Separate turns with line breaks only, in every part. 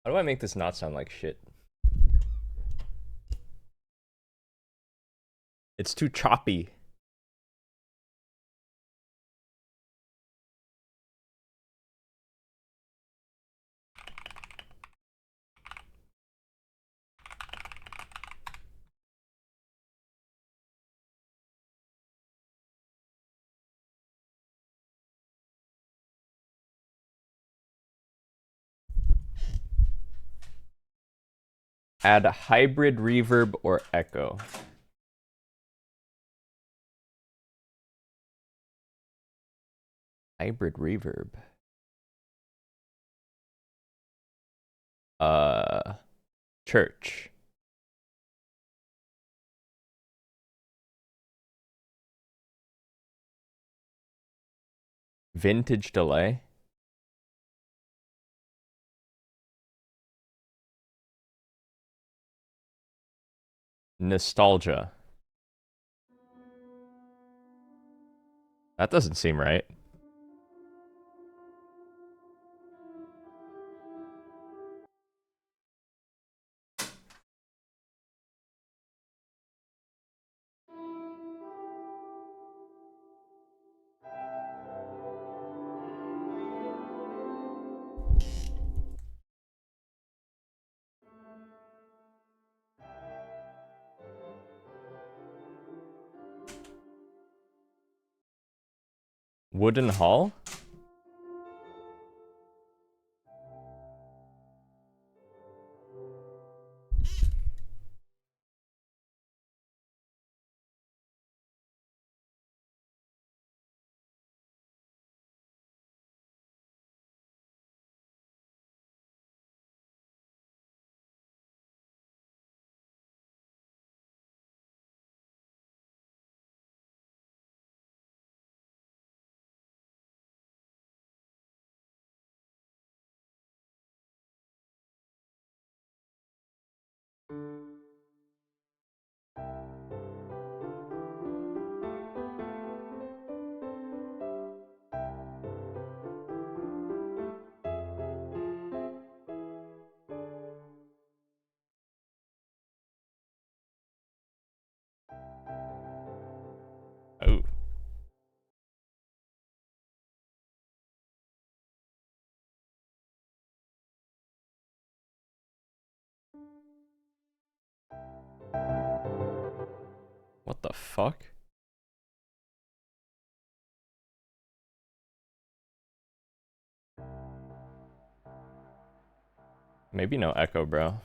How do I make this not sound like shit? It's too choppy. Add hybrid reverb or echo. Hybrid reverb. Church. Vintage delay. Nostalgia. That doesn't seem right. Wooden Hall? Oh. What the fuck? Maybe no echo, bro.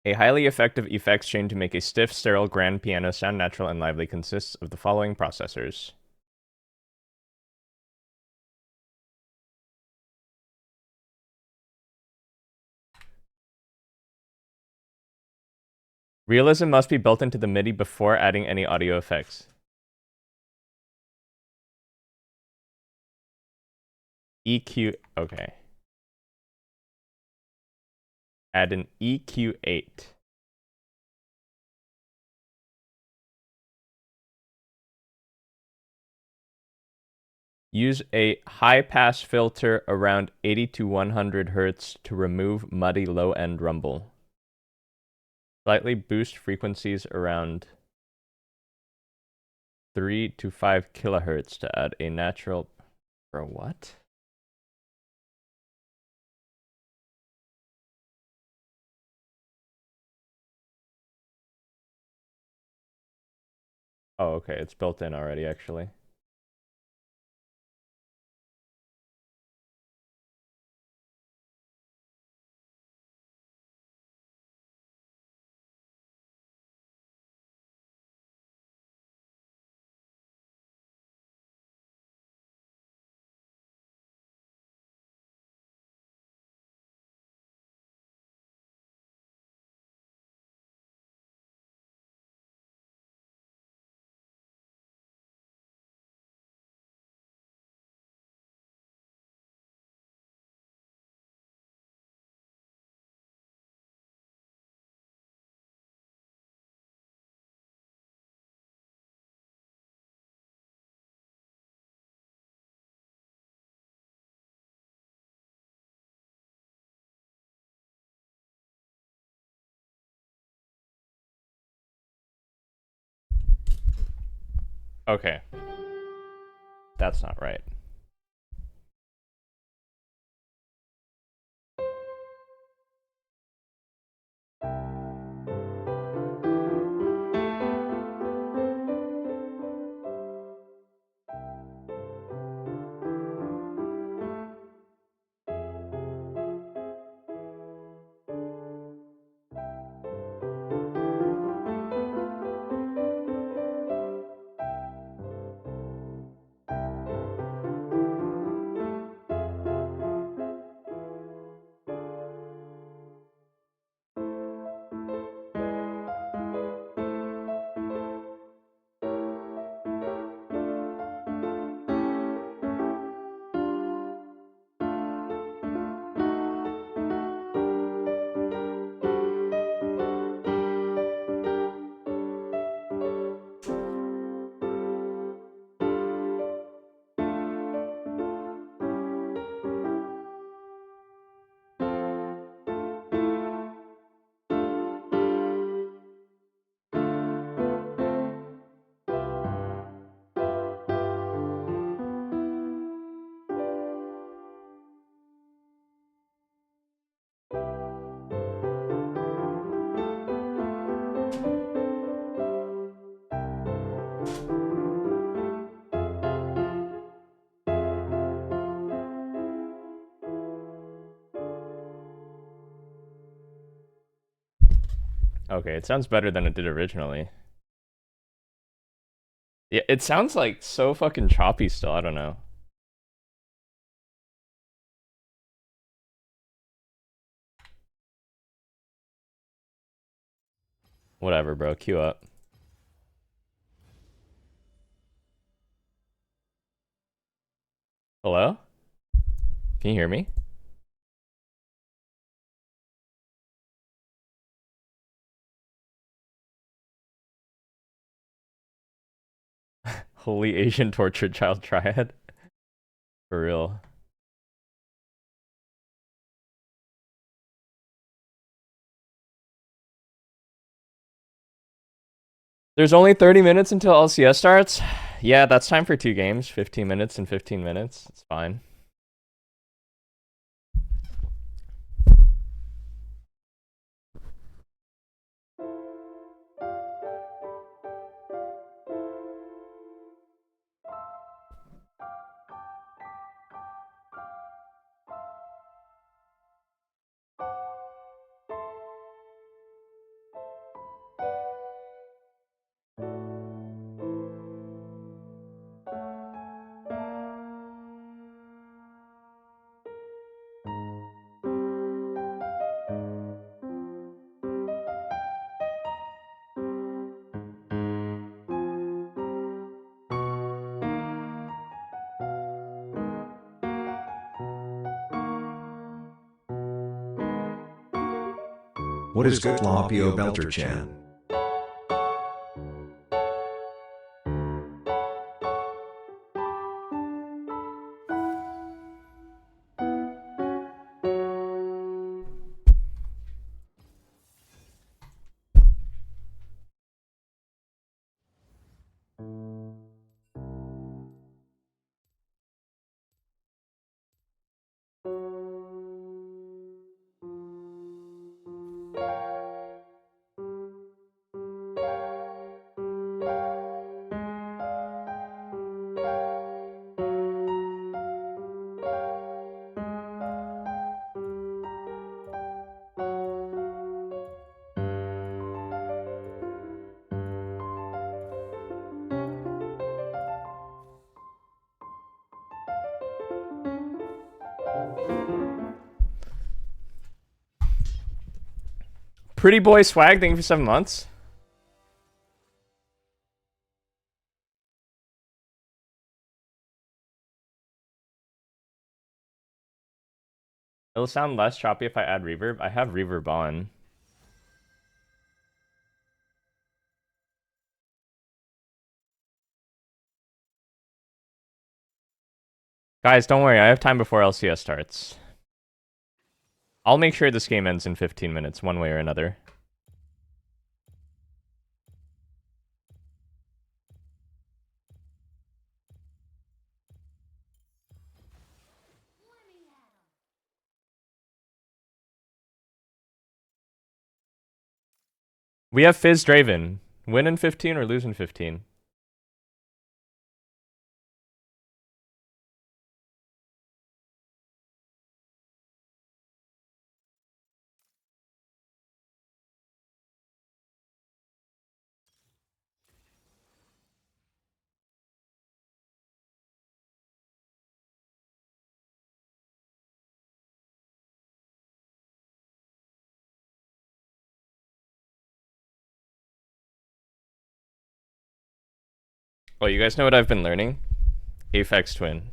A highly effective effects chain to make a stiff, sterile grand piano sound natural and lively consists of the following processors. Realism must be built into the MIDI before adding any audio effects. EQ, okay. Add an EQ8. Use a high-pass filter around 80 to 100 Hz to remove muddy low-end rumble. Slightly boost frequencies around 3 to 5 kilohertz to add a natural... Bro, what? Oh, okay, it's built in already, actually. Okay. That's not right. Okay, it sounds better than it did originally. Yeah, it sounds like so fucking choppy still. I don't know. Whatever, bro. Queue up. Hello? Can you hear me? Holy Asian tortured child triad. For real. There's only 30 minutes until LCS starts. Yeah, that's time for 2 games. 15 minutes and 15 minutes. It's fine.
What is good TLAW PO Belter Chan?
Pretty boy swag, thank you for 7 months. It'll sound less choppy if I add reverb. I have reverb on. Guys, don't worry. I have time before LCS starts. I'll make sure this game ends in 15 minutes, one way or another. We have Fizz Draven. Win in 15 or lose in 15? Oh, you guys know what I've been learning? Aphex Twin.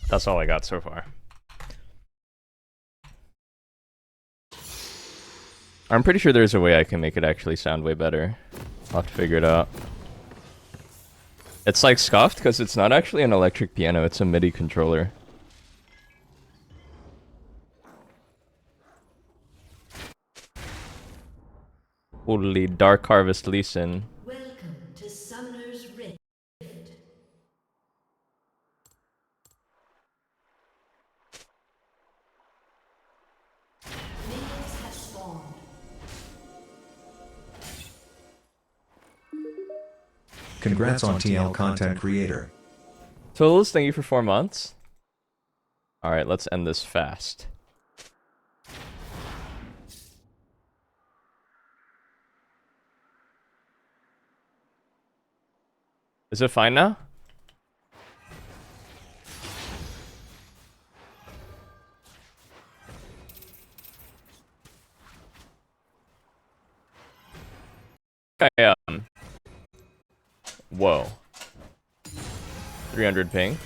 That's all I got so far. I'm pretty sure there's a way I can make it actually sound way better. I'll have to figure it out. It's like scuffed because it's not actually an electric piano, it's a MIDI controller. Holy Dark Harvest Lee Sin.
Welcome to Summoner's Rift. Minions have spawned.
Congrats on TL content creator.
Tools, thank you for 4 months. Alright, let's end this fast. Is it fine now? Okay, whoa. 300 ping.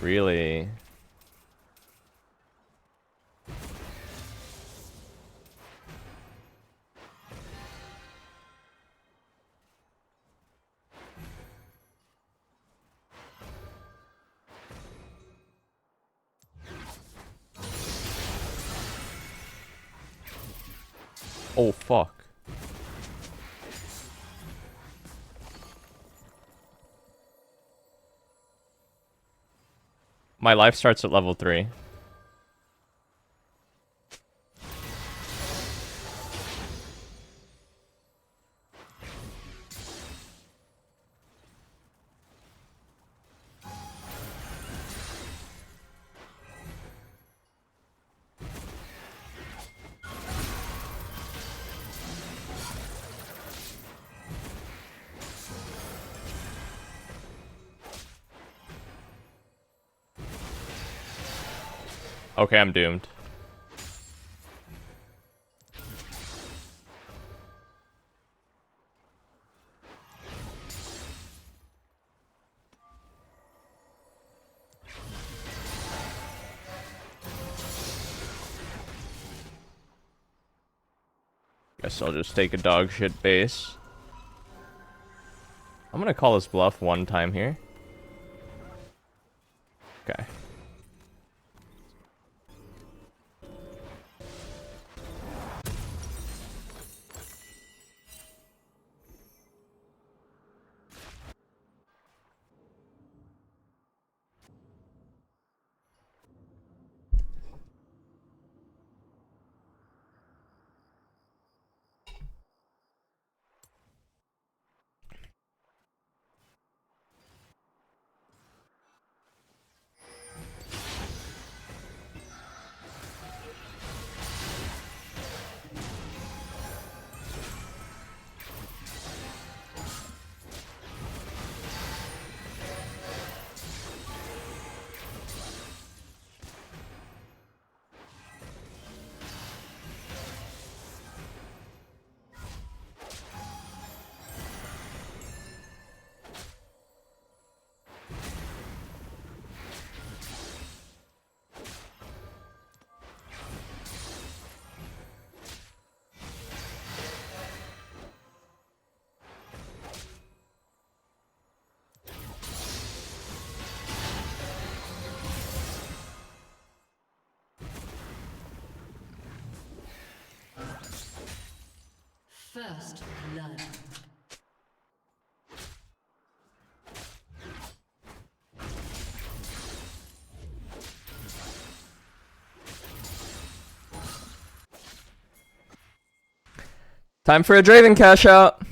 Really? Oh, fuck. My life starts at level 3. Okay, I'm doomed. Guess I'll just take a dog shit base. I'm gonna call his bluff one time here. Okay.
First blood.
Time for a Draven cash out.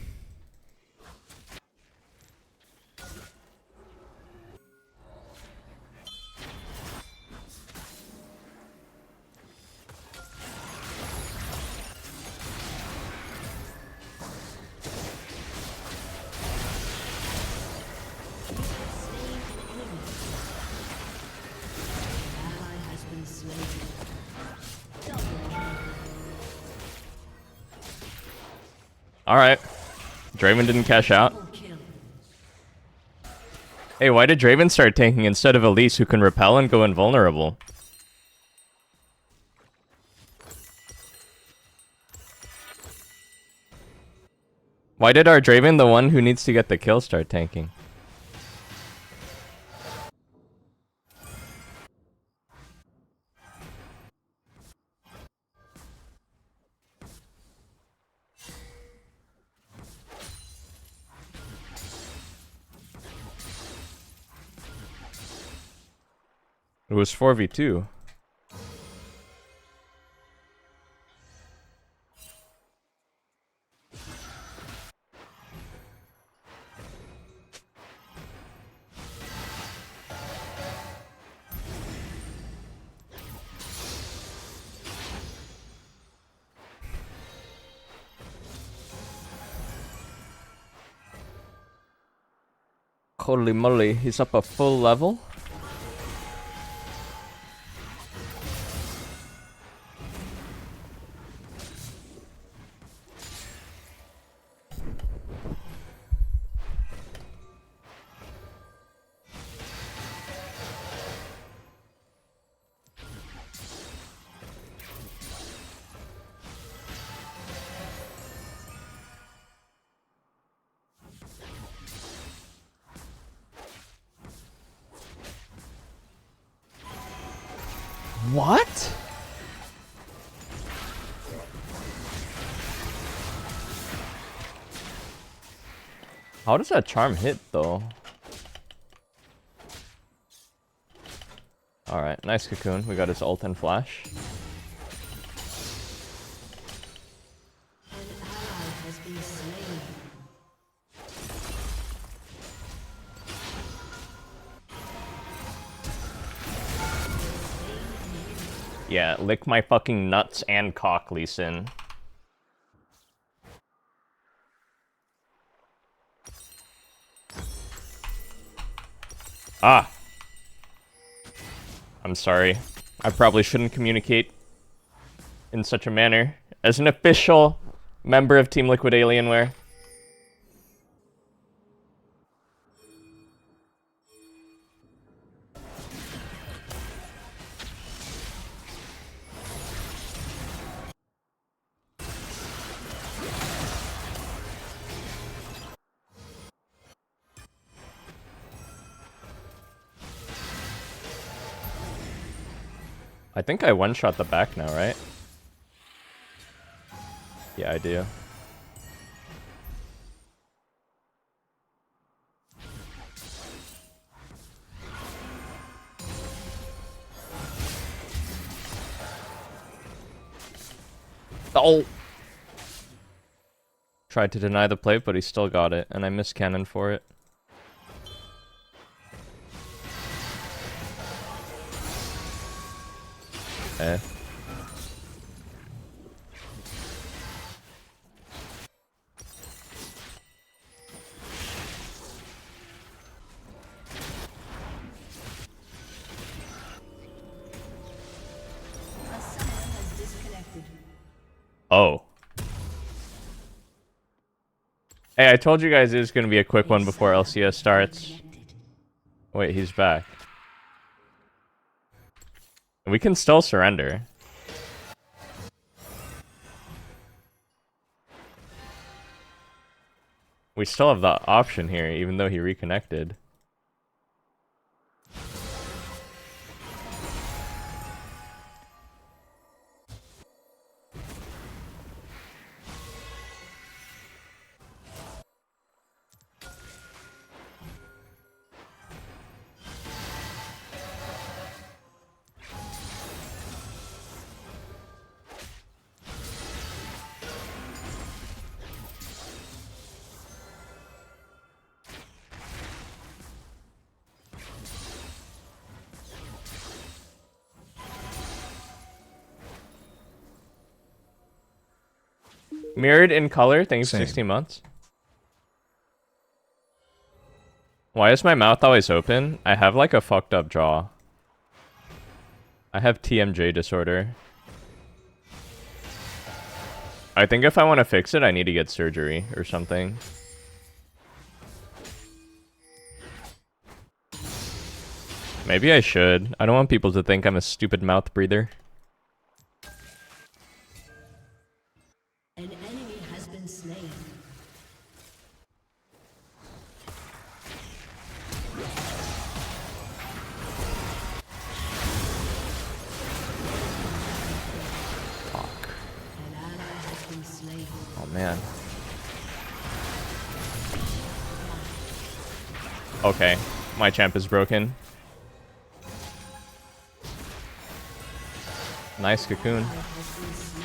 Alright. Draven didn't cash out. Hey, why did Draven start tanking instead of Elise, who can repel and go invulnerable? Why did our Draven, the one who needs to get the kill, start tanking? It was 4v2. Holy moly, he's up a full level? What? How does that charm hit, though? Alright, nice cocoon. We got his ult and flash.
An ally has been slain.
Yeah, lick my fucking nuts and cock, Lee Sin. Ah! I'm sorry. I probably shouldn't communicate in such a manner. As an official member of Team Liquid Alienware. I think I one-shot the back now, right? Yeah, I do. Oh! Tried to deny the play, but he still got it, and I missed cannon for it. Eh. Oh. Hey, I told you guys it was going to be a quick one before LCS starts. Wait, he's back. We can still surrender. We still have the option here, even though he reconnected. Mirrored in color, thanks
Same.
16 months. Why is my mouth always open? I have like a fucked up jaw. I have TMJ disorder. I think if I want to fix it, I need to get surgery or something. Maybe I should. I don't want people to think I'm a stupid mouth breather.
An enemy has been slain.
Fuck.
An ally has been slain.
Oh man. Okay, my champ is broken. Nice cocoon.
Ally has been slain.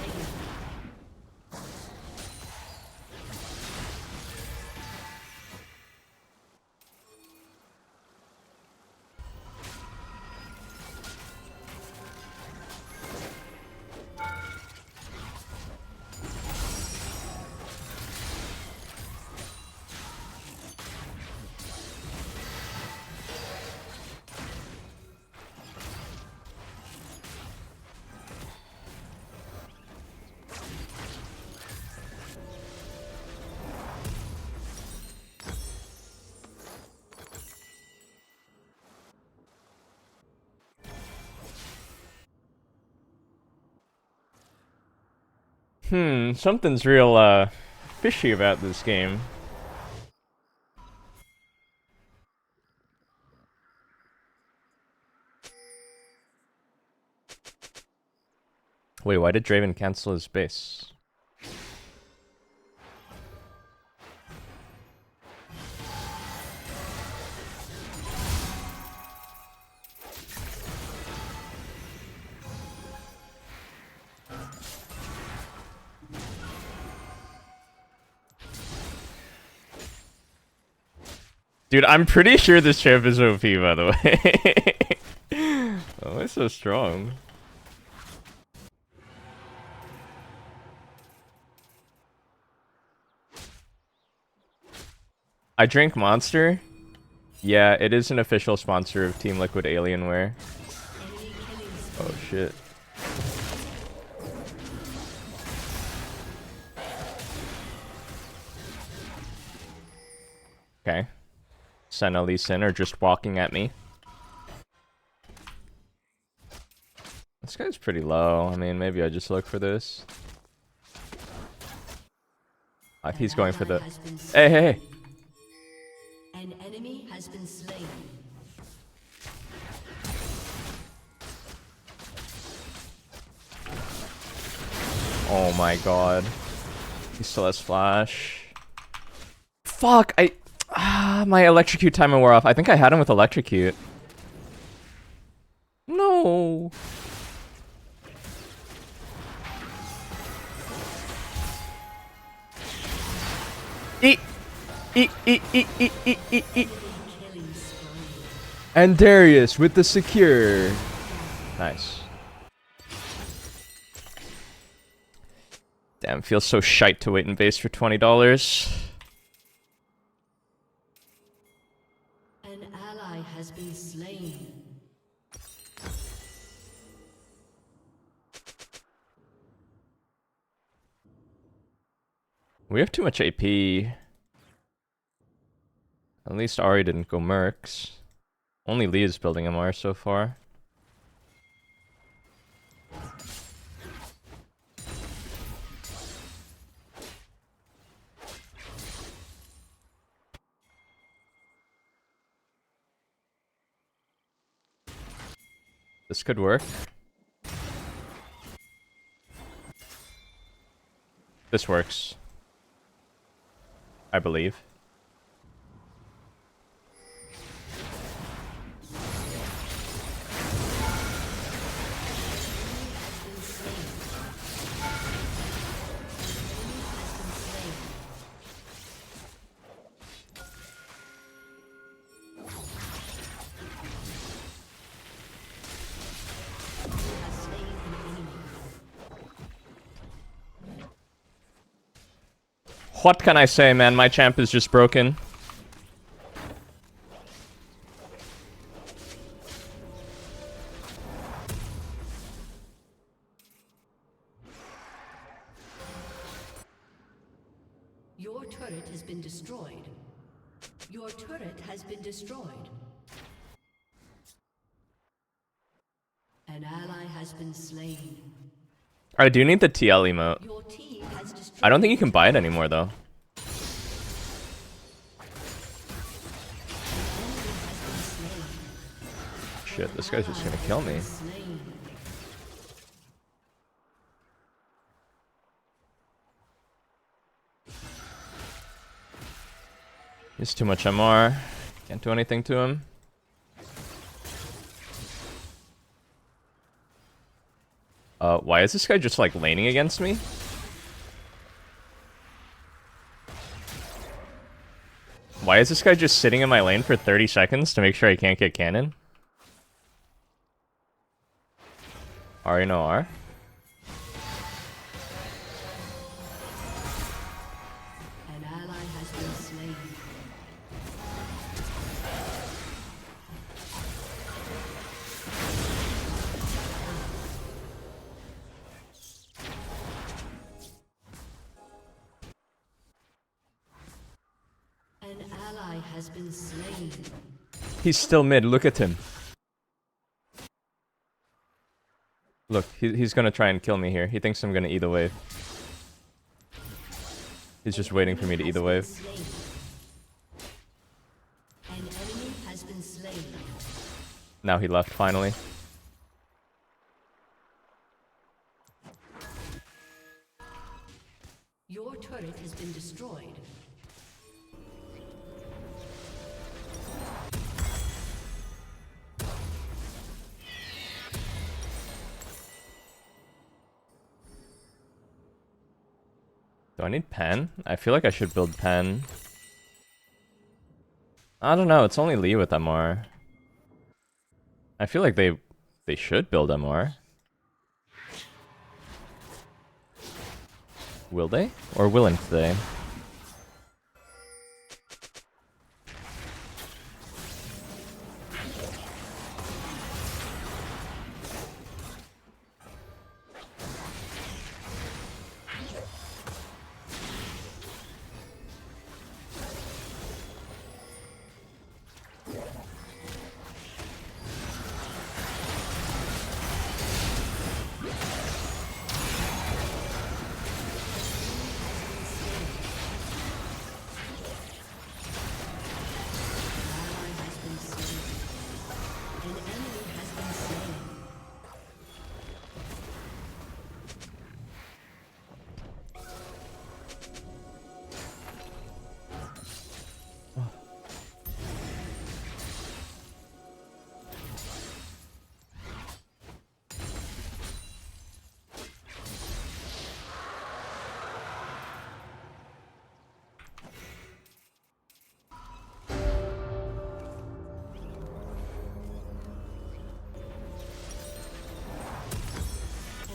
Something's real, fishy about this game. Wait, why did Draven cancel his base? Dude, I'm pretty sure this champ is OP, by the way. Oh, it's so strong. I drink Monster. Yeah, it is an official sponsor of Team Liquid Alienware. Oh shit. Okay. Senna Lee Sin are just walking at me. This guy's pretty low. I mean, maybe I just look for this. He's going for the... Hey, hey, hey!
An enemy has been slain.
Oh my god. He still has flash. Fuck, my electrocute timer wore off. I think I had him with electrocute. No. Eat. And Darius with the secure. Nice. Damn, feels so shite to wait in base for $20.
An ally has been slain.
We have too much AP. At least Ari didn't go mercs. Only Lee is building MR so far. This could work. This works. I believe. What can I say, man? My champ is just broken.
Your turret has been destroyed. Your turret has been destroyed. An ally has been slain.
I do need the TL emote.
Your team has destroyed.
I don't think you can buy it anymore, though. Shit, this guy's just gonna kill me. He's too much MR. Can't do anything to him. Why is this guy just like laning against me? Why is this guy just sitting in my lane for 30 seconds to make sure I can't get cannon? Ari no R.
An ally has been slain. An ally has been slain.
He's still mid, look at him. Look, he's gonna try and kill me here. He thinks I'm gonna E the wave. He's just waiting for me to E the wave.
An enemy has been slain.
Now he left, finally.
Your turret has been destroyed.
Do I need pen? I feel like I should build pen. I don't know, it's only Lee with MR. I feel like they should build MR. Will they? Or willing they?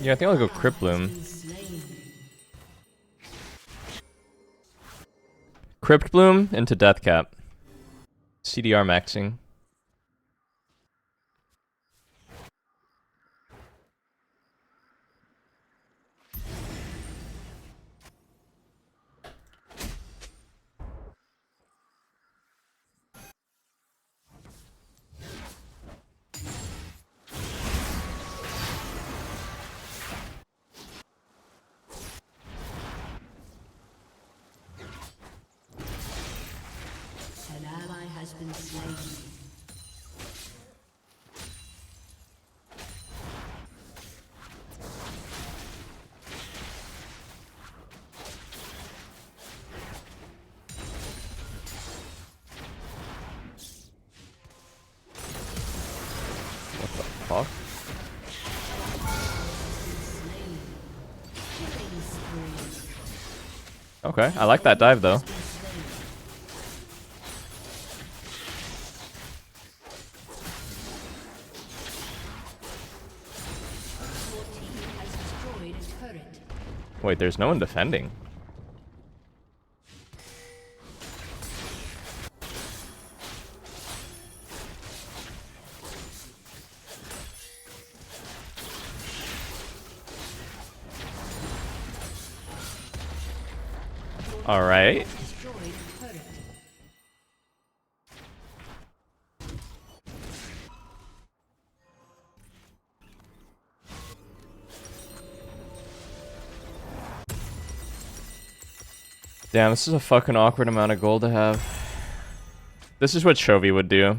Yeah, I think I'll go Crypt Bloom. Crypt Bloom into Death Cap. CDR maxing.
An ally has been slain.
What the fuck? Okay, I like that dive though. Wait, there's no one defending. All right.
Destroyed a turret.
Damn, this is a fucking awkward amount of gold to have. This is what Chovy would do.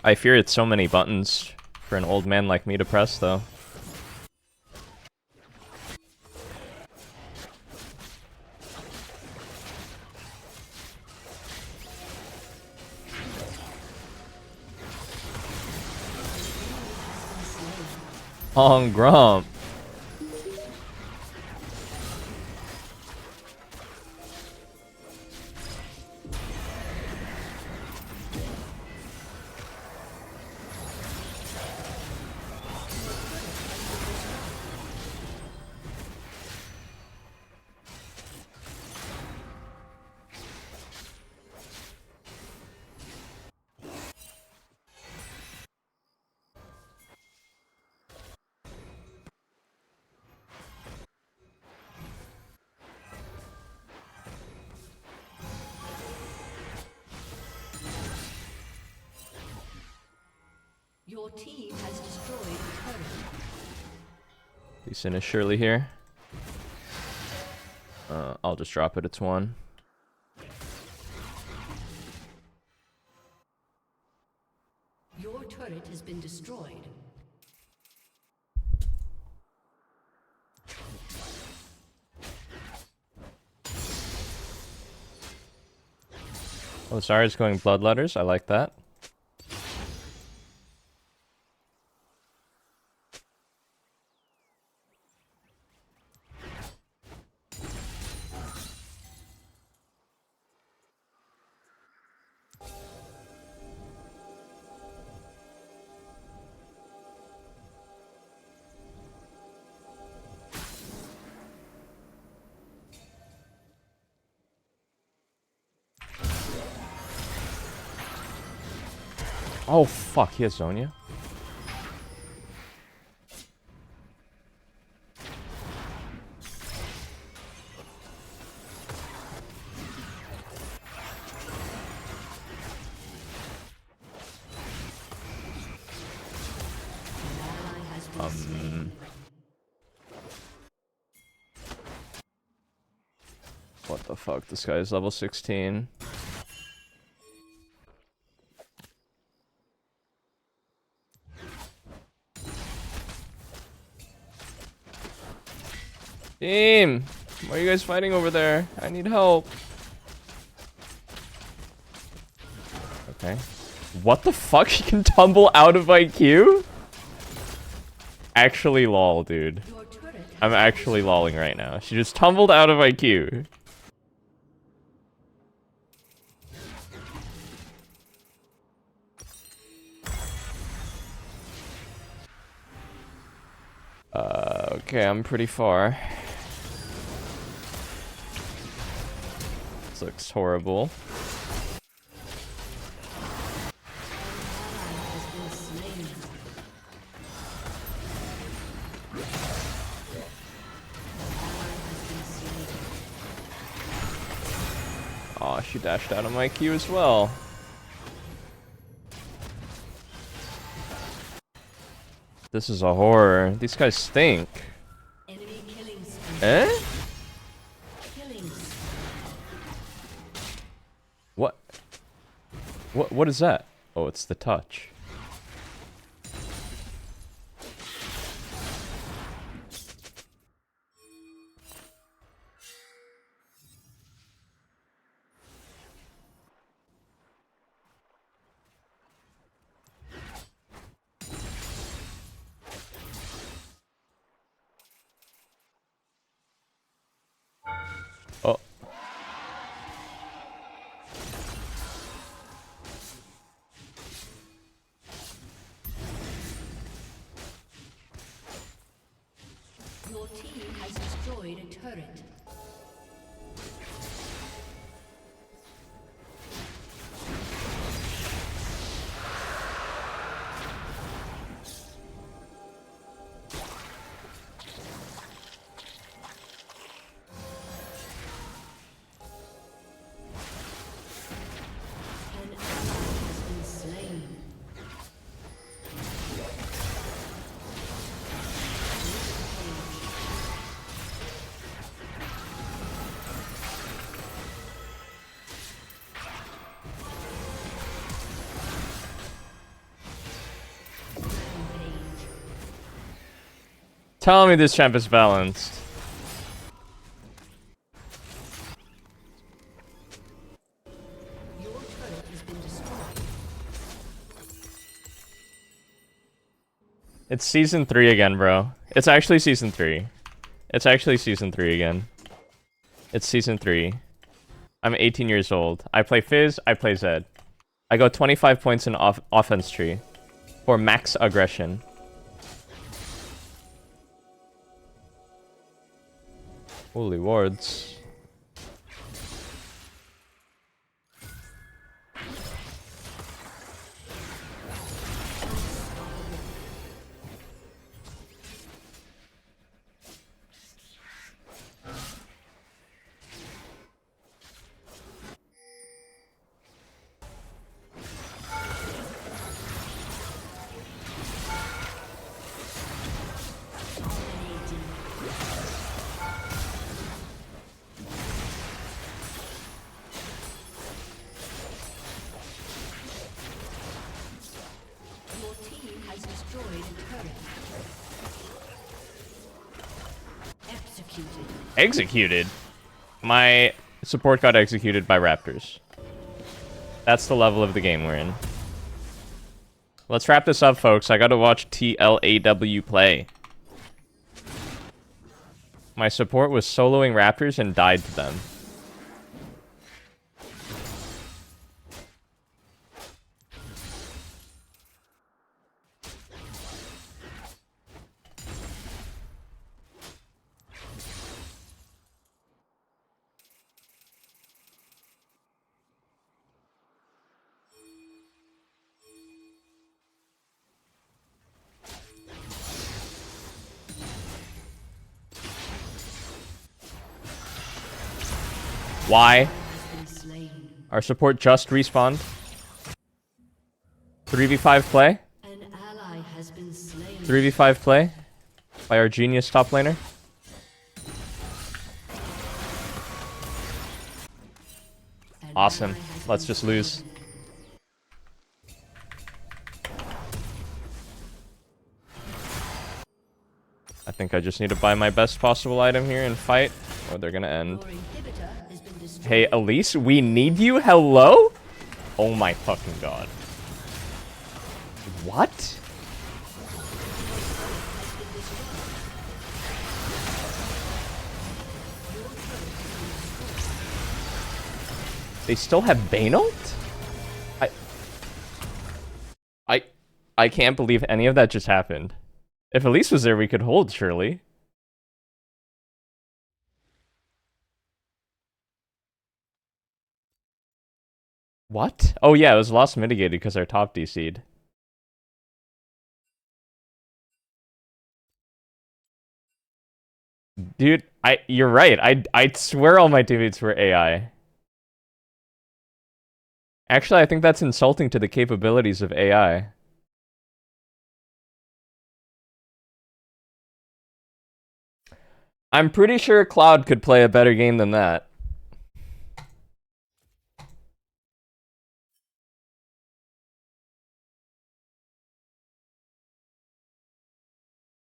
I fear it's so many buttons for an old man like me to press, though. On Grump.
Your team has destroyed a turret.
Lee Sin is surely here. I'll just drop it. It's 1.
Your turret has been destroyed.
Oh, Zarya's going bloodletters. I like that. Oh, fuck. He has Zonia. What the fuck? This guy is level 16. Team! Why are you guys fighting over there? I need help. Okay. What the fuck? She can tumble out of IQ? Actually lol, dude. I'm actually lolling right now. She just tumbled out of IQ. Okay, I'm pretty far. This looks horrible. Aw, she dashed out of my queue as well. This is a horror. These guys stink.
Enemy killing
Eh?
killings.
What? What is that? Oh, it's the touch. Oh.
Your team has destroyed a turret.
Tell me this champ is balanced.
Your turret has been destroyed.
It's season 3 again, bro. It's actually season 3. It's actually season 3 again. It's season 3. I'm 18 years old. I play Fizz, I play Zed. I go 25 points in offense tree for max aggression. Holy wards.
Your team has destroyed a turret. Executed.
Executed? My support got executed by raptors. That's the level of the game we're in. Let's wrap this up, folks. I gotta watch TLAW play. My support was soloing raptors and died to them. Why?
Been slain.
Our support just respawned. 3v5 play.
An ally has been slain.
3v5 play by our genius top laner.
An
Awesome.
ally has
Let's
been
just lose.
slain.
I think I just need to buy my best possible item here and fight, or they're gonna end.
Your inhibitor has been destroyed.
Hey, Elise, we need you. Hello? Oh my fucking god. What? They still have Baneult? I can't believe any of that just happened. If Elise was there, we could hold, surely. What? Oh yeah, it was loss mitigated because our top DC'd. Dude, you're right. I swear all my teammates were AI. Actually, I think that's insulting to the capabilities of AI. I'm pretty sure Cloud could play a better game than that.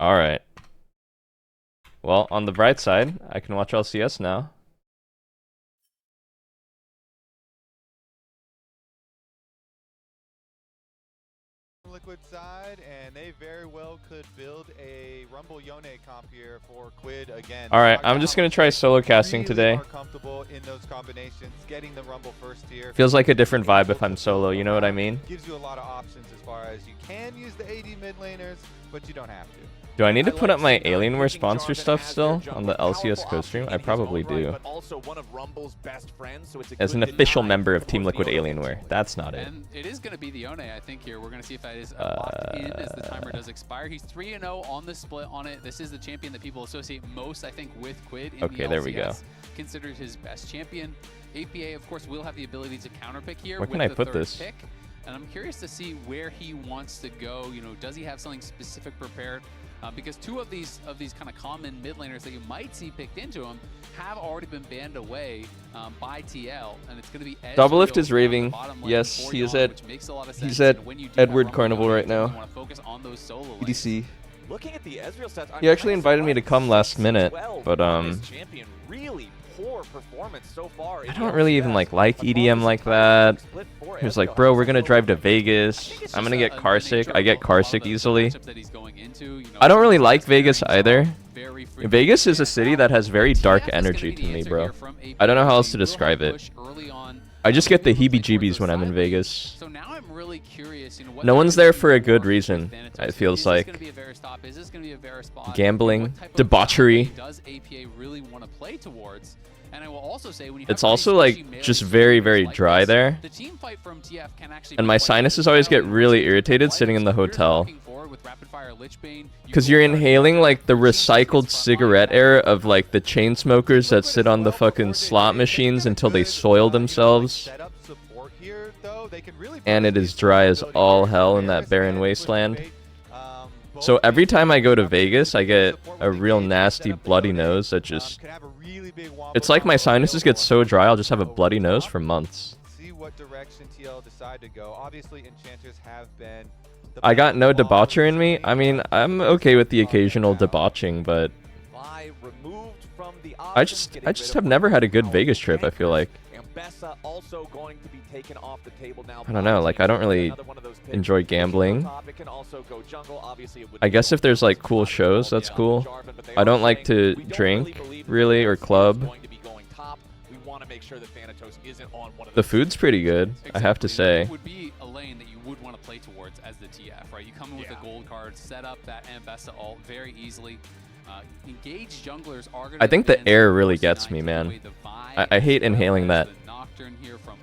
Alright. Well, on the bright side, I can watch LCS now.
Liquid side, and they very well could build a Rumble Yone comp here for Quid again.
Alright, I'm just gonna try solo casting today.
Are comfortable in those combinations, getting the Rumble first here.
Feels like a different vibe if I'm solo, you know what I mean?
Gives you a lot of options as far as you can use the AD mid laners, but you don't have to.
Do I need to put up my Alienware sponsor stuff still on the LCS co-stream? I probably do. As an official member of Team Liquid Alienware. That's not it.
And it is going to be the Yone, I think, here. We're going to see if that is locked in as the timer does expire. He's 3-0 on the split on it. This is the champion that people associate most, I think, with Quid in
Okay,
the
there we go.
LCS. Considered his best champion. APA, of course, will have the ability to counterpick here
Where
with
can I
the
put
third
this?
pick. And I'm curious to see where he wants to go. You know, does he have something specific prepared? Because two of these kind of common mid laners that you might see picked into him have already been banned away by TL, and it's going to be
Doublelift is raving. Yes, he is at. He's at Edward Carnival right now. EDC.
looking at the Ezreal stats,
He actually invited me to come last minute, but
champion, really poor performance so far.
I don't really even like EDM like that. He was like, bro, we're gonna drive to Vegas. I'm gonna get carsick. I get carsick easily. I don't really like Vegas either. Vegas is a city that has very dark energy to me, bro. I don't know how else to describe it. I just get the heebie-jeebies when I'm in Vegas. No one's there for a good reason, it feels like. Gambling, debauchery. It's also like just very, very dry there. And my sinuses always get really irritated sitting in the hotel. Because you're inhaling like the recycled cigarette air of like the chain smokers that sit on the fucking slot machines until they soil themselves. And it is dry as all hell in that barren wasteland. So every time I go to Vegas, I get a real nasty bloody nose that just... It's like my sinuses get so dry, I'll just have a bloody nose for months.
See what direction TL decide to go. Obviously, enchanters have been...
I got no debaucher in me. I mean, I'm okay with the occasional debauching, but... I just have never had a good Vegas trip, I feel like. I don't know, like, I don't really enjoy gambling. I guess if there's, like, cool shows, that's cool. I don't like to drink, really, or club. The food's pretty good, I have to say.
Play towards as the TF, right? You come in with a gold card, set up that Ambessa ult very easily. Engaged junglers are gonna...
I think the air really gets me, man. I hate inhaling that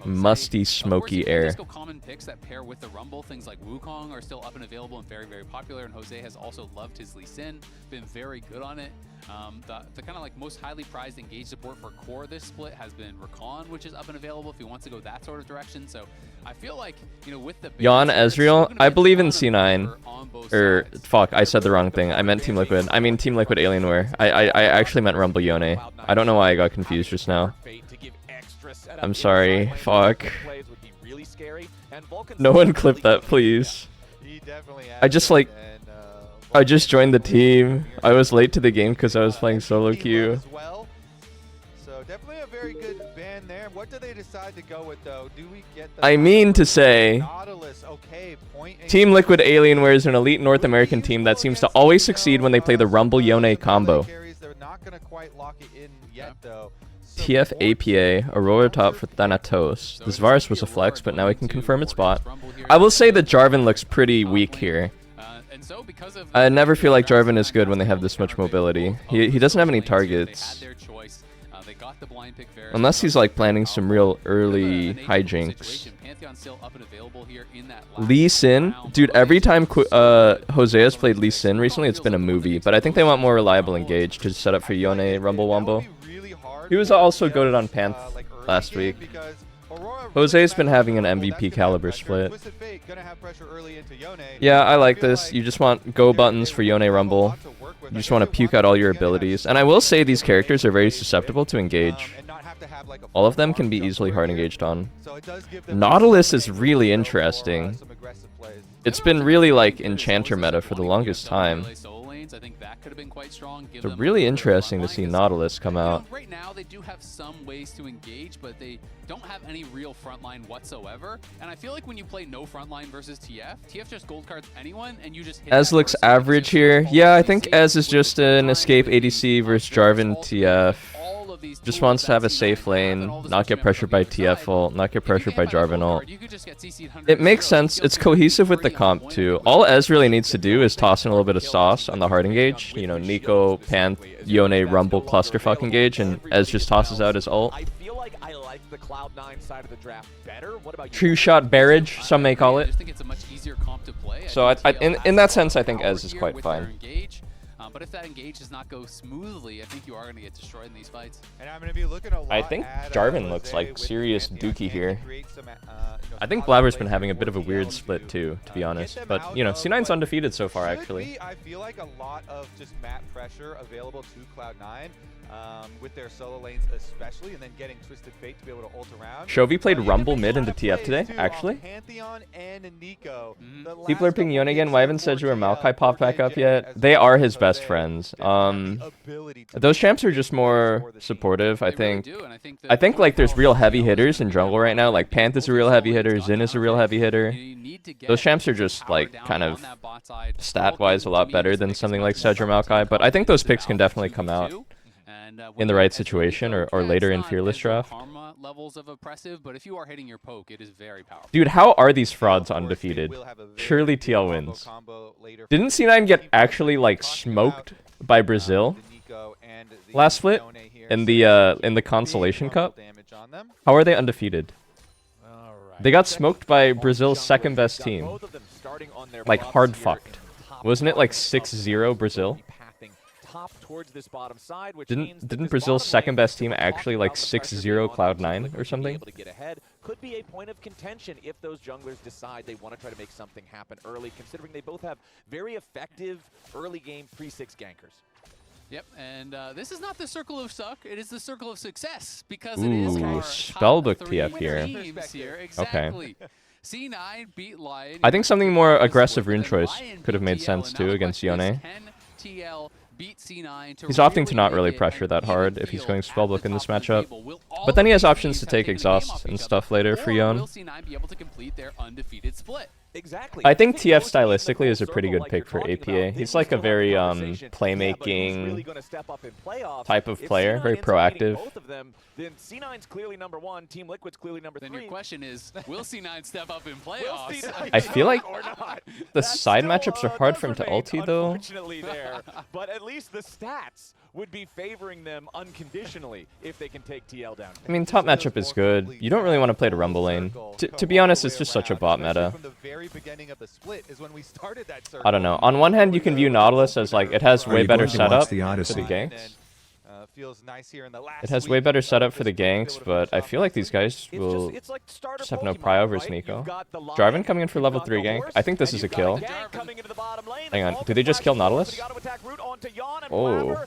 musty, smoky air.
Common picks that pair with the Rumble, things like Wukong are still up and available and very, very popular. And Jose has also loved his Lee Sin, been very good on it. The kind of like most highly prized engaged support for core this split has been Rakan, which is up and available if he wants to go that sort of direction. So I feel like, you know, with the
Yon Ezreal, I believe in C9. Or fuck, I said the wrong thing. I meant Team Liquid. I mean Team Liquid Alienware. I actually meant Rumble Yone. I don't know why I got confused just now. I'm sorry. Fuck. No one clip that, please. I just joined the team. I was late to the game because I was playing solo queue.
So definitely a very good ban there. What do they decide to go with though? Do we get the
I mean to say,
okay,
Team Liquid Alienware is an elite North American team that seems to always succeed when they play the Rumble Yone combo.
They're not gonna quite lock it in yet though.
TF APA, Aurora top for Thanatos. This Varus was a flex, but now we can confirm its spot. I will say that Jarvan looks pretty weak here. I never feel like Jarvan is good when they have this much mobility. He doesn't have any targets. Unless he's like planning some real early hijinks. Lee Sin? Dude, every time Jose has played Lee Sin recently, it's been a movie. But I think they want more reliable engage to set up for Yone Rumble Wumble. He was also goated on Panth last week. Jose's been having an MVP caliber split. Yeah, I like this. You just want go buttons for Yone Rumble. You just want to puke out all your abilities. And I will say these characters are very susceptible to engage. All of them can be easily hard engaged on. Nautilus is really interesting. It's been really like Enchanter meta for the longest time.
I think that could have been quite strong.
It's really interesting to see Nautilus come out.
Right now, they do have some ways to engage, but they don't have any real frontline whatsoever. And I feel like when you play no frontline versus TF just gold cards anyone, and you just hit
Ez looks average here. Yeah, I think Ez is just an escape ADC versus Jarvan TF. Just wants to have a safe lane, not get pressured by TF ult, not get pressured by Jarvan ult. It makes sense. It's cohesive with the comp too. All Ez really needs to do is toss in a little bit of sauce on the hard engage. You know, Nico, Panth, Yone, Rumble, clusterfuck engage, and Ez just tosses out his ult. True shot barrage, some may call it. So in that sense, I think Ez is quite fine.
But if that engage does not go smoothly, I think you are going to get destroyed in these fights.
And I'm going to be looking a lot
I think Jarvan looks like serious dookie here. I think Blabber's been having a bit of a weird split too, to be honest. But, you know, C9's undefeated so far, actually.
I feel like a lot of just map pressure available to Cloud9. with their solo lanes especially, and then getting Twisted Fate to be able to ult around.
Chovy played
Even
Rumble
big
mid into
lineup
TF
plays,
today,
too,
actually.
on Pantheon and Nico.
People are picking Yone again. Why haven't Seju or Maokai popped back up yet? They are his best friends. Those champs are just more supportive, I think. I think like there's real heavy hitters in jungle right now. Like Panth is a real heavy hitter, Xin is a real heavy hitter. Those champs are just like kind of stat-wise a lot better than something like Seju or Maokai. But I think those picks can definitely come out in the right situation or later in Fearless Draft.
Levels of oppressive, but if you are hitting your poke, it is very powerful.
Dude, how are these frauds undefeated? Surely TL wins. Didn't C9 get actually like smoked by Brazil last split in the Consolation Cup? How are they undefeated? They got smoked by Brazil's second best team. Like hard fucked. Wasn't it like 6-0 Brazil?
Towards this bottom side, which
Didn't Brazil's second best team actually like 6-0 Cloud9 or something?
Could be a point of contention if those junglers decide they want to try to make something happen early, considering they both have very effective early game pre-6 gankers.
Yep, and this is not the circle of suck, it is the circle of success, because
Ooh,
it is our
Spellbook
top 3
TF here.
teams here. Exactly. C9 beat Lion.
I think something more aggressive rune choice could have made sense too against Yone. He's opting to not really pressure that hard if he's going Spellbook in this matchup. But then he has options to take Exhaust and stuff later for Yone.
Exactly.
I think TF stylistically is a pretty good pick for APA. He's like a very playmaking type of player, very proactive.
Then C9's clearly number 1, Team Liquid's clearly number 3.
Then your question is, will C9 step up in playoffs?
I feel like the side matchups are hard for him to ulti though.
Unfortunately there, but at least the stats would be favoring them unconditionally if they can take TL down.
I mean, top matchup is good. You don't really want to play the Rumble lane. To be honest, it's just such a bot meta. I don't know. On one hand, you can view Nautilus as like, it has way better setup for the ganks. It has way better setup for the ganks, but I feel like these guys will just have no prio versus Nico. Jarvan coming in for level 3 gank. I think this is a kill. Hang on, did they just kill Nautilus? Oh.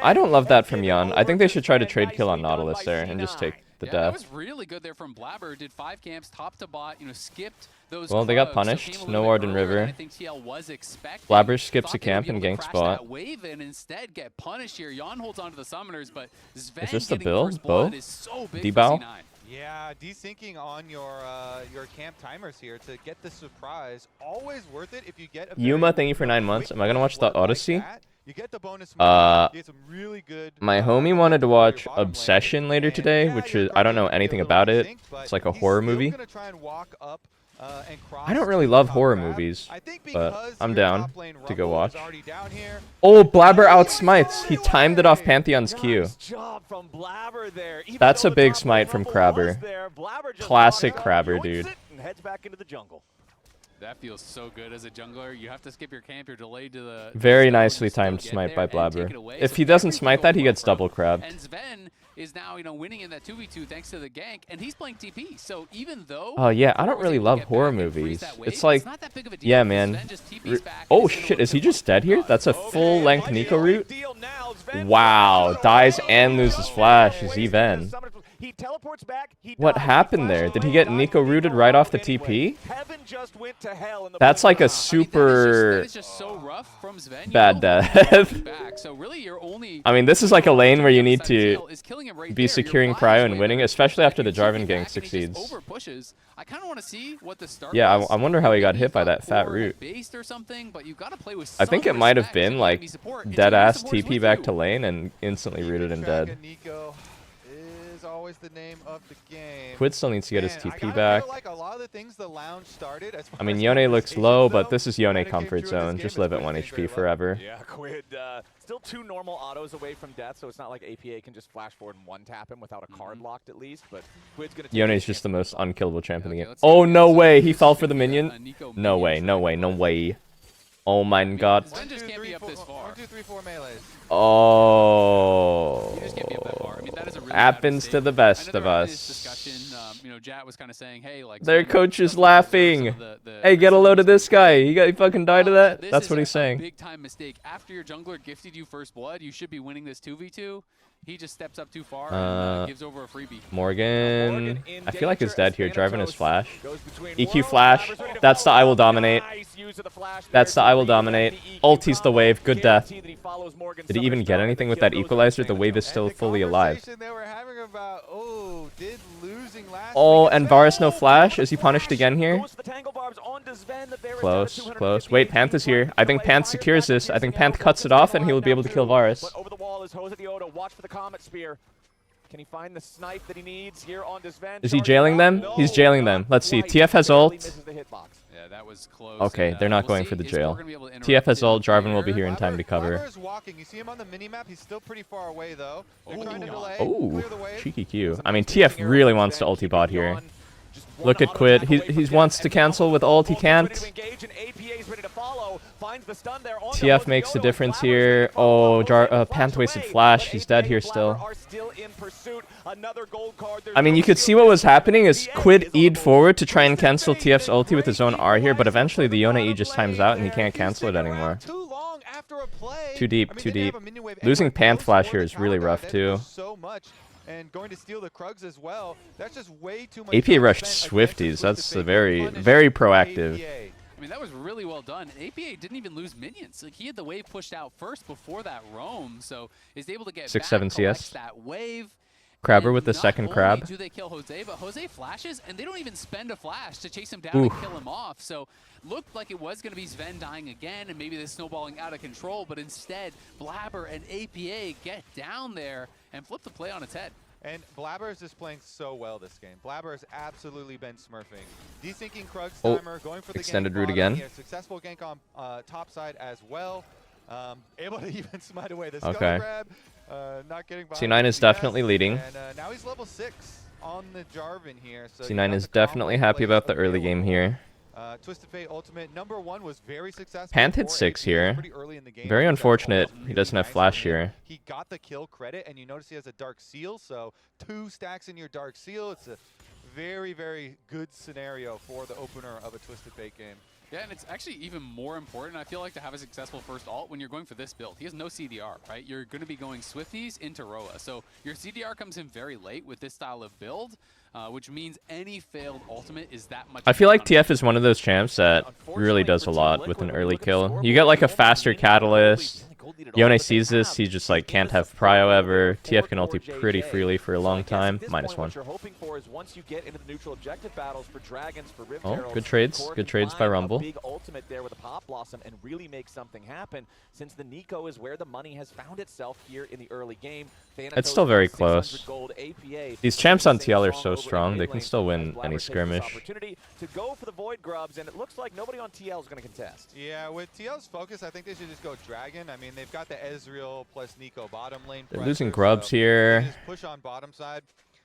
I don't love that from Yan. I think they should try to trade kill on Nautilus there and just take the
That
death.
was really good there from Blabber. Did 5 camps top to bot, skipped those.
Well, they got
clubs, so
punished.
came a
No
little
Ward
bit
in
earlier than
River.
I think TL was expecting.
Blabber skips a
Thought they'd
camp
be
and
able to
gank
crash
spot.
that wave and instead get punished here. Jan holds onto the summoners, but Sven
Is this the
getting
build?
first blood
Bow?
is so big
D-bow?
for C9.
Yeah, desyncing on your camp timers here to get the surprise. Always worth it if you get a
Yuma, thank you for 9 months. Am I gonna watch the Odyssey?
You get the bonus
My
really good,
homie wanted to watch Obsession later today, which is, I don't know anything about it. It's like a horror movie. I don't really love horror movies, but I'm down to go watch. Oh, Blabber outsmites. He timed it off Pantheon's Q. That's a big smite from Crabber. Classic Crabber, dude.
That feels so good as a jungler. You have to skip your camp. You're delayed to the.
Very nicely timed smite by Blabber. If he doesn't smite that, he gets double crabbed.
And Sven is now, winning in that 2v2 thanks to the gank, and he's playing TP. So even though.
Oh yeah, I don't really love horror movies. It's like, yeah, man. Oh shit, is he just dead here? That's a full-length Nico route. Wow, dies and loses flash. Is he then? What happened there? Did he get Nico rooted right off the TP? That's like a super bad death. I mean, this is like a lane where you need to be securing prio and winning, especially after the Jarvan gank succeeds. Yeah, I wonder how he got hit by that fat root. I think it might have been like dead-ass TP back to lane and instantly rooted and dead.
Always the name of the game.
Quid still needs to get his TP back.
Like a lot of the things the lounge started,
I mean, Yone looks low, but this is Yone comfort zone. Just live at 1 HP forever.
Yeah, Quid still 2 normal autos away from death, so it's not like APA can just flash forward and one-tap him without a card locked at least, but Quid's gonna take
Yone's just the most unkillable champ in the game. Oh, no way. He fell for the minion. No way, no way, no way. Oh my god.
Sven just can't be up this far.
1, 2, 3, 4 melees.
Oh.
You just can't be up that far. I mean, that is a really
Happens to the best of us.
Discussion, you know, Jat was kind of saying, hey, like
Their coach is laughing. Hey, get a load of this guy. He fucking died of that. That's what he's saying.
Big time mistake. After your jungler gifted you first blood, you should be winning this 2v2. He just steps up too far and gives over a freebie.
Morgan. I feel like he's dead here, driving his flash. EQ flash. That's the I will dominate. That's the I will dominate. Ulti's the wave. Good death. Did he even get anything with that equalizer? The wave is still fully alive. Oh, and Varus no flash. Is he punished again here? Close. Wait, Panth is here. I think Panth secures this. I think Panth cuts it off and he will be able to kill Varus.
Can he find the snipe that he needs here on Desvend?
Is he jailing them? He's jailing them. Let's see. TF has ult.
Yeah, that was close.
Okay, they're not going for the jail. TF has ult. Jarvan will be here in time to cover.
You see him on the minimap. He's still pretty far away, though.
Oh, cheeky Q. I mean, TF really wants to ulti bot here. Look at Quid. He wants to cancel with ult. He can't. TF makes the difference here. Oh, Panth wasted flash. He's dead here still. I mean, you could see what was happening is Quid E'd forward to try and cancel TF's ulti with his own R here, but eventually the Yone E just times out and he can't cancel it anymore. Too deep. Losing Panth flash here is really rough too.
And going to steal the Krugs as well. That's just way too much.
APA rushed Swifties. That's a very proactive.
I mean, that was really well done. APA didn't even lose minions. Like, he had the wave pushed out first before that roam, so he's able to get
6-7 CS.
That wave.
Crabber with the second crab.
Do they kill Jose, but Jose flashes, and they don't even spend a flash to chase him down and kill him off. So looked like it was going to be Sven dying again, and maybe this snowballing out of control, but instead, Blabber and APA get down there and flip the play on its head.
And Blabber is just playing so well this game. Blabber has absolutely been smurfing. Desyncing Krug's timer, going for the
extended
gank
route again.
Successful gank on top side as well. Able to even smite away the skull grab. Not getting
C9 is definitely leading.
And now he's level 6 on the Jarvan here. So
C9 is definitely happy about the early game here.
Twisted Fate Ultimate #1 was very successful.
Panth hit 6 here. Very unfortunate he doesn't have flash here.
He got the kill credit, and you notice he has a Dark Seal, so 2 stacks in your Dark Seal. It's a very good scenario for the opener of a Twisted Fate game.
Yeah, and it's actually even more important, I feel like, to have a successful first ult when you're going for this build. He has no CDR, right? You're going to be going Swifties into Roa. So your CDR comes in very late with this style of build, which means any failed ultimate is that much.
I feel like TF is one of those champs that really does a lot with an early kill. You get like a faster catalyst. Yone sees this, he just like can't have prio ever. TF can ulti pretty freely for a long time. -1. Oh, good trades. Good trades by Rumble.
Big ultimate there with a pop blossom and really make something happen, since the Nico is where the money has found itself here in the early game.
It's still very close. These champs on TL are so strong, they can still win any skirmish.
To go for the Void Grubs, and it looks like nobody on TL is going to contest.
Yeah, with TL's focus, I think they should just go Dragon. I mean, they've got the Ezreal plus Nico bottom lane.
They're losing Grubs here.
Just push on bottom side.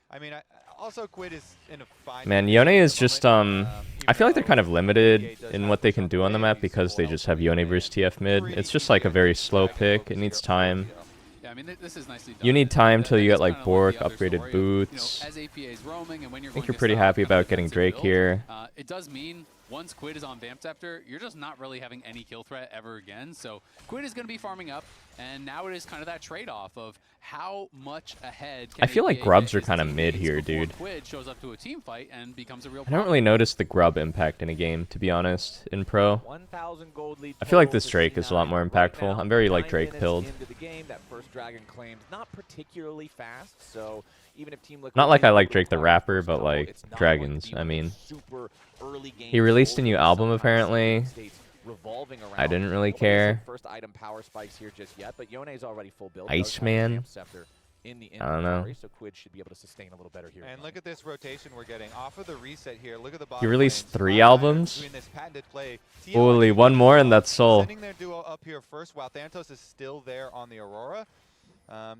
I mean, also Quid is in a fine.
Man, Yone is just I feel like they're kind of limited in what they can do on the map because they just have Yone versus TF mid. It's just like a very slow pick. It needs time.
I mean, this is nicely done.
You need time till you get like Bork, upgraded boots.
You know, as APA is roaming, and when you're
I think you're pretty happy about getting Drake here.
It does mean once Quid is on Vamp Scepter, you're just not really having any kill threat ever again. So Quid is going to be farming up, and now it is kind of that trade-off of how much ahead.
I feel like Grubs are kind of mid here, dude.
Quid shows up to a team fight and becomes a real.
I don't really notice the Grub impact in a game, to be honest, in Pro. I feel like this Drake is a lot more impactful. I'm very like Drake pilled.
That first dragon claimed not particularly fast, so even if Team Liquid
not like I like Drake the rapper, but like dragons. I mean, he released a new album apparently. I didn't really care.
First item power spikes here just yet, but Yone's already full build.
Iceman. I don't know.
So Quid should be able to sustain a little better here.
And look at this rotation we're getting off of the reset here. Look at the
He released 3 albums.
Play.
Holy, one more and that's Soul.
Sending their duo up here first while Thanatos is still there on the Aurora.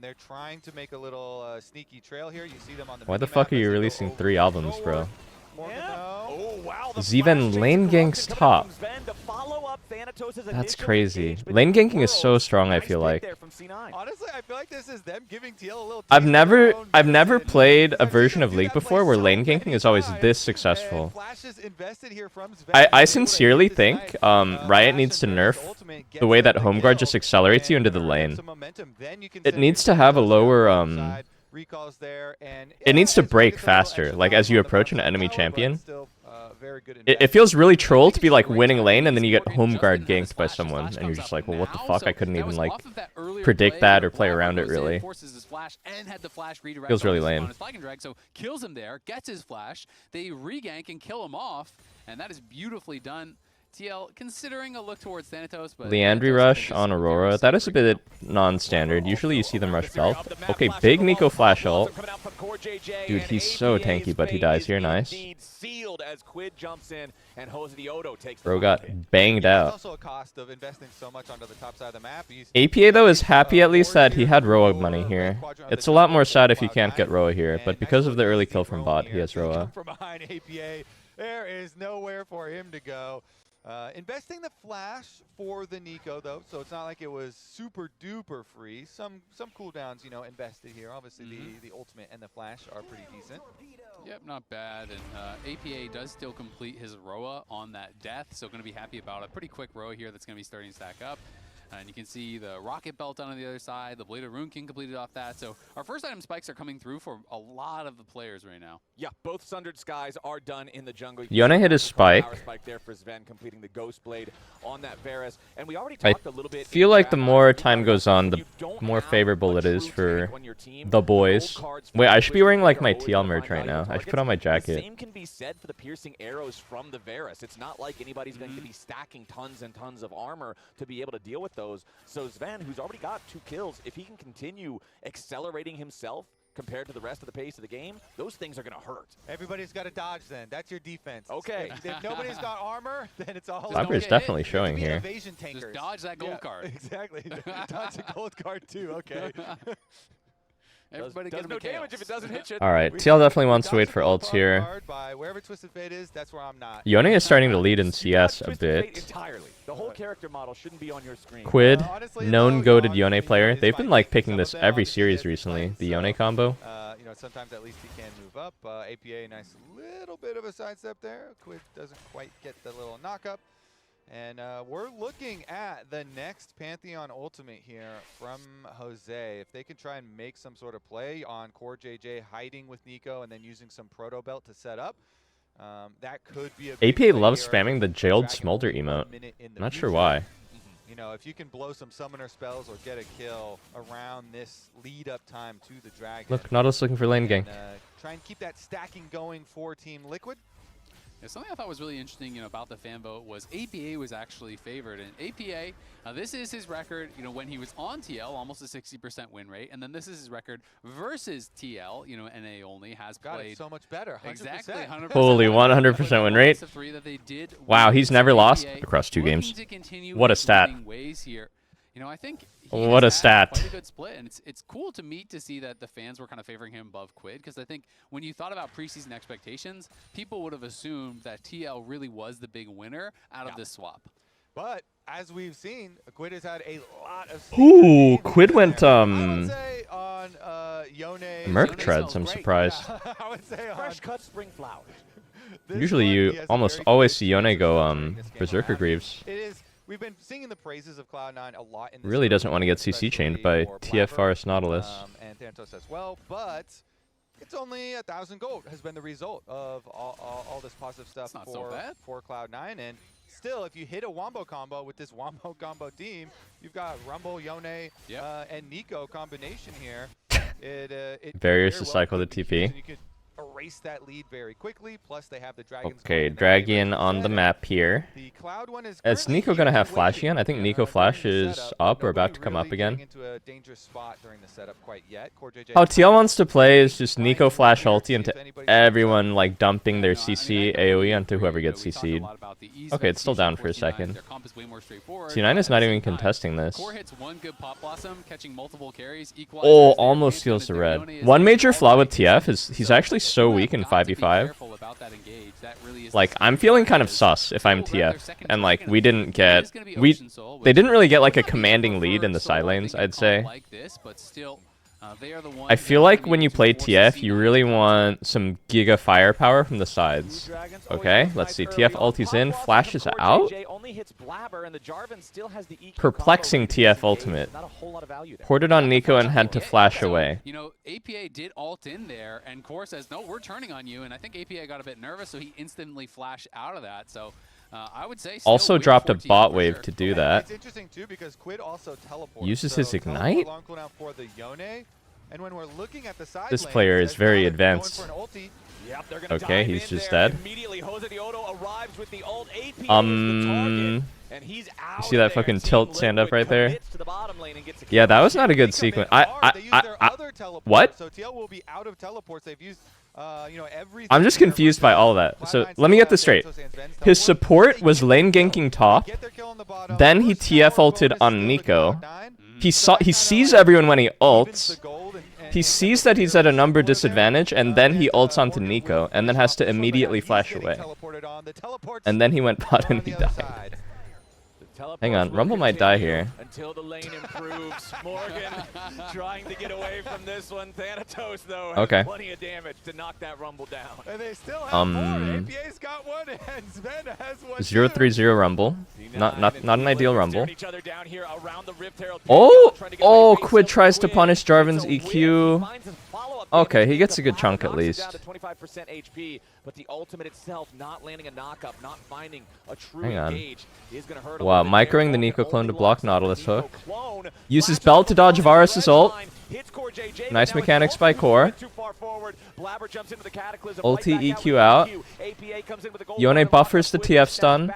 They're trying to make a little sneaky trail here. You see them on the.
Why the fuck are you releasing 3 albums, bro?
Yeah.
Oh wow!
Ziven lane ganks top. That's crazy. Lane ganking is so strong, I feel like.
Honestly, I feel like this is them giving TL a little.
I've never played a version of League before where lane ganking is always this successful. I sincerely think Riot needs to nerf the way that home guard just accelerates you into the lane. It needs to have a lower it needs to break faster, like as you approach an enemy champion. It feels really troll to be like winning lane and then you get home guard ganked by someone and you're just like, well, what the fuck? I couldn't even like predict that or play around it really. Feels really lame.
So kills him there, gets his flash, they regank and kill him off, and that is beautifully done. TL considering a look towards Thanatos, but
Leandry rush on Aurora. That is a bit non-standard. Usually you see them rush Belt. Okay, big Nico flash ult. Dude, he's so tanky, but he dies here. Nice. Bro got banged out. APA though is happy at least that he had Roa money here. It's a lot more sad if you can't get Roa here, but because of the early kill from bot, he has Roa.
There is nowhere for him to go. Investing the flash for the Nico though, so it's not like it was super duper free. Some cooldowns, you know, invested here. Obviously the ultimate and the flash are pretty decent.
Yep, not bad. And APA does still complete his Roa on that death, so going to be happy about a pretty quick Roa here that's going to be starting to stack up. And you can see the Rocket Belt on the other side, the Blade of Rune King completed off that. So our first item spikes are coming through for a lot of the players right now.
Yeah, both Sundered Skies are done in the jungle.
Yone hit his spike.
There for Sven, completing the Ghost Blade on that Varus. And we already
I
talked a little bit
feel like the more time goes on, the more favorable it is for the boys. Wait, I should be wearing like my TL merch right now. I should put on my
The
jacket.
same can be said for the piercing arrows from the Varus. It's not like anybody's going to be stacking tons and tons of armor to be able to deal with those. So Sven, who's already got 2 kills, if he can continue accelerating himself compared to the rest of the pace of the game, those things are going to hurt.
Everybody's got to dodge then. That's your defense.
Okay.
If nobody's got armor, then it's all
Viper is definitely showing here.
evasion tankers.
Just dodge that gold card.
Exactly. Dodge the gold card too. Okay.
Everybody
does
get
no damage if it doesn't hit you.
Alright, TL definitely wants to wait for ults here.
By wherever Twisted Fate is, that's where I'm not.
Yone is starting to lead in CS a
Twisted Fate
bit.
entirely. The whole character model shouldn't be on your screen.
Quid,
Honestly,
known
though,
goated
Yon
Yone player. They've been like picking
some
this
of them
every
on the
series
TSG
recently,
flanks,
the
so,
Yone combo.
You know, sometimes at least he can move up. APA, nice little bit of a sidestep there. Quid doesn't quite get the little knock-up. And we're looking at the next Pantheon Ultimate here from Jose. If they can try and make some sort of play on Core JJ hiding with Nico and then using some Proto Belt to set up, that could be a big
APA
play
loves
here.
spamming the jailed
Dragon
smolder
only 1
emote.
minute in the
Not sure
future.
why.
You know, if you can blow some summoner spells or get a kill around this lead-up time to the Dragon.
Look, Nautilus looking for lane gank.
And, try and keep that stacking going for Team Liquid.
Yeah, something I thought was really interesting, about the fan vote was APA was actually favored, and APA, this is his record, when he was on TL, almost a 60% win rate, and then this is his record versus TL, NA only has
God,
played
it's so much better. 100%.
exactly 100%.
Holy 100% win rate.
That they did
Wow, he's never lost
APA
across 2 games.
looking to continue
What a
in
stat.
winning ways here. I think
What a
has had
stat.
quite a good split, and it's cool to me to see that the fans were kind of favoring him above Quid, because I think when you thought about preseason expectations, people would have assumed that TL really was the big winner out of this swap.
But as we've seen, Quid has had a lot of.
Ooh, Quid went
I would say on Yone's
Merc treads. I'm surprised.
I would say on
Fresh cut spring flowers.
this
Usually
one, he
you
has a
almost
very
always
good
see Yone go
during this game
Berserker
around.
Greaves.
It is. We've been singing the praises of Cloud9 a lot in this
Really doesn't
early
want to get
game,
CC chained by
especially for
TFR's Nautilus.
and Thanatos as well, but it's only 1,000 gold has been the result of all this positive stuff
That's not so bad.
for Cloud9. And still, if you hit a Wombo combo with this Wombo combo team, you've got Rumble, Yone, and Nico combination here. It
Barriers
very
to
well
cycle
could
the
be
TP.
used, and you could erase that lead very quickly. Plus, they have the dragons.
Okay,
going in their favor
Dragian
to
on the
set it.
map here.
The Cloud one is
Is
currently
Nico gonna have
even
Flash
waiting,
again? I think Nico
during
Flash
the
is
setup,
up
but
or about
nobody
to come up
really getting
again.
into a dangerous spot during the setup quite yet. Core JJ
How TL wants to play is just Nico Flash ulti into everyone like dumping their CC AoE onto whoever gets CC'd. Okay, it's still down for a second. C9 is not even contesting this.
Core hits one good pop blossom, catching multiple carries.
Oh, almost steals the red. One major flaw with TF is he's actually so weak in 5v5
without that engage. That really is
Like, I'm feeling kind of sus if I'm TF, and like we didn't get they didn't really get like a commanding lead in the side lanes, I'd say.
Like this, but still, they are the ones
I feel like when you play TF, you really want some giga firepower from the sides. Okay, let's see. TF ulti's in, flashes out. Perplexing TF ultimate. Ported on Nico and had to flash away.
You know, APA did ult in there, and Core says, no, we're turning on you, and I think APA got a bit nervous, so he instantly flashed out of that. So I would say
also dropped a bot wave to do that.
It's interesting too because Quid also teleports.
Uses his ignite?
Long cooldown for the Yone. And when we're looking at the side
This
lanes,
player is
as
very
well,
advanced.
going for an ulti.
Yep, they're gonna
Okay,
dive
he's
in
just
there.
dead.
Immediately, Jose Diodo arrives with the ult. AP is the target, and he's out
You see that
there.
fucking
Team
tilt stand up
Liquid
right there?
commits to the bottom lane and gets a
Yeah,
kill.
that was not a good
They come in
sequence.
hard. They use their other teleport.
What?
So TL will be out of teleports. They've used, you know, everything.
I'm just
there
confused
versus
by all of that. So
Cloud9
let me
still
get this
have
straight.
Santos and Sven's
His
teleport.
support
They
was
get
lane
their
ganking
kill.
top.
Get their kill on the bottom.
Then he
First
TF
tower
ulted
bonus
on
is
Nico.
Cloud9.
He sees everyone when he
Evens
ults.
the gold and
He sees that he's at a number disadvantage, and then he ults onto Nico, and then has to immediately flash away. And then he went bot and he died. Hang on, Rumble might die here.
Until the lane improves. Morgan trying to get away from this one. Thanatos, though, has
Okay.
plenty of damage to knock that Rumble down.
And they still have more.
Um,
APA's got one, and Sven has one.
0-3-0 Rumble. Not an ideal Rumble.
Each other down here around the Rift Herald.
Oh, Quid tries to punish Jarvan's EQ. Okay, he gets a good chunk at least.
25% HP, but the ultimate itself not landing a knock-up, not finding a true
Hang on.
engage is going to hurt.
Wow, microing the Nico clone to block Nautilus hook. Uses Bell to dodge Varus' ult. Nice mechanics by Core. Ulti EQ out. Yone buffers the TF stun.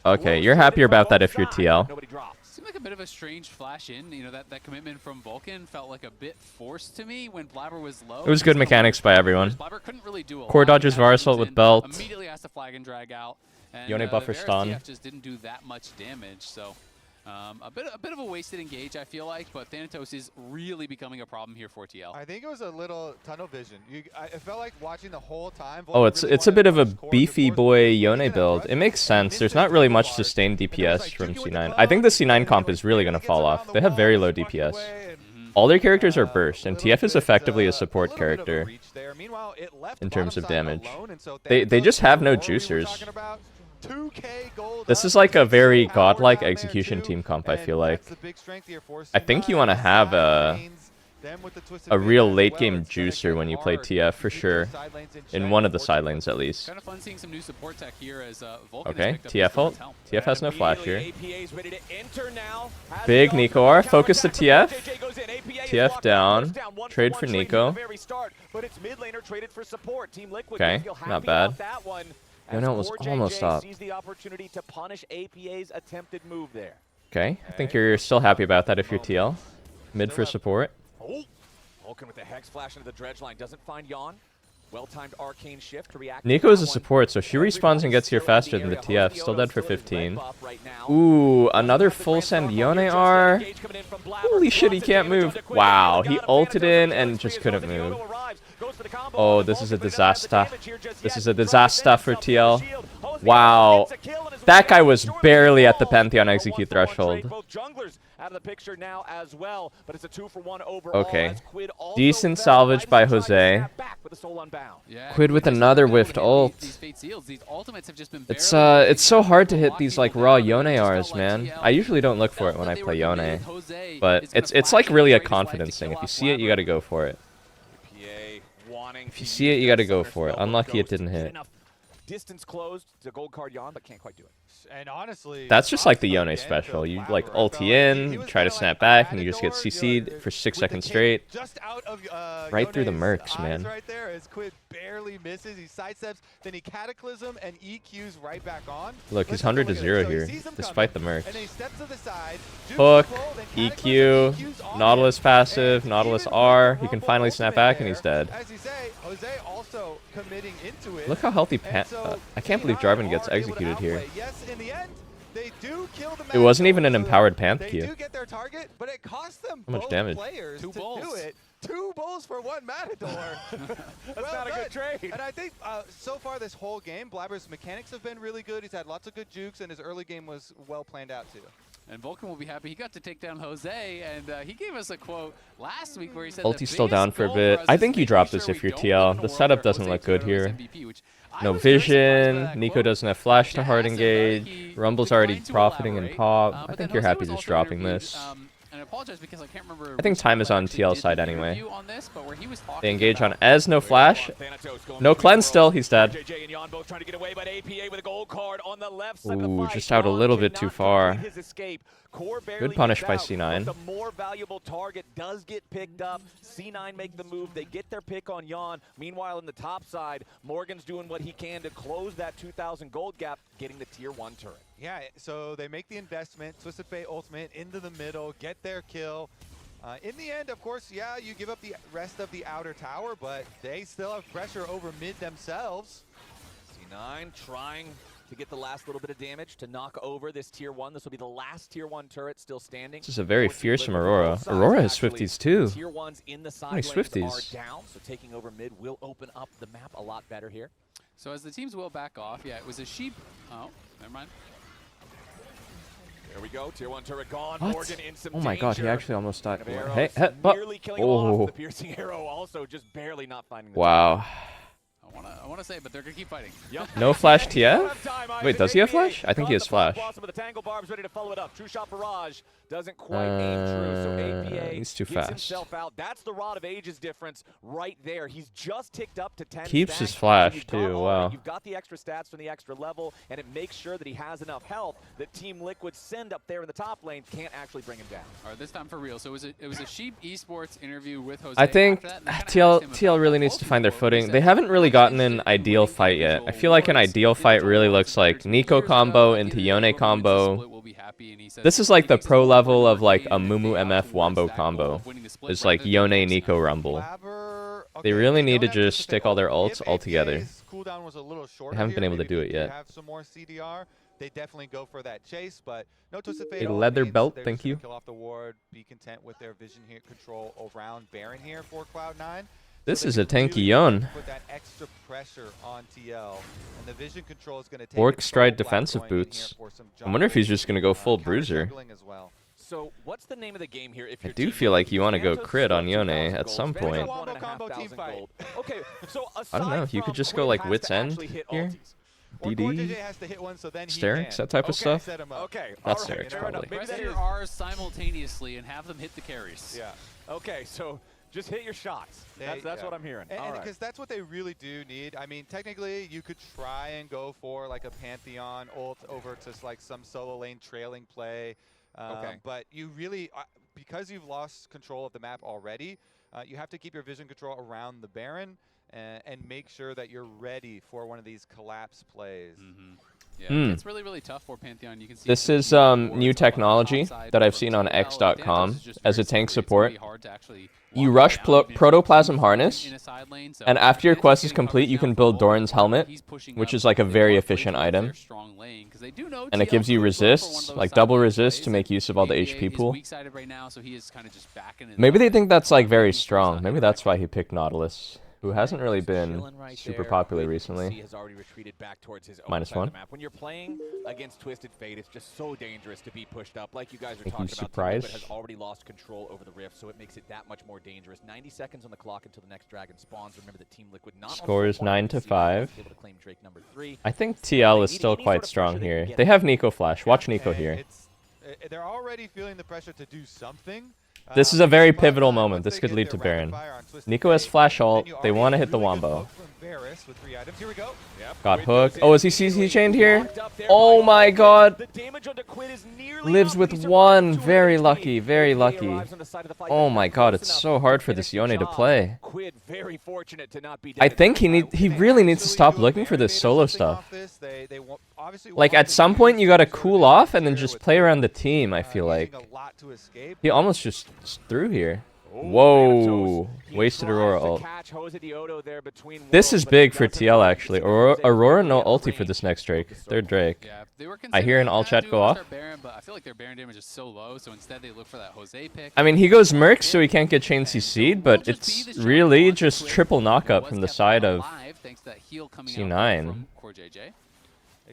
Okay, you're happier about that if you're TL.
Seemed like a bit of a strange flash in. You know, that commitment from Vulcan felt like a bit forced to me when Blabber was low.
It was good mechanics by everyone.
Blabber couldn't really do a
Core
lot.
dodges Varus ult with belt.
Immediately has to flag and drag out. And,
Yone buffer
the Varus
stun.
TF just didn't do that much damage. So a bit of a wasted engage, I feel like. But Thanatos is really becoming a problem here for TL.
I think it was a little tunnel vision. I felt like watching the whole time.
Oh, it's a bit of a beefy boy Yone build. It makes sense. There's not really much sustained DPS from C9. I think the C9 comp is really going to fall off. They have very low DPS. All their characters are burst, and TF is effectively a support character in terms of damage. They just have no juicers. This is like a very godlike execution team comp, I feel like. I think you want to have a real late game juicer when you play TF for sure. In one of the side lanes at least.
Kind of fun seeing some new support tech here as Vulcan
Okay,
has picked up
TF
his
ult.
helm.
TF has no flash here.
APA's ready to enter now.
Big Nico R. Focus the TF. TF down. Trade for Nico. Okay, not bad. Yone was almost up.
Sees the opportunity to punish APA's attempted move there.
Okay, I think you're still happy about that if you're TL. Mid for support.
Oh, Vulcan with the Hex flash into the dredge line. Doesn't find Yon. Well-timed arcane shift to react.
Nico is a support, so she respawns and gets here faster than the TF. Still dead for 15. Ooh, another full send Yone R. Holy shit, he can't move. Wow, he ulted in and just couldn't move. Oh, this is a disaster. This is a disaster for TL. Wow. That guy was barely at the Pantheon execute threshold. Okay. Decent salvage by Jose. Quid with another whiffed ult. It's so hard to hit these like raw Yone Rs, man. I usually don't look for it when I play Yone. But it's like really a confidence thing. If you see it, you gotta go for it. If you see it, you gotta go for it. Unlucky it didn't hit.
Distance closed to gold card Yon, but can't quite do it.
And honestly,
that's just like the Yone special. You like ulti in, you try to snap back, and you just get CC'd for 6 seconds straight. Right through the mercs, man.
Right there as Quid barely misses. He sidesteps, then he cataclysm and EQs right back on.
Look, he's 100 to 0 here, despite the mercs.
And he steps to the side.
Hook, EQ, Nautilus passive, Nautilus R. He can finally snap back, and he's dead.
As you say, Jose also committing into it.
Look how healthy I can't believe Jarvan gets executed here.
Yes, in the end, they do kill the
It wasn't even an empowered Panth
They
Q.
do get their target, but it costs them
How much damage?
players
Two
to
balls.
do it. 2 bulls for 1 matador.
That's not a good trade.
And I think so far this whole game, Blabber's mechanics have been really good. He's had lots of good jukes, and his early game was well planned out too.
And Vulcan will be happy. He got to take down Jose, and he gave us a quote last week where he said,
Ulti's still down for a bit. I think you drop this if you're TL. The setup doesn't look good here. No vision. Nico doesn't have flash to hard engage. Rumble's already profiting in top. I think you're happy just dropping this.
And I apologize because I can't remember.
I think time is on TL side anyway.
This,
They engage on Ez, no flash. No cleanse still, he's dead. Ooh, just out a little bit too far. Good punish by C9.
The more valuable target does get picked up. C9 make the move. They get their pick on Yon. Meanwhile, in the top side, Morgan's doing what he can to close that 2,000 gold gap, getting the tier 1 turret.
Yeah, so they make the investment, Twisted Fate ultimate into the middle, get their kill. In the end, of course, yeah, you give up the rest of the outer tower, but they still have pressure over mid themselves.
C9 trying to get the last little bit of damage to knock over this tier 1. This will be the last tier 1 turret still standing.
This is a very fearsome Aurora. Aurora has Swifties too.
Tier 1s in the side
lanes
are down, so taking over mid will open up the map a lot better here.
So as the teams will back off, yeah, it was a sheep. Oh, never mind.
There we go. Tier 1 turret gone.
What?
Morgan in some
Oh my god, he
danger.
actually almost died.
Arrow
Hey,
nearly killing him off.
oh.
The piercing arrow also just barely not finding the
Wow.
I want to say, but they're gonna keep fighting.
Yep.
No flash TF? Wait, does he have flash? I think he has flash.
With the tangle barbs ready to follow it up. True shot barrage doesn't quite aim true, so APA
he's too
gets
fast.
himself out. That's the Rod of Ages difference right there. He's just ticked up to 10
Keeps
stacks,
his
so
flash
you've
too,
got
wow.
You've got the extra stats from the extra level, and it makes sure that he has enough health that Team Liquid send up there in the top lane can't actually bring him down.
All right, this time for real. So it was a Sheep Esports interview with Jose.
I think
After that, they kinda asked him
TL
about
really
how
needs to find their
Baltimore
footing.
said
They haven't really
they're
gotten an
interested in
ideal
winning
fight yet. I
individual
feel like an
awards.
ideal
They
fight
told
really
us
looks like
13
Nico
years ago,
combo
either
into
the
Yone
Liquid
combo.
split will be happy, and he said
This is like the
he
pro
thinks
level
it's
of like a
important
Mumu
that they
MF
have
Wombo
towards that goal
combo.
of winning the split
It's
rather
like
than
Yone
forcing
Nico
it.
Rumble.
Blabber,
They
okay,
really
so
need to
don't
just
anticipate
stick all their
ult.
ults
If
all together.
APA's cooldown was a little shorter
haven't been
here,
able to
maybe
do
if
it
they
yet.
have some more CDR, they definitely go for that chase, but no Twisted Fate.
A
all
leather
means
belt,
they're
thank
just gonna
you.
Kill off the ward, be content with their vision here, control around Baron here for Cloud9.
This
So
is
they
a tanky
really
Yone.
put that extra pressure on TL, and the vision control is going to take
Orc
its
stride
toll. Black
defensive
going in here
boots.
for some
I wonder if he's
jungle,
just gonna go full
counter
bruiser.
juggling as well.
So what's the name of the game here? If
I
your
do
team
feel like you
want
to go crit on Yone at some point.
Wombo combo team fight.
Okay, so
I don't know,
aside
you could
from
just go
Quid
like
has
Wit's
to
End
actually hit
here.
ultis.
Or
DD,
JJ has to hit one, so then he
Sterix,
can.
that type of
Okay.
stuff.
Set him up.
Okay,
That's
all right,
Sterix,
fair enough.
probably.
Maybe
Press
that
your
is.
R simultaneously and have them hit the carries.
Yeah.
Okay, so just hit your shots. That's
yeah.
what I'm hearing.
And
All right.
because that's what they really do need. I mean, technically, you could try and go for like a Pantheon ult over to like some solo lane trailing play.
Okay.
But you really, because you've lost control of the map already, you have to keep your vision control around the Baron and make sure that you're ready for one of these collapse plays.
Yeah, it's really, really tough for Pantheon. You can see
This
some
is
new awards
new
on the
technology
top
that I've
side
seen
from
on
TLAW.
X.com
Thanatos is just
as
very
a tank
slippery. It's
support.
really hard to actually
You
walk
rush
down if you're
Protoplasm
teams
Harness,
in a side lane, so
and after your
Pantheon's
quest is
getting
complete,
coverage
you
now
can
from
build
both.
Doran's helmet,
He's pushing
which
up.
is like a
They
very
want to break
efficient
into
item.
their strong lane, 'cause they do know
And it
TL
gives you
could look for one of
resists,
those
like
side
double
lane
resist
plays.
to make use of all the
APA
HP
is
pool.
weak-sided right now, so he is kind of just backing it
Maybe
up
they
and
think that's like very
making sure he's
strong.
not
Maybe
hit
that's
right.
why he picked Nautilus, who hasn't really been
Chilling right
super
there.
popular
Quid, you can
recently.
see, has already retreated back towards his own
Minus
side of
one.
the map. When you're playing against Twisted Fate, it's just so dangerous to be pushed up. Like you guys are
Think
talking
he's
about,
surprised?
Team Liquid has already lost control over the Rift, so it makes it that much more dangerous. 90 seconds on the clock until the next dragon spawns. Remember that Team Liquid not on
Score is
full point,
9-5.
able to claim Drake number 3.
I think TL is still quite strong here. They have Nico Flash. Watch Nico
And
here.
they're already feeling the pressure to do something.
This is a very
But,
pivotal
once
moment.
they
This could
get
lead
their
to
rapid
Baron.
fire on Twisted
Nico has
Fate,
Flash
then
ult.
you
They
already
want to
have
hit the
really good
Wombo.
poke from Varus with 3 items. Here we go.
Yep,
Got
Quid
hooked.
goes
Oh,
in
is he CC
immediately.
chained here?
Locked up there
Oh
by
my
Vulcan.
god.
The damage onto Quid is nearly
Lives
enough,
with
but he survives
one.
200
Very
HP.
lucky. Very
APA
lucky.
arrives on the side of the fight,
Oh
but
my
not
god,
close
it's
enough
so hard for
finish
this
the
Yone to
job.
play.
Quid very fortunate to not be
I
dead.
think he really needs to stop looking for this solo stuff. Like at some point you gotta cool off and then just play around the team, I feel like. He almost just threw here. Whoa. Wasted Aurora ult. This is big for TL, actually. Aurora no ulti for this next Drake. Third Drake.
Yeah, they were
I hear an
considering
all
that
chat
to
go off.
start Baron, but I feel like their Baron damage is so low, so instead they look for that Jose pick.
I mean, he goes Merc, so he can't get chain CC'd, but it's really just triple knockup from the side of C9.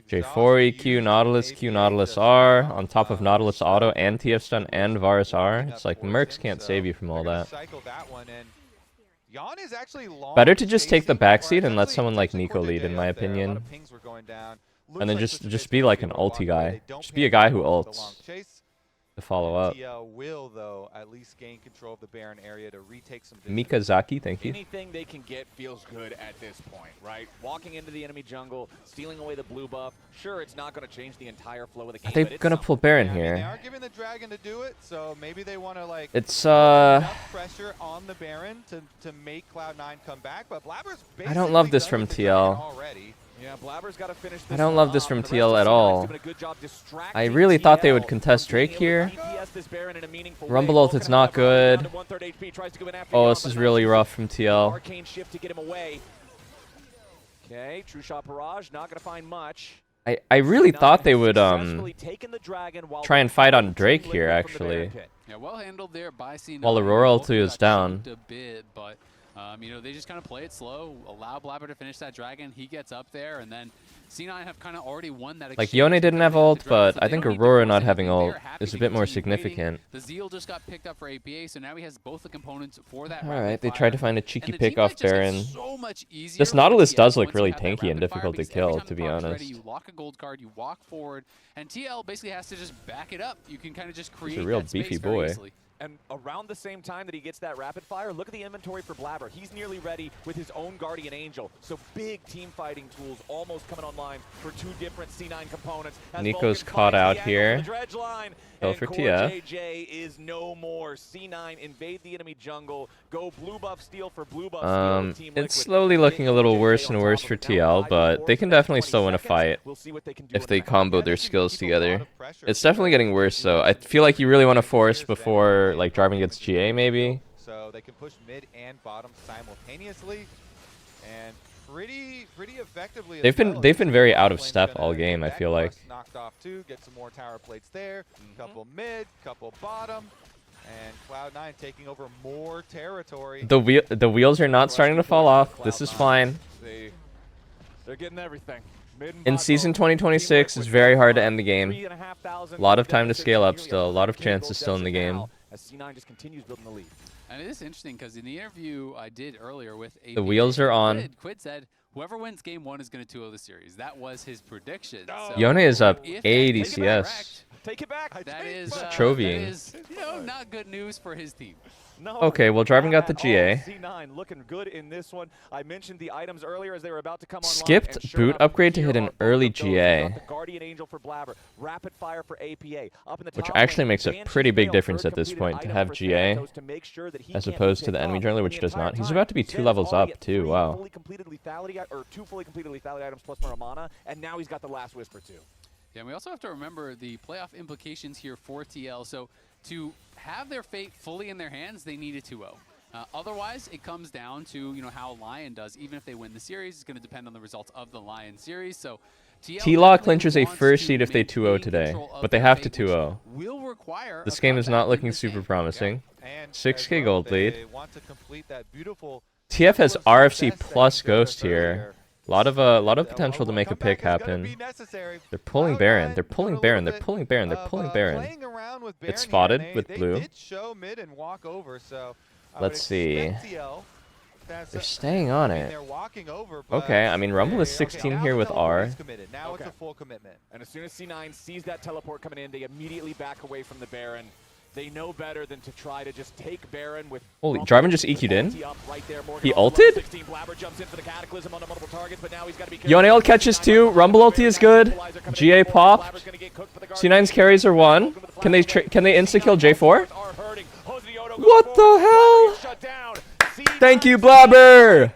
J4 EQ, Nautilus Q, Nautilus R, on top of Nautilus Auto and TF Stun and Varus R. It's like Mercs can't save you from all that. Better to just take the backseat and let someone like Nico lead, in my opinion. And then just be like an ulti guy. Just be a guy who ults to follow up.
TL will, though, at least gain control of the Baron area to retake some
Mikazaki, thank you.
Anything they can get feels good at this point, right? Walking into the enemy jungle, stealing away the blue buff. Sure, it's not going to change the entire flow of the game.
Are they going to pull Baron here?
They are giving the Dragon to do it, so maybe they want to like
it's
enough pressure on the Baron to make Cloud9 come back, but Blabber's
I don't love this from TL.
already.
Yeah, Blabber's got to finish this
I don't love this from TL at all. I really thought they would contest Drake here. Rumble ult is not good. Oh, this is really rough from TL.
Arcane shift to get him away. Okay, True Shot Barrage, not going to find much.
I really thought they would try and fight on Drake here, actually.
Yeah, well handled there by C9.
While Aurora ulti is down.
A bit, but you know, they just kind of play it slow, allow Blabber to finish that dragon. He gets up there, and then C9 have kind of already won that.
Like, Yone didn't have ult, but I think Aurora not having ult is a bit more significant.
The Zeal just got picked up for APA, so now he has both the components for that.
Alright, they tried to find a cheeky pick off Baron.
So much easier
This Nautilus does look really tanky and difficult to kill, to be honest.
You lock a gold card, you walk forward, and TL basically has to just back it up. You can kind of just create
He's a real
that space
beefy
very
boy.
easily.
And around the same time that he gets that rapid fire, look at the inventory for Blabber. He's nearly ready with his own Guardian Angel. So big team fighting tools almost coming online for two different C9 components.
Nico's caught out here. Go for TF.
JJ is no more. C9 invade the enemy jungle. Go blue buff steal for blue buff steal.
It's slowly looking a little worse and worse for TL, but they can definitely still win a fight if they combo their skills together. It's definitely getting worse, though. I feel like you really want to force before like Jarvan gets GA, maybe.
So they can push mid and bottom simultaneously, and pretty effectively.
They've been very out of step all game, I feel like.
Knocked off too, get some more tower plates there. Couple mid, couple bottom, and Cloud9 taking over more territory.
The wheels are not starting to fall off. This is fine.
They're getting everything.
In season 2026, it's very hard to end the game. A lot of time to scale up still. A lot of chances still in the game.
As C9 just continues building the lead.
And it is interesting because in the interview I did earlier with APA,
the wheels are on.
Quid said whoever wins game 1 is going to 2-0 the series. That was his prediction.
Oh.
So
Yone is up
if
80
that's
CS.
correct,
Take it back.
that is
Trovying.
you know, not good news for his team.
No,
Okay, well, Jarvan got the GA.
C9 looking good in this one. I mentioned the items earlier as they were about to come online.
Skipped
and sure
boot
enough,
upgrade to
here
hit an
are both
early
of those.
GA.
We've got the Guardian Angel for Blabber, rapid fire for APA. Up in the
Which
top
actually
lane,
makes a
Banshee's
pretty big
failed
difference
third
at this
completed
point to
item
have
for
GA
Thanatos to make sure that he
as
can't
opposed
be
to the
picked
enemy
off
jungler,
the
which does
entire
not. He's
time.
about to be 2
Zen's
levels
already
up
at
too.
3
Wow.
fully completed lethality, or 2 fully completed lethality items plus more mana, and now he's got the last whisper too.
Yeah, and we also have to remember the playoff implications here for TL. So to have their fate fully in their hands, they need a 2-0. Otherwise, it comes down to how Lion does. Even if they win the series, it's going to depend on the results of the Lion series. So
TLAW clinches a first seed if they 2-0 today, but they have to 2-0.
Will require
This game is not looking super promising. 6k gold lead. TF has RFC plus Ghost here. A lot of potential to make a pick happen. They're pulling Baron. They're pulling Baron. They're pulling Baron. They're pulling Baron. It's spotted with blue. Let's see. They're staying on it. Okay, I mean Rumble is 16 here with R.
Now it's a full commitment.
And as soon as C9 sees that teleport coming in, they immediately back away from the Baron. They know better than to try to just take Baron with.
Holy, Jarvan just EQ'd in? He ulted? Yone ult catches 2. Rumble ulti is good. GA pop. C9's carries are 1. Can they insta kill J4? What the hell? Thank you, Blabber.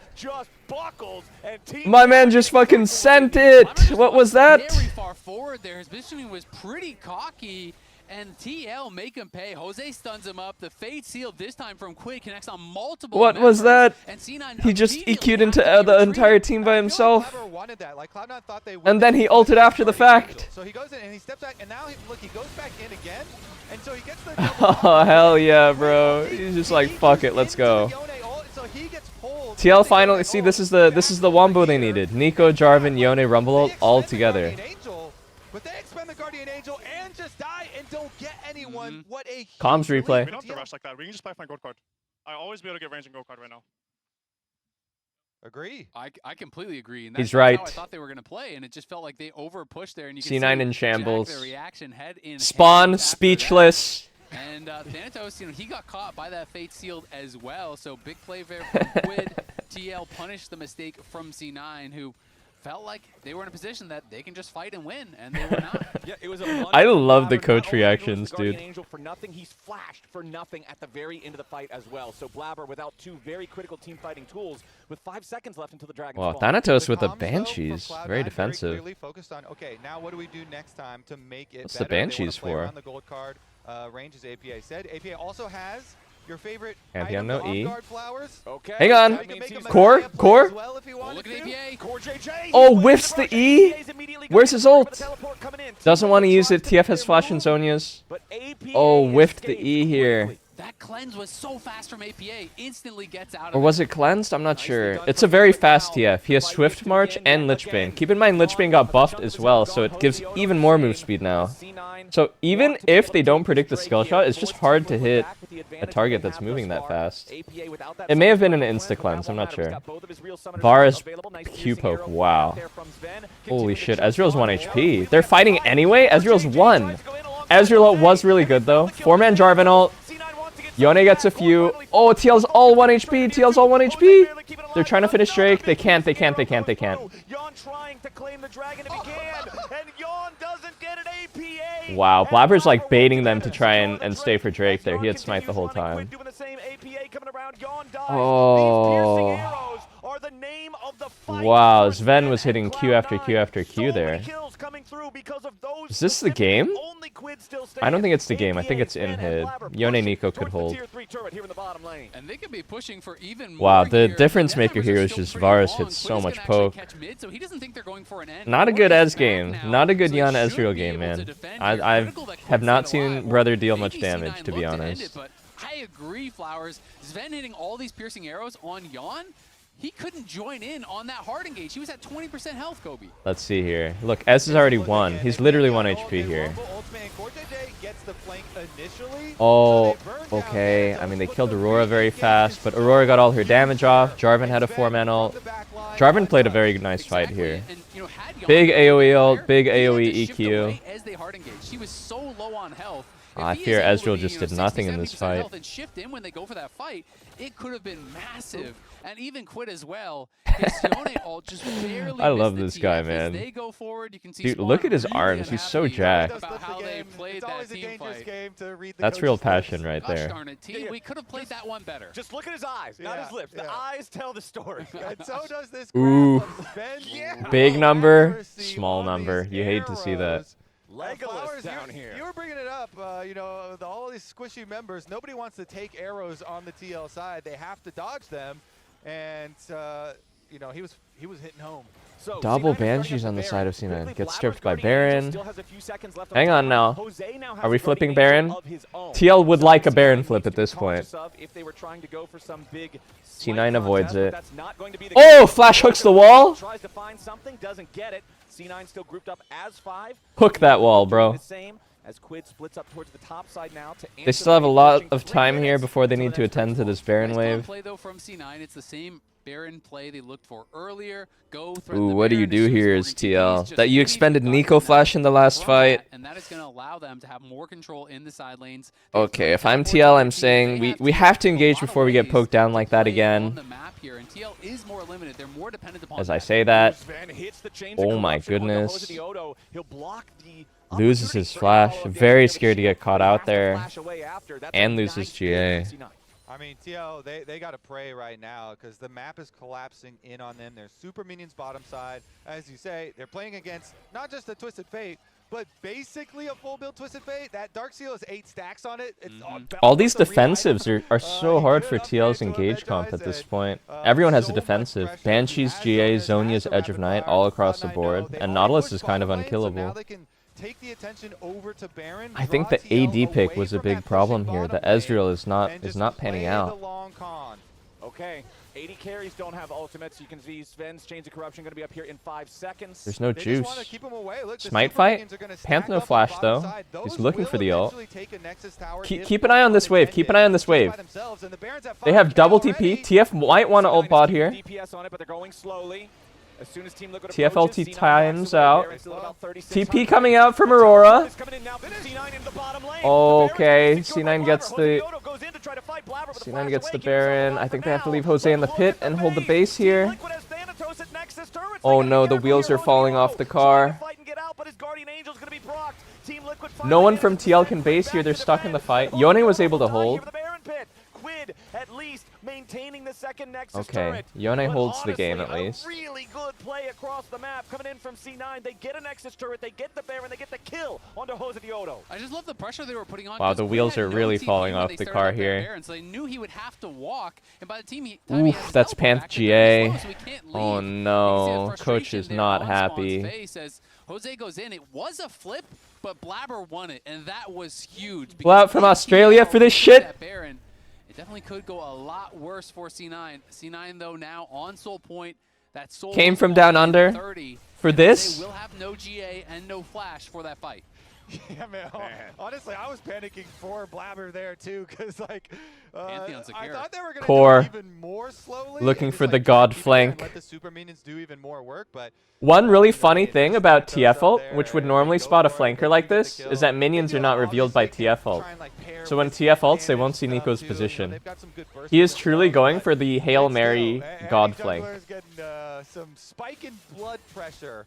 My man just fucking sent it. What was that?
Very far forward there. His positioning was pretty cocky. And TL make him pay. Jose stuns him up. The Fate Seal this time from Quid connects on multiple
What was
members,
that?
and C9
He just
immediately
EQ'd into
has to
the
retreat.
entire team by
I feel
himself.
Like Clever wanted that. Like Cloud9 thought they
And then he ulted after the fact.
So he goes in and he steps back, and now look, he goes back in again, and so he gets the.
Oh hell yeah, bro! He's just like, fuck it, let's go.
So he gets pulled.
TL finally, see, this is the wombo they needed. Nico, Jarvan, Yone, Rumble ult, all together.
But they expend the Guardian Angel and just die and don't get anyone. What a
Comms
huge
replay.
lead.
We don't have to rush like that. We can just play fine gold card. I always be able to get range and gold card right now.
Agree.
I completely agree. And
He's
that's
right.
how I thought they were going to play, and it just felt like they over pushed there. And you can
C9
see
in shambles.
Jack, their reaction, head in
Spawn,
hands after
speechless.
that. And Thanatos, he got caught by that Fate Sealed as well. So big play there from Quid. TL punished the mistake from C9, who felt like they were in a position that they can just fight and win, and they were not.
Yeah, it was
I love the
Blabber
coach
not only
reactions,
loses the Guardian
dude.
Angel for nothing, he's flashed for nothing at the very end of the fight as well. So Blabber without two very critical team fighting tools with 5 seconds left until the Dragon
Wow,
spawn.
Thanatos
The
with the
comms, though,
Banshees.
from Cloud9
Very defensive.
clearly focused on, okay, now what do we do next time to make it
What's the
better? They wanna
Banshees
play
for?
around the gold card range, as APA said. APA also has your favorite
Pantheon,
item,
no
the
E.
off-guard flowers.
Okay.
Hang on.
that means he's
Core?
Messiah play
Core?
as well if he
Oh,
wanted
look at
to.
APA.
Core JJ.
Oh, whiffs the E? Where's his ult? Doesn't want to use it. TF has flash and Zonia's. Oh, whiffed the E here.
That cleanse was so fast from APA. Instantly gets out of
Or was it cleansed? I'm not sure. It's a very fast TF. He has Swift March and Lichbane. Keep in mind Lichbane got buffed as well, so it gives even more move speed now. So even if they don't predict the skill shot, it's just hard to hit a target that's moving that fast. It may have been an insta cleanse, I'm not sure. Varus Q poke, wow. Holy shit, Ezreal's 1 HP. They're fighting anyway? Ezreal's 1. Ezreal was really good though. 4-man Jarvan ult. Yone gets a few. Oh, TL's all 1 HP. TL's all 1 HP. They're trying to finish Drake. They can't.
Yon trying to claim the dragon if he can, and Yon doesn't get an APA.
Wow, Blabber's like baiting them to try and stay for Drake there. He had Smite the whole time. Oh. Wow, Sven was hitting Q after Q after Q there. Is this the game? I don't think it's the game. I think it's in hid. Yone Nico could hold.
And they could be pushing for even
Wow,
more
the
here.
difference
The
maker
numbers
here
are
is
still
just
pretty
Varus
long.
hits so
Quid is
much
gonna actually
poke.
catch mid, so he doesn't think they're going for an end.
Not a
Or
good
he's
Ez
back
game.
now.
Not a good
So he
Yon
should
Ezreal
be
game,
able to
man.
defend
I
here. Critical that
have
Quid's
not
stayed alive.
seen Brother deal
Maybe
much damage,
C9
to be
looked end
honest.
it, but I agree, Flowers. Sven hitting all these piercing arrows on Yon. He couldn't join in on that hard engage. He was at 20% health, Kobe.
Let's see here. Look, Ez is already 1. He's literally 1 HP here. Oh, okay. I mean, they killed Aurora very fast, but Aurora got all her damage off. Jarvan had a 4-man ult. Jarvan played a very nice fight here.
And, had Yon
Big
been
AoE ult,
there,
big
he had
AoE
to shift
EQ.
away as they hard engaged. He was so low on health.
I
If he
fear
is able to
Ezreal
be,
just did nothing in this
60, 70%
fight.
health and shift in when they go for that fight, it could have been massive. And even Quid as well. His Yone ult just barely
I love
missed
this
the
guy,
TF.
man.
As they go forward, you can see
Dude,
Spawn
look at his
really
arms. He's so
unhappy
jacked.
about how they played that team fight.
That's real passion right
Gosh
there.
darn it, team. We could have played that one better.
Just look at his eyes, not his lips. The eyes tell the story.
And so does this
Ooh.
graph of Sven.
Big number,
Accuracy
small
on
number.
these
You hate to see that.
arrows.
Legolas
Flowers,
down
you
here.
You were bringing it up, all these squishy members. Nobody wants to take arrows on the TL side. They have to dodge them, and he was hitting home.
So,
Double
C9 is starting
Banshees
up
on the
Baron.
side of C9.
Quickly,
Gets
Blabber's
stripped by
Guardian Angel
Baron.
still has a few seconds left on
Hang
the
on
timer.
now.
Jose now has
Are we
a
flipping
Guardian
Baron?
Angel of his own.
TL would like a
So
Baron
C9
flip
needs
at
to be
this point.
cautious of if they were trying to go for some big
C9
slight
avoids
contest, but
it.
that's not going to be the
Oh,
case.
flash hooks the wall.
Tries to find something, doesn't get it. C9 still grouped up as 5.
Hook that wall, bro.
The same as Quid splits up towards the top side now to
They still have a lot of time here before they need to attend to this Baron
Nice
wave.
play though from C9. It's the same Baron play they looked for earlier. Go thread
Ooh,
the
what do you
Baron
do
as soon as
here
Morgan
is
TPs,
TL?
just
That you
leave
expended
the
Nico
Guardian
Flash in the last
from
fight.
that, and that is going to allow them to have more control in the side lanes. They have
Okay, if I'm
teleports
TL,
on
I'm
their team.
saying
They
we
teams
have to
in a
engage
lot of
before we get
ways
poked down
to
like that
play
again.
on the map here, and TL is more limited. They're more dependent upon
As I
that.
say that,
Sven hits the chains
Oh
of
my
corruption on the
goodness.
Jose Diodo. He'll block the
loses
opportunity
his
for
flash.
Apollo.
Very
Damage
scared to get caught
He has
out
to
there.
flash away after. That's
And
a
loses
nice
GA.
play from C9.
I mean, TL, they got to pray right now because the map is collapsing in on them. There's super minions bottom side. As you say, they're playing against not just a Twisted Fate, but basically a full build Twisted Fate. That Dark Seal has 8 stacks on it. It's
All these defensives are so hard for TL's engage comp at this point. Everyone has a defensive. Banshee's GA, Zhonya's Edge of Night, all across the board, and Nautilus is kind of unkillable.
Take the attention over to Baron,
I think the AD pick was a big problem here. The Ezreal is not panning out.
Okay, 80 carries don't have ultimates. You can see Sven's Chains of Corruption going to be up here in 5 seconds.
There's no juice. Smite fight? Panth no flash though. He's looking for the ult. Keep an eye on this wave. Keep an eye on this wave. They have double TP. TF might want to ult bot here.
DPS on it, but they're going slowly. As soon as Team Liquid
TF
approaches,
ulti times out. TP
3600.
coming out from Aurora.
It's coming in now from C9 into the bottom lane.
Okay,
The Baron
C9 gets the
goes in to try to fight Blabber, but the
C9
flash
gets the
away, keeps
Baron.
himself
I think
off
they have to
for
leave
now.
Jose in the
Look
pit
at
and
the
hold the
base.
base
Team
here.
Liquid has Thanatos at Nexus turrets.
Oh
They gotta
no,
be
the
careful
wheels
here.
are falling off the car.
Trying to fight and get out, but his Guardian Angel's gonna be procced. Team Liquid
No one from
finally
TL can base here. They're stuck in the fight. Yone was able to hold.
Quid at least maintaining the second Nexus
Okay,
turret.
Yone
But
holds the game
honestly,
at least.
A really good play across the map coming in from C9. They get a Nexus turret, they get the Baron, they get the kill onto Jose Diodo.
I just love the pressure they were putting on.
Wow,
'cause
the
Quid
wheels
had
are
no
really
TP
falling
when
off
they
the
started
car
up their
here.
Baron, so they knew he would have to walk, and by the time he
Oof,
has his
that's
teleport
Panth
back, they're very
GA.
slow, so he can't leave.
Oh
You can see the
no, Coach
frustration
is
there
not
on Spawn's
happy.
face as Jose goes in. It was a flip, but Blabber won it, and that was huge.
Blab
because
from
if
Australia
TL
for this
loses
shit.
that Baron, it definitely could go a lot worse for C9. C9 though now on Soul Point. That Soul
Came
was
from
on
down
in
under
30,
for
and
this.
They will have no GA and no flash for that fight.
Yeah, man. Honestly, I was panicking for Blabber there too, because like I thought they were gonna
Core.
do it even more slowly.
Looking
and just,
for the
like,
god
keep it there and
flank.
Let the super minions do even more work, but
One really funny thing about TF ult, which would normally spot a flanker like this, is that minions are not revealed by TF ult. So when TF ults, they won't see Nico's position. He is truly going for the Hail Mary god flank.
Getting some spike in blood pressure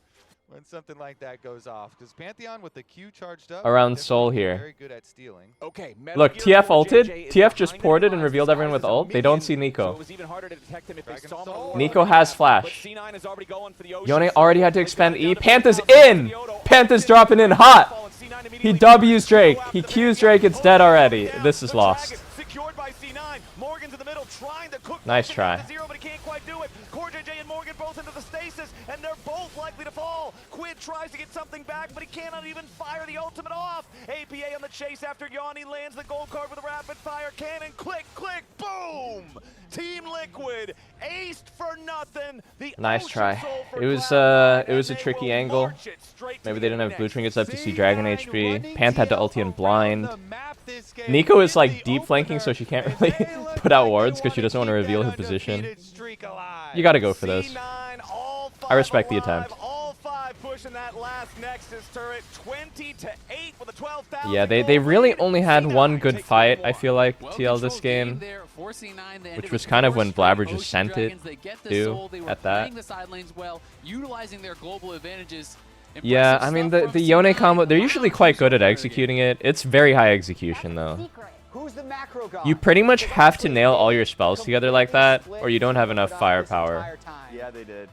when something like that goes off, because Pantheon with the Q charged up
Around
definitely
Soul here.
very good at stealing.
Okay,
Look, TF ulted. TF just ported and revealed everyone with ult. They don't see
So it
Nico.
was even harder to detect him if they
Dragon
saw him
Soul.
on the
Nico
wall.
has
But
flash.
C9 is already going for the ocean.
Yone already had to expend E. Panth is in! Panth is dropping in hot! He W's Drake. He Q's Drake. It's dead already. This is lost.
Secured by C9. Morgan's in the middle trying to cook
Nice try.
zero, but he can't quite do it. Core JJ and Morgan both into the stasis, and they're both likely to fall. Quid tries to get something back, but he cannot even fire the ultimate off. APA on the chase after Yanni lands the gold card with a rapid fire cannon. Click, click, boom! Team Liquid aced for nothing. The
Nice
Ocean
try.
Soul for
It was
Cloud9,
it was a
and they
tricky
will
angle.
march it straight to
Maybe
the
they didn't have
next.
blue trinkets up to see Dragon HP. Panth had to ulti and
around
blind.
the map this game.
Nico is
In
like
the
deep flanking, so
opener,
she can't
and
really
they look
put out
like
wards
they
because she doesn't want to
keep
reveal
that
her position.
undefeated streak alive.
You gotta go for this.
C9, all
I
five
respect the
alive,
attempt.
All five pushing that last Nexus turret, 20-8 with a 12,000.
Yeah, they
gold
really
lead.
only had
C9
one good
takes
fight,
game
I
one.
feel like, TL
Well-controlled
this game.
there for C9. They ended
Which
with
was kind of
4
when
straight
Blabber just
Ocean
sent it,
Dragons. They get the
too,
soul. They were
at that.
playing the side lanes well, utilizing their global advantages.
Yeah,
Impressive
I mean,
stuff
the
from
Yone
C9.
combo, they're usually quite good at
There again.
executing it. It's very high execution, though.
Who's the macro god?
You pretty much have to nail all your spells together like that, or you don't have enough firepower.
Yeah, they did.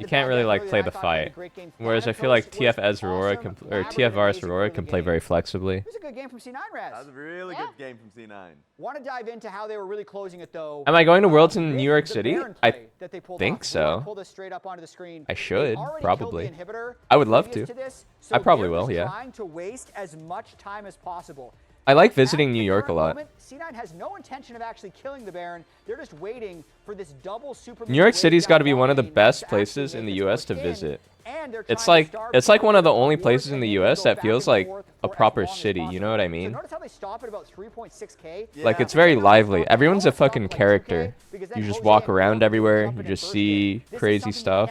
You can't really, like, play the fight. Whereas I feel like TF Ez Aurora can, or TF Varus Aurora can play very flexibly.
It was a good game from C9 Res.
That was a really good game from C9.
Want to dive into how they were really closing it though?
Am I going to Worlds in
with
New York
the
City?
Baron
I
play that they pulled
think
off.
so.
We wanna pull this straight up onto the screen.
I
They
should,
already
probably.
killed the inhibitor
I would love
previous
to.
this,
I
so
probably
they're
will,
just
yeah.
trying to waste as much time as possible.
I like
At
visiting
the
New York a
current
lot.
moment, C9 has no intention of actually killing the Baron. They're just waiting for this double super.
New York City's
got
got to be one of the best places in the U.S. to visit. It's like one of the only places in the U.S. that feels like a proper city. You know what I mean?
Notice how they stop at about 3.6K.
Like it's very lively. Everyone's a fucking character. You just walk around everywhere. You just see crazy stuff.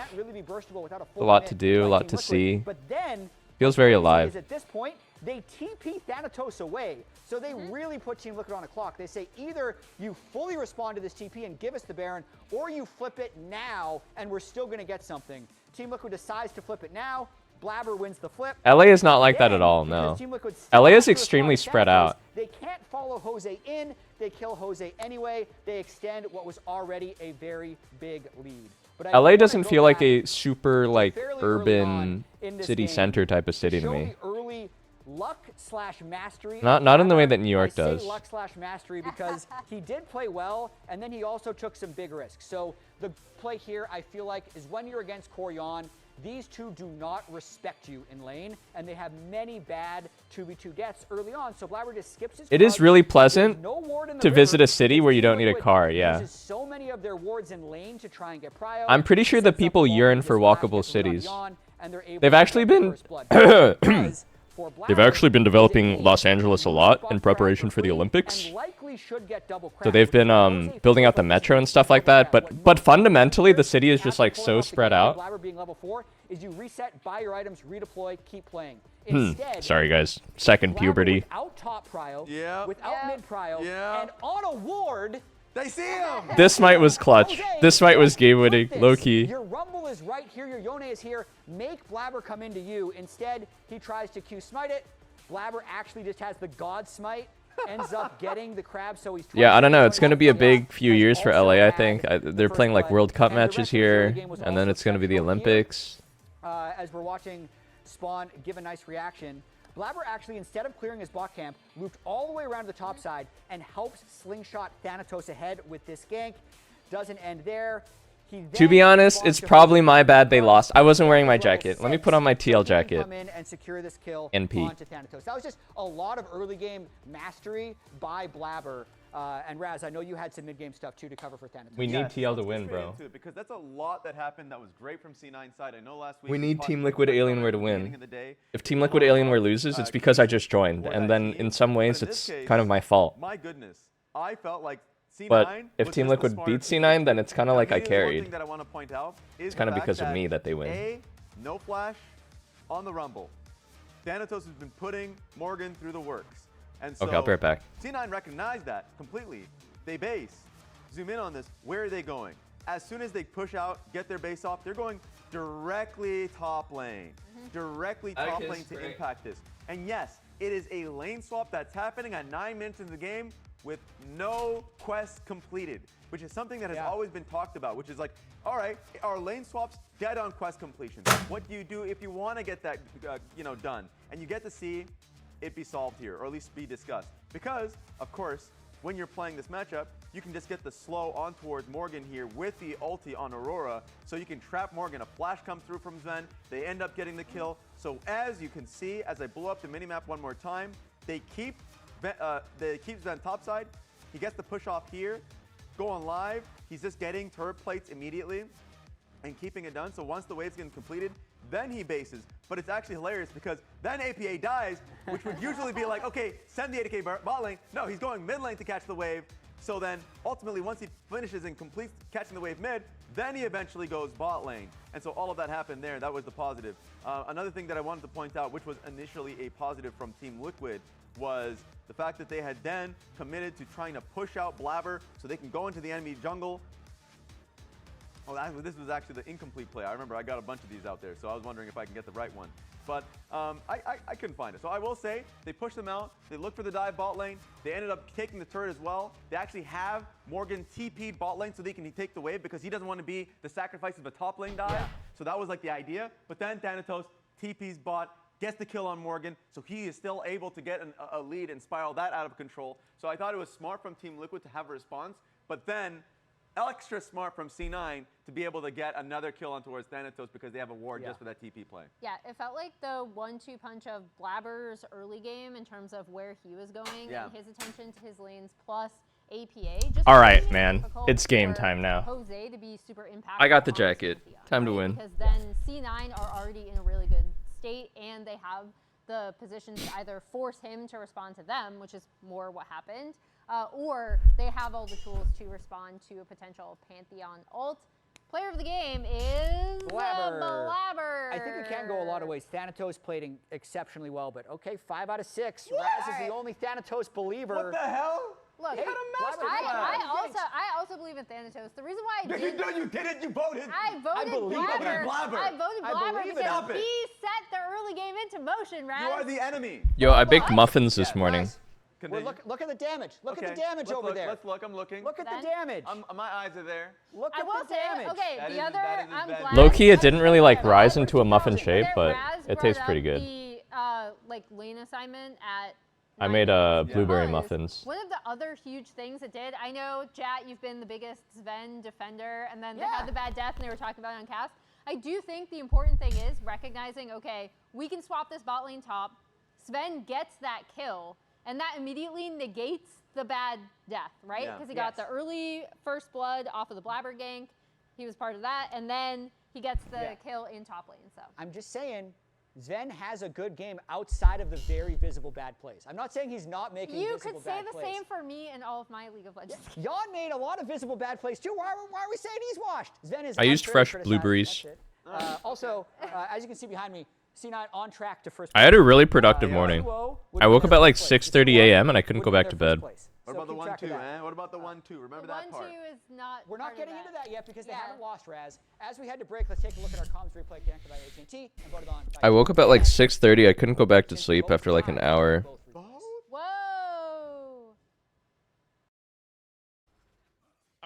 A lot to do, a lot to see.
But then
Feels very alive.
at this point, they TP Thanatos away. So they really put Team Liquid on a clock. They say either you fully respond to this TP and give us the Baron, or you flip it now and we're still going to get something. Team Liquid decides to flip it now. Blabber wins the flip.
LA is not like that at all,
Because
no.
Team Liquid still
LA
has
is
to
extremely
respond to
spread
Thanatos.
out.
They can't follow Jose in. They kill Jose anyway. They extend what was already a very big lead. But
LA doesn't feel like a super like
fairly early on
urban
in this
city
game
center type of city to
show
me.
the early luck/mastery.
Not in the way
Blabber.
that New York
I
does.
say luck/mastery because he did play well, and then he also took some big risks. So the play here, I feel like, is when you're against Coryon, these two do not respect you in lane, and they have many bad 2v2 deaths early on. So Blabber just skips his
It is
cards.
really
There's
pleasant
no ward in the
to visit
river.
a city where you don't need a
Liquid
car, yeah.
uses so many of their wards in lane to try and get prio.
I'm pretty sure the
Sets up
people
the wall,
yearn
this
for
flash
walkable
gets the run
cities.
beyond, and they're able
They've
to
actually
get the
been
first blood. Because for Blabber,
been developing
he's
Los Angeles a lot
spot
in
for
preparation for the
free
Olympics.
and likely should get double
So
crown,
they've been
which is
building out the
a
metro and stuff
double
like that,
crown.
but
What
fundamentally the
here,
city is just
after
like
pulling
so
off the
spread
game,
out.
Blabber being level 4 is you reset, buy your items, redeploy, keep playing. Instead,
Sorry guys, second
Blabber
puberty.
without top prio,
Yeah.
without mid prio,
Yeah.
and on a ward.
They see him!
This smite was clutch. This smite was game winning, low key.
Your Rumble is right here, your Yone is here. Make Blabber come into you. Instead, he tries to Q smite it. Blabber actually just has the God smite, ends up getting the crab, so he's
Yeah, I don't know. It's going to be a big
Has
few years for
also
LA, I
had
think.
the
They're
first
playing like
blood.
World Cup
And the rest
matches
of this early
here,
game was
and then
also
it's going to be the
exceptional here.
Olympics.
As we're watching Spawn give a nice reaction, Blabber actually, instead of clearing his bot camp, looped all the way around to the top side and helps slingshot Thanatos ahead with this gank. Doesn't end there. He
To be
then
honest,
spawns
it's
to
probably
hold
my bad they
the
lost. I wasn't
level
wearing my
6.
jacket. Let me put on my
So
TL
he can
jacket.
come in and secure this kill
NP.
onto Thanatos. That was just a lot of early game mastery by Blabber. And Raz, I know you had some mid-game stuff too to cover for Thanatos.
We need
Yes,
TL to
let's get
win,
straight
bro.
into it, because that's a lot that happened that was great from C9's side. I know last week
We need
talked
Team
about
Liquid
the
Alienware to
beginning
win.
of the day.
If Team Liquid Alienware loses, it's because I just joined,
for
and
that
then
team.
in some
But
ways
in this
it's
case,
kind of my fault.
My goodness, I felt like C9
But if
was
Team
just the
Liquid
smarter
beats
team.
C9, then it's kind of like I
Immediately, one
carried.
thing that I want to point out is
It's kind of
the fact
because of me that they win.
A, no flash on the Rumble. Thanatos has been putting Morgan through the works. And so
Okay, I'll be right back.
C9 recognized that completely. They base. Zoom in on this. Where are they going? As soon as they push out, get their base off, they're going directly top lane. Directly top lane to impact this. And yes, it is a lane swap that's happening at 9 minutes into the game with no quests completed, which is something that has always been talked about, which is like, all right, our lane swaps dead on quest completion. What do you do if you want to get that done? And you get to see it be solved here, or at least be discussed. Because, of course, when you're playing this matchup, you can just get the slow on towards Morgan here with the ulti on Aurora, so you can trap Morgan. A flash comes through from Sven, they end up getting the kill. So as you can see, as I blow up the minimap one more time, they keep Sven topside. He gets the push off here, go on live. He's just getting turret plates immediately and keeping it done. So once the wave's getting completed, then he bases. But it's actually hilarious because then APA dies, which would usually be like, okay, send the 80k bot lane. No, he's going mid lane to catch the wave. So then ultimately, once he finishes and completes catching the wave mid, then he eventually goes bot lane. And so all of that happened there. That was the positive. Another thing that I wanted to point out, which was initially a positive from Team Liquid, was the fact that they had then committed to trying to push out Blabber so they can go into the enemy jungle. Oh, this was actually the incomplete play. I remember I got a bunch of these out there, so I was wondering if I can get the right one. But I couldn't find it. So I will say, they pushed them out. They looked for the dive bot lane. They ended up taking the turret as well. They actually have Morgan TP'd bot lane so they can take the wave because he doesn't want to be the sacrifice of a top lane dive. Yeah. So that was like the idea. But then Thanatos TP's bot, gets the kill on Morgan, so he is still able to get a lead and spiral that out of control. So I thought it was smart from Team Liquid to have a response, but then extra smart from C9 to be able to get another kill on towards Thanatos because they have a ward just for that TP play.
Yeah, it felt like the 1-2 punch of Blabber's early game in terms of where he was going and his attention to his lanes plus APA. Just
all right, man. It's game time now.
Jose to be super impactful.
I got the jacket. Time to win.
Because then C9 are already in a really good state and they have the position to either force him to respond to them, which is more what happened, or they have all the tools to respond to a potential Pantheon ult. Player of the game is Blabber.
I think it can go a lot of ways. Thanatos played exceptionally well, but okay, 5 out of 6. Raz is the only Thanatos believer.
What the hell?
Look,
Hey,
I also believe in Thanatos. The reason why I did
you did it, you voted.
I voted Blabber. I voted Blabber because he set the early game into motion, Raz.
You are the enemy.
Yo, I baked muffins this morning.
Continue.
Look at the damage. Look at the
Okay,
damage
let's
over
look,
there.
Let's look. I'm looking.
Look at
Then-
the damage.
My eyes are there.
Look
I
at
will
the
say,
damage.
okay,
That
the
is-
other,
that is
I'm
bad.
glad.
Low-key, it didn't really like
Yeah,
rise
over
into a muffin
2000.
shape, but
Raz
it
brought
tastes
up
pretty good.
The like lane assignment at.
I made blueberry
was
muffins.
One of the other huge things it did. I know, Jat, you've been the biggest Sven defender, and then they had the bad death, and they were talking about it on cast. I do think the important thing is recognizing, okay, we can swap this bot lane top. Sven gets that kill, and that immediately negates the bad death, right?
Yeah.
Because he got the early first blood off of the Blabber gank. He was part of that, and then he gets the kill in top lane. So
I'm just saying, Sven has a good game outside of the very visible bad plays. I'm not saying he's not making
you
visible
could say
bad
the
plays.
same for me in all of my League of Legends.
Jan made a lot of visible bad plays too. Why are we saying he's washed? Sven is
I used
unfairly
fresh
criticized.
blueberries.
That's it. Also, as you can see behind me, C9 on track to first
I had a
place.
really productive morning.
Duo would
I
be
woke
their
up at like
first place.
6:30 a.m. and I couldn't
Would
go
be
back
their
to
first
bed.
place.
What
So
about the
keep track of
1-2,
that.
man? What about the 1-2? Remember that part?
1-2 is not.
We're not
part of
getting into that yet because they
Yeah.
haven't lost Raz. As we head to break, let's take a look at our comms replay connected by AT&T and voted on.
I woke up at like 6:30. I couldn't go back to sleep after like an hour.
Whoa!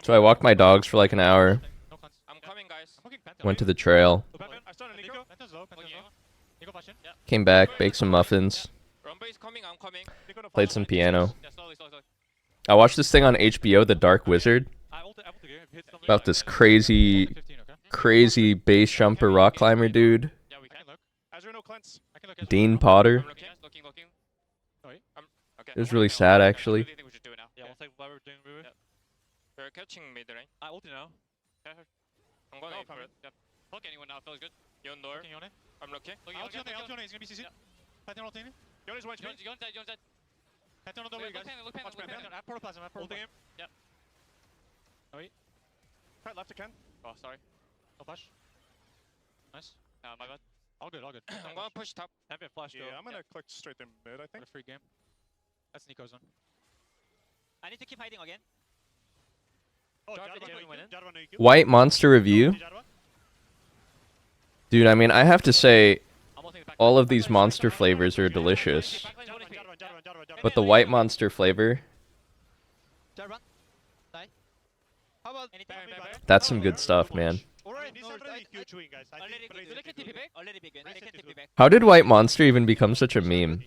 So I walked my dogs for like an hour.
I'm coming, guys.
Went to the trail.
I started Nico. Nico flashing. Yeah.
Came back, baked some muffins.
Rumble is coming, I'm coming.
Played some piano.
Yeah, slowly.
I watched this thing on HBO, The Dark Wizard, about this crazy base jumper rock climber dude,
Yeah, we can look. As no cleanse. I can look as
Dean Potter.
I'm looking. Sorry. Okay.
It was really sad, actually.
I think we should do it now. Yeah, we'll take Blabber doing Ruby. We're catching mid lane. I ulti now. I'm going for it. Yep. Look anyone now, feels good. Yondor. I'm looking. Ulti on he's gonna be CC. Pantheon ulti. Yon is one HP. Yon dead. Pantheon on the way, guys. Watch Pantheon. I have protoplasm. Ulti him. Yep. Oh wait. Right left to Ken. Oh, sorry. No flash. Nice. My bad. All good. I'm gonna push top. Champion flash though. Yeah, I'm gonna click straight to mid, I think. What a free game. That's Nico's one. I need to keep hiding again. Oh, Jarvan.
White Monster review? Dude, I mean, I have to say, all of these monster flavors are delicious. But the white monster flavor, that's some good stuff, man. How did white monster even become such a meme?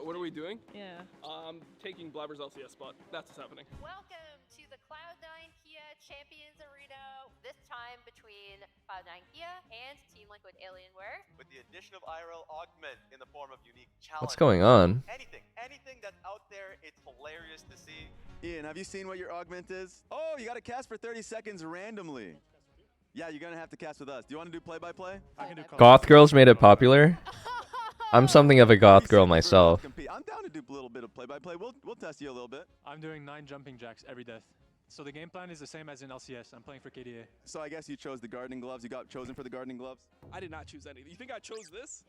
What are we doing?
Yeah.
Taking Blabber's LCS spot. That's what's happening.
Welcome to the Cloud9 Kia Champions Arena. This time between Cloud9 Kia and Team Liquid Alienware.
With the addition of IRL augment in the form of unique challenges.
What's going on?
Anything that's out there, it's hilarious to see.
Ian, have you seen what your augment is? Oh, you got to cast for 30 seconds randomly. Yeah, you're going to have to cast with us. Do you want to do play-by-play? I can do
Goth girls made it popular? I'm something of a goth girl myself.
I'm down to do a little bit of play-by-play. We'll test you a little bit.
I'm doing 9 jumping jacks every death. So the game plan is the same as in LCS. I'm playing for KDA.
So I guess you chose the gardening gloves. You got chosen for the gardening gloves?
I did not choose any. You think I chose this?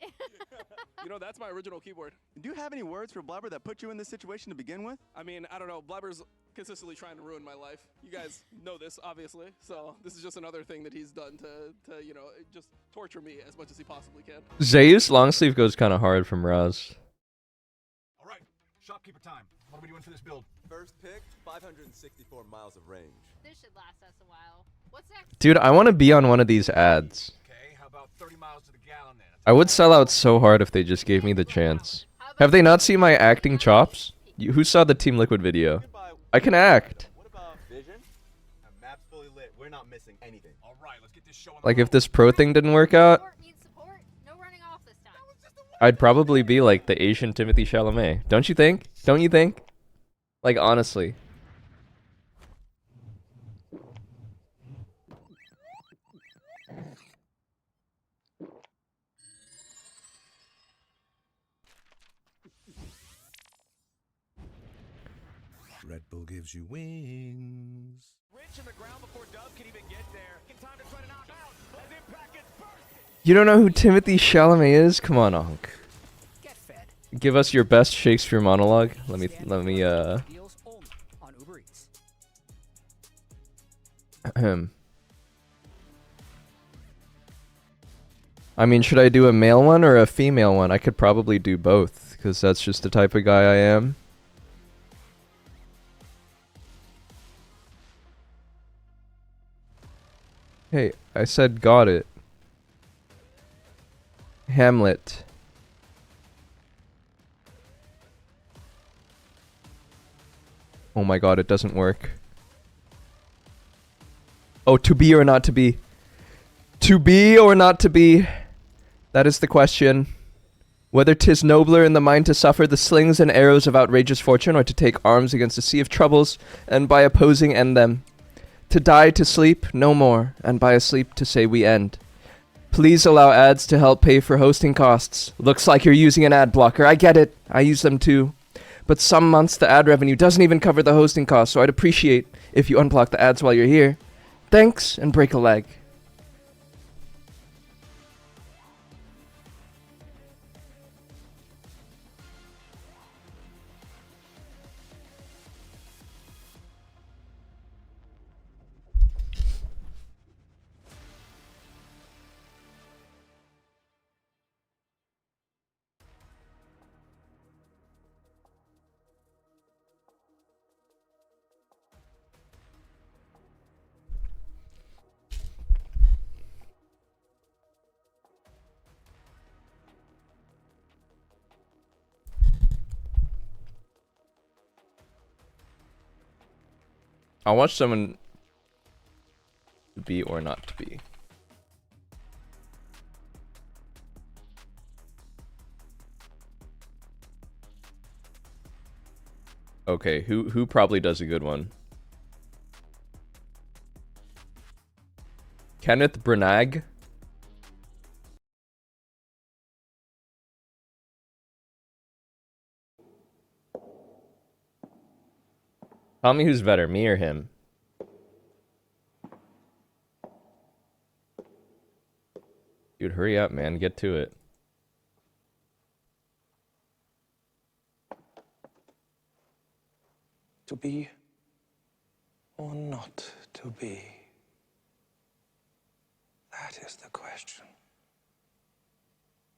You know, that's my original keyboard.
Do you have any words for Blabber that put you in this situation to begin with?
I mean, I don't know. Blabber's consistently trying to ruin my life. You guys know this, obviously. So this is just another thing that he's done to you know, just torture me as much as he possibly can.
Zeus longsleeve goes kind of hard from Raz.
All right, shopkeeper time. What are we doing for this build?
First pick, 564 miles of range.
This should last us a while. What's next?
Dude, I want to be on one of these ads.
Okay, how about 30 miles to the gallon then?
I would sell out so hard if they just gave me the chance. Have they not seen my acting chops? Who saw the Team Liquid video? I can act.
What about vision? Map's fully lit. We're not missing anything.
All right, let's get this show on.
Like if this pro thing didn't work out,
No running off this time.
I'd probably be like the Asian Timothy Chalamet. Don't you think? Don't you think? Like honestly.
Red Bull gives you wings.
Rich in the ground before Dove can even get there. In time to try to knock out as Impact gets burst.
You don't know who Timothy Chalamet is? Come on, Onk. Give us your best Shakespeare monologue. Let me
Deals only on Uber Eats.
I mean, should I do a male one or a female one? I could probably do both. because that's just the type of guy I am. Hey, I said got it. Hamlet. Oh my god, it doesn't work. Oh, to be or not to be? To be or not to be? That is the question. Whether 'tis nobler in the mind to suffer the slings and arrows of outrageous fortune, or to take arms against a sea of troubles, and by opposing end them. To die, to sleep, no more, and by a sleep to say we end. Please allow ads to help pay for hosting costs. Looks like you're using an ad blocker. I get it. I use them too. But some months the ad revenue doesn't even cover the hosting costs, so I'd appreciate if you unblock the ads while you're here. Thanks, and break a leg. I'll watch someone to be or not to be. Okay, who probably does a good one? Kenneth Branagh? Tell me who's better, me or him? Dude, hurry up, man. Get to it.
To be or not to be? That is the question.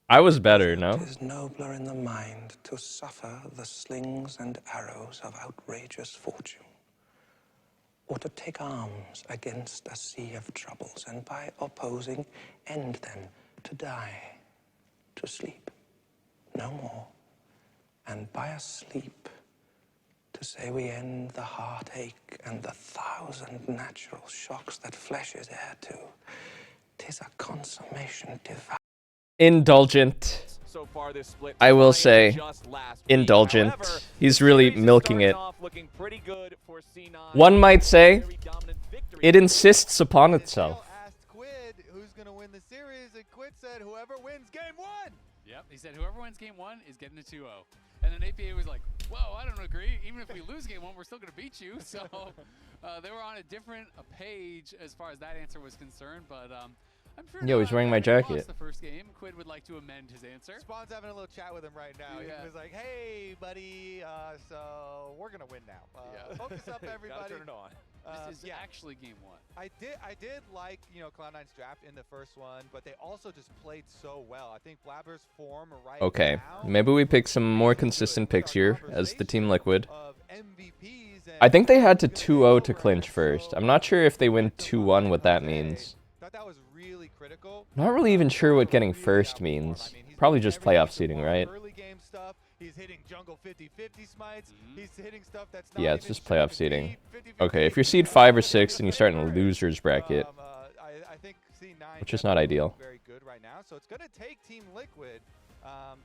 I was better, no?
It is nobler in the mind to suffer the slings and arrows of outrageous fortune, or to take arms against a sea of troubles, and by opposing end them, to die, to sleep, no more, and by a sleep to say we end the heartache and the 1,000 natural shocks that flesh is heir to. 'Tis a consummation divine.
Indulgent.
So far this split,
I will say,
just last week.
indulgent.
However,
He's really
series is
milking
starting
it.
off looking pretty good for C9.
One might say, it insists upon itself.
Asked Quid who's going to win the series, and Quid said whoever wins game one.
Yep, he said whoever wins game one is getting a 2-0. And then APA was like, whoa, I don't agree. Even if we lose game one, we're still going to beat you. So they were on a different page as far as that answer was concerned. But I'm sure.
Yo, he's wearing my jacket.
Lost the first game. Quid would like to amend his answer.
Spawn's having a little chat with him right now.
Yeah.
He was like, hey, buddy, so we're going to win now. Focus up, everybody.
Gotta turn it on.
This is actually game one.
I did like, Cloud9's draft in the first one, but they also just played so well. I think Blabber's form right
Okay,
now,
maybe we pick some more consistent picks here as the Team Liquid. I think they had to 2-0 to clinch first. I'm not sure if they win 2-1 what that means.
thought that was really critical.
Not really even sure what getting first means. Probably just playoff seeding, right?
Early game stuff. He's hitting jungle 50-50 smites. He's hitting stuff that's
Yeah, it's just playoff seeding. Okay, if you're seed 5 or 6, then you start in a loser's bracket,
I think C9
which is not ideal.
very good right now. So it's going to take Team Liquid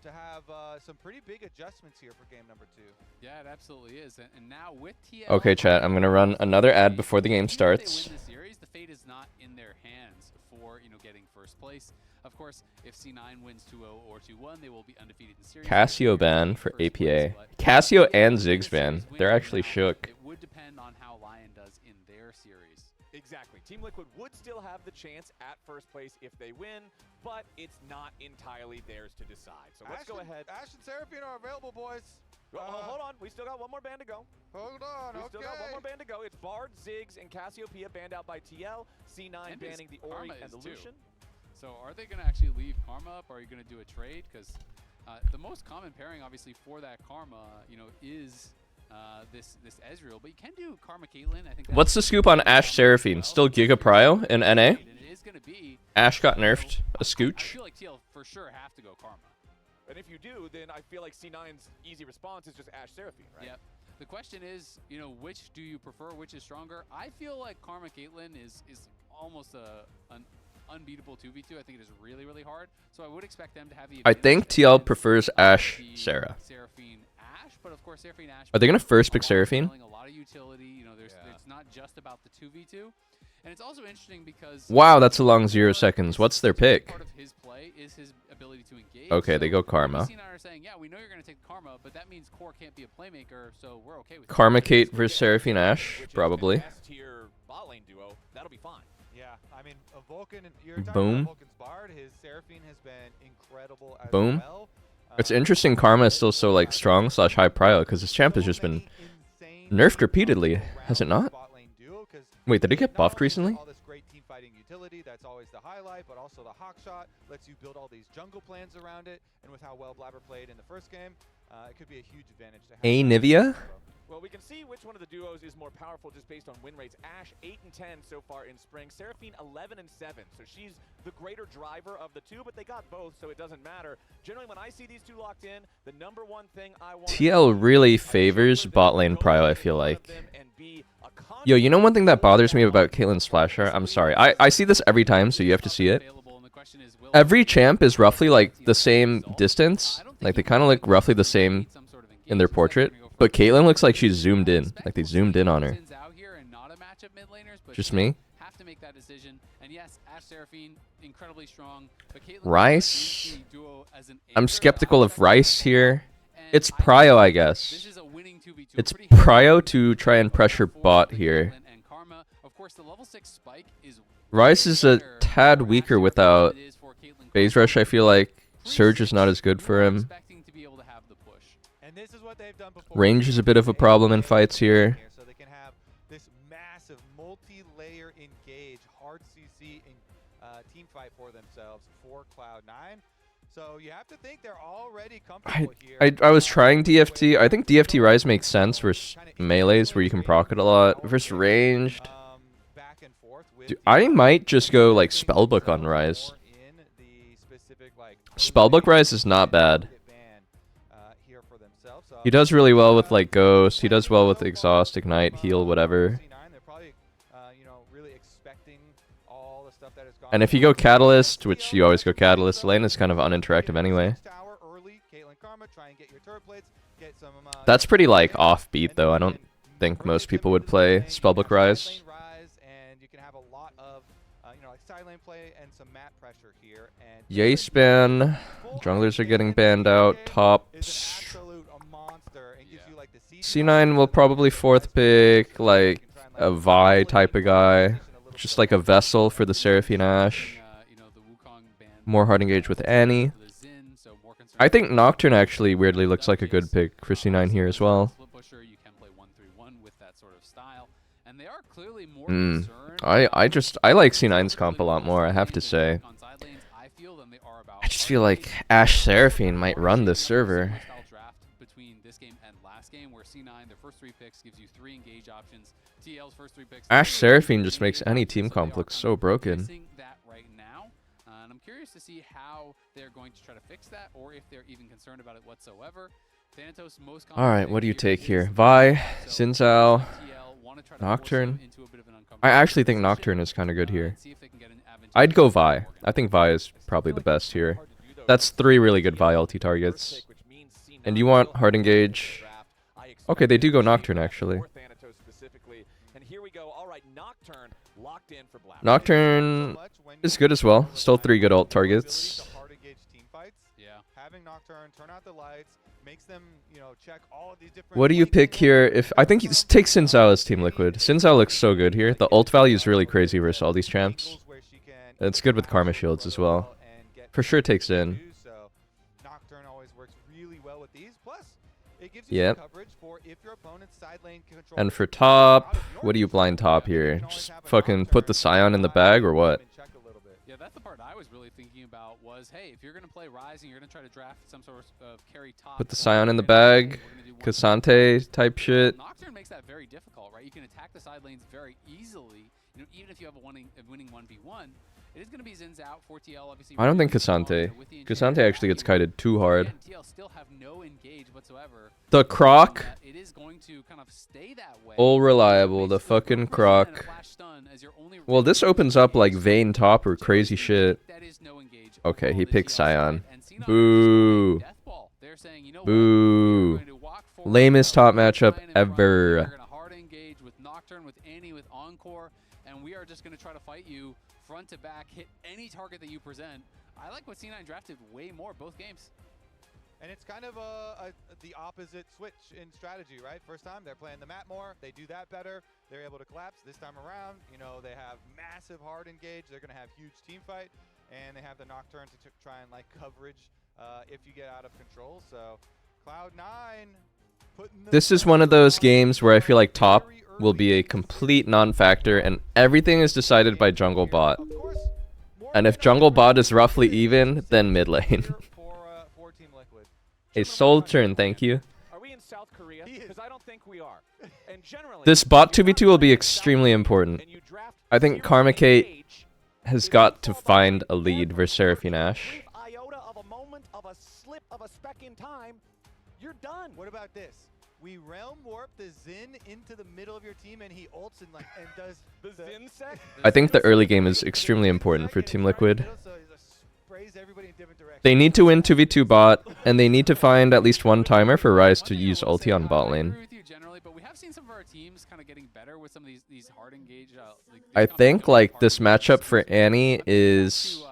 to have some pretty big adjustments here for game number 2.
Yeah, it absolutely is. And now with TLAW,
Okay, chat, I'm going to run another ad before the game starts.
If they win the series, the fate is not in their hands for, getting first place. Of course, if C9 wins 2-0 or 2-1, they will be undefeated in the series.
Casio ban for APA. Casio and Ziggs ban. They're actually shook.
It would depend on how Lion does in their series.
Exactly. Team Liquid would still have the chance at first place if they win, but it's not entirely theirs to decide. So let's go ahead.
Ash and Seraphine are available, boys.
Hold on. We still got one more band to go.
Hold on.
We still got one more band to go. It's Bard, Ziggs, and Cassiopeia banned out by TL. C9
And
banning the Ori
Karma
and the
is too.
Lucian.
So are they going to actually leave Karma up, or are you going to do a trade? Because The most common pairing, obviously, for that Karma, you know, is this Ezreal, but you can do Karma Caitlyn. I think.
What's the scoop on Ashe Seraphine? Still Giga Prio in NA? Ashe got nerfed a scooch.
I feel like TL for sure have to go Karma.
And if you do, then I feel like C9's easy response is just Ashe Seraphine, right?
Yep. The question is, you know, which do you prefer? Which is stronger? I feel like Karma Caitlyn is almost an unbeatable 2v2. I think it is really, really hard. So I would expect them to have the.
I think TL prefers Ashe Sera.
Seraphine Ashe, but of course Seraphine Ashe.
Are they gonna first pick Seraphine?
A lot of utility. You know, it's not just about the 2v2. And it's also interesting because
Wow, that's a long 0 seconds. What's their pick?
part of his play is his ability to engage.
Okay, they go Karma.
C9 are saying, yeah, we know you're going to take Karma, but that means Core can't be a playmaker, so we're okay with
Karma Kate versus Seraphine Ashe, probably.
S-tier bot lane duo, that'll be fine.
Yeah, I mean, a Vulcan, you're talking
Boom.
about Vulcan's Bard, his Seraphine has been incredible as
Boom.
well.
It's interesting Karma is still so like strong / high prio because this champ has just been nerfed repeatedly, has it not? Wait, did it get buffed recently?
All this great team fighting utility, that's always the highlight, but also the hawk shot lets you build all these jungle plans around it, and with how well Blabber played in the first game, it could be a huge advantage to have.
A Nivea?
Well, we can see which one of the duos is more powerful just based on win rates. Ashe 8 and 10 so far in spring. Seraphine 11 and 7. So she's the greater driver of the two, but they got both, so it doesn't matter. Generally, when I see these two locked in, the number one thing I want.
TL really favors bot lane prio, I feel like. Yo, you know one thing that bothers me about Caitlyn's splash art? I'm sorry. I see this every time, so you have to see it. Every champ is roughly like the same distance. Like they kind of look roughly the same in their portrait. But Caitlyn looks like she's zoomed in. Like they zoomed in on her. Just me?
Have to make that decision. And yes, Ashe Seraphine, incredibly strong. But Caitlyn
Rice? I'm skeptical of Rice here. It's prio, I guess. It's prio to try and pressure bot here. Rice is a tad weaker without phase rush, I feel like. Surge is not as good for him. Range is a bit of a problem in fights here.
So they can have this massive multi-layer engage, hard CC team fight for themselves for Cloud9. So you have to think they're already comfortable here.
I was trying DFT. I think DFT Rise makes sense versus melees where you can proc it a lot. Versus ranged. Dude, I might just go like Spellbook on Rise. Spellbook Rise is not bad. He does really well with like Ghost. He does well with Exhaust, Ignite, Heal, whatever. And if you go Catalyst, which you always go Catalyst, lane is kind of uninteractive anyway. That's pretty like offbeat though. I don't think most people would play Spellbook Rise. Yace ban. Junglers are getting banned out. Tops. C9 will probably fourth pick like a Vi type of guy. Just like a vessel for the Seraphine Ashe. More hard engage with Annie. I think Nocturne actually weirdly looks like a good pick for C9 here as well. I like C9's comp a lot more, I have to say. I just feel like Ashe Seraphine might run this server. Ashe Seraphine just makes any team comp look so broken.
And I'm curious to see how they're going to try to fix that, or if they're even concerned about it whatsoever. Thanatos most
Alright, what do you take here? Vi, Xin Zhao, Nocturne. I actually think Nocturne is kind of good here. I'd go Vi. I think Vi is probably the best here. That's 3 really good Vi ulti targets. And you want hard engage. Okay, they do go Nocturne actually. Nocturne is good as well. Still 3 good ult targets. What do you pick here? If I think take Xin Zhao as Team Liquid. Xin Zhao looks so good here. The ult value is really crazy versus all these champs. It's good with Karma Shields as well. For sure takes in. Yep. And for top, what do you blind top here? Just fucking put the Scion in the bag or what?
Yeah, that's the part I was really thinking about was, hey, if you're going to play Ryze and you're going to try to draft some sort of carry top.
Put the Scion in the bag. Cassante type shit.
Nocturne makes that very difficult, right? You can attack the side lanes very easily. You know, even if you have a winning 1v1, it is going to be Zin's out. 4TL obviously.
I don't think Cassante. Cassante actually gets kited too hard.
TL still have no engage whatsoever.
The Croc.
It is going to kind of stay that way.
All reliable. The fucking Croc. Well, this opens up like Vayne top or crazy shit. Okay, he picks Scion. Boo. Boo. Lamest top matchup ever.
Hard engage with Nocturne, with Annie, with Encore, and we are just going to try to fight you front to back, hit any target that you present. I like what C9 drafted way more both games.
And it's kind of the opposite switch in strategy, right? First time, they're playing the map more. They do that better. They're able to collapse. This time around, you know, they have massive hard engage. They're going to have huge team fight. And they have the Nocturne to try and, like, coverage if you get out of control. So, Cloud9 putting the...
This is one of those games where I feel like top will be a complete non-factor and everything is decided by jungle bot. And if jungle bot is roughly even, then mid lane. A soul turn, thank you.
Are we in South Korea? Because I don't think we are. And generally,
This bot 2v2 will be extremely important. I think Karma Kate has got to find a lead versus Seraphine Ash.
iota of a moment of a slip of a speck in time, you're done.
What about this? We realm warp the Xin into the middle of your team, and he ults and does
the Xin sec.
I think the early game is extremely important for Team Liquid. They need to win 2v2 bot, and they need to find at least one timer for Ryze to use ulti on bot lane. I think like this matchup for Annie is...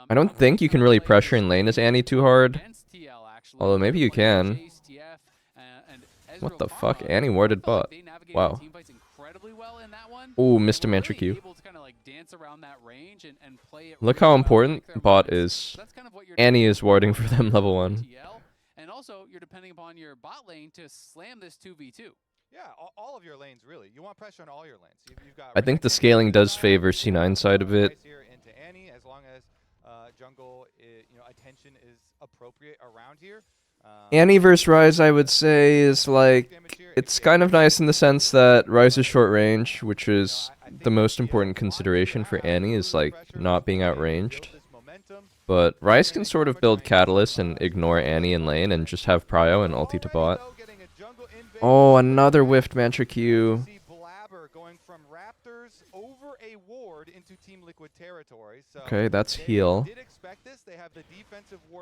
I don't think you can really pressure in lane as Annie too hard. Although maybe you can. What the fuck? Annie warded bot. Wow. Ooh, missed a Mantra Q. Look how important bot is. Annie is warding for them level 1.
And also, you're depending upon your bot lane to slam this 2v2.
Yeah, all of your lanes, really. You want pressure on all your lanes. You've got
I think the scaling does favor C9 side of it.
into Annie, as long as jungle, attention is appropriate around here.
Annie versus Ryze, I would say, is like... It's kind of nice in the sense that Ryze is short range, which is the most important consideration for Annie, is like not being outranged. But Ryze can sort of build Catalyst and ignore Annie in lane and just have Prio and ulti to bot. Oh, another whiffed Mantra Q. Okay, that's heal.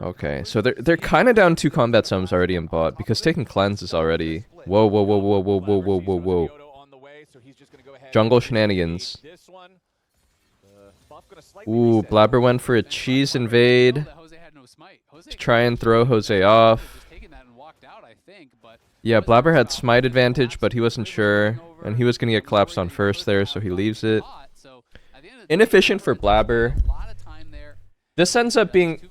Okay, so they're kind of down 2 combat sums already in bot because taking cleanse is already... Whoa, whoa, whoa, whoa, whoa, whoa, whoa, whoa, whoa. Jungle shenanigans. Ooh, Blabber went for a cheese invade to try and throw Jose off. Yeah, Blabber had smite advantage, but he wasn't sure, and he was going to get collapsed on first there, so he leaves it. Inefficient for Blabber. This ends up being...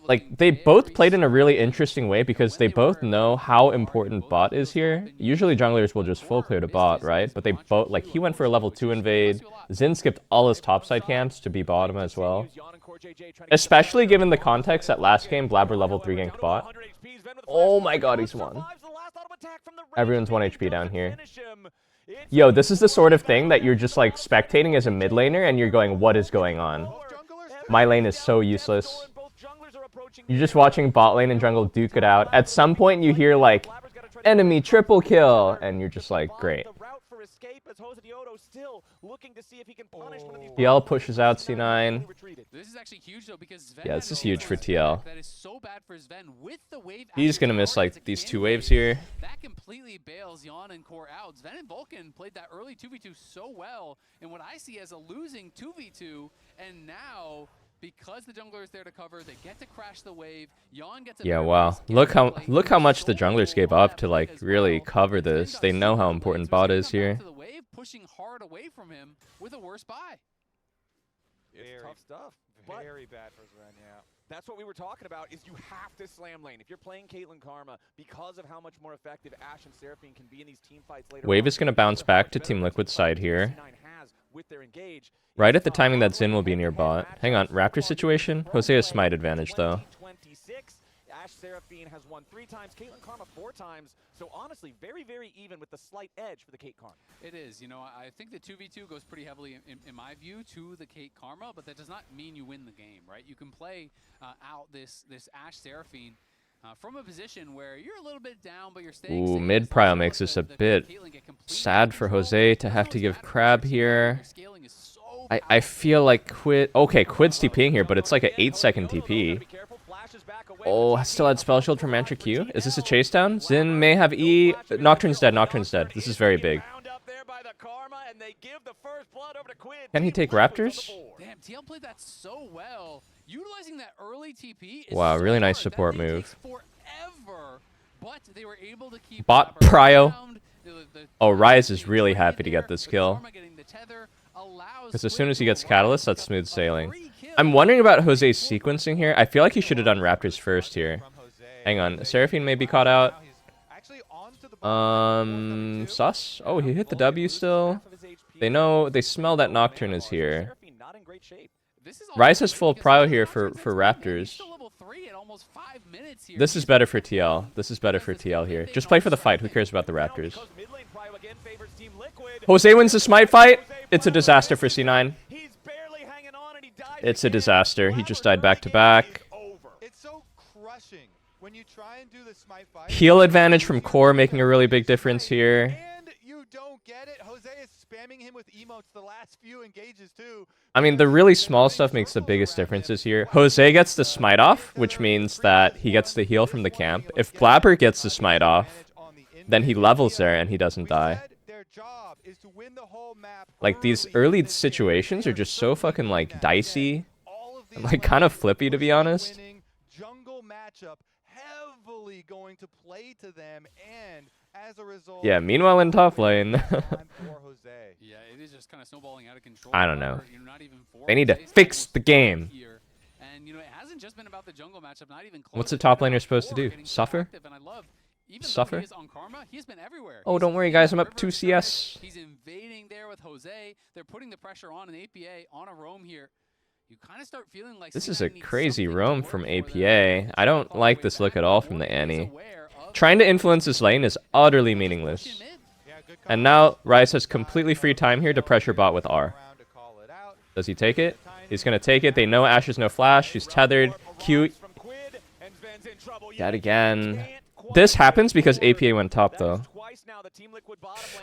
Like, they both played in a really interesting way because they both know how important bot is here. Usually junglers will just full clear to bot, right? But they both... Like, he went for a level 2 invade. Xin skipped all his topside camps to be bottom as well. Especially given the context that last game, Blabber level 3 ganked bot. Oh my god, he's won. Everyone's 1 HP down here. Yo, this is the sort of thing that you're just like spectating as a mid laner and you're going, what is going on? My lane is so useless. You're just watching bot lane and jungle duke it out. At some point you hear like, enemy triple kill, and you're just like, great. TL pushes out C9.
This is actually huge though because Sven
Yeah, this is huge for TL.
That is so bad for Sven with the wave.
He's gonna miss like these 2 waves here.
That completely bails Jan and Core out. Sven and Vulcan played that early 2v2 so well in what I see as a losing 2v2, and now because the jungler is there to cover, they get to crash the wave. Jan gets a
Yeah, wow. Look how much the junglers gave up to like really cover this. They know how important bot is here.
Pushing hard away from him with a worse buy.
It's tough stuff.
Very bad for Sven, yeah.
That's what we were talking about, is you have to slam lane. If you're playing Caitlyn Karma, because of how much more effective Ashe and Seraphine can be in these team fights later
Wave
on,
is going to bounce back to Team Liquid's side here.
with their engage,
Right at the timing that Zin will be near bot. Hang on, Raptor situation? Jose has smite advantage though.
26. Ashe Seraphine has won 3 times, Caitlyn Karma 4 times. So honestly, very, very even with the slight edge for the Kate Karma.
It is. You know, I think the 2v2 goes pretty heavily, in my view, to the Kate Karma, but that does not mean you win the game, right? You can play out this Ashe Seraphine from a position where you're a little bit down, but you're staying
Ooh,
safe.
mid prio makes this a bit sad for Jose to have to give Crab here. I feel like Quid... Okay, Quid's TPing here, but it's like an 8-second TP. Oh, still had Spell Shield from Mantra Q. Is this a chase down? Zin may have E. Nocturne's dead, Nocturne's dead. This is very big. Can he take Raptors?
Damn, TL played that so well. Utilizing that early TP is
Wow,
so
really nice
hard.
support
That thing
move.
takes forever, but they were able to keep
Bot
Blabber
prio.
around.
Oh, Rise is really happy to get this kill.
Karma getting the tether allows
Because as soon as he gets Catalyst, that's smooth sailing. I'm wondering about Jose's sequencing here. I feel like he should have done Raptors first here. Hang on, Seraphine may be caught out. Sus? Oh, he hit the W still. They know, they smell that Nocturne is here. Rise has full prio here for Raptors. This is better for TL. This is better for TL here. Just play for the fight. Who cares about the Raptors? Jose wins the smite fight. It's a disaster for C9. It's a disaster. He just died back to back.
It's so crushing when you try and do the smite fight.
Heal advantage from Core making a really big difference here.
And you don't get it. Jose is spamming him with emotes the last few engages too.
I mean, the really small stuff makes the biggest differences here. Jose gets the smite off, which means that he gets the heal from the camp. If Blabber gets the smite off, then he levels there and he doesn't die. Like, these early situations are just so fucking, like, dicey. And, like, kind of flippy, to be honest.
Jungle matchup heavily going to play to them, and as a result,
Yeah, meanwhile in top lane.
Yeah, it is just kind of snowballing out of control.
I don't know.
You know, not even
They need to fix the game.
And you know, it hasn't just been about the jungle matchup, not even close.
What's the top laner supposed to do? Suffer? Suffer?
He is on Karma, he's been everywhere.
Oh, don't worry, guys. I'm up 2 CS.
He's invading there with Jose. They're putting the pressure on an APA on a roam here. You kind of start feeling like
This is a crazy roam from APA. I don't like this look at all from the Annie. Trying to influence this lane is utterly meaningless. And now Rise has completely free time here to pressure bot with R. Does he take it? He's going to take it. They know Ashe has no flash. She's tethered. Q. Dead again. This happens because APA went top, though.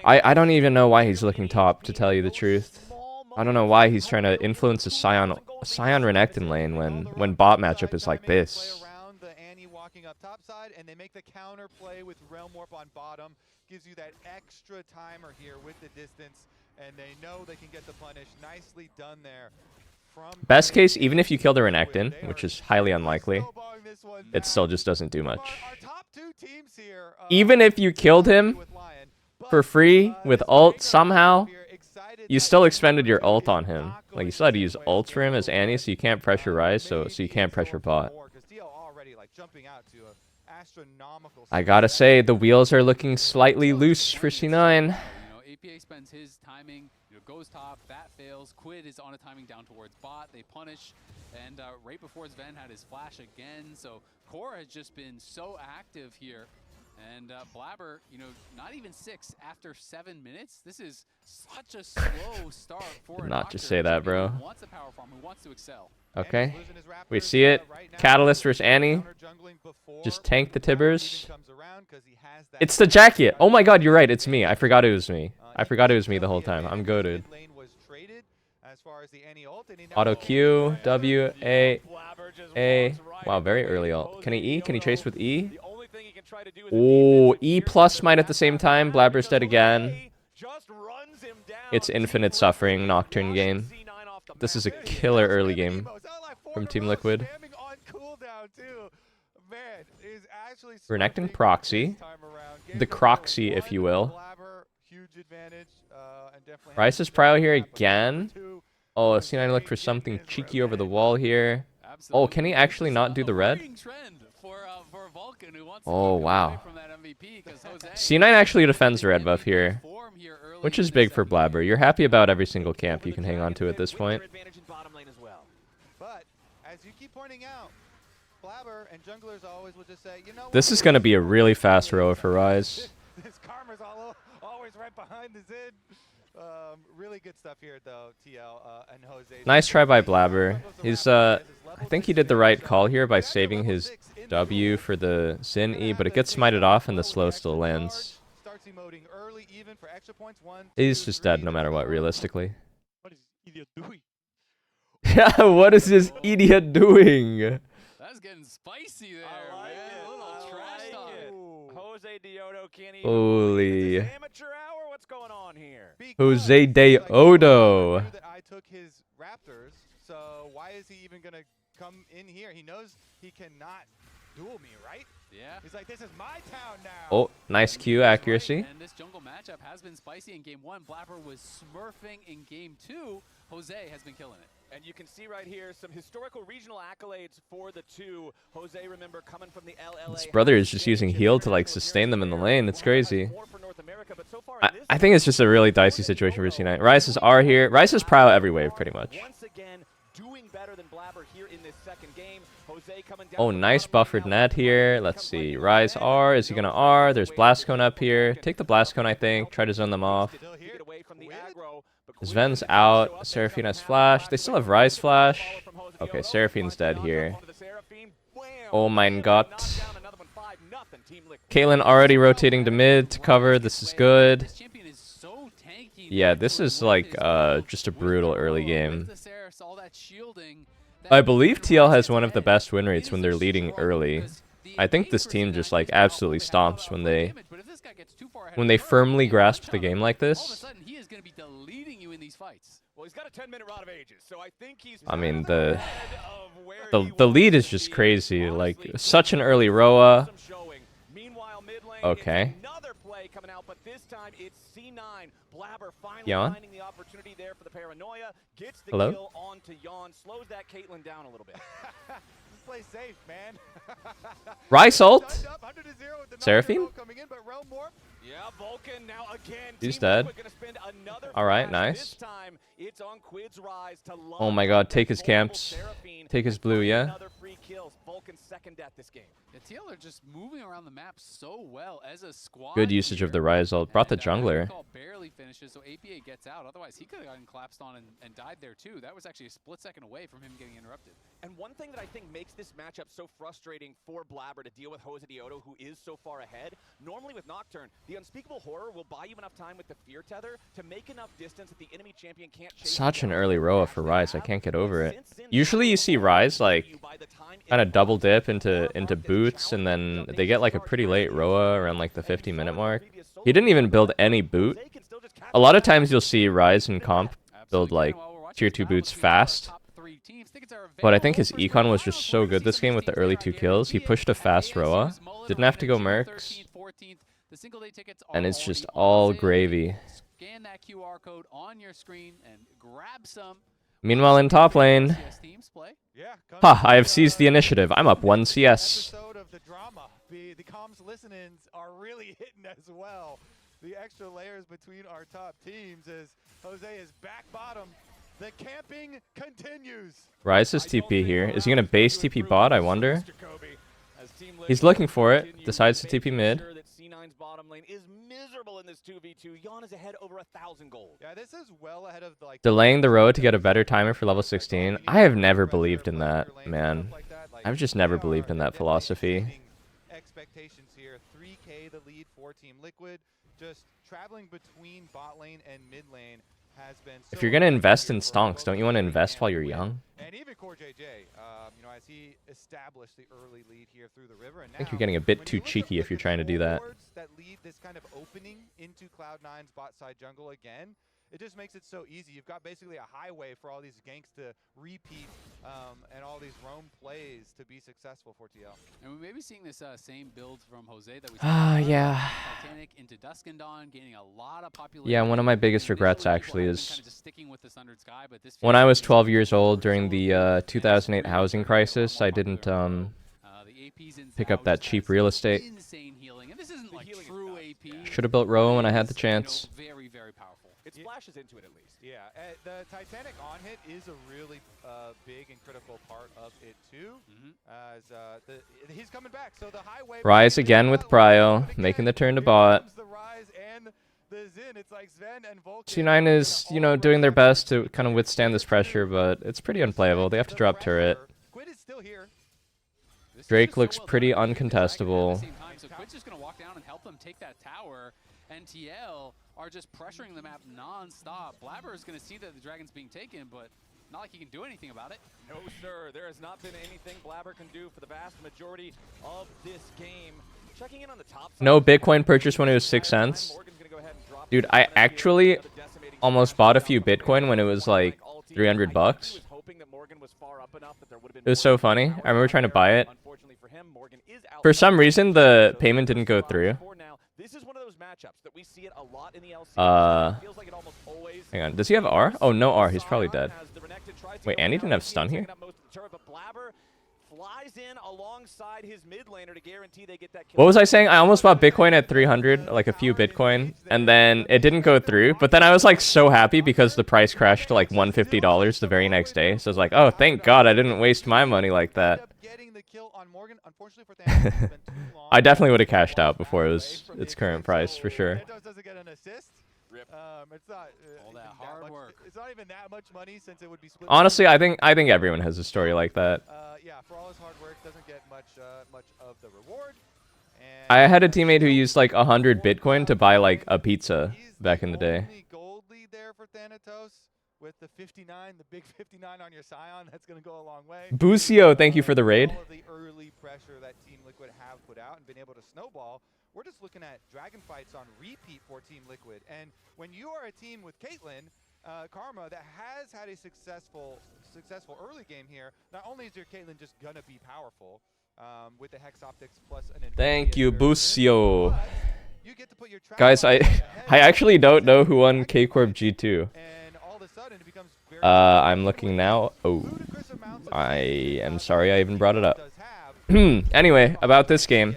I don't even know why he's looking top, to tell you the truth. I don't know why he's trying to influence a Scion Renekton lane when bot matchup is like this.
Up top side, and they make the counter play with Realm Warp on bottom. Gives you that extra timer here with the distance, and they know they can get the punish. Nicely done there.
Best case, even if you kill the Renekton, which is highly unlikely, it still just doesn't do much. Even if you killed him for free with ult somehow, you still expended your ult on him. Like, you still had to use ults for him as Annie, so you can't pressure Rise, so you can't pressure bot. I gotta say, the wheels are looking slightly loose for C9.
You know, APA spends his timing, you know, goes top, that fails. Quid is on a timing down towards bot. They punish, and right before Sven had his flash again. So Core has just been so active here. And Blabber, you know, not even 6 after 7 minutes. This is such a slow start for
Did not just say that, bro.
Who wants a power farm, who wants to excel.
Okay, we see it. Catalyst versus Annie. Just tank the Tibbers. It's the jacket. Oh my god, you're right. It's me. I forgot it was me. I forgot it was me the whole time. I'm goated. Auto Q, W, A, A. Wow, very early ult. Can he E? Can he chase with E? Oh, E plus might at the same time. Blabber's dead again. It's infinite suffering Nocturne game. This is a killer early game from Team Liquid. Renekton proxy. The Croxy, if you will. Rice's prio here again. Oh, C9 looked for something cheeky over the wall here. Oh, can he actually not do the red? Oh, wow. C9 actually defends the red buff here, which is big for Blabber. You're happy about every single camp you can hang on to at this point.
But as you keep pointing out, Blabber and junglers always will just say, you know what?
This is going to be a really fast row for Rise.
This Karma's always right behind the Zid. Really good stuff here, though, TL and Jose.
Nice try by Blabber. He's, I think he did the right call here by saving his W for the Sin E, but it gets smited off and the slow still lands. He's just dead no matter what, realistically.
What is idiot doing?
Yeah, what is this idiot doing?
That's getting spicy there, man. A little trash talk.
Jose Deodo can't even
Holy.
amateur hour. What's going on here?
Jose Deodo.
I took his Raptors, so why is he even gonna come in here? He knows he cannot duel me, right?
Yeah.
He's like, this is my town now.
Oh, nice Q accuracy.
And this jungle matchup has been spicy in game 1. Blabber was smurfing in game 2. Jose has been killing it.
And you can see right here some historical regional accolades for the two. Jose, remember, coming from the LLA.
His brother is just using heal to like sustain them in the lane. It's crazy. I think it's just a really dicey situation for C9. Rises are here. Rises prow every wave pretty much.
Once again, doing better than Blabber here in this second game. Jose coming down.
Oh, nice buffered net here. Let's see. Rise R. Is he going to R? There's Blast Cone up here. Take the Blast Cone, I think. Try to zone them off. Sven's out. Seraphina's flash. They still have Rise flash. Okay, Seraphine's dead here. Oh my god. Caitlyn already rotating to mid to cover. This is good. Yeah, this is like just a brutal early game. I believe TL has one of the best win rates when they're leading early. I think this team just like absolutely stomps when they firmly grasp the game like this. I mean, the lead is just crazy. Like such an early Roa. Okay.
Coming out, but this time it's C9. Blabber finally
Yawn?
finding the opportunity there for the paranoia. Gets the
Hello?
kill onto Yawn. Slows that Caitlyn down a little bit.
Just play safe, man.
Rice ult. Seraphine?
Yeah, Vulcan now again.
He's dead. Alright, nice.
It's on Quid's rise to
Oh my god, take his camps. Take his blue, yeah?
another free kills. Vulcan's second death this game.
The TL are just moving around the map so well as a squad.
Good usage of the Rise ult. Brought the jungler.
Barely finishes, so APA gets out. Otherwise, he could have gotten collapsed on and died there too. That was actually a split second away from him getting interrupted.
And one thing that I think makes this matchup so frustrating for Blabber to deal with Jose Deodo, who is so far ahead, normally with Nocturne, the Unspeakable Horror will buy you enough time with the Fear Tether to make enough distance that the enemy champion can't chase.
Such an early Roa for Rise. I can't get over it. Usually you see Rise like kind of double dip into boots, and then they get like a pretty late Roa around like the 50-minute mark. He didn't even build any boot. A lot of times you'll see Rise and Comp build like tier 2 boots fast. But I think his econ was just so good this game with the early 2 kills. He pushed a fast Roa. Didn't have to go Mercs. And it's just all gravy.
Scan that QR code on your screen and grab some.
Meanwhile in top lane. Ha, I have seized the initiative. I'm up 1 CS.
The comms listen-ins are really hitting as well. The extra layers between our top teams as Jose is back bottom. The camping continues.
Rise is TP here. Is he going to base TP bot, I wonder? He's looking for it. Decides to TP mid.
C9's bottom lane is miserable in this 2v2. Yawn is ahead over 1,000 gold.
Yeah, this is well ahead of like
Delaying the road to get a better timer for level 16. I have never believed in that, man. I've just never believed in that philosophy.
Expectations here. 3K the lead for Team Liquid. Just traveling between bot lane and mid lane has been.
If you're going to invest in stonks, don't you want to invest while you're young?
And even Core JJ, you know, as he established the early lead here through the river, and
I think you're getting a bit too cheeky if you're trying to do that.
That lead this kind of opening into Cloud9's bot side jungle again. it just makes it so easy. You've got basically a highway for all these ganks to repeat and all these roam plays to be successful for TL.
And we may be seeing this same build from Jose that we saw.
Yeah.
Titanic into Dusk and Dawn, gaining a lot of popularity.
Yeah, one of my biggest regrets actually
Kind
is
of just sticking with the Sundered Sky, but this
when I was 12 years old during the 2008 housing crisis, I didn't pick up that cheap real estate.
insane healing, and this isn't like true AP.
Should have built Row when I had the chance.
Very, very powerful.
It splashes into it at least.
Yeah, the Titanic on hit is a really big and critical part of it too. As he's coming back, so the highway.
Rise again with Prio, making the turn to bot.
The Rise and the Xin. It's like Sven and Vulcan.
C9 is, you know, doing their best to kind of withstand this pressure, but it's pretty unplayable. They have to drop turret.
Quid is still here.
Drake looks pretty uncontestable.
So Quid's just going to walk down and help them take that tower. And TL are just pressuring the map non-stop. Blabber is going to see that the dragon's being taken, but not like he can do anything about it.
No, sir. There has not been anything Blabber can do for the vast majority of this game. Checking in on the top side.
No Bitcoin purchase when it was 6 cents. Dude, I actually almost bought a few Bitcoin when it was like 300 bucks. It was so funny. I remember trying to buy it. For some reason, the payment didn't go through.
This is one of those matchups that we see it a lot in the LCS. Feels like it almost always.
Hang on. Does he have R? Oh, no R. He's probably dead. Wait, and he didn't have stun here?
Flies in alongside his mid laner to guarantee they get that kill.
What was I saying? I almost bought Bitcoin at 300, like a few Bitcoin, and then it didn't go through. But then I was like so happy because the price crashed to like $150 the very next day. So I was like, oh, thank God I didn't waste my money like that. I definitely would have cashed out before it was its current price for sure.
It's not all that hard work. It's not even that much money since it would be split.
Honestly, I think everyone has a story like that.
Yeah, for all his hard work, doesn't get much of the reward.
I had a teammate who used like 100 Bitcoin to buy like a pizza back in the day.
Gold lead there for Thanatos with the 59, the big 59 on your Scion. That's going to go a long way.
Bucio, thank you for the raid.
All of the early pressure that Team Liquid have put out and been able to snowball. We're just looking at dragon fights on repeat for Team Liquid. And when you are a team with Caitlyn, Karma, that has had a successful early game here, not only is your Caitlyn just going to be powerful with the Hex Optics plus an
Thank you, Bucio. Guys, I actually don't know who won K-Corp G2. I'm looking now. Oh, I am sorry I even brought it up. Anyway, about this game.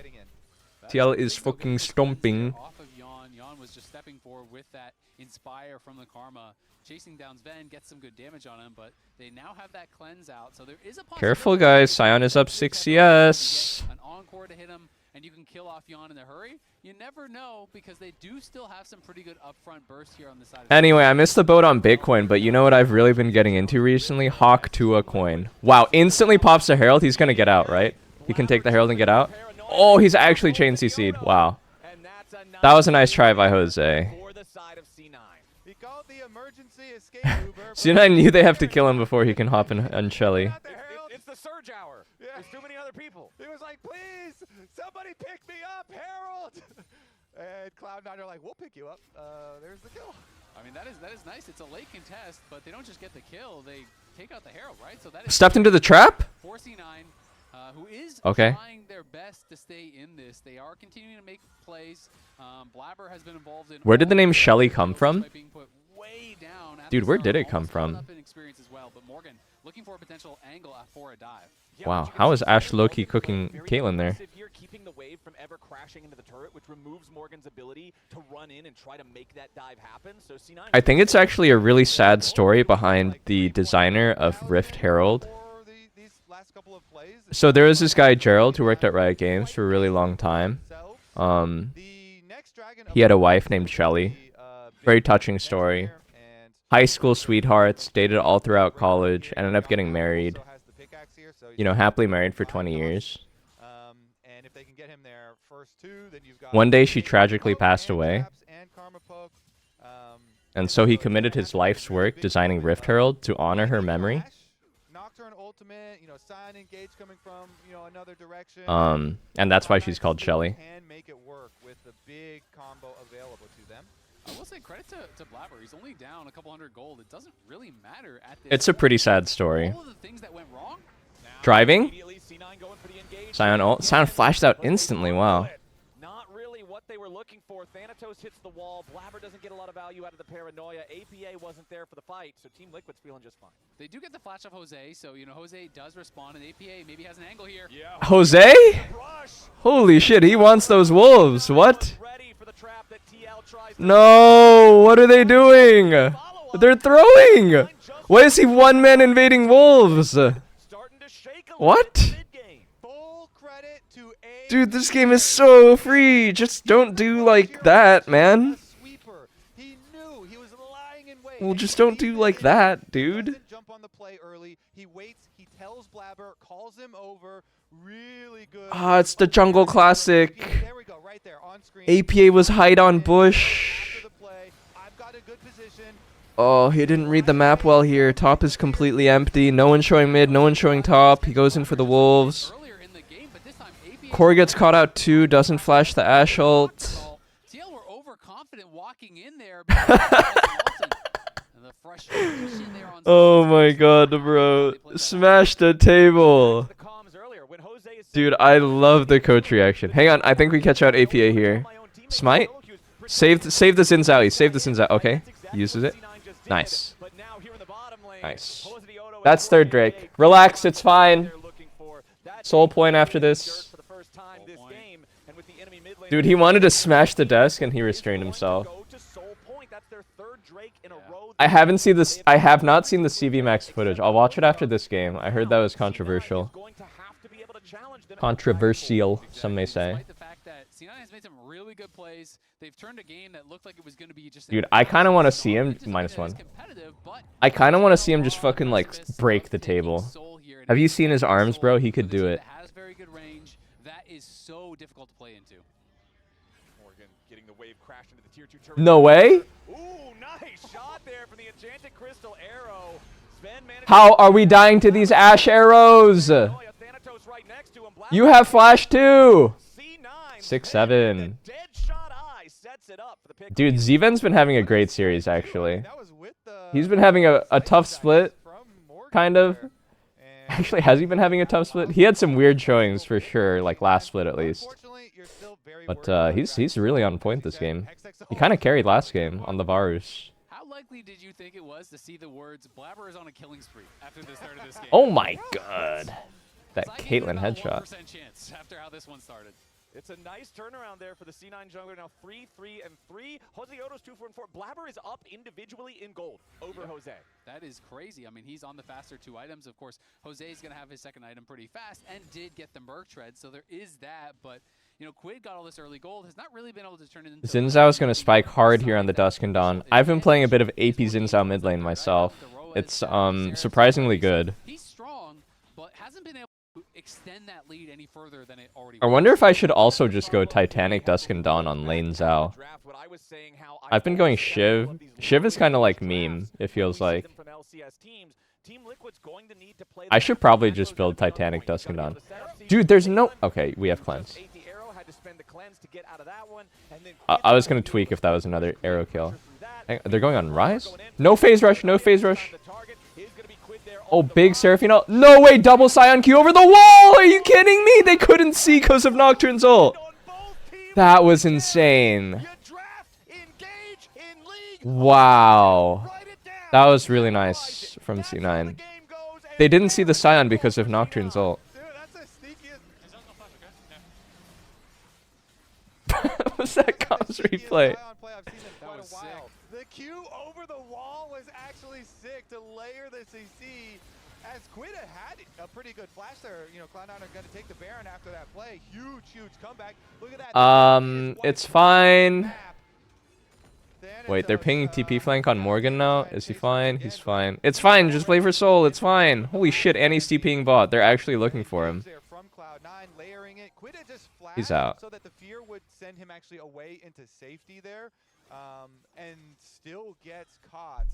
TL is fucking stomping.
Off of Yon. Yon was just stepping forward with that Inspire from the Karma. Chasing down Sven, gets some good damage on him, but they now have that cleanse out. So there is a
Careful, guys. Scion is up 6 CS.
An encore to hit him, and you can kill off Yon in a hurry. You never know, because they do still have some pretty good upfront burst here on the side.
Anyway, I missed the boat on Bitcoin, but you know what I've really been getting into recently? Hawk Tua coin. Wow, instantly pops the Herald. He's going to get out, right? He can take the Herald and get out. Oh, he's actually chain CC'd. Wow. That was a nice try by Jose. C9 knew they have to kill him before he can hop in on Shelly.
It's the surge hour. Yeah. There's too many other people.
He was like, please, somebody pick me up, Herald. And Cloud9 are like, we'll pick you up. There's the kill.
I mean, that is nice. It's a late contest, but they don't just get the kill. They take out the Herald, right? So that is
stepped into the trap?
4C9. Who is
okay.
trying their best to stay in this. They are continuing to make plays. Blabber has been involved in.
Where did the name Shelly come from? Dude, where did it come from?
Well, but Morgan looking for a potential angle for a dive.
Wow, how is Ash Loki cooking Caitlyn there?
Here, keeping the wave from ever crashing into the turret, which removes Morgan's ability to run in and try to make that dive happen. So C9.
I think it's actually a really sad story behind the designer of Rift Herald. So there was this guy, Gerald, who worked at Riot Games for a really long time. He had a wife named Shelly. Very touching story. High school sweethearts, dated all throughout college, ended up getting married. You know, happily married for 20 years. One day she tragically passed away. And so he committed his life's work designing Rift Herald to honor her memory. And that's why she's called Shelly.
I will say credit to Blabber. He's only down a couple hundred gold. It doesn't really matter at this
It's a pretty sad story.
All of the things that went wrong.
Driving? Sion ult. Sion flashed out instantly. Wow.
Not really what they were looking for. Thanatos hits the wall. Blabber doesn't get a lot of value out of the paranoia. APA wasn't there for the fight, so Team Liquid's feeling just fine.
They do get the flash of Jose, so you know Jose does respond, and APA maybe has an angle here.
Yeah.
Jose? Holy shit, he wants those wolves. What? No, what are they doing? They're throwing. Why is he one man invading wolves? What? Dude, this game is so free. Just don't do like that, man. Well, just don't do like that, dude.
Jump on the play early. He waits. He tells Blabber, calls him over. Really good.
Ah, it's the jungle classic.
There we go, right there on screen.
APA was hide on bush. Oh, he didn't read the map well here. Top is completely empty. No one showing mid, no one showing top. He goes in for the wolves. Corey gets caught out too, doesn't flash the Ash ult.
TL were overconfident walking in there.
Oh my god, bro. Smash the table. Dude, I love the coach reaction. Hang on, I think we catch out APA here. Smite? Save the Xin Zhao. Save the Xin Zhao. Okay, uses it. Nice. Nice. That's third Drake. Relax, it's fine. Soul point after this. Dude, he wanted to smash the desk and he restrained himself. I have not seen the CV Max footage. I'll watch it after this game. I heard that was controversial. Controversial, some may say. Dude, I kind of want to see him -1. I kind of want to see him just fucking like break the table. Have you seen his arms, bro? He could do it.
That is so difficult to play into.
Morgan getting the wave crash into the tier 2 turret.
No way.
Ooh, nice shot there from the enchanted crystal arrow.
How are we dying to these Ash arrows? You have flash too. 6-7. Dude, Zven's been having a great series actually. He's been having a tough split, kind of. Actually, has he been having a tough split? He had some weird showings for sure, like last split at least. But he's really on point this game. He kind of carried last game on the Varus.
How likely did you think it was to see the words "Blabber is on a killing spree" after the start of this game?
Oh my god, that Caitlyn headshot.
Chance after how this one started.
It's a nice turnaround there for the C9 jungler. Now 3-3-3. Jose Oto's 2-4-4. Blabber is up individually in gold over Jose.
That is crazy. I mean, he's on the faster 2 items. Of course, Jose's going to have his second item pretty fast and did get the Merc Tread, so there is that. But, you know, Quid got all this early gold, has not really been able to turn it into...
Xin Zhao is going to spike hard here on the Dusk and Dawn. I've been playing a bit of AP Xin Zhao mid lane myself. It's surprisingly good.
He's strong, but hasn't been able to extend that lead any further than it already
I wonder if I should also just go Titanic, Dusk and Dawn on lane Zhao. I've been going Shiv. Shiv is kind of like meme, it feels like. I should probably just build Titanic, Dusk and Dawn. Dude, there's no... Okay, we have cleanse. I was going to tweak if that was another arrow kill. They're going on Rise? No phase rush, no phase rush. Oh, big Seraphino. No way, double Scion Q over the wall! Are you kidding me? They couldn't see because of Nocturne's ult. That was insane. Wow. That was really nice from C9. They didn't see the Scion because of Nocturne's ult. What's that comms replay?
That was sick. The Q over the wall was actually sick to layer the CC. As Quid had a pretty good flash there, you know, Cloud9 are going to take the Baron after that play. Huge comeback. Look at that.
It's fine. Wait, they're pinging TP flank on Morgan now? Is he fine? He's fine. It's fine, just play for Soul, it's fine. Holy shit, and he's TPing bot. They're actually looking for him. He's out.
So that the fear would send him actually away into safety there, and still gets caught.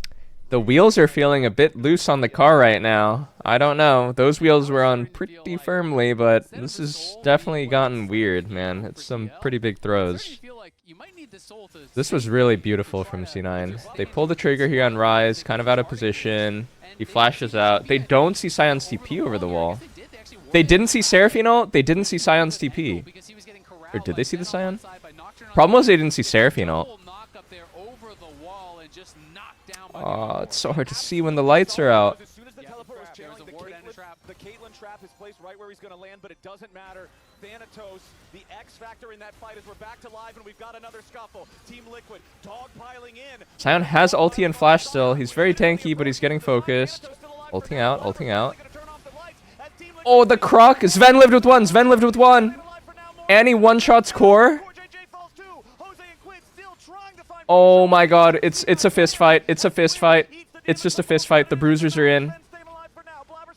The wheels are feeling a bit loose on the car right now. I don't know. Those wheels were on pretty firmly, but this has definitely gotten weird, man. It's some pretty big throws.
need the soul to.
This was really beautiful from C9. They pull the trigger here on Rise, kind of out of position. He flashes out. They don't see Sion's TP over the wall. They didn't see Seraphine ult. They didn't see Sion's TP. Or did they see the Sion? Problem was they didn't see Seraphine ult. It's so hard to see when the lights are out.
The Caitlyn trap is placed right where he's going to land, but it doesn't matter. Thanatos, the X factor in that fight as we're back to live and we've got another scuffle. Team Liquid, dogpiling in.
Sion has ulti and flash still. He's very tanky, but he's getting focused. Ulting out, ulting out. Oh, the croc! Sven lived with one! Sven lived with one! And he one-shots core. Oh my god, it's a fist fight. It's a fist fight. It's just a fist fight. The bruisers are in.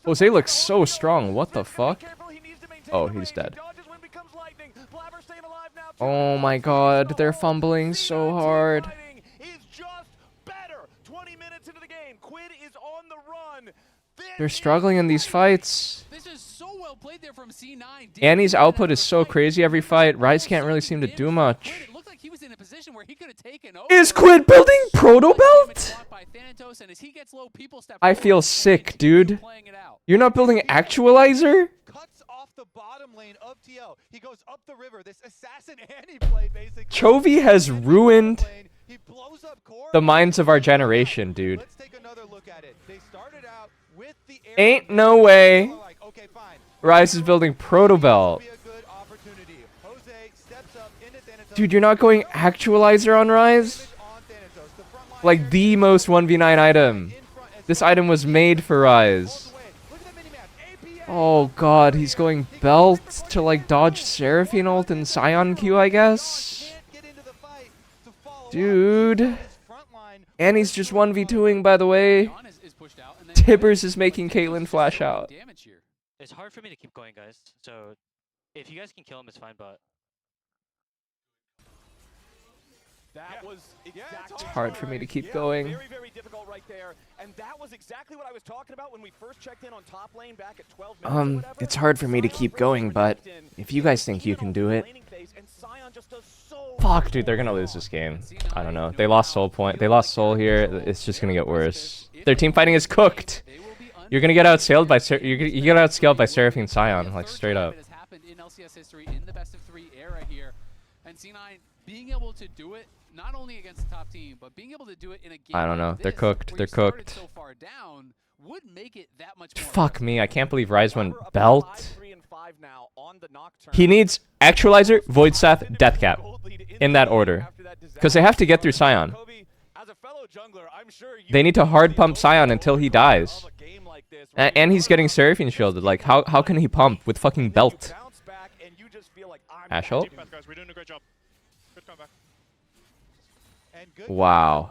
Jose looks so strong. What the fuck? Oh, he's dead. Oh my god, they're fumbling so hard. They're struggling in these fights. Annie's output is so crazy every fight. Rise can't really seem to do much. Is Quid building Proto Belt? I feel sick, dude. You're not building Actualizer? Chovy has ruined the minds of our generation, dude. Ain't no way Rise is building Proto Belt. Dude, you're not going Actualizer on Rise? Like the most 1v9 item. This item was made for Rise. Oh god, he's going Belt to like dodge Seraphine ult and Sion Q, I guess? Dude. And he's just 1v2ing, by the way. Tibbers is making Caitlyn flash out.
It's hard for me to keep going, guys. So, if you guys can kill him, it's fine, but...
That was exactly
It's hard for me to keep going.
Very, very difficult right there. And that was exactly what I was talking about when we first checked in on top lane back at 12 minutes.
It's hard for me to keep going, but if you guys think you can do it. Fuck, dude, they're gonna lose this game. I don't know. They lost soul point. They lost soul here. It's just gonna get worse. Their team fighting is cooked. You're gonna get outsailed by you get outscaled by Seraphine Sion, like straight up.
In LCS history, in the best of 3 era here, and C9 being able to do it not only against the top team, but being able to do it in a game.
I don't know.
Like
They're
this,
cooked.
where
They're
you started
cooked.
So far down, would make it that much more.
Fuck me. I can't believe Rise went Belt. He needs Actualizer, Void Seth, Deathcap. In that order. Because they have to get through Sion. They need to hard pump Sion until he dies. And he's getting Seraphine shielded. Like, how can he pump with fucking Belt? Ash ult? Wow.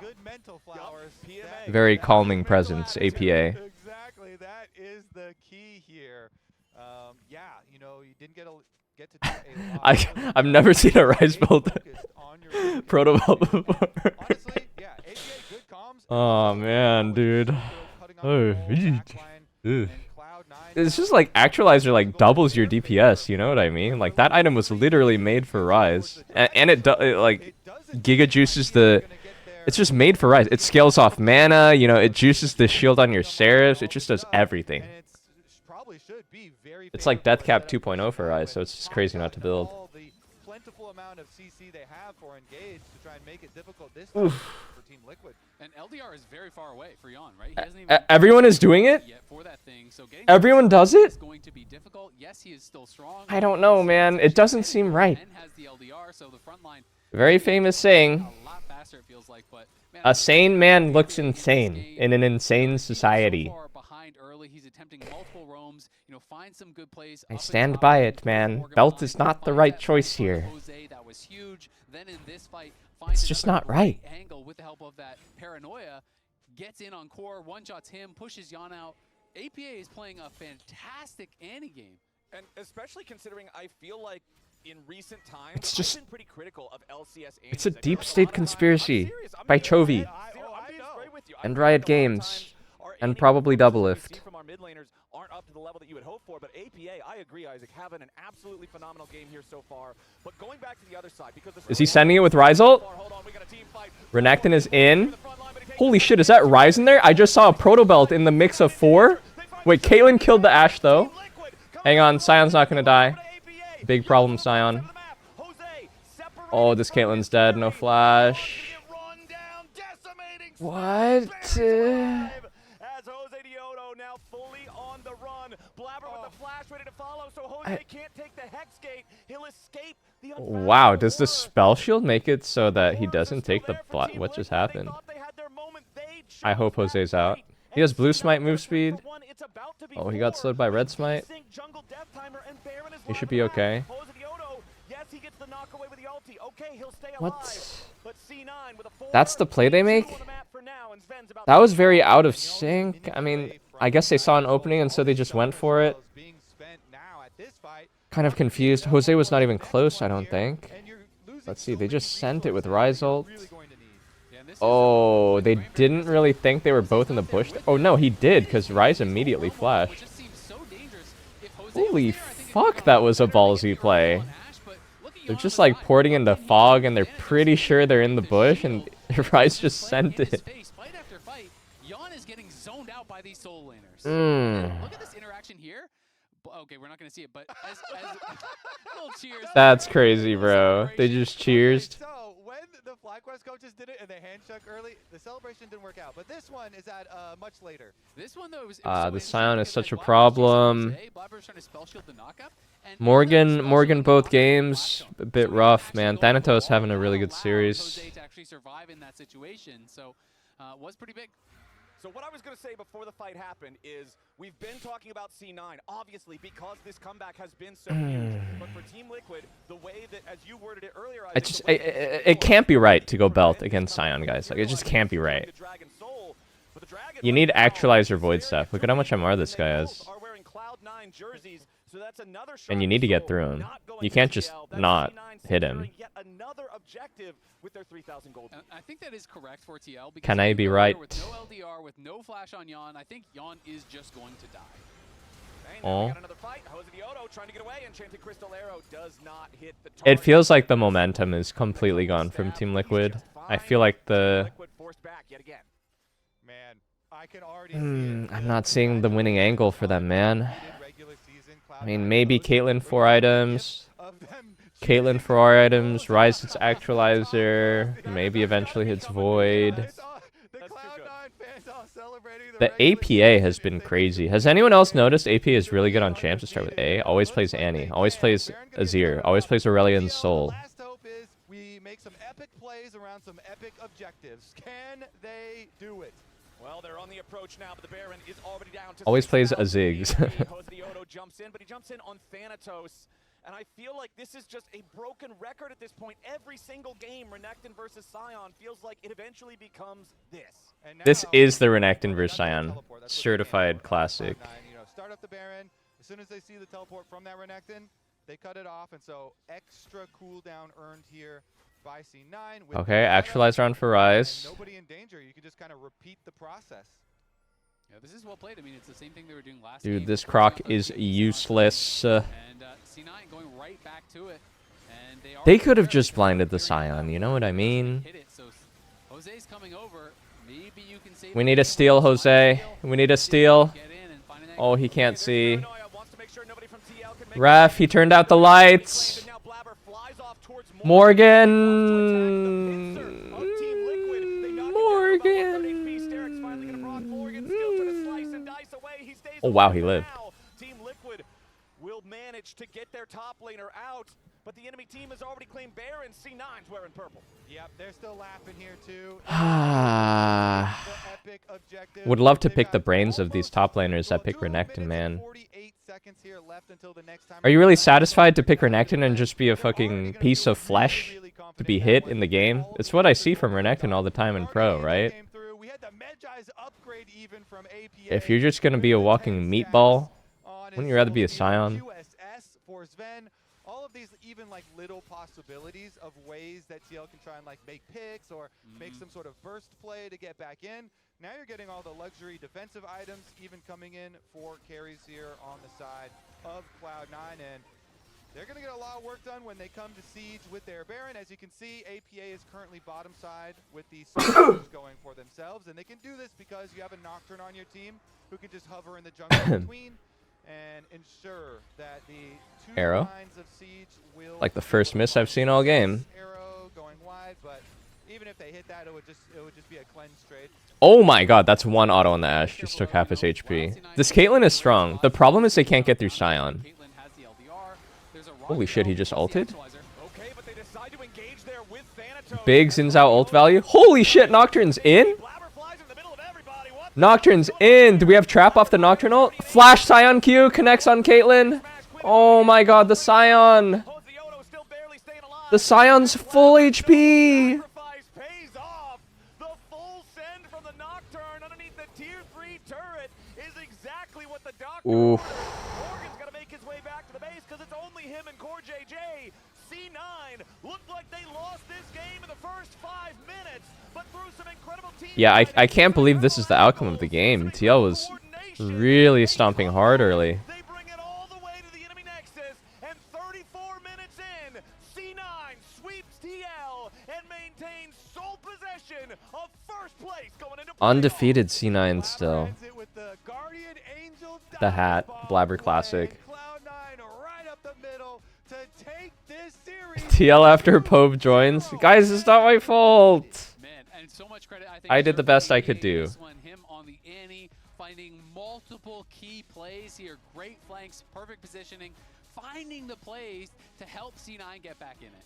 Very calming presence, APA.
Exactly, that is the key here. Yeah, you know, you didn't get to do a lot.
I've never seen a Rise build Proto Belt before. Oh man, dude. Oh, it's just like Actualizer like doubles your DPS, you know what I mean? Like that item was literally made for Rise, and it like Giga juices the. It's just made for Rise. It scales off mana, you know. It juices the shield on your Seraphs. It just does everything. It's like Deathcap 2.0 for Rise, so it's just crazy not to build. Oof.
And LDR is very far away for Yon, right? He hasn't even
Everyone is doing it?
for that thing, so
Everyone does it?
going to be difficult. Yes, he is still strong.
I don't know, man. It doesn't seem right.
Has the LDR, so the front line
Very famous saying.
a lot faster, it feels like, but man,
A sane man looks insane in an insane society.
so far behind early. He's attempting multiple roams, you know, find some good plays.
I stand by it, man. Belt is not the right choice here.
Jose, that was huge. Then in this fight,
It's just not right.
Angle with the help of that paranoia, gets in on core, one-shots him, pushes Yon out. APA is playing a fantastic Annie game.
And especially considering I feel like in recent times,
It's just-
I've been pretty critical of LCS Annie.
It's a deep state conspiracy by Chovy and Riot Games. And probably double lift.
From our mid laners aren't up to the level that you would hope for, but APA, I agree, Isaac, having an absolutely phenomenal game here so far. But going back to the other side, because
Is he sending it with Rise ult? Renekton is in. Holy shit, is that Rise in there? I just saw a Proto Belt in the mix of 4. Wait, Caitlyn killed the Ashe though. Hang on, Sion's not gonna die. Big problem, Sion. Oh, this Caitlyn's dead. No flash. What? Wow, does the spell shield make it so that he doesn't take the bot? What just happened? I hope Jose's out. He has blue smite move speed. Oh, he got slowed by red smite. He should be okay. What? That's the play they make? That was very out of sync. I mean, I guess they saw an opening and so they just went for it. Kind of confused. Jose was not even close, I don't think. Let's see, they just sent it with Rise ult. Oh, they didn't really think they were both in the bush. Oh no, he did, because Rise immediately flashed. Holy fuck, that was a ballsy play. They're just like porting into fog and they're pretty sure they're in the bush and Rise just sent it.
Yon is getting zoned out by these soul laners. Look at this interaction here. Okay, we're not gonna see it, but as little cheers.
That's crazy, bro. They just cheersed.
So when the FlyQuest coaches did it and they hand shook early, the celebration didn't work out. But this one is at much later.
This one though was
The Sion is such a problem. Morgan both games a bit rough, man. Thanatos having a really good series.
To actually survive in that situation, so was pretty big.
So what I was going to say before the fight happened is we've been talking about C9, obviously, because this comeback has been so huge. But for Team Liquid, the way that, as you worded it earlier,
It can't be right to go belt against Sion, guys. Like, it just can't be right. You need Actualizer Void Staff. Look at how much MR this guy has. And you need to get through him. You can't just not hit him.
I think that is correct for TL.
Can I be right?
With no LDR, with no flash on Yon, I think Yon is just going to die.
Oh. It feels like the momentum is completely gone from Team Liquid. I feel like the... I'm not seeing the winning angle for them, man. I mean, maybe Caitlyn 4 items. Caitlyn 4 items, Rise hits Actualizer, maybe eventually hits Void. The APA has been crazy. Has anyone else noticed APA is really good on champs to start with A? Always plays Annie, always plays Azir, always plays Aurelion Soul.
We make some epic plays around some epic objectives. Can they do it? Well, they're on the approach now, but the Baron is already down to
Always plays a Ziggs.
jumps in, but he jumps in on Thanatos. And I feel like this is just a broken record at this point. Every single game, Renekton versus Sion feels like it eventually becomes this.
This is the Renekton versus Sion. Certified classic.
You know, start up the Baron. As soon as they see the teleport from that Renekton, they cut it off. And so extra cooldown earned here by C9.
Okay, Actualizer on for Rise.
Nobody in danger. You can just kind of repeat the process.
Yeah, this is well played. I mean, it's the same thing they were doing last
Dude,
game.
this Croc is useless.
And C9 going right back to it. And
they could have just blinded the Sion, you know what I mean?
Hit it, so Jose's coming over. Maybe you can save
We need a steal, Jose. We need a steal. Oh, he can't see. Ref, he turned out the lights. Morgan. Oh wow, he lived.
Team Liquid will manage to get their top laner out, but the enemy team has already claimed Baron. C9's wearing purple.
Yep, they're still laughing here too.
Would love to pick the brains of these top laners that pick Renekton, man. Are you really satisfied to pick Renekton and just be a fucking piece of flesh to be hit in the game? It's what I see from Renekton all the time in pro, right? If you're just gonna be a walking meatball, wouldn't you rather be a Sion?
all of these even like little possibilities of ways that TL can try and like make picks or make some sort of burst play to get back in. Now you're getting all the luxury defensive items even coming in for carries here on the side of Cloud9, and they're going to get a lot of work done when they come to Siege with their Baron. As you can see, APA is currently bottom side with the soldiers going for themselves, and they can do this because you have a Nocturne on your team who can just hover in the jungle between and ensure that the two
Arrow.
lines of Siege will...
Like the first miss I've seen all game.
Arrow going wide, but even if they hit that, it would just be a cleanse trade.
Oh my god, that's one auto on the Ashe. Just took half his HP. This Caitlyn is strong. The problem is they can't get through Sion. Holy shit, he just ulted? Big Xin Zhao ult value. Holy shit, Nocturne's in? Nocturne's in. Do we have trap off the Nocturne ult? Flash Sion Q connects on Caitlyn. Oh my god, the Sion. The Sion's full HP. Ooh.
Morgan's got to make his way back to the base because it's only him and Core JJ. C9 looked like they lost this game in the first 5 minutes, but through some incredible team.
Yeah, I can't believe this is the outcome of the game. TL was really stomping hard early.
They bring it all the way to the enemy nexus, and 34 minutes in, C9 sweeps TL and maintains sole possession of first place going into
Undefeated C9 still. The hat, Blabber Classic. TL after Pope joins. Guys, it's not my fault. I did the best I could do.
Him on the ante, finding multiple key plays here. Great flanks, perfect positioning, finding the plays to help C9 get back in it.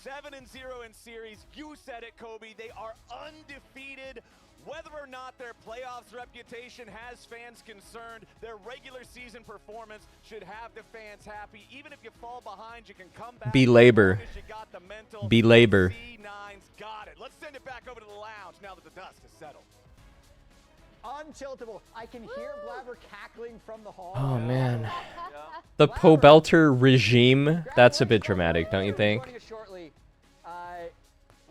7-0 in series. You said it, Kobe. They are undefeated. Whether or not their playoffs reputation has fans concerned, their regular season performance should have the fans happy. Even if you fall behind, you can come back.
Be labor. Be labor.
C9's got it. Let's send it back over to the lounge now that the dust has settled.
Untiltable. I can hear Blabber cackling from the hall.
Oh man. The Pobelter regime. That's a bit dramatic, don't you think?
Shortly.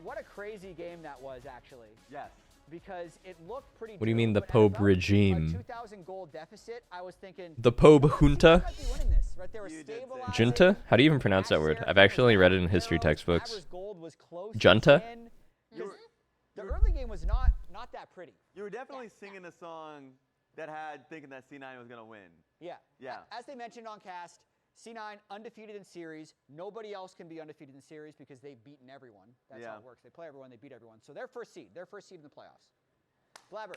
What a crazy game that was, actually.
Yes.
Because it looked pretty.
What do you mean the Pobe regime?
2,000 goal deficit. I was thinking.
The Pobe junta?
Right,
Junta? How do you even pronounce that word? I've actually read it in history textbooks. Junta?
The early game was not that pretty.
You were definitely singing a song that had thinking that C9 was gonna win.
Yeah.
Yeah.
As they mentioned on cast, C9 undefeated in series. Nobody else can be undefeated in series because they've beaten everyone. That's how it works. They play everyone, they beat everyone. So they're first seed. They're first seed in the playoffs. Blabber,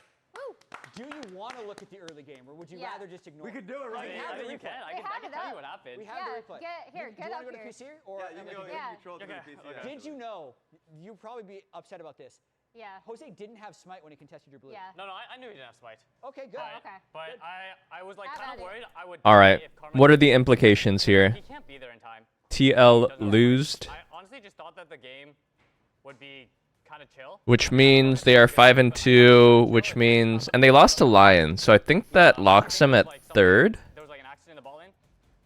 do you want to look at the early game, or would you rather just ignore it?
We could do it right now.
I think you can. I can tell you what happened.
We have the replay.
Get
do you want to go to PC? Or
yeah, you can go control to the PC.
Did you know, you'd probably be upset about this.
Yeah.
Jose didn't have Smite when he contested your blue.
Yeah.
No, I knew he didn't have Smite.
Okay, good.
But I was like kind of worried I would.
All right. What are the implications here?
He can't be there in time.
TL losed.
I honestly just thought that the game would be kind of chill.
Which means they are 5-2, which means... And they lost to Lion, so I think that locks them at third.
There was like an accident in the ball lane.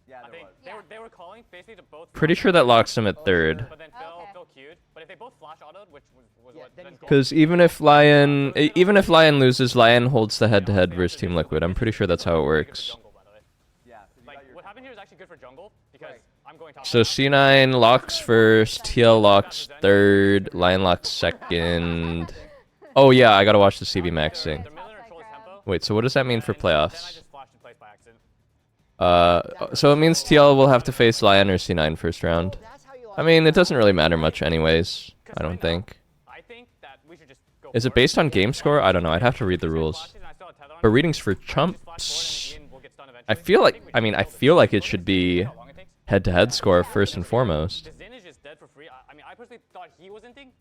Yeah, there was.
They were calling basically to both...
Pretty sure that locks them at third.
But then Phil queued. But if they both flash autoed, which was what...
Because even if Lion loses, Lion holds the head-to-head versus Team Liquid. I'm pretty sure that's how it works.
Like, what happened here is actually good for jungle, because I'm going top.
So C9 locks first, TL locks third, Lion locks second. Oh yeah, I gotta watch the CB Max thing. Wait, so what does that mean for playoffs? So it means TL will have to face Lion or C9 first round. I mean, it doesn't really matter much anyways, I don't think. Is it based on game score? I don't know, I'd have to read the rules. But readings for chumps... I feel like it should be head-to-head score first and foremost.
Zin is just dead for free. I mean, I personally thought he was inting,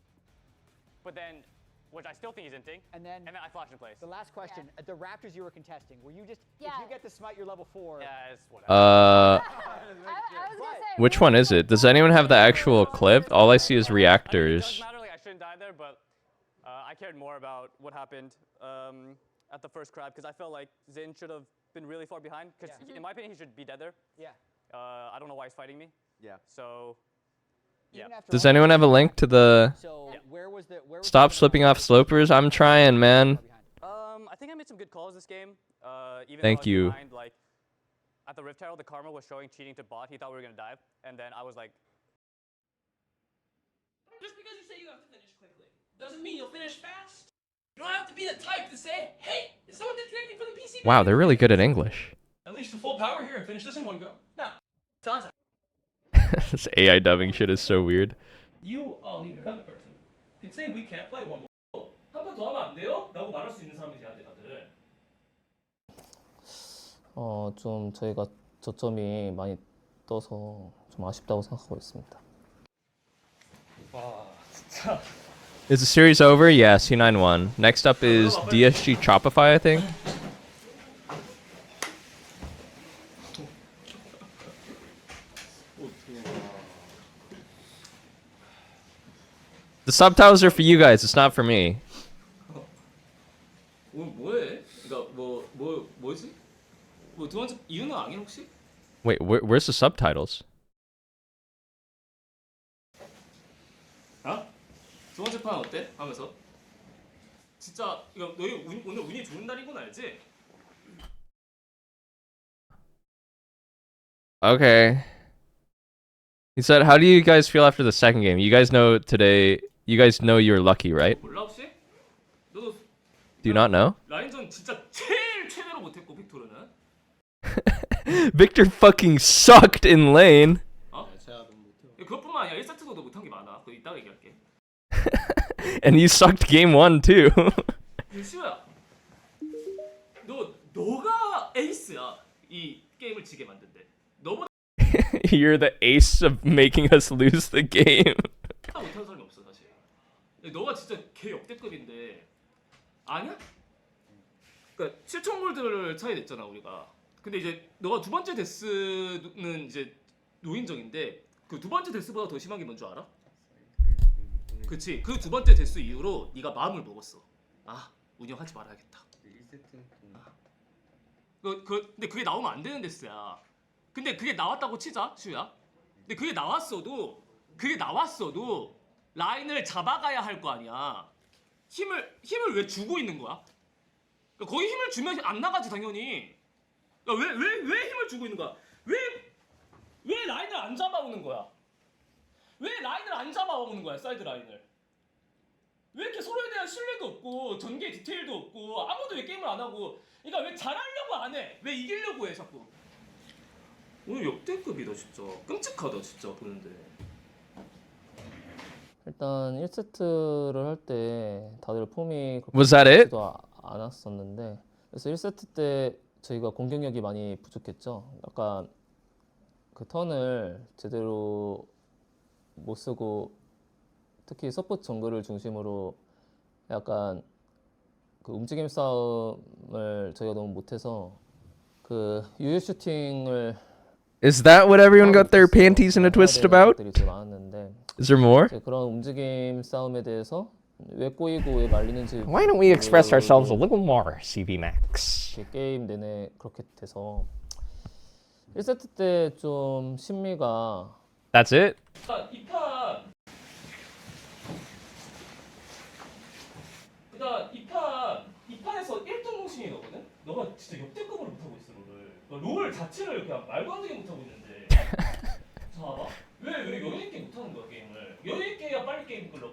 but then, which I still think he's inting,
and then
I flashed in place.
The last question, the Raptors you were contesting, were you just, if you get the Smite, you're level 4.
Yeah, it's whatever.
Which one is it? Does anyone have the actual clip? All I see is reactors.
It doesn't matter, like, I shouldn't die there, but I cared more about what happened at the first crab, because I felt like Zin should have been really far behind, because in my opinion, he should be dead there.
Yeah.
I don't know why he's fighting me.
Yeah.
So, yeah.
Does anyone have a link to the Stop Slipping Off Slopers? I'm trying, man.
I think I made some good calls this game. Even
Thank
though I was
you.
behind, like, at the Rift Herald, the Karma was showing cheating to bot. He thought we were gonna dive, and then I was like,
Just because you say you have to finish quickly doesn't mean you'll finish fast. You don't have to be the type to say, hey, is someone disconnecting from the PC?
Wow, they're really good at English.
Unleash the full power here and finish this in one go. Now, Sansa,
This AI dubbing shit is so weird.
you all need another person. Can say we can't play one more. 한 번 더 하면 안 돼요? 라고 말할 수 있는 사람이지, 다들.
좀 저희가 저점이 많이 떠서 좀 아쉽다고 생각하고 있습니다.
와, 진짜.
Is the series over? Yeah, C9 won. Next up is DSG Shopify, I think. The subtitles are for you guys, it's not for me.
뭐해? 그러니까 뭐지? 뭐 두 번째 이유는 아니 혹시?
Wait, where's the subtitles?
어? 두 번째 판 어때? 하면서 진짜 이거 너희 오늘 운이 좋은 날이군 알지?
Okay. He said, how do you guys feel after the second game? You guys know today, you guys know you're lucky, right?
몰라 혹시? 너도
Do you not know?
라인전 진짜 제일 최대로 못했고 빅토르는
Victor fucking sucked in lane.
어? 그것뿐만 아니라 1세트도 너 못한 게 많아. 그거 이따가 얘기할게.
And you sucked game 1 too.
시우야, 너가 에이스야. 이 게임을 지게 만든데. 너보다
You're the ace of making us lose the game.
못한 사람이 없어 사실. 너가 진짜 개 역대급인데 아니야? 그러니까 7천 골드를 차이 냈잖아 우리가. 근데 이제 너가 두 번째 데스는 이제 노인정인데 그 두 번째 데스보다 더 심한 게 뭔 줄 알아? 그치. 그 두 번째 데스 이후로 네가 마음을 먹었어. 아 운영하지 말아야겠다. 근데 그게 나오면 안 되는 데스야. 근데 그게 나왔다고 치자 슈야. 근데 그게 나왔어도 라인을 잡아가야 할 거 아니야. 힘을 왜 주고 있는 거야? 거기 힘을 주면 안 나가지 당연히. 왜 힘을 주고 있는 거야? 왜 라인을 안 잡아오는 거야? 왜 라인을 안 잡아오는 거야 사이드 라인을? 왜 이렇게 서로에 대한 신뢰도 없고 전개 디테일도 없고 아무도 왜 게임을 안 하고? 그러니까 왜 잘하려고 안 해? 왜 이기려고 해 자꾸? 오늘 역대급이다 진짜. 끔찍하다 진짜 보는데.
일단 1세트를 할 때 다들 폼이
Was that it?
좋지도 않았었는데 그래서 1세트 때 저희가 공격력이 많이 부족했죠. 약간 그 턴을 제대로 못 쓰고 특히 서포트 정글을 중심으로 약간 그 움직임 싸움을 저희가 너무 못해서 그 유효 슈팅을
Is that what everyone got their panties in a twist about? Is there more?
그런 움직임 싸움에 대해서 왜 꼬이고 왜 말리는지
Why don't we express ourselves a little more, CV Max?
게임 내내 그렇게 돼서 1세트 때 좀 심리가
That's it?
이 판에서 1등 공신이 너거든? 너가 진짜 역대급으로 못하고 있어 롤 자체를 그냥 말도 안 되게 못하고 있는데 자 봐봐 왜 여유 있게 못하는 거야 게임을. 여유 있게 해야 빨리 게임 끌러.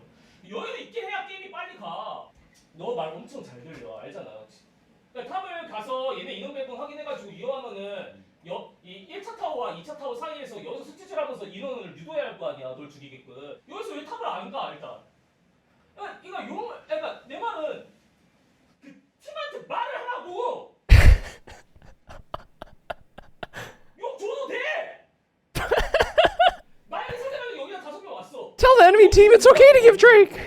여유 있게 해야 게임이 빨리 가. 너 말 엄청 잘 들려 알잖아. 그러니까 탑을 가서 얘네 인원 배분 확인해가지고 이어하면은 이 1차 타워와 2차 타워 사이에서 여기서 스티치하면서 인원을 유도해야 할 거 아니야. 널 죽이게끔. 여기서 왜 탑을 안 가 일단. 그러니까 내 말은 그 팀한테 말을 하라고. 욕 줘도 돼. 만약에 상대방이 여기다 5명 왔어.
Tell the enemy team it's okay to give Drake.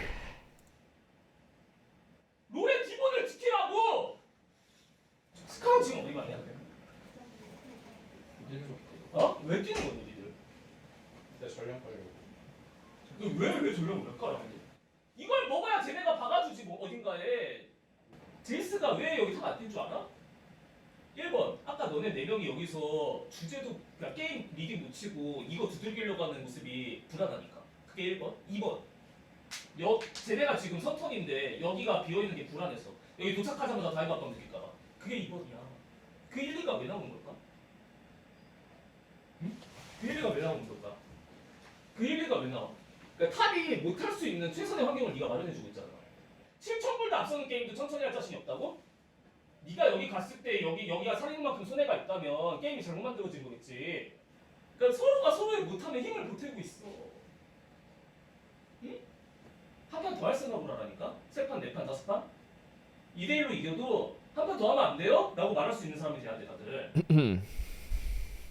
롤의 기본을 지키라고. 스카운 지금 어디 가냐? 어? 왜 뛰는 거니 니들?
내 전령 깔려고.
왜 전령을 왜 깔아? 이걸 먹어야 쟤네가 박아주지 뭐 어딘가에. 제이스가 왜 여기 탑 안 뛴 줄 알아? 1번 아까 너네 4명이 여기서 주제도 그냥 게임 리딩 놓치고 이거 두들기려고 하는 모습이 불안하니까. 그게 1번. 2번. 쟤네가 지금 선턴인데 여기가 비어있는 게 불안해서 여기 도착하자마자 다이브 압박 느낄까봐. 그게 2번이야. 그 1, 2가 왜 나오는 걸까? 응? 그 1, 2가 왜 나오는 걸까? 그 1, 2가 왜 나와? 그러니까 탑이 못할 수 있는 최선의 환경을 네가 마련해주고 있잖아. 7,000골드 앞서는 게임도 천천히 할 자신이 없다고? 네가 여기 갔을 때 여기가 살리는 만큼 손해가 있다면 게임이 잘못 만들어진 거겠지. 그러니까 서로가 서로의 못함에 힘을 보태고 있어. 응? 한 판 더 할 생각을 하라니까? 3판, 4판, 5판? 2대1로 이겨도 한 판 더 하면 안 돼요? 라고 말할 수 있는 사람이 돼야 돼 다들.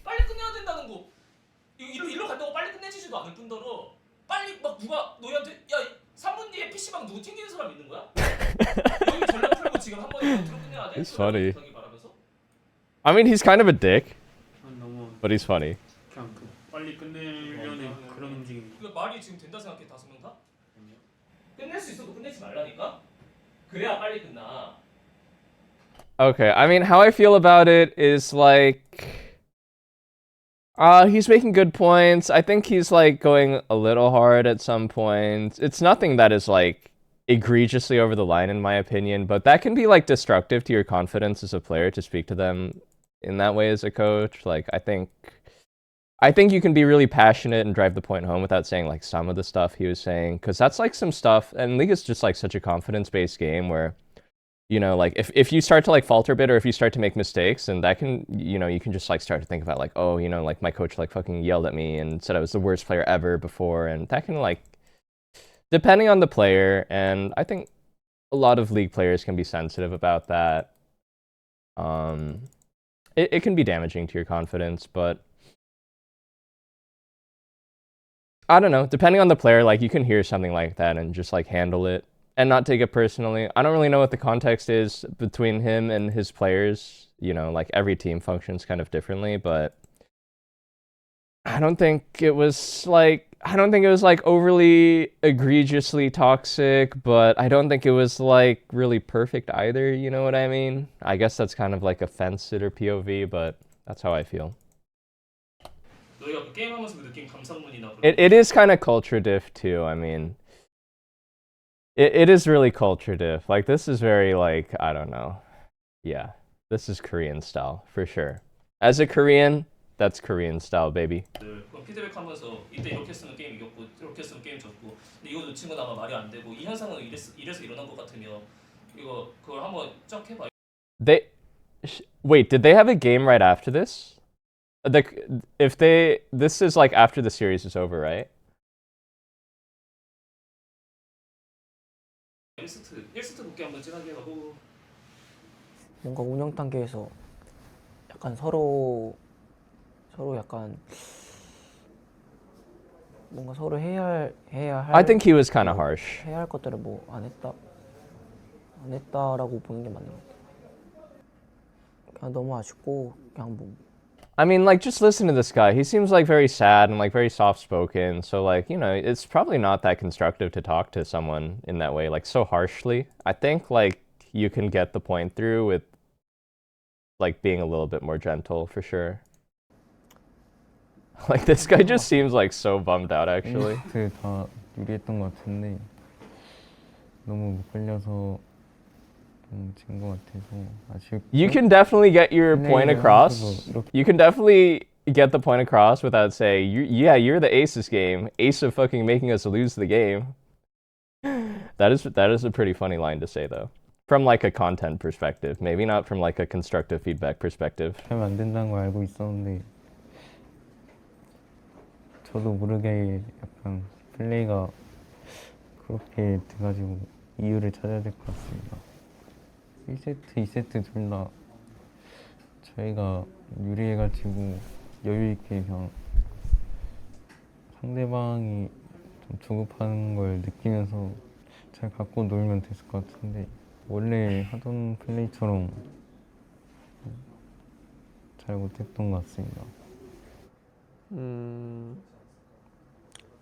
빨리 끝내야 된다는 거. 일로 간다고 빨리 끝내지지도 않을 뿐더러 빨리 막 누가 너희한테 야 3분 뒤에 PC방 누구 튕기는 사람 있는 거야? 여기 전략 풀고 지금 한 번에 들어 끝내야 돼?
He's funny.
바라면서?
I mean, he's kind of a dick,
너무
but he's funny.
그냥 빨리 끝내려는 그런 움직임.
그 말이 지금 된다 생각해 5명 다? 끝낼 수 있어도 끝내지 말라니까? 그래야 빨리 끝나.
Okay, I mean, how I feel about it is like, he's making good points. I think he's like going a little hard at some points. It's nothing that is like egregiously over the line in my opinion, but that can be like destructive to your confidence as a player to speak to them in that way as a coach. Like, I think you can be really passionate and drive the point home without saying like some of the stuff he was saying, because that's like some stuff, and League is just like such a confidence-based game where, you know, like if you start to like falter a bit or if you start to make mistakes, and that can, you know, you can just like start to think about like, oh, you know, like my coach like fucking yelled at me and said I was the worst player ever before, and that can like, depending on the player, and I think a lot of League players can be sensitive about that. It can be damaging to your confidence, but I don't know, depending on the player, like you can hear something like that and just like handle it and not take it personally. I don't really know what the context is between him and his players. You know, like every team functions kind of differently, but I don't think it was like overly egregiously toxic, but I don't think it was like really perfect either, you know what I mean? I guess that's kind of like a fence sitter POV, but that's how I feel. It is kind of culture diff too. I mean, it is really culture diff. Like this is very like, I don't know. Yeah, this is Korean style for sure. As a Korean, that's Korean style, baby.
피드백하면서 이때 이렇게 쓰면 게임 이겼고 이렇게 쓰면 게임 졌고 근데 이거 놓친 건 아마 말이 안 되고 이 현상은 이래서 일어난 것 같으며 이거 그걸 한번 쫙 해봐.
Wait, did they have a game right after this? This is like after the series is over, right?
1세트 복귀 한번 진하게 하고
뭔가 운영 단계에서 약간 서로 약간 뭔가 서로 해야 할
I think he was kind of harsh.
해야 할 것들을 뭐 안 했다라고 보는 게 맞는 것 같아요. 그냥 너무 아쉽고 그냥 뭐.
I mean, like, just listen to this guy. He seems like very sad and like very soft-spoken. So like, you know, it's probably not that constructive to talk to someone in that way, like so harshly. I think like you can get the point through with like being a little bit more gentle for sure. Like this guy just seems like so bummed out actually.
다 유리했던 것 같은데 너무 못 걸려서 진 것 같아서 아쉽고.
You can definitely get your point across. You can definitely get the point across without saying, yeah, you're the ace this game. Ace of fucking making us lose the game. That is a pretty funny line to say though. From like a content perspective, maybe not from like a constructive feedback perspective.
하면 안 된다는 걸 알고 있었는데 저도 모르게 약간 플레이가 그렇게 돼가지고 이유를 찾아야 될 것 같습니다. 1세트, 2세트 둘 다 저희가 유리해가지고 여유있게 그냥 상대방이 좀 조급하는 걸 느끼면서 잘 갖고 놀면 됐을 것 같은데 원래 하던 플레이처럼 잘 못했던 것 같습니다.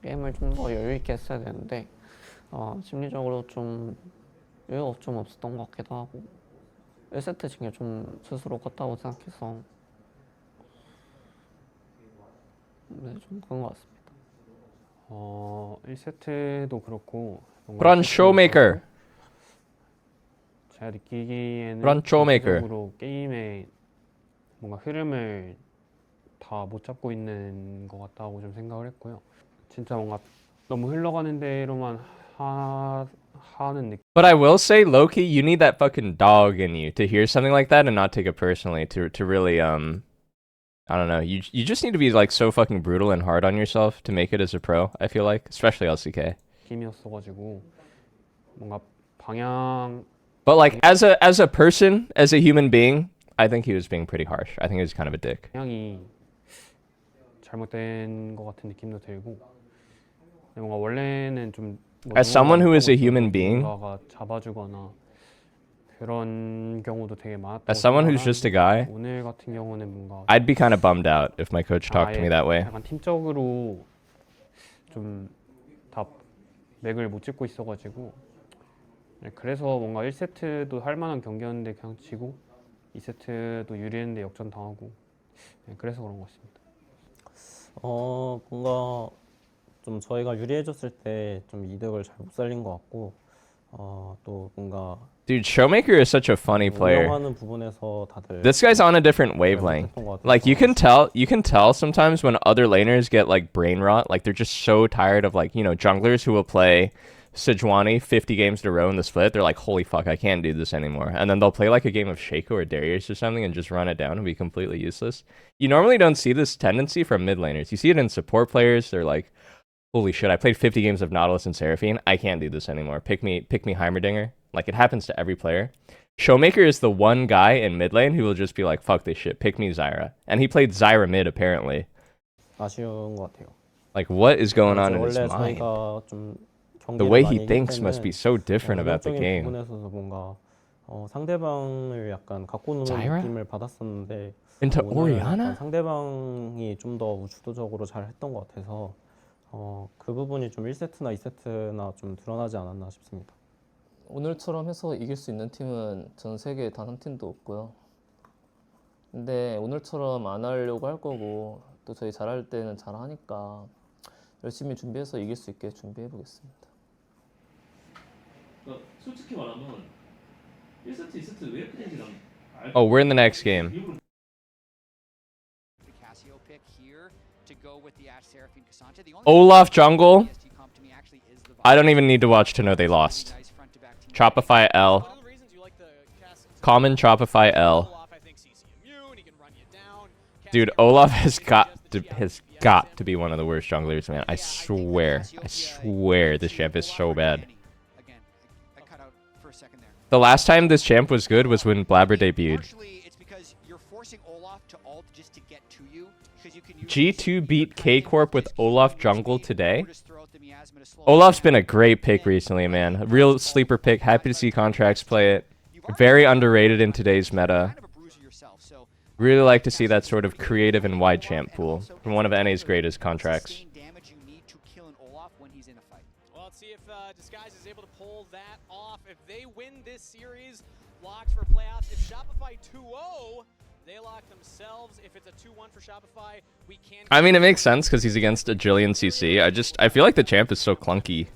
게임을 좀 더 여유있게 했어야 되는데 심리적으로 좀 여유가 좀 없었던 것 같기도 하고 1세트 진 게 좀 스스로 컸다고 생각해서
네, 좀 그런 것 같습니다. 1세트도 그렇고
Run Showmaker.
제가 느끼기에는
Run Showmaker.
전체적으로 게임의 뭔가 흐름을 다 못 잡고 있는 것 같다고 좀 생각을 했고요. 진짜 뭔가 너무 흘러가는 대로만 하는 느낌.
But I will say, Loki, you need that fucking dog in you to hear something like that and not take it personally. To really I don't know. You just need to be like so fucking brutal and hard on yourself to make it as a pro. I feel like, especially LCK.
느낌이었어가지고 뭔가 방향.
But like as a person, as a human being, I think he was being pretty harsh. I think he was kind of a dick.
방향이 잘못된 것 같은 느낌도 들고 뭔가 원래는 좀
As someone who is a human being,
누군가가 잡아주거나 그런 경우도 되게 많았다고
as someone who's just a guy,
오늘 같은 경우는 뭔가
I'd be kind of bummed out if my coach talked to me that way.
약간 팀적으로 좀 다 맥을 못 짚고 있어가지고 그래서 뭔가 1세트도 할 만한 경기였는데 그냥 지고 2세트도 유리했는데 역전 당하고 그래서 그런 것 같습니다.
뭔가 좀 저희가 유리해졌을 때 좀 이득을 잘 못 살린 것 같고 또 뭔가
Dude, Showmaker is such a funny player.
운영하는 부분에서 다들
This guy's on a different wavelength. Like you can tell sometimes when other laners get like brain rot, like they're just so tired of like, you know, junglers who will play Sejuani 50 games in a row in the split. They're like, holy fuck, I can't do this anymore. And then they'll play like a game of Shaco or Darius or something and just run it down and be completely useless. You normally don't see this tendency from mid laners. You see it in support players. They're like, holy shit, I played 50 games of Nautilus and Seraphine. I can't do this anymore. Pick me Heimerdinger. Like, it happens to every player. Showmaker is the one guy in mid lane who will just be like, fuck this shit, pick me Zyra. And he played Zyra mid, apparently.
아쉬운 것 같아요.
Like, what is going on in his
원래
mind?
저희가 좀
The way he thinks must be so different about the game.
부분에서도 뭔가 상대방을 약간 갖고 노는
Zyra?
느낌을 받았었는데
Into
오늘
Orianna?
약간 상대방이 좀 더 주도적으로 잘 했던 것 같아서 그 부분이 좀 1세트나 2세트나 좀 드러나지 않았나 싶습니다.
오늘처럼 해서 이길 수 있는 팀은 전 세계에 단 한 팀도 없고요. 근데 오늘처럼 안 하려고 할 거고 또 저희 잘할 때는 잘하니까 열심히 준비해서 이길 수 있게 준비해 보겠습니다.
솔직히 말하면 1세트, 2세트 왜 이렇게 된지 난
Oh, we're in the next game. Olaf jungle. I don't even need to watch to know they lost. Shopify L. Common Shopify L. Dude, Olaf has got to be one of the worst junglers, man. I swear this champ is so bad. The last time this champ was good was when Blabber debuted. G2 beat K-Corp with Olaf jungle today. Olaf's been a great pick recently, man. A real sleeper pick. Happy to see Contracts play it. Very underrated in today's meta. Really like to see that sort of creative and wide champ pool from one of NA's greatest Contracts.
Well, let's see if Disguise is able to pull that off. If they win this series, locked for playoffs. If Shopify 2-0, they lock themselves. If it's a 2-1 for Shopify, we can't.
I mean, it makes sense because he's against a Jillian CC. I feel like the champ is so clunky.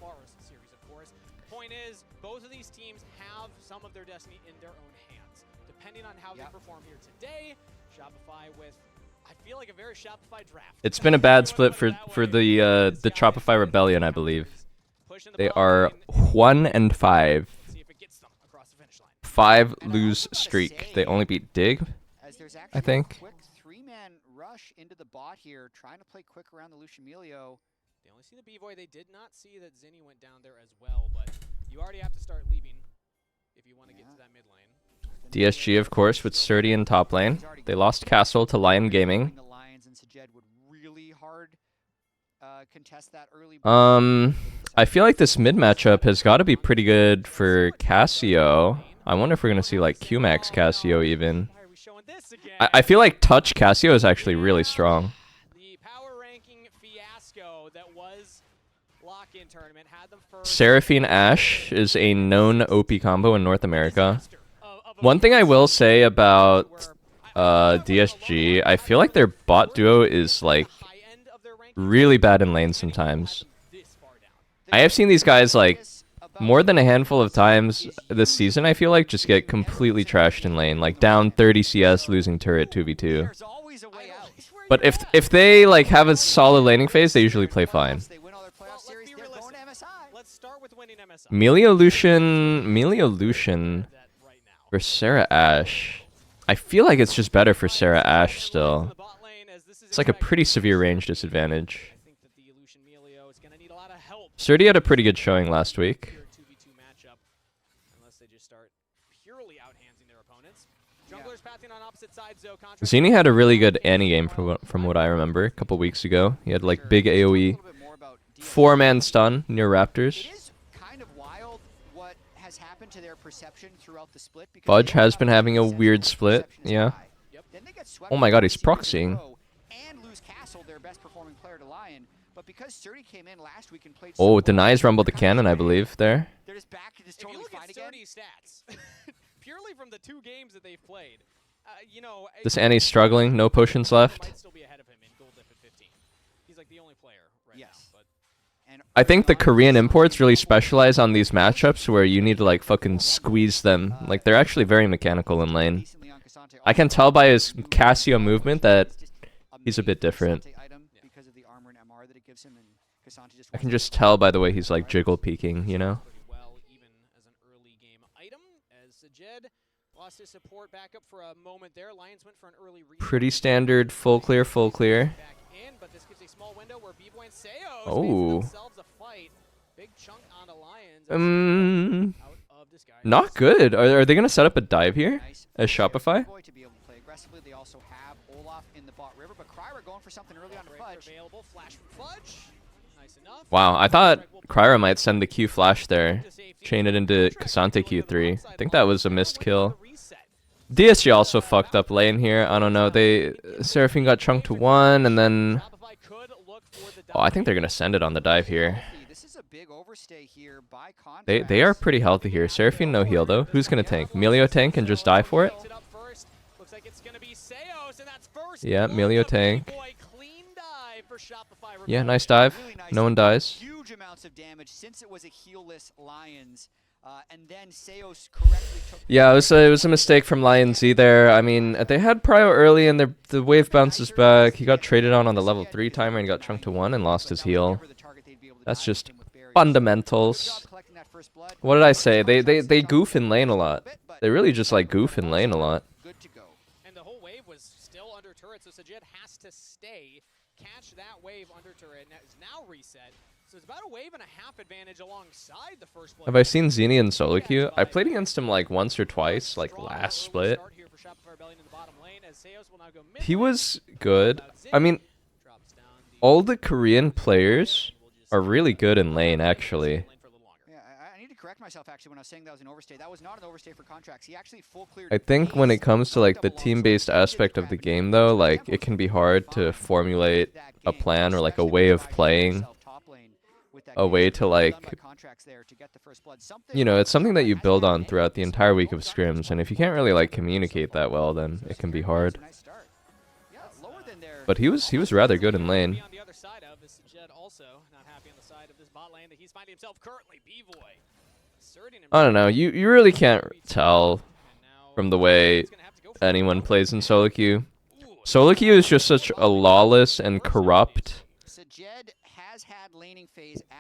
Point is, both of these teams have some of their destiny in their own hands. Depending on how they perform here today, Shopify with, I feel like a very Shopify draft.
It's been a bad split for the Shopify Rebellion, I believe. They are 1-5. 5 lose streak. They only beat Dig, I think.
Quick three-man rush into the bot here, trying to play quick around the Luciemilio.
They only see the B-Boy. They did not see that Zinni went down there as well, but you already have to start leaving if you want to get to that mid lane.
DSG, of course, with Surdy in top lane. They lost Castle to Lion Gaming. I feel like this mid matchup has got to be pretty good for Cassio. I wonder if we're going to see like QMax Cassio even. I feel like Touch Cassio is actually really strong. Seraphine Ashe is a known OP combo in North America. One thing I will say about DSG, I feel like their bot duo is like really bad in lane sometimes. I have seen these guys like more than a handful of times this season, I feel like, just get completely trashed in lane, like down 30 CS, losing turret 2v2. But if they like have a solid laning phase, they usually play fine. Lucian for Sarah Ashe. I feel like it's just better for Sarah Ashe still. It's like a pretty severe range disadvantage. Surdy had a pretty good showing last week. Zini had a really good Annie game from what I remember a couple weeks ago. He had like big AoE 4-man stun near Raptors. Fudge has been having a weird split, yeah. Oh my god, he's proxying. Oh, denies Rumble the Cannon, I believe, there.
If you look at Sturdy's stats, purely from the 2 games that they've played, you know,
This Annie's struggling, no potions left.
He's like the only player right now, but
I think the Korean imports really specialize on these matchups where you need to like fucking squeeze them. Like they're actually very mechanical in lane. I can tell by his Casio movement that he's a bit different. I can just tell by the way he's like jiggle peeking, you know? Pretty standard full clear, full clear. Oh. Not good. Are they gonna set up a dive here as Shopify? Wow, I thought Kryra might send the Q flash there, chain it into Kasante Q3. I think that was a missed kill. DSG also fucked up lane here. I don't know. Seraphine got chunked to 1, and then I think they're gonna send it on the dive here. They are pretty healthy here. Seraphine no heal though. Who's gonna tank? Melio tank and just die for it? Yeah, Melio tank. Yeah, nice dive. No one dies.
Huge amounts of damage since it was a heal-less Lions. And then Seos correctly took...
Yeah, it was a mistake from Lion Z there. I mean, they had Prio early and the wave bounces back. He got traded on the level 3 timer and got chunked to 1 and lost his heal. That's just fundamentals. What did I say? They goof in lane a lot. They really just like goof in lane a lot.
And the whole wave was still under turret, so Sajid has to stay, catch that wave under turret, and it's now reset. So it's about a wave and a half advantage alongside the first player.
Have I seen Zini in solo queue? I played against him like once or twice, like last split. He was good. I mean, all the Korean players are really good in lane, actually.
Yeah, I need to correct myself actually when I was saying that was an overstay. That was not an overstay for contracts. He actually full cleared.
I think when it comes to like the team-based aspect of the game though, like it can be hard to formulate a plan or like a way of playing. A way to like, you know, it's something that you build on throughout the entire week of scrims, and if you can't really like communicate that well, then it can be hard. But he was rather good in lane. I don't know, you really can't tell from the way anyone plays in solo queue. Solo queue is just such a lawless and corrupt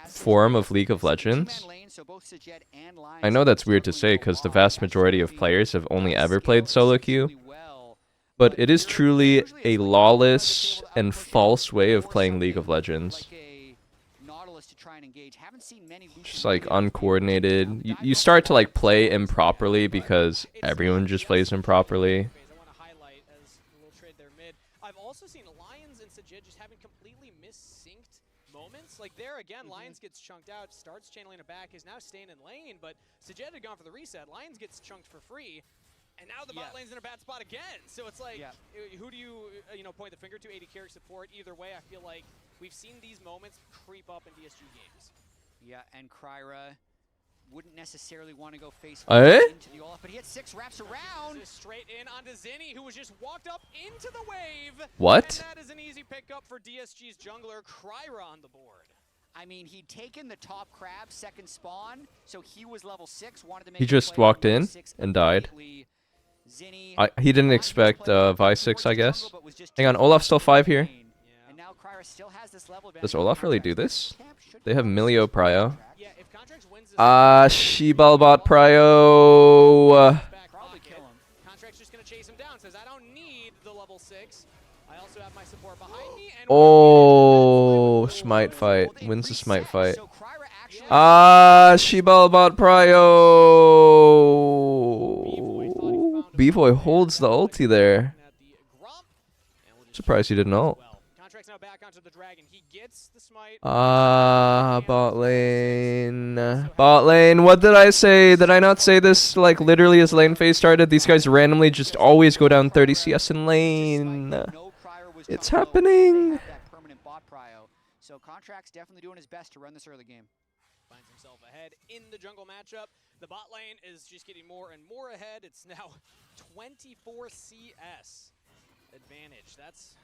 form of League of Legends. I know that's weird to say because the vast majority of players have only ever played solo queue, but it is truly a lawless and false way of playing League of Legends. Just like uncoordinated. You start to like play improperly because everyone just plays improperly.
I've also seen Lions and Sajid just having completely missynced moments. Like there again, Lions gets chunked out, starts channeling it back, is now staying in lane, but Sajid had gone for the reset. Lions gets chunked for free, and now the bot lane's in a bad spot again. So it's like, who do you, point the finger to? AD carry support. Either way, I feel like we've seen these moments creep up in DSG games.
Yeah, and Kryra wouldn't necessarily want to go face
Eh?
into the Olaf, but he had 6 wraps around.
Straight in onto Zinni, who was just walked up into the wave.
What?
And that is an easy pickup for DSG's jungler, Kryra, on the board.
I mean, he'd taken the top crab, second spawn, so he was level 6, wanted to make
He
a
just
play on
walked
level
in
6
and died.
immediately. Zinni
He didn't expect Vi6, I guess. Hang on, Olaf's still 5 here.
and now Kryra still has this level advantage.
Does Olaf really do this? They have
go
Milio Prio.
Yeah, if Contracts wins this
Shebalbot Prio.
probably kill him. Contract's just gonna chase him down. Says, I don't need the level 6. I also have my support behind me. And
Oh, smite fight. Wins the smite fight. Shebalbot Prio. B-Boy holds the ulti there. Surprised he didn't ult.
Contract's now back onto the dragon. He gets the smite.
Bot lane. Bot lane. What did I say? Did I not say this like literally as lane phase started? These guys randomly just always go down 30 CS in lane. It's happening.
So Contract's definitely doing his best to run this early game.
Finds himself ahead in the jungle matchup. The bot lane is just getting more and more ahead. It's now 24 CS advantage. That's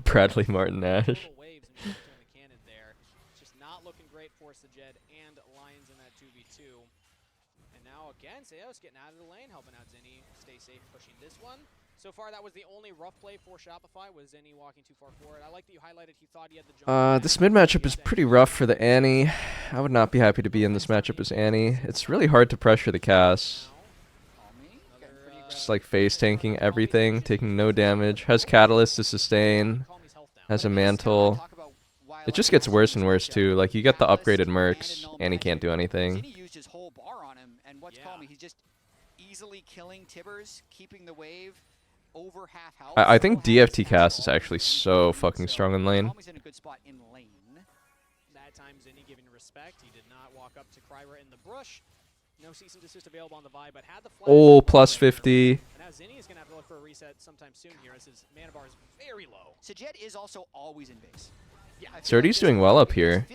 Bradley Martin Ash.
total waves in between the cannon there. It's just not looking great for Sajed and Lions in that 2v2. And now again, Seos getting out of the lane, helping out Zinni stay safe, pushing this one. So far, that was the only rough play for Shopify, was Zinni walking too far forward. I like that you highlighted he thought he had the jump.
This mid matchup is pretty rough for the Annie. I would not be happy to be in this matchup as Annie. It's really hard to pressure the Cass. Just like face tanking everything, taking no damage. Has Catalyst to sustain. Has a mantle. It just gets worse and worse too. Like you get the upgraded mercs, Annie can't do anything.
Zinni used his whole bar on him, and what's called me, he's just easily killing Tibbers, keeping the wave over half health.
I think DFT Cass is actually so fucking strong in lane.
He's in a good spot in lane.
That time Zinni giving respect. He did not walk up to Kryra in the brush. No cease and desist available on the Vi, but had the flash.
Oh, plus 50.
And now Zinni is going to have to look for a reset sometime soon here as his mana bar is very low.
Sajed is also always in base. Yeah,
Surdy's doing well up here.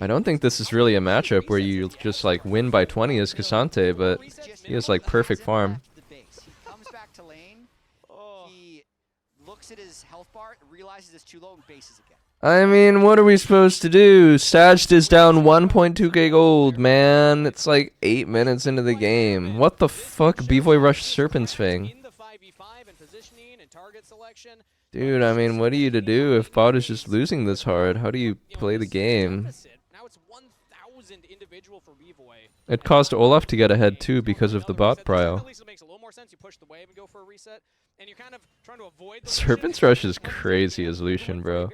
I don't think this is really a matchup where you just like win by 20 as Cassante, but he has like perfect farm.
He comes back to lane. He looks at his health bar, realizes it's too low, and bases again.
I mean, what are we supposed to do? Sajt is down 1.2k gold, man. It's like 8 minutes into the game. What the fuck? B-Boy rushed Serpent's Fang. Dude, I mean, what are you to do if bot is just losing this hard? How do you play the game?
Now it's 1,000 individual for B-Boy.
It caused Olaf to get ahead too because of the bot prio.
At least it makes a little more sense. You push the wave and go for a reset, and you're kind of trying to avoid the
Serpent's Rush is crazy as Lucian, bro.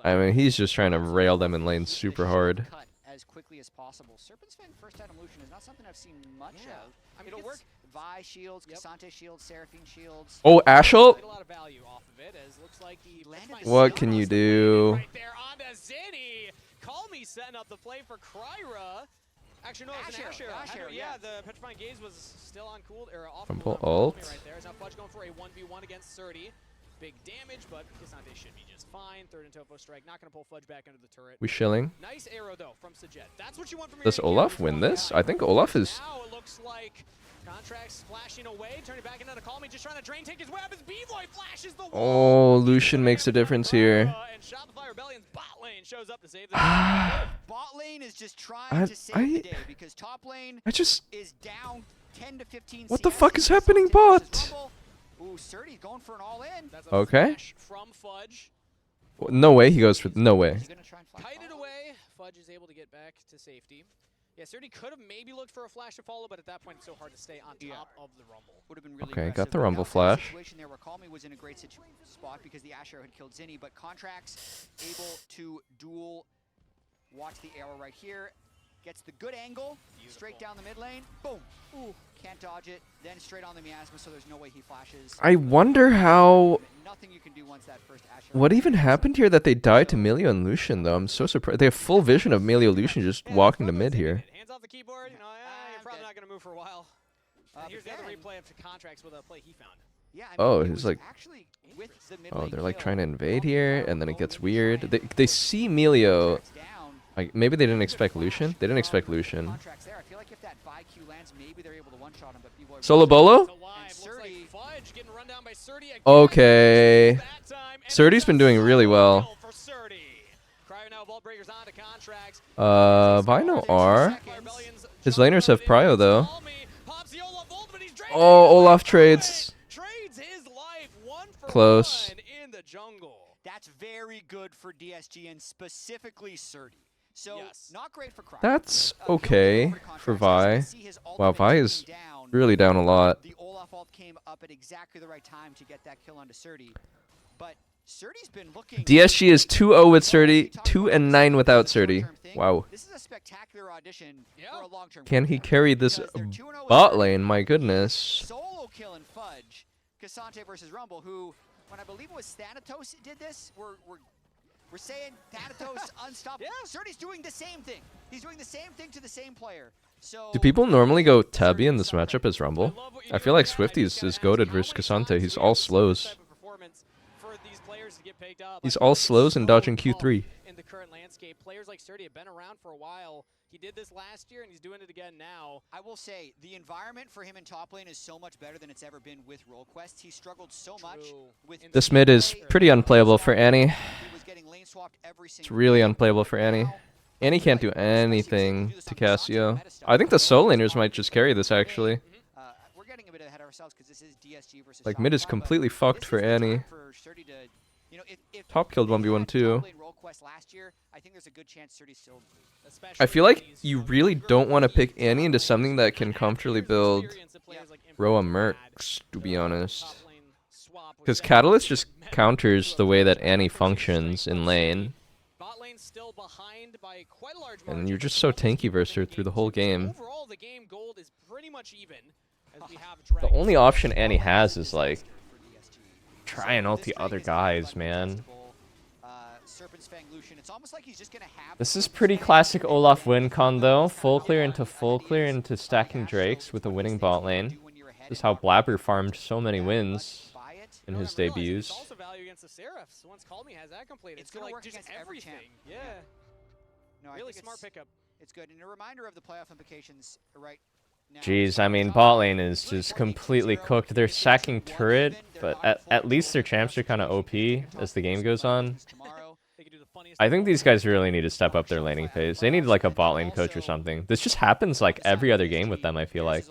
I mean, he's just trying to rail them in lane super hard.
As quickly as possible. Serpent's Fang first item Lucian is not something I've seen much of. I mean, it'll work. Vi shields, Cassante shields, Seraphine shields.
Oh, Ashel?
A lot of value off of it, as looks like he landed.
What can you do?
Right there onto Zinni. Call me setting up the play for Kryra. Actually, no, it's an Asher. Yeah, the Petrifying Gaze was still on cooled or off.
Rumble ult.
Right there. Is now Fudge going for a 1v1 against Surdy. Big damage, but Cassante should be just fine. Third and Tofo strike, not going to pull Fudge back under the turret.
We shilling.
Nice arrow though from Sajed. That's what you want from your
Does Olaf win this? I think Olaf is.
Now it looks like Contracts splashing away, turning back into the Call Me, just trying to drain, take his web as B-Boy flashes the wall.
Oh, Lucian makes a difference here.
And Shopify Rebellion's bot lane shows up to save the
Bot lane is just trying to save the day because top lane is down 10 to 15.
What the fuck is happening, bot?
Ooh, Surdy's going for an all-in.
Okay.
From Fudge.
No way he goes for. No way.
Kited away. Fudge is able to get back to safety. Yeah, Surdy could have maybe looked for a flash to follow, but at that point it's so hard to stay on top of the Rumble.
Would have been really
Okay,
aggressive.
got the Rumble flash.
Situation there where Call Me was in a great spot because the Ash Arrow had killed Zinni, but Contracts able to duel. Watch the arrow right here. Gets the good angle, straight down the mid lane. Boom. Ooh, can't dodge it. Then straight on the miasma, so there's no way he flashes.
I wonder how.
Nothing you can do once that first Ash Arrow.
What even happened here that they died to Melio and Lucian, though? I'm so surprised. They have full vision of Melio Lucian just walking to mid here.
Hands off the keyboard, you know, you're probably not going to move for a while. Here's the other replay of Contracts with a play he found.
Yeah, I mean,
Oh, he's like.
actually with the mid
Oh,
lane
they're like
kill,
trying to invade here, and then it gets weird. They see Melio. Like maybe they didn't expect Lucian. They didn't expect Lucian.
like if that buy Q lands, maybe they're able to one-shot him, but B-Boy...
Solo Bolo? Okay. Surdy's been doing really well. Vino R. His laners have prio though. Oh, Olaf trades. Close.
That's very good for DSG and specifically Surdy. So not great for Cryo.
That's okay for Vi. Wow, Vi is really down a lot.
The Olaf ult came up at exactly the right time to get that kill onto Surdy. But Surdy's been looking...
DSG is 2-0 with Surdy, 2-9 without Surdy. Wow.
This is a spectacular audition for a long-term.
Can he carry this bot lane? My goodness.
Solo kill and Fudge. Cassante versus Rumble, who, when I believe it was Thanatos did this, we're saying Thanatos unstoppable. Surdy's doing the same thing. He's doing the same thing to the same player. So
Do people normally go Tabby in this matchup as Rumble? I feel like Swifties is goated versus Cassante. He's all slows. He's all slows and dodging Q3.
In the current landscape, players like Surdy have been around for a while. He did this last year, and he's doing it again now.
I will say, the environment for him in top lane is so much better than it's ever been with role quests. He struggled so much with...
This mid is pretty unplayable for Annie. It's really unplayable for Annie. Annie can't do anything to Cassio. I think the soul laners might just carry this, actually.
We're getting a bit ahead of ourselves because this is DSG versus
Like, mid is completely fucked for Annie. Top killed 1v1 too. I feel like you really don't want to pick Annie into something that can comfortably build Roa Mercs, to be honest. Because Catalyst just counters the way that Annie functions in lane. And you're just so tanky versus her through the whole game. The only option Annie has is like try and ulti other guys, man. This is pretty classic Olaf win con though. Full clear into stacking Drakes with a winning bot lane. This is how Blabber farmed so many wins in his debuts.
Also value against the Seraphs. Once Call Me has that completed.
It's going to work
just
against
everything.
Yeah. No,
really smart pickup.
It's good. And a reminder of the playoff implications right now.
Jeez, I mean, bot lane is just completely cooked. They're sacking turret, but at least their champs are kind of OP as the game goes on. I think these guys really need to step up their laning phase. They need like a bot lane coach or something. This just happens like every other game with them, I feel like.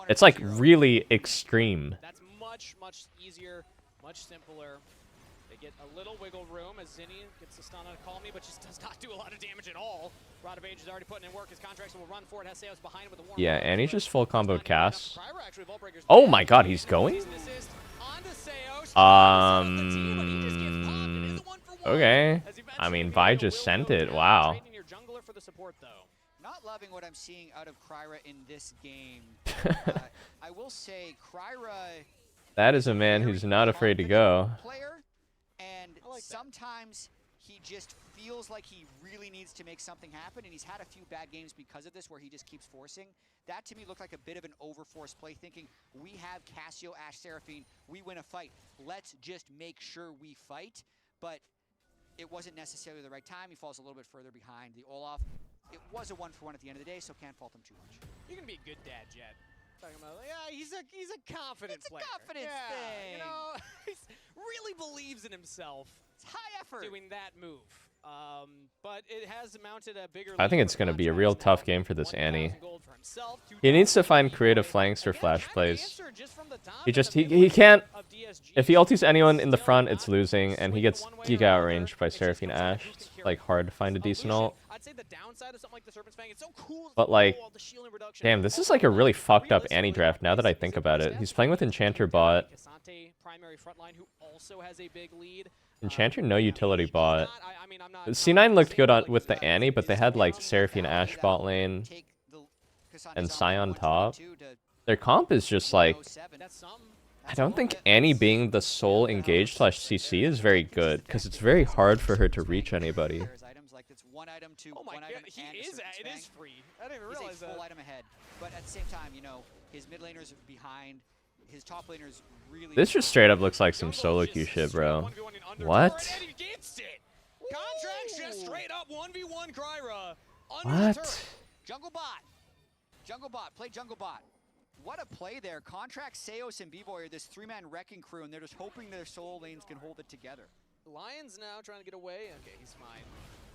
It's like really extreme.
That's much easier, much simpler. They get a little wiggle room as Zinni gets the stun on Call Me, but just does not do a lot of damage at all. Rod of Age is already putting in work. His contracts will run for it. Heseos behind him with the warm.
Yeah, and he's just full comboed Cass. Oh my god, he's going? Okay. I mean, Vi just sent it. Wow.
Not loving what I'm seeing out of Kryra in this game. I will say Kryra...
That is a man who's not afraid to go.
And sometimes he just feels like he really needs to make something happen, and he's had a few bad games because of this where he just keeps forcing. That to me looked like a bit of an overforced play, thinking we have Cassio, Ashe, Seraphine, we win a fight. Let's just make sure we fight. But it wasn't necessarily the right time. He falls a little bit further behind the Olaf. It was a 1-for-1 at the end of the day, so can't fault him too much.
You're gonna be a good dad, Jet. Talking about, yeah, he's a confident player.
It's a confidence thing.
You know, he really believes in himself.
It's high effort.
Doing that move. But it has mounted a bigger...
I think it's going to be a real tough game for this Annie. He needs to find creative flanks or flash plays. He can't... If he ultis anyone in the front, it's losing, and he gets giga outranged by Seraphine Ashe. It's like hard to find a decent ult. But like, damn, this is like a really fucked up Annie draft now that I think about it. He's playing with Enchanter bot. Enchanter no utility bot. C9 looked good with the Annie, but they had like Seraphine Ashe bot lane and Scion top. Their comp is just like, I don't think Annie being the sole engaged / CC is very good, because it's very hard for her to reach anybody.
Oh my god, it is free. I didn't even realize that.
Full item ahead. But at the same time, you know, his mid laners behind, his top laners really...
This just straight up looks like some solo queue shit, bro. What?
Contracts just straight up 1v1 Kryra.
What?
Jungle bot. Jungle bot, play jungle bot. What a play there. Contract, Seos, and B-Boy are this three-man wrecking crew, and they're just hoping their solo lanes can hold it together.
Lions now trying to get away. Okay, he's fine.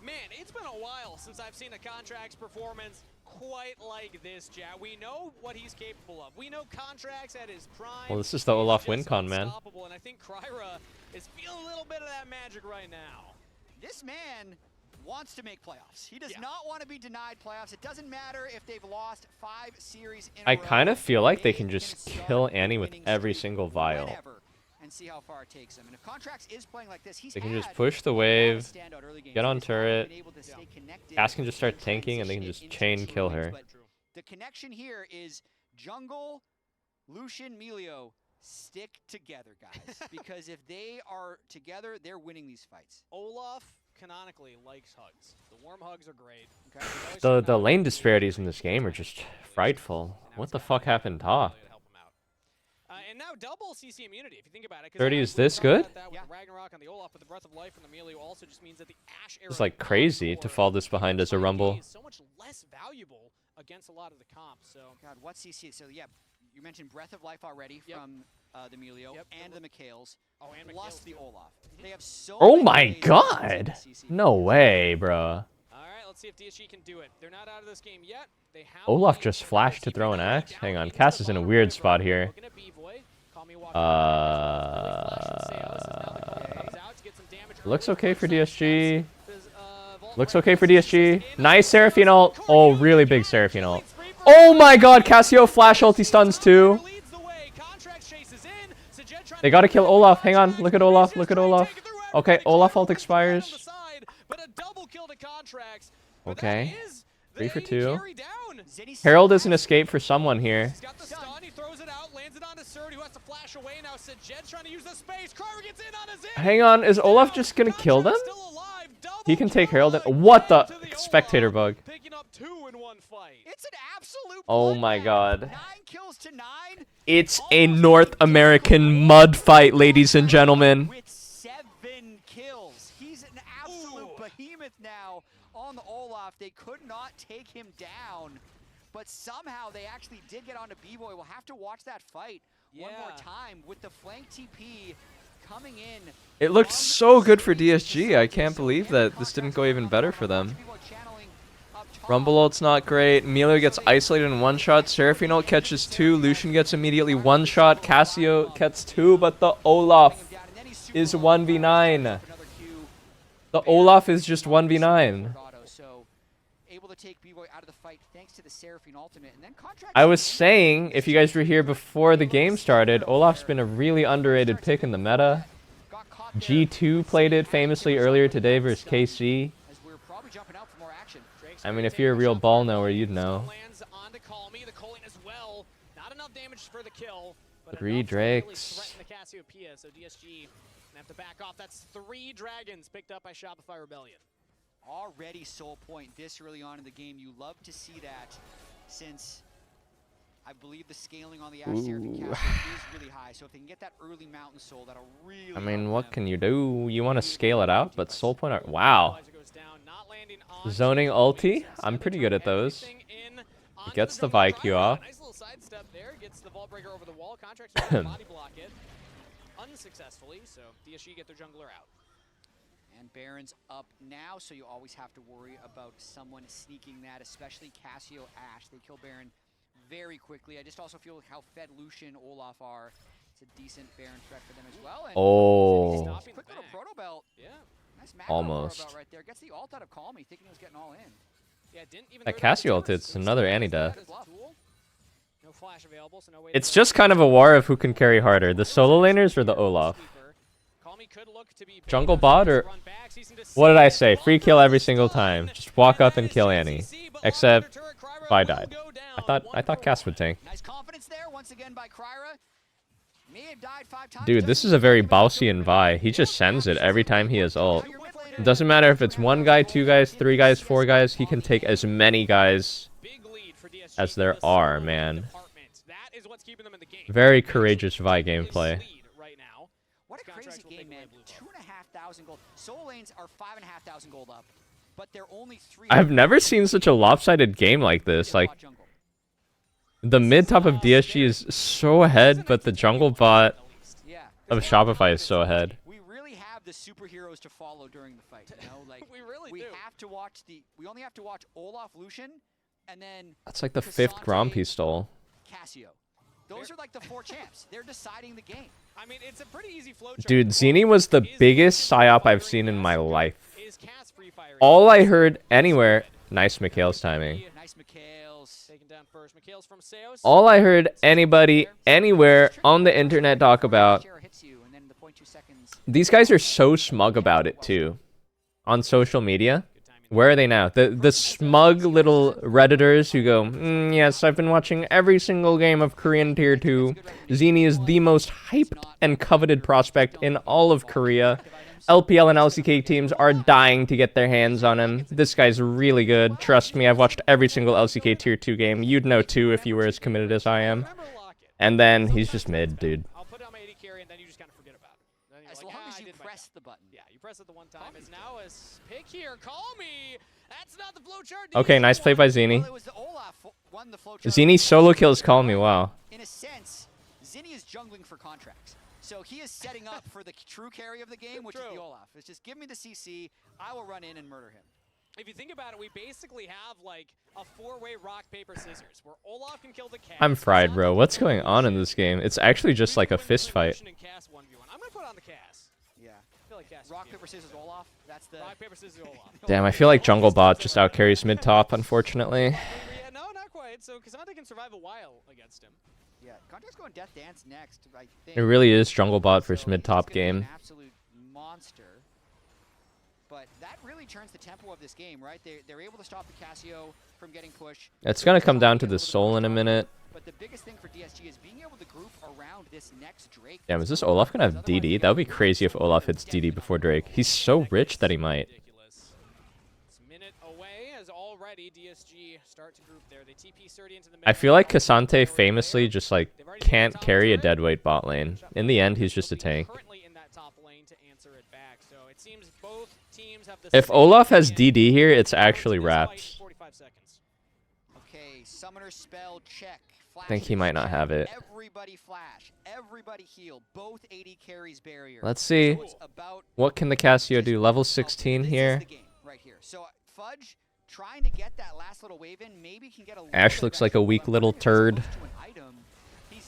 Man, it's been a while since I've seen a Contract's performance quite like this, Jat. We know what he's capable of. We know Contract's at his prime.
Well, this is the Olaf win con, man.
Unstoppable, and I think Kryra is feeling a little bit of that magic right now.
This man wants to make playoffs. He does not want to be denied playoffs. It doesn't matter if they've lost 5 series in a row.
I kind of feel like they can just kill Annie with every single vial.
And see how far it takes him. And if Contracts is playing like this, he's
They can just push the wave, get on turret. Cass can just start tanking, and they can just chain kill her.
The connection here is jungle, Lucian, Melio stick together, guys. Because if they are together, they're winning these fights.
Olaf canonically likes hugs. The warm hugs are great.
The lane disparities in this game are just frightful. What the fuck happened top?
And now double CC immunity, if you think about it.
30 is this good?
Yeah. Ragnarok on the Olaf, but the Breath of Life from the Melio also just means that the Ashe era
It's like crazy to fall this behind as a Rumble.
is so much less valuable against a lot of the comps. So
God, what CC? So yeah, you mentioned Breath of Life already from the Melio and the Mikhails, plus the Olaf. They have so
Oh my god! No way, bro.
Alright, let's see if DSG can do it. They're not out of this game yet. They have
Olaf just flashed to throw an axe. Hang on, Cass is in a weird spot here. Looks okay for DSG. Looks okay for DSG. Nice Seraphine ult. Oh, really big Seraphine ult. Oh my god, Cassio flash ulti stuns too. They gotta kill Olaf. Hang on, look at Olaf, look at Olaf. Okay, Olaf ult expires. Okay, 3 for 2. Herald is an escape for someone here. Hang on, is Olaf just gonna kill them? He can take Herald in. What the? Spectator bug. Oh my god. It's a North American mud fight, ladies and gentlemen.
With 7 kills. He's an absolute behemoth now on the Olaf. They could not take him down, but somehow they actually did get onto B-Boy. We'll have to watch that fight one more time with the flank TP coming in.
It looked so good for DSG. I can't believe that this didn't go even better for them. Rumble ult's not great. Melio gets isolated in 1 shot. Seraphine ult catches 2. Lucian gets immediately 1 shot. Cassio gets 2, but the Olaf is 1v9. The Olaf is just 1v9. I was saying, if you guys were here before the game started, Olaf's been a really underrated pick in the meta. G2 played it famously earlier today versus KC. I mean, if you're a real ball knower, you'd know. 3 Drakes.
So DSG have to back off. That's 3 dragons picked up by Shopify Rebellion.
Already soul point this early on in the game. You love to see that, since I believe the scaling on the Ashe Seraphine Castle is really high. So if they can get that early mountain soul, that'll really.
I mean, what can you do? You want to scale it out, but soul point are wow. Zoning ulti, I'm pretty good at those. He gets the VIQ off.
Nice little sidestep there. Gets the vault breaker over the wall. Contracts trying to body block it unsuccessfully. So DSG get their jungler out.
And Baron's up now, so you always have to worry about someone sneaking that, especially Cassio Ashe. They kill Baron very quickly. I just also feel like how fed Lucian, Olaf are. It's a decent Baron threat for them as well. And
oh.
Quick little proto belt.
Yeah.
Nice macro
almost.
Proto belt right there. Gets the ult out of Call Me, thinking he was getting all in.
Yeah, didn't even
That Cassio ult, it's another Annie death.
No flash available, so no way.
It's just kind of a war of who can carry harder, the solo laners or the Olaf. Jungle bot or what did I say? Free kill every single time. Just walk up and kill Annie. Except if I died. I thought Cass would tank.
Nice confidence there once again by Kryra. May have died 5 times.
Dude, this is a very Bausian Vi. He just sends it every time he has ult. It doesn't matter if it's 1 guy, 2 guys, 3 guys, 4 guys. He can take as many guys as there are, man. Very courageous Vi gameplay.
What a crazy game, man. 2,500 gold. Soul lanes are 5,500 gold up, but they're only 3.
I've never seen such a lopsided game like this. Like, The mid top of DSG is so ahead, but the jungle bot of Shopify is so ahead.
We really have the superheroes to follow during the fight. You know, like
we really do.
have to watch we only have to watch Olaf Lucian, and then
That's like the 5th Grand he stole.
Cassio. Those are like the 4 champs. They're deciding the game.
I mean, it's a pretty easy flow chart.
Dude, Zini was the biggest psyop I've seen in my life. All I heard anywhere, nice Mikhail's timing.
Nice Mikhail's taken down first. Mikhail's from Seos.
All I heard anybody anywhere on the internet talk about. These guys are so smug about it too. On social media. Where are they now? The smug little Redditors who go, yes, I've been watching every single game of Korean Tier 2. Zini is the most hyped and coveted prospect in all of Korea. LPL and LCK teams are dying to get their hands on him. This guy's really good. Trust me, I've watched every single LCK Tier 2 game. You'd know too if you were as committed as I am. And then he's just mid, dude.
I'll put down my AD carry, and then you just kind of forget about it.
As long as you press the button.
Yeah, you press it the one time. It's now a pick here. Call me. That's not the flow chart.
Okay, nice play by Zini. Zini solo kills Call Me, wow.
In a sense, Zini is jungling for contracts. So he is setting up for the true carry of the game, which is the Olaf. It's just give me the CC, I will run in and murder him.
If you think about it, we basically have like a 4-way rock, paper, scissors, where Olaf can kill the cat.
I'm fried, bro. What's going on in this game? It's actually just like a fist fight.
I'm gonna put on the Cass.
Yeah.
I feel like Cass.
Rock, paper, scissors, Olaf. That's the
rock, paper, scissors, Olaf.
Damn, I feel like jungle bot just outcarries mid top, unfortunately.
Yeah, no, not quite. So Kazante can survive a while against him.
Yeah, Contakt's going Death Dance next, I think.
It really is jungle bot versus mid top game.
Absolute monster. But that really turns the tempo of this game, right? They're able to stop the Cassio from getting pushed.
It's gonna come down to the soul in a minute.
But the biggest thing for DSG is being able to group around this next Drake.
Damn, is this Olaf gonna have DD? That would be crazy if Olaf hits DD before Drake. He's so rich that he might.
It's a minute away as already DSG start to group there. They TP Surdy into the
I feel like Kazante famously just like can't carry a deadweight bot lane. In the end, he's just a tank. If Olaf has DD here, it's actually wraps.
Okay, summoner spell check.
I think he might not have it.
Everybody flash, everybody heal. Both AD carries barrier.
Let's see. What can the Cassio do? Level 16 here.
Right here. So Fudge trying to get that last little wave in, maybe can get a
Ash looks like a weak little turd.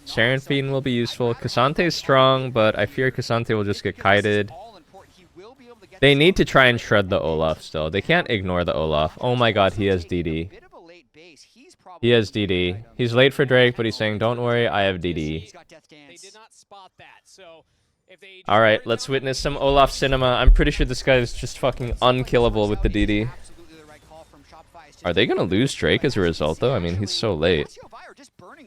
Seraphine will be useful. Kasante's strong, but I fear Kasante will just get kited. They need to try and shred the Olaf still. They can't ignore the Olaf. Oh my god, he has DD. He has DD. He's late for Drake, but he's saying, don't worry, I have DD. Alright, let's witness some Olaf cinema. I'm pretty sure this guy is just fucking unkillable with the DD. Are they gonna lose Drake as a result, though? I mean, he's so late.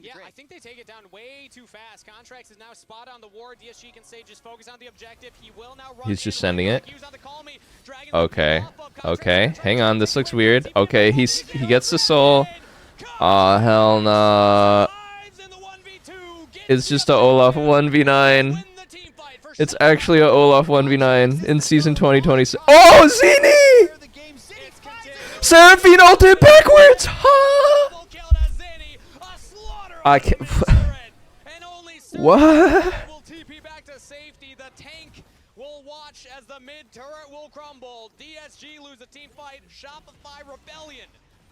Yeah, I think they take it down way too fast. Contracts is now spot on the ward. DSG can say just focus on the objective. He will now run.
He's just sending it. Okay. Okay. Hang on. This looks weird. Okay, he gets the soul. Aw, hell nah. It's just a Olaf 1v9. It's actually a Olaf 1v9 in season 2026. Oh, Zini! Seraphine ulted backwards! Huh? I can't. What?
We'll watch as the mid turret will crumble. DSG lose a team fight. Shopify Rebellion.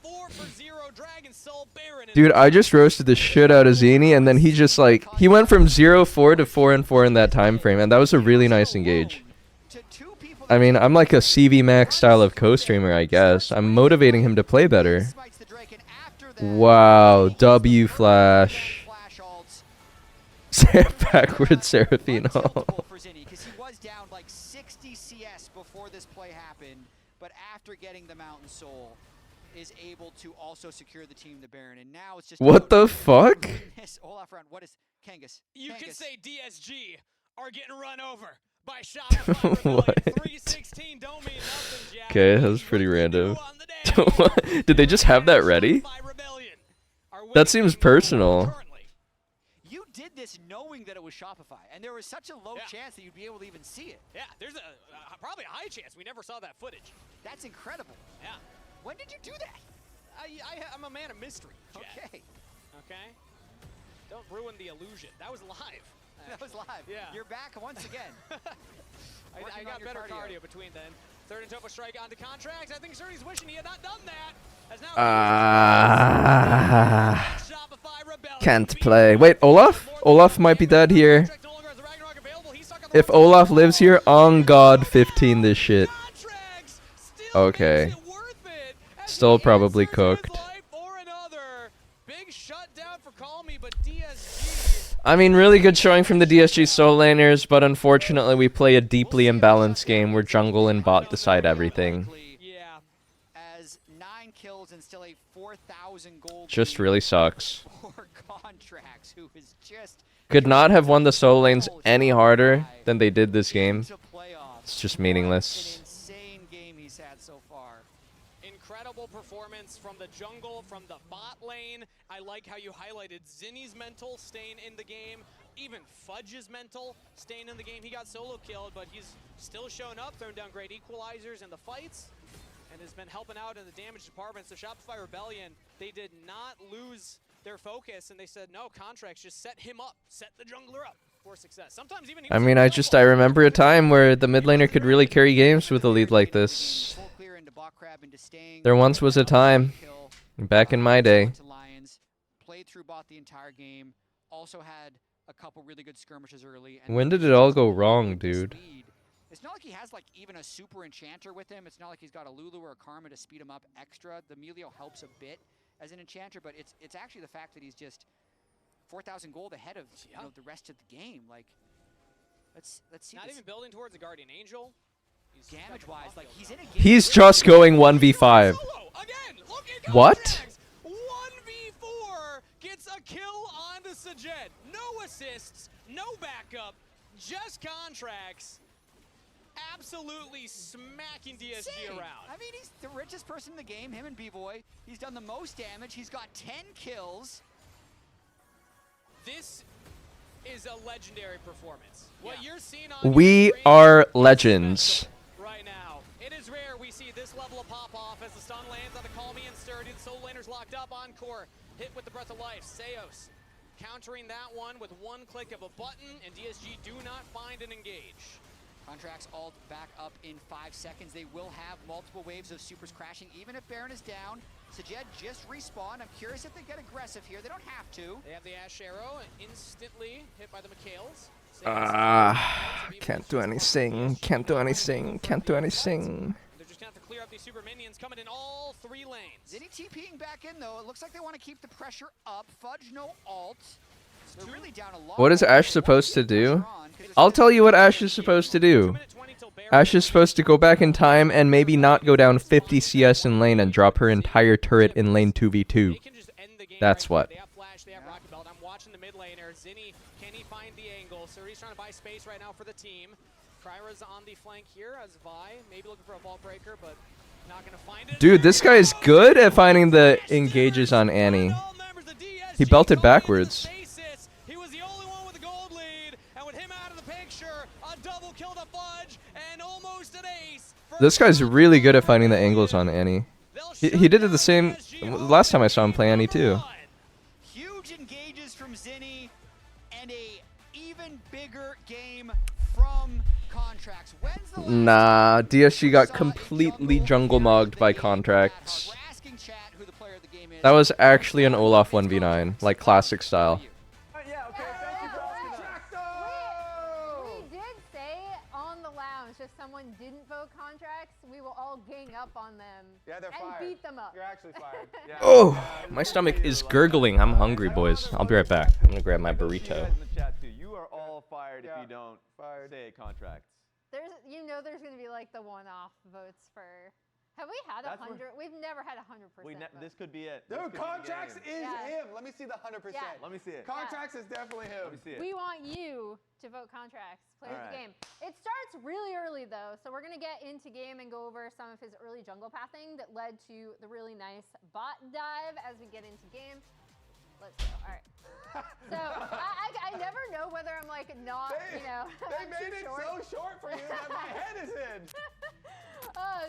4-for-0 Dragon Soul Baron.
Dude, I just roasted the shit out of Zini, and then he just like he went from 0-4 to 4-4 in that time frame, and that was a really nice engage. I mean, I'm like a CV Max style of co-streamer, I guess. I'm motivating him to play better. Wow, W flash. Backwards Seraphine.
Because he was down like 60 CS before this play happened, but after getting the Mountain Soul, is able to also secure the team the Baron, and now it's just
What the fuck?
Olaf round. What is Kangas?
You can say DSG are getting run over by Shopify.
What?
316 don't mean nothing, Jack.
Okay, that was pretty random. Did they just have that ready? That seems personal.
You did this knowing that it was Shopify, and there was such a low chance that you'd be able to even see it.
Yeah, there's probably a high chance we never saw that footage.
That's incredible.
Yeah.
When did you do that?
I'm a man of mystery, Jack.
Okay.
Okay? Don't ruin the illusion. That was live.
That was live.
Yeah.
You're back once again.
I got better cardio between then. Third and Topo strike onto Contracts. I think Cerny's wishing he had not done that. As now
Can't play. Wait, Olaf? Olaf might be dead here. If Olaf lives here, on God 15 this shit. Okay. Still probably cooked. I mean, really good showing from the DSG solo laners, but unfortunately we play a deeply imbalanced game where jungle and bot decide everything.
Yeah, as 9 kills and still a 4,000 gold.
Just really sucks.
For Contracts, who is just
Could not have won the solo lanes any harder than they did this game. It's just meaningless.
insane game he's had so far.
Incredible performance from the jungle, from the bot lane. I like how you highlighted Zinni's mental staying in the game. Even Fudge's mental staying in the game. He got solo killed, but he's still shown up, throwing down great equalizers in the fights, and has been helping out in the damage department. So Shopify Rebellion, they did not lose their focus, and they said, no, Contracts, just set him up, set the jungler up for success. Sometimes even
I mean, I remember a time where the mid laner could really carry games with a lead like this. There once was a time, back in my day.
Played through bot the entire game. Also had a couple really good skirmishes early. And
When did it all go wrong, dude?
It's not like he has like even a super enchanter with him. It's not like he's got a Lulu or a Karma to speed him up extra. The Melio helps a bit as an enchanter, but it's actually the fact that he's just 4,000 gold ahead of the rest of the game. Like, let's see.
Not even building towards a Guardian Angel.
Damage wise, like he's in a game.
He's just going 1v5. What?
1v4 gets a kill onto Sajed. No assists, no backup, just Contracts. Absolutely smacking DSG around.
I mean, he's the richest person in the game, him and B-Boy. He's done the most damage. He's got 10 kills.
This is a legendary performance. What you're seeing on
We are legends.
right now. It is rare we see this level of pop-off as the stun lands on the Calmy and Sturdy. The solo laner's locked up on core. Hit with the Breath of Life. Seos countering that one with one click of a button, and DSG do not find an engage.
Contracts ult back up in 5 seconds. They will have multiple waves of supers crashing, even if Baron is down. Sajed just respawned. I'm curious if they get aggressive here. They don't have to.
They have the Ash Arrow, instantly hit by the McHales.
Can't do anything. Can't do anything. Can't do anything.
They're just gonna have to clear up these super minions coming in all 3 lanes.
Zinni TPing back in though. It looks like they want to keep the pressure up. Fudge no ult. They're really down a lot.
What is Ashe supposed to do? I'll tell you what Ashe is supposed to do. Ashe is supposed to go back in time and maybe not go down 50 CS in lane and drop her entire turret in lane 2v2. That's what.
They have Flash, they have Rocket Belt. I'm watching the mid laner. Zinni, can he find the angle? So he's trying to buy space right now for the team. Kryra's on the flank here as Vi, maybe looking for a ball breaker, but not gonna find it.
Dude, this guy is good at finding the engages on Annie. He belted backwards.
He was the only one with a gold lead, and with him out of the picture, a double kill to Fudge, and almost an ace.
This guy's really good at finding the angles on Annie. He did it the same last time I saw him play Annie too.
Huge engages from Zinni, and a even bigger game from Contracts. When's the
Nah, DSG got completely jungle mogged by Contracts. That was actually an Olaf 1v9, like classic style.
We did say on the lounge if someone didn't vote Contracts, we will all gang up on them and beat them up.
You're actually fired. Yeah.
Oh, my stomach is gurgling. I'm hungry, boys. I'll be right back. I'm gonna grab my burrito.
You are all fired if you don't say Contracts.
There's gonna be like the one-off votes for. Have we had 100? We've never had 100%.
This could be it.
Dude, Contracts is him. Let me see the 100%.
Yeah.
Let me see it.
Contracts is definitely him.
Let me see it.
We want you to vote Contracts. Play the game. It starts really early though, so we're gonna get into game and go over some of his early jungle pathing that led to the really nice bot dive as we get into game. Let's go. All right. So I never know whether I'm like not,
They made it so short for you that my head is in.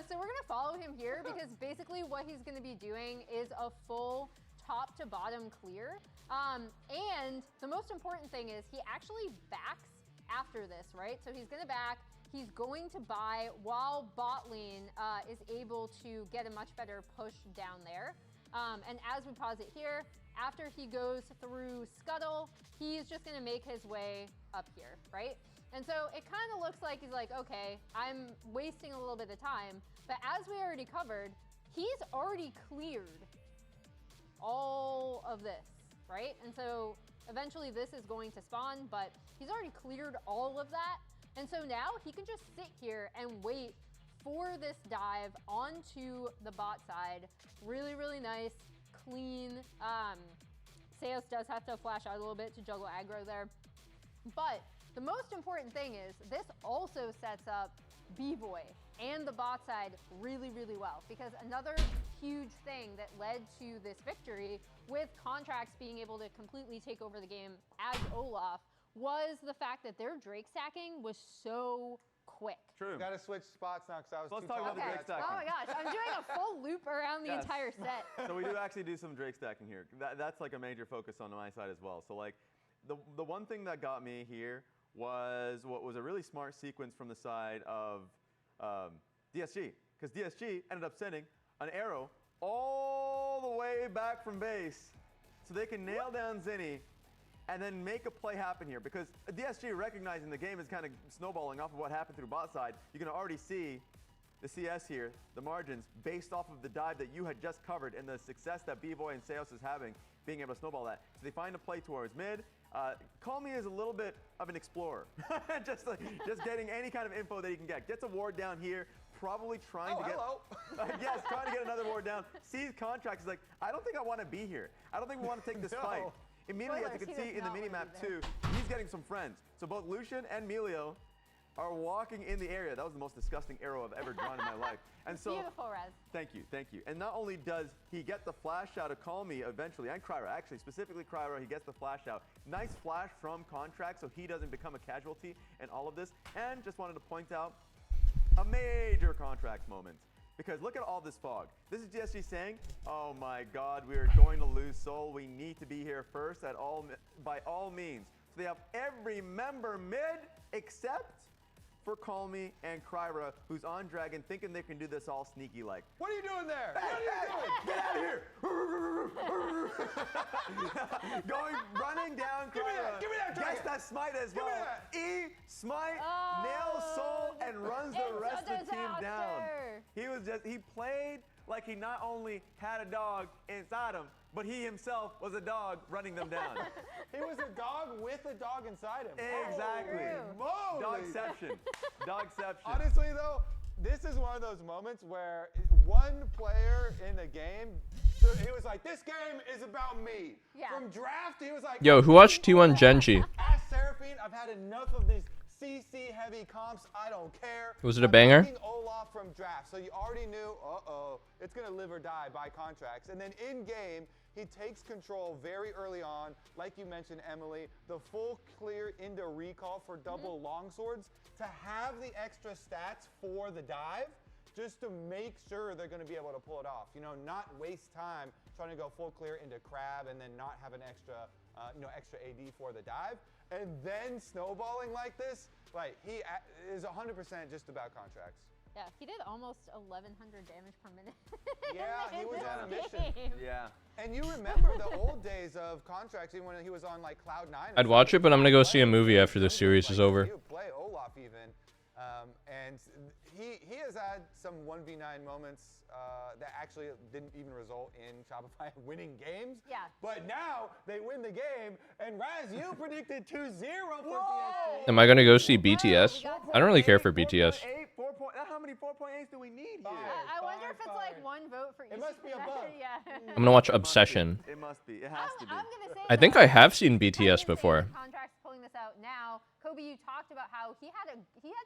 So we're gonna follow him here because basically what he's gonna be doing is a full top to bottom clear. And the most important thing is he actually backs after this, right? So he's gonna back, he's going to buy while bot lane is able to get a much better push down there. And as we pause it here, after he goes through Scuttle, he's just gonna make his way up here, right? And so it kind of looks like he's like, okay, I'm wasting a little bit of time, but as we already covered, he's already cleared all of this, right? And so eventually this is going to spawn, but he's already cleared all of that. And so now he can just sit here and wait for this dive onto the bot side. Really, really nice, clean. Seos does have to flash out a little bit to juggle aggro there. But the most important thing is this also sets up B-Boy and the bot side really, really well, because another huge thing that led to this victory with Contracts being able to completely take over the game as Olaf was the fact that their Drake stacking was so quick.
True.
Got to switch spots now because I was
Let's
too
talk about the
Okay.
Drake stacking.
Oh my gosh, I'm doing a full loop around the
Yes.
entire set.
So we do actually do some Drake stacking here. That's like a major focus on my side as well. So like the one thing that got me here was what was a really smart sequence from the side of DSG, because DSG ended up sending an arrow all the way back from base so they can nail down Zinni and then make a play happen here, because DSG recognizing the game is kind of snowballing off of what happened through bot side. You can already see the CS here, the margins, based off of the dive that you had just covered and the success that B-Boy and Seos is having, being able to snowball that. So they find a play towards mid. Call me as a little bit of an explorer. just getting any kind of info that he can get. Gets a ward down here, probably trying to get... yes, trying to get another ward down. Sees Contracts, is like, I don't think I want to be here. I don't think we want to take this fight. Immediately, as you can see in the minimap too, he's getting some friends. So both Lucian and Melio are walking in the area. That was the most disgusting arrow I've ever drawn in my life. And so,
beautiful, Rez.
Thank you, thank you. And not only does he get the flash out of Call Me eventually, and Kryra, actually, specifically Kryra, he gets the flash out. Nice flash from Contract so he doesn't become a casualty in all of this. And just wanted to point out a major Contract moment. Because look at all this fog. This is DSG saying, oh my God, we are going to lose Soul. We need to be here first by all means. So they have every member mid except for Call Me and Kryra, who's on Dragon, thinking they can do this all sneaky like.
What are you doing there?
What are you doing? Get out of here! Running down Kryra.
Give me that
Gets that smite as well. E, smite, nails Soul, and runs the rest of the team down. He played like he not only had a dog inside him, but he himself was a dog running them down.
He was a dog with a dog inside him.
Exactly.
Holy moly.
Dogception. Dogception.
Honestly, though, this is one of those moments where one player in the game, he was like, this game is about me.
Yeah.
From draft, he was like,
Yo, who watched T1 Genji?
Ask Seraphine, I've had enough of these CC heavy comps. I don't care.
Was it a banger?
I'm picking Olaf from draft, so you already knew, it's going to live or die by Contracts. And then in game, he takes control very early on, like you mentioned, Emily, the full clear into recall for double longswords to have the extra stats for the dive, just to make sure they're going to be able to pull it off. You know, not waste time trying to go full clear into Crab and then not have an extra, extra AD for the dive. And then snowballing like this, like he is 100% just about Contracts.
Yeah, he did almost 1,100 damage per minute.
Yeah, he was on a
game.
mission.
Yeah.
And you remember the old days of Contracts, even when he was on like Cloud 9.
I'd watch it, but I'm gonna go see a movie after this series is over.
He would play Olaf even, and he has had some 1v9 moments that actually didn't even result in Shopify winning games.
Yeah. But
now they win the game, and Raz, you predicted 2-0 for DSG.
Am I gonna go see BTS? I don't really care for BTS.
How many 4.8s do we need here?
I wonder if it's like one vote for each.
It must be a bug.
Yeah.
I'm gonna watch Obsession.
It must be. It has to be.
I'm gonna say
I think I have seen BTS before.
Contracts pulling this out now. Kobe, you talked about how he had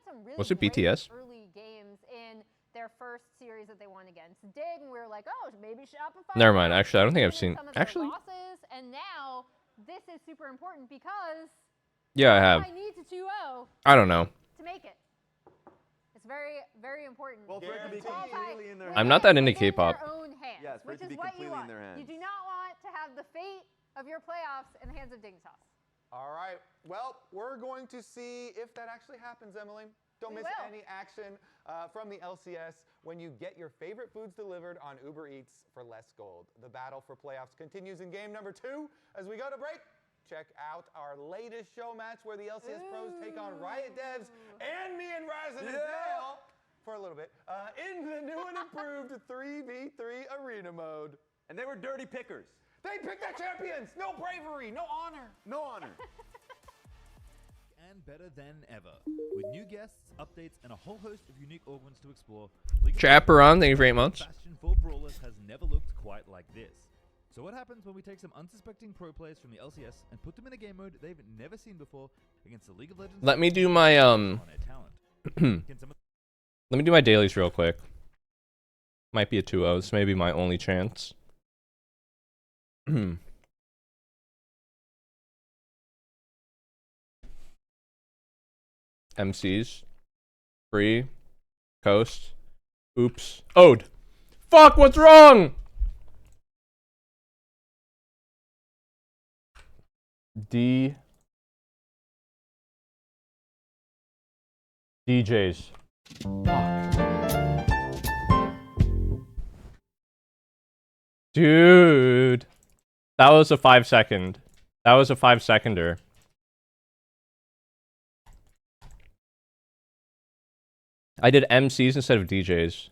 some really
Was it
great
BTS?
early games in their first series that they won against Dig, and we were like, oh, maybe Shopify.
Never mind. Actually, I don't think I've seen.
some of their
Actually,
losses, and now this is super important because
yeah, I have.
I need to 2-0
I don't know.
to make it. It's very, very important.
Well, for it to be completely in their
I'm not that into K-pop.
Their own hands.
Yes, Yes, for
which
it to
is
be
what you
completely in
want.
their hands.
You do not want to have the fate of your playoffs in the hands of Dignitas.
All right. Well, we're going to see if that actually happens, Emily. Don't miss any action from the LCS when you get your favorite foods delivered on Uber Eats for less gold. The battle for playoffs continues in game number 2. As we go to break, check out our latest show match where the LCS pros take on Riot Devs and me and Ryzen and Dale for a little bit in the new and improved 3v3 arena mode.
And they were dirty pickers.
They picked their champions. No bravery, no honor.
No honor.
And better than ever. With new guests, updates, and a whole host of unique augments to explore,
Chaperon, thank you for 8 months.
Bastion for Brawlers has never looked quite like this. So what happens when we take some unsuspecting pro players from the LCS and put them in a game mode they've never seen before against the League of Legends?
Let me do my let me do my dailies real quick. Might be a 2-0. This may be my only chance. MCs. Free. Coast. Oops. Ode. Fuck, what's wrong? DJs. Dude. That was a 5-second. That was a 5-seconder. I did MCs instead of DJs.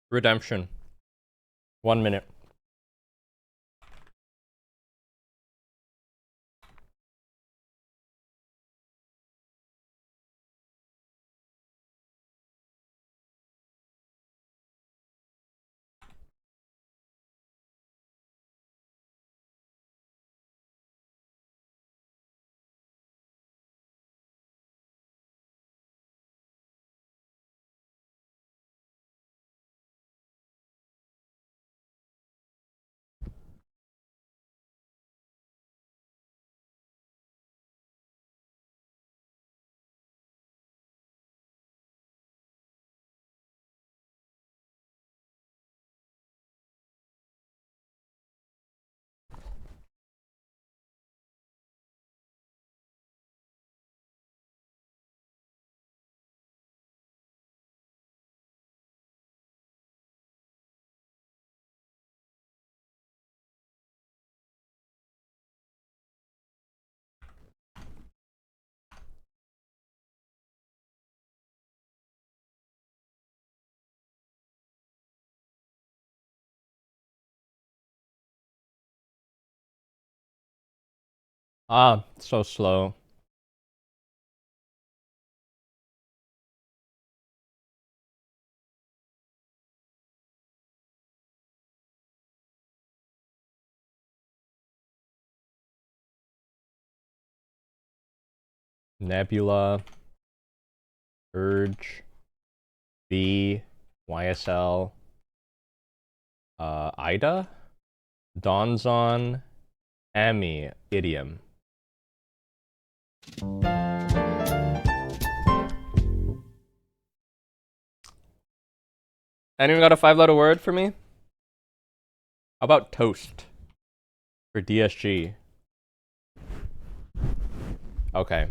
Redemption. 1 minute. Ah, so slow. Nebula. Urge. B. YSL. Ida. Donzon. Ami. Idiom. Anyone got a 5-letter word for me? How about toast? For DSG. Okay.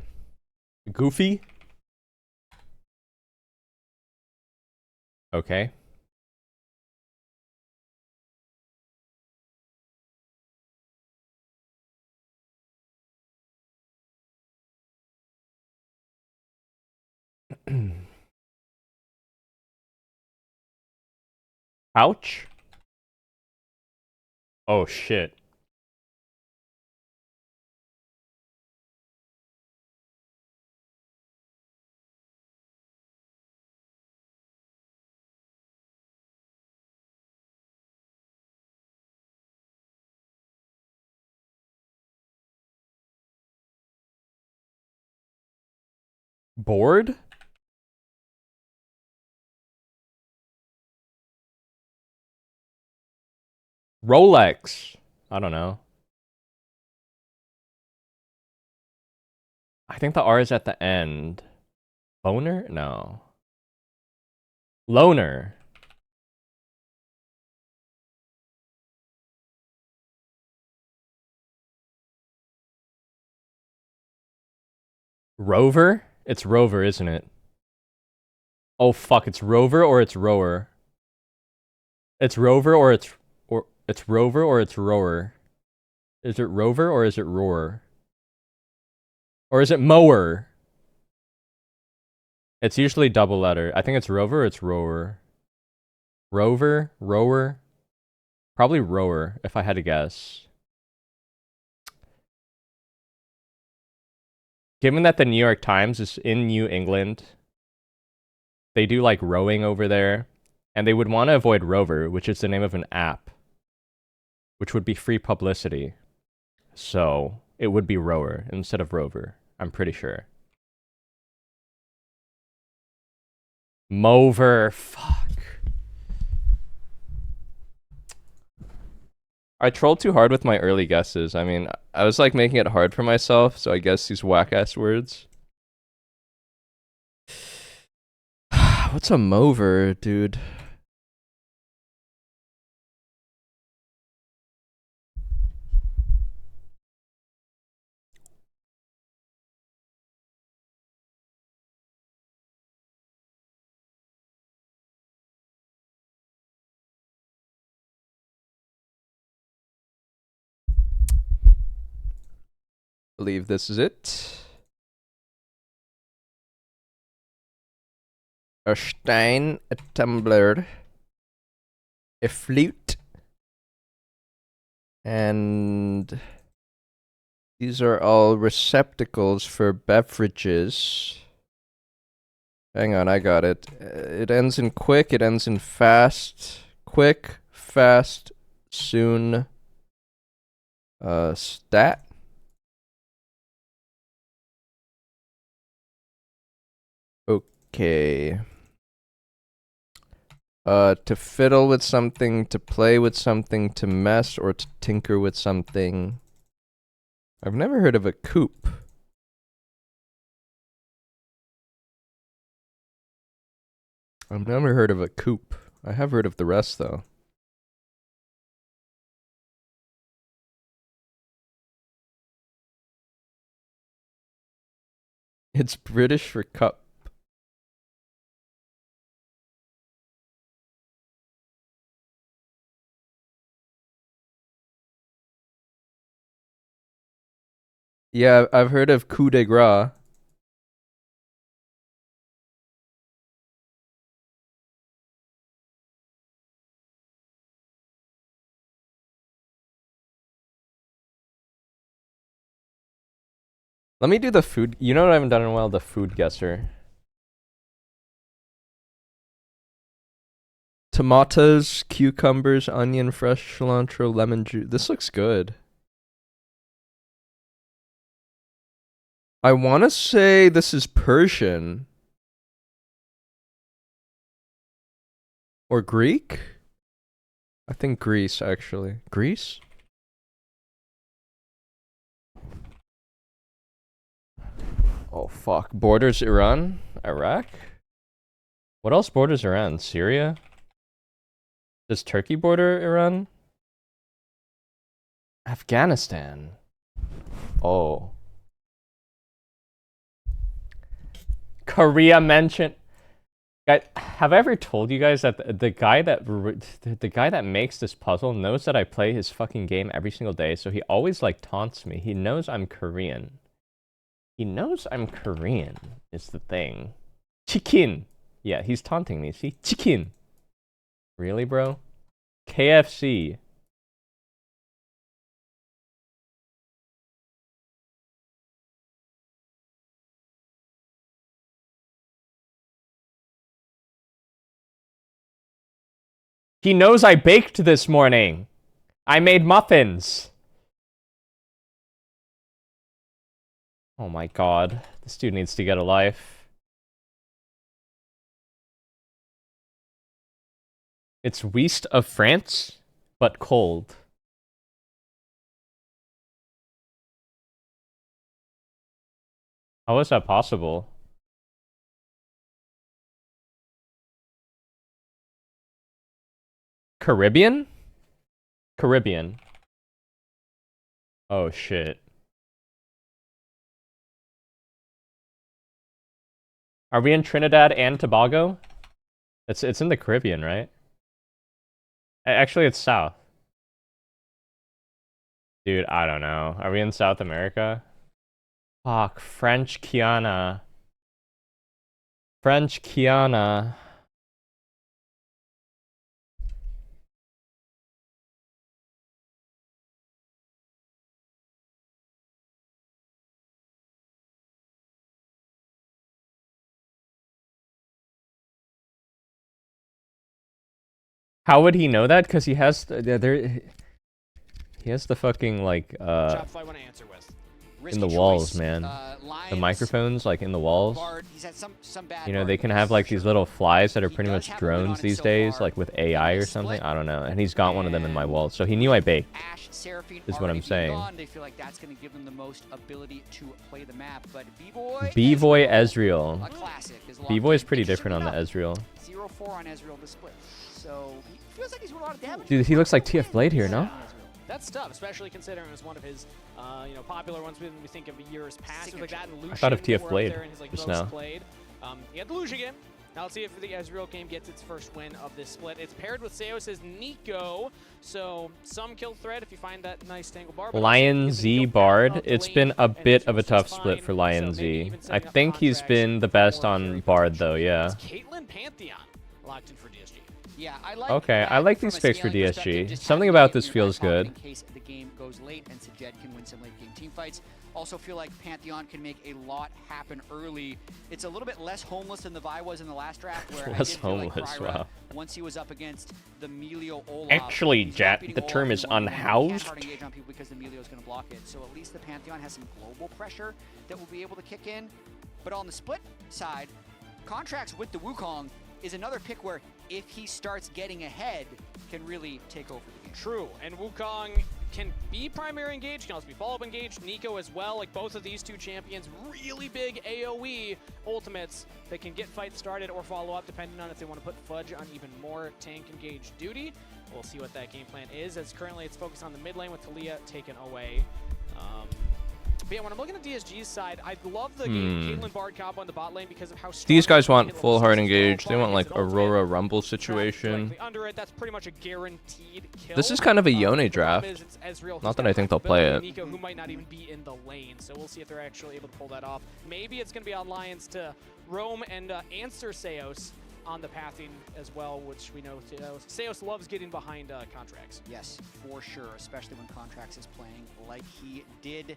Goofy? Okay. Ouch? Oh shit. Bored? Rolex. I don't know. I think the R is at the end. Loner? No. Loner. Rover? It's Rover, isn't it? Oh fuck, it's Rover or it's Rower. It's Rover or it's Rover or it's Rower. Is it Rover or is it Roar? Or is it Mower? It's usually double letter. I think it's Rover or it's Rower. Rover? Rower? Probably Rower, if I had to guess. Given that the New York Times is in New England, they do like rowing over there, and they would want to avoid Rover, which is the name of an app, which would be free publicity. So it would be Rower instead of Rover, I'm pretty sure. Mover, fuck. I trolled too hard with my early guesses. I mean, I was like making it hard for myself, so I guess these whack-ass words. What's a mover, dude? Believe this is it. A stein, a tumbler, a flute, and these are all receptacles for beverages. Hang on, I got it. It ends in quick, it ends in fast. Quick, fast, soon. Stat. Okay. To fiddle with something, to play with something, to mess or to tinker with something. I've never heard of a coupe. I've never heard of a coupe. I have heard of the rest though. It's British for cup. Yeah, I've heard of coup de grace. Let me do the food. You know what I haven't done in a while? The food guesser. Tomatoes, cucumbers, onion, fresh cilantro, lemon juice. This looks good. I want to say this is Persian. Or Greek? I think Greece, actually. Greece? Oh, fuck. Borders Iran? Iraq? What else borders Iran? Syria? Does Turkey border Iran? Afghanistan. Oh. Korea mentioned. Guys, have I ever told you guys that the guy that makes this puzzle knows that I play his fucking game every single day, so he always like taunts me. He knows I'm Korean. He knows I'm Korean is the thing. Chicken. Yeah, he's taunting me. See? Chicken. Really, bro? KFC. He knows I baked this morning. I made muffins. Oh my god. This dude needs to get a life. It's west of France? but cold. How is that possible? Caribbean? Caribbean. Oh shit. Are we in Trinidad and Tobago? It's in the Caribbean, right? Actually, it's south. Dude, I don't know. Are we in South America? Fuck, French Guiana. French Guiana. How would he know that? Because he has he has the fucking like
Shopify want to answer with.
in the walls, man. The microphones like in the walls.
He's had some bad
You know, they can have like these little flies that are pretty much drones these days, like with AI or something. I don't know. And he's got one of them in my wall, so he knew I baked. Is what I'm saying.
They feel like that's going to give them the most ability to play the map. But B-Boy,
B-Boy Ezreal.
a classic, is
B-Boy is pretty different on the Ezreal.
0-4 on Ezreal to split. So he feels like he's doing a lot of damage.
Dude, he looks like TF Blade here, no?
That's tough, especially considering it was one of his, popular ones when we think of years past. Like that and Lucian,
I thought of TF
were up
Blade
there in his, like,
just
most
now.
played. He had the Lucian game. Now let's see if the Ezreal game gets its first win of this split. It's paired with Seos' Nico, so some kill threat if you find that nice tangle bar.
Lion Z Bard. It's been a bit of a tough split for Lion Z. I think he's been the best on Bard though, yeah.
Caitlyn Pantheon locked in for DSG.
Yeah, I like
Okay, I like these picks for
scaling perspective,
DSG.
just
Something
having
about
it
this
in your
feels
back pocket
good.
In case the game goes late and Sajed can win some late game team fights. Also feel like Pantheon can make a lot happen early. It's a little bit less homeless than the Vi was in the last draft, where I
Less
did feel like
homeless,
Kryra,
wow.
once he was up against the Melio Olaf.
Actually,
he's not
Jet,
beating
the
Olaf
term
in
is
one-on-one. He can't
unhoused.
hard engage on people because the Melio is going to block it. So at least the Pantheon has some global pressure that will be able to kick in. But on the split side, contracts with the Wukong is another pick where if he starts getting ahead, can really take over the game.
True, and Wukong can be primary engaged, can also be follow-up engaged. Nico as well, like both of these two champions, really big AoE ultimates that can get fights started or follow up depending on if they want to put Fudge on even more tank engaged duty. We'll see what that game plan is, as currently it's focused on the mid lane with Talia taken away. But yeah, when I'm looking at DSG's side, I love the Caitlyn Bard combo in the bot lane because of how strong
These guys
the
want
hit
full
level
hard
is as well.
engage. They want
Bard
like
gets an ultimate,
Aurora Rumble
traps
situation.
directly under it. That's pretty much a guaranteed kill.
This is kind of a Yone
The problem
draft.
is it's Ezreal who's
Not that
got
I think they'll play
flexibility,
it.
Nico, who might not even be in the lane, so we'll see if they're actually able to pull that off. Maybe it's going to be on Lions to roam and answer Seos on the pathing as well, which we know Seos loves getting behind contracts.
Yes, for sure, especially when Contracts is playing like he did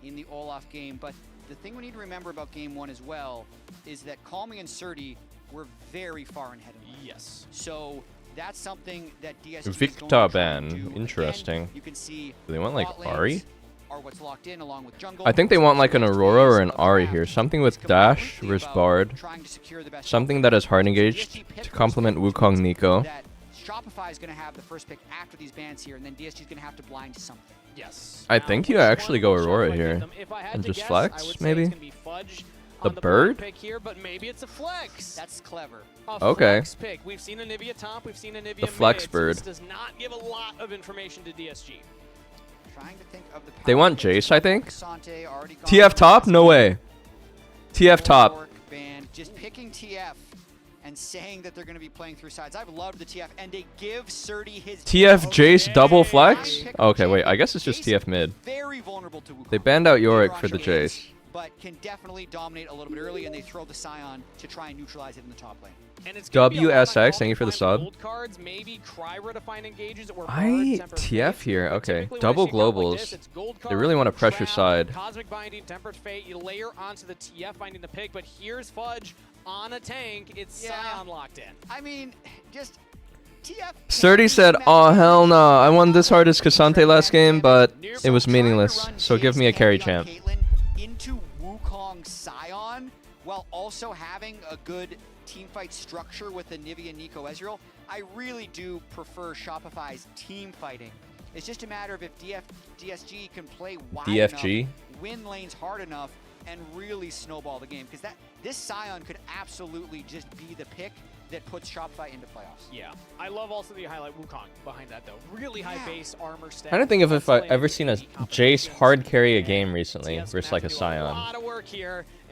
in the Olaf game. But the thing we need to remember about game one as well is that Calming and Surdy were very far ahead of them.
Yes.
So that's something that DSG is going to
Victor
try to
ban.
do.
Interesting.
Again, you can see
Do they want like
bot lanes
Ari?
are what's locked in along with jungle.
I think they want like an Aurora or an Ari here. Something with Dash versus Bard. Something that is hard engaged to complement Wukong Nico.
That Shopify is going to have the first pick after these bans here, and then DSG is going to have to blind something.
Yes.
I think you actually go Aurora here. And just flex, maybe? The bird?
Pick here, but maybe it's a flex.
That's clever.
Okay.
Flex pick. We've seen a Nivea top, we've seen a Nivea
The flex
mid,
bird.
So this does not give a lot of information to DSG.
Trying to think of the
They want Jace, I think.
Sante already gone
TF
for
top? No way. TF top.
York band. Just picking TF and saying that they're going to be playing through sides. I've loved the TF, and they give Surdy his
TF Jace double flex? Okay, wait. I guess it's just TF mid.
very vulnerable to Wukong.
They banned out Yorick for the Jace.
But can definitely dominate a little bit early, and they throw the Scion to try and neutralize it in the top lane.
And it's gonna be a lot about
WSX, thank you for the sub.
gold cards, maybe Kryra to find engages or
I
Bard,
TF here. Okay.
Typically when
Double
I see a card like
globals.
this, it's gold
They really want to
card,
pressure
trap,
side.
Cosmic Binding, Tempered Fate, you layer onto the TF finding the pick, but here's Fudge on a tank. It's Scion locked in.
I mean, just TF.
Sturdy said, "Oh hell no! I won this hard as Cassante last game, but it was meaningless. So give me a carry champ."
Into Wukong Scion Scion, while also having a good teamfight structure with the Nivea Nico Ezreal, I really do prefer Shopify's team fighting. It's just a matter of if DSG can play wide
DFG?
enough, win lanes hard enough, and really snowball the game. Because this Scion could absolutely just be the pick that puts Shopify into playoffs.
Yeah. I love also that you highlight Wukong behind that, though. Really high base armor stat.
I don't think if I've ever seen a Jace hard carry a game recently versus like a Scion.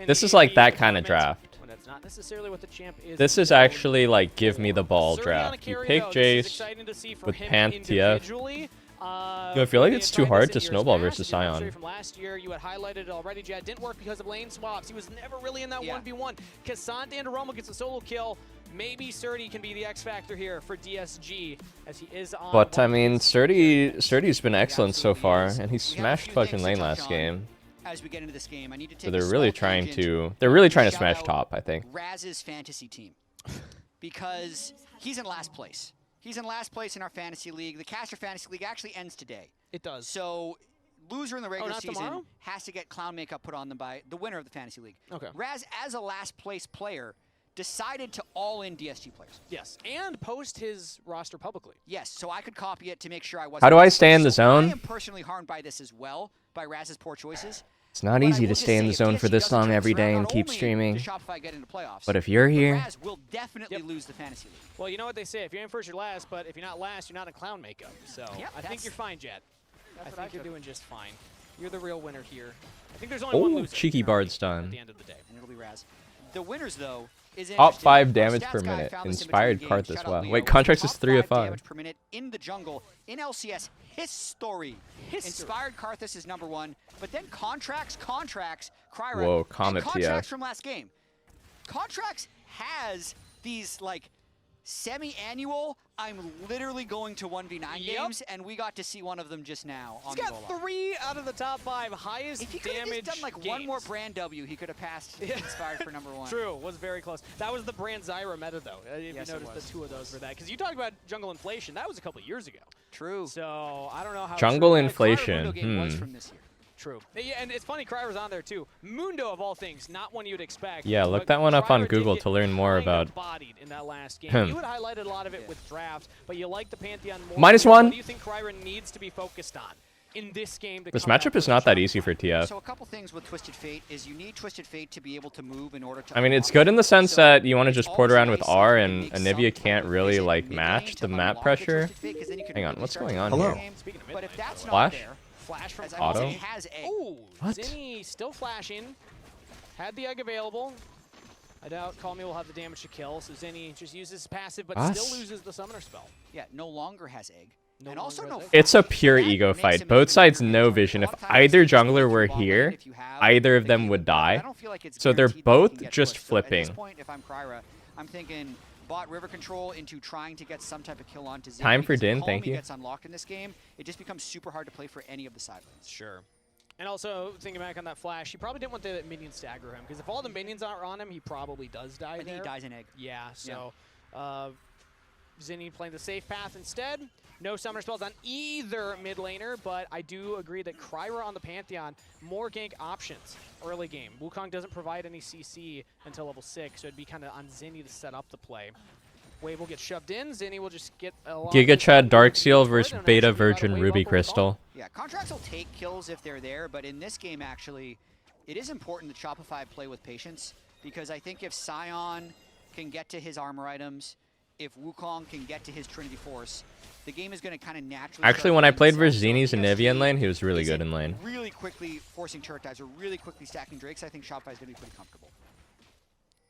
This is like that kind of draft.
That's not necessarily what the champ is.
This is actually like give me the ball draft. You pick Jace with Panth TF. I feel like it's too hard to snowball versus Scion.
From last year, you had highlighted it already, Jad. Didn't work because of lane swaps. He was never really in that 1v1. Cassandra and Romo gets a solo kill. Maybe Surdy can be the X factor here for DSG as he is on.
But I mean, Surdy's been excellent so far, and he smashed fucking lane last game.
As we get into this game, I need to take
So they're really trying to smash top, I think.
Raz's fantasy team, because he's in last place. He's in last place in our fantasy league. The Caster Fantasy League actually ends today.
It does.
So loser in the regular
not
season
tomorrow?
has to get clown makeup put on them by the winner of the fantasy league.
Okay.
Raz, as a last place player, decided to all in DSG players.
Yes, and post his roster publicly.
Yes, so I could copy it to make sure I wasn't.
How do I stay in the zone?
I am personally harmed by this as well, by Raz's poor choices.
It's not easy to stay in the zone for this long every day and keep streaming. But if you're here,
Raz will definitely lose the fantasy league.
Well, you know what they say, if you're in first, you're last, but if you're not last, you're not in clown makeup. So I think you're fine, Jad. I think you're doing just fine. You're the real winner here. I think there's only one loser.
cheeky bard stun.
At the end of the day.
And it'll be Raz. The winners, though, is
Top
interesting.
5
Our
damage
stats
per
guy
minute.
found this in
Inspired
between
Karth
games.
as
Shout out
well.
Leo.
Wait, Contracts is
Top
3 of
5
5.
damage per minute in the jungle in LCS history. Inspired Karthus is number 1, but then Contracts, Cryra,
Whoa, Comet
and Contracts
TF.
from last game. Contracts has these like semi-annual, I'm literally going to 1v9 games, and we got to see one of them just now on
He's
the
got
goal line.
3 out of the top 5 highest
If he could have
damage
just done like
games.
one more brand W, he could have passed Inspired for number 1.
True, was very close. That was the brand Zyra meta, though. If
Yes,
you
it
noticed
was.
the 2 of those for that. Because you talked about jungle inflation. That was a couple of years ago.
True.
So I don't know how
Jungle
true that
inflation,
Cryra game was
hmm.
from this year. True. Yeah, and it's funny, Cryra's on there too. Mundo of all things, not one you'd expect.
Yeah, look
but
that one up on
Cryra did
Google
get
to learn more
kind of
about.
bodied in that last game.
Him.
You had highlighted a lot of it with drafts, but you like the Pantheon more.
-1.
What do you think Cryra needs to be focused on in this game? To
This
come out
matchup is
versus
not that
Shopify?
easy for TF.
So a couple things with Twisted Fate is you need Twisted Fate to be able to move in order to.
I mean, it's good in the sense that you want to just port around with R, and Anivia can't really like match the map pressure. Hang on, what's going on here?
But if that's not
Flash?
there,
Flash from
Auto?
Zinni has egg. Ooh,
What?
Zinni still flashing. Had the egg available. I doubt Call Me will have the damage to kill, so Zinni just uses his passive, but
What?
still loses the summoner spell.
Yeah, no longer has egg.
No
and also
longer
no.
has egg.
It's a pure ego fight. Both sides know vision. If either jungler were here, either of them would die. So they're both just
At
flipping.
this point, if I'm Cryra, I'm thinking bot river control into trying to get some type of kill onto Zinni.
Time for
because if
Din,
Call
thank
Me
you.
gets unlocked in this game, it just becomes super hard to play for any of the side lanes.
Sure. And also, thinking back on that flash, he probably didn't want the minions to aggro him, because if all the minions are on him, he probably does die
I think
there.
he dies in egg.
Yeah, so Zinni playing the safe path instead. No summoner spells on either mid laner, but I do agree that Cryra on the Pantheon, more gank options early game. Wukong doesn't provide any CC until level 6, so it'd be kind of on Zinni to set up the play. Wave will get shoved in, Zinni will just get a lot
Giga
of
Chad
damage
Darkseal
for it,
versus
and
Beta
actually got a
Virgin
wave
Ruby
up over
Crystal.
Yeah, contracts will take kills if they're there, but in this game, actually, it is important that Shopify play with patience, because I think if Scion can get to his armor items, if Wukong can get to his Trinity Force, the game is going to kind of naturally.
Actually, when I played versus Zini's and Nivea in lane, he was really good in lane.
Really quickly forcing turret dives or really quickly stacking Drakes, I think Shopify is going to be pretty comfortable.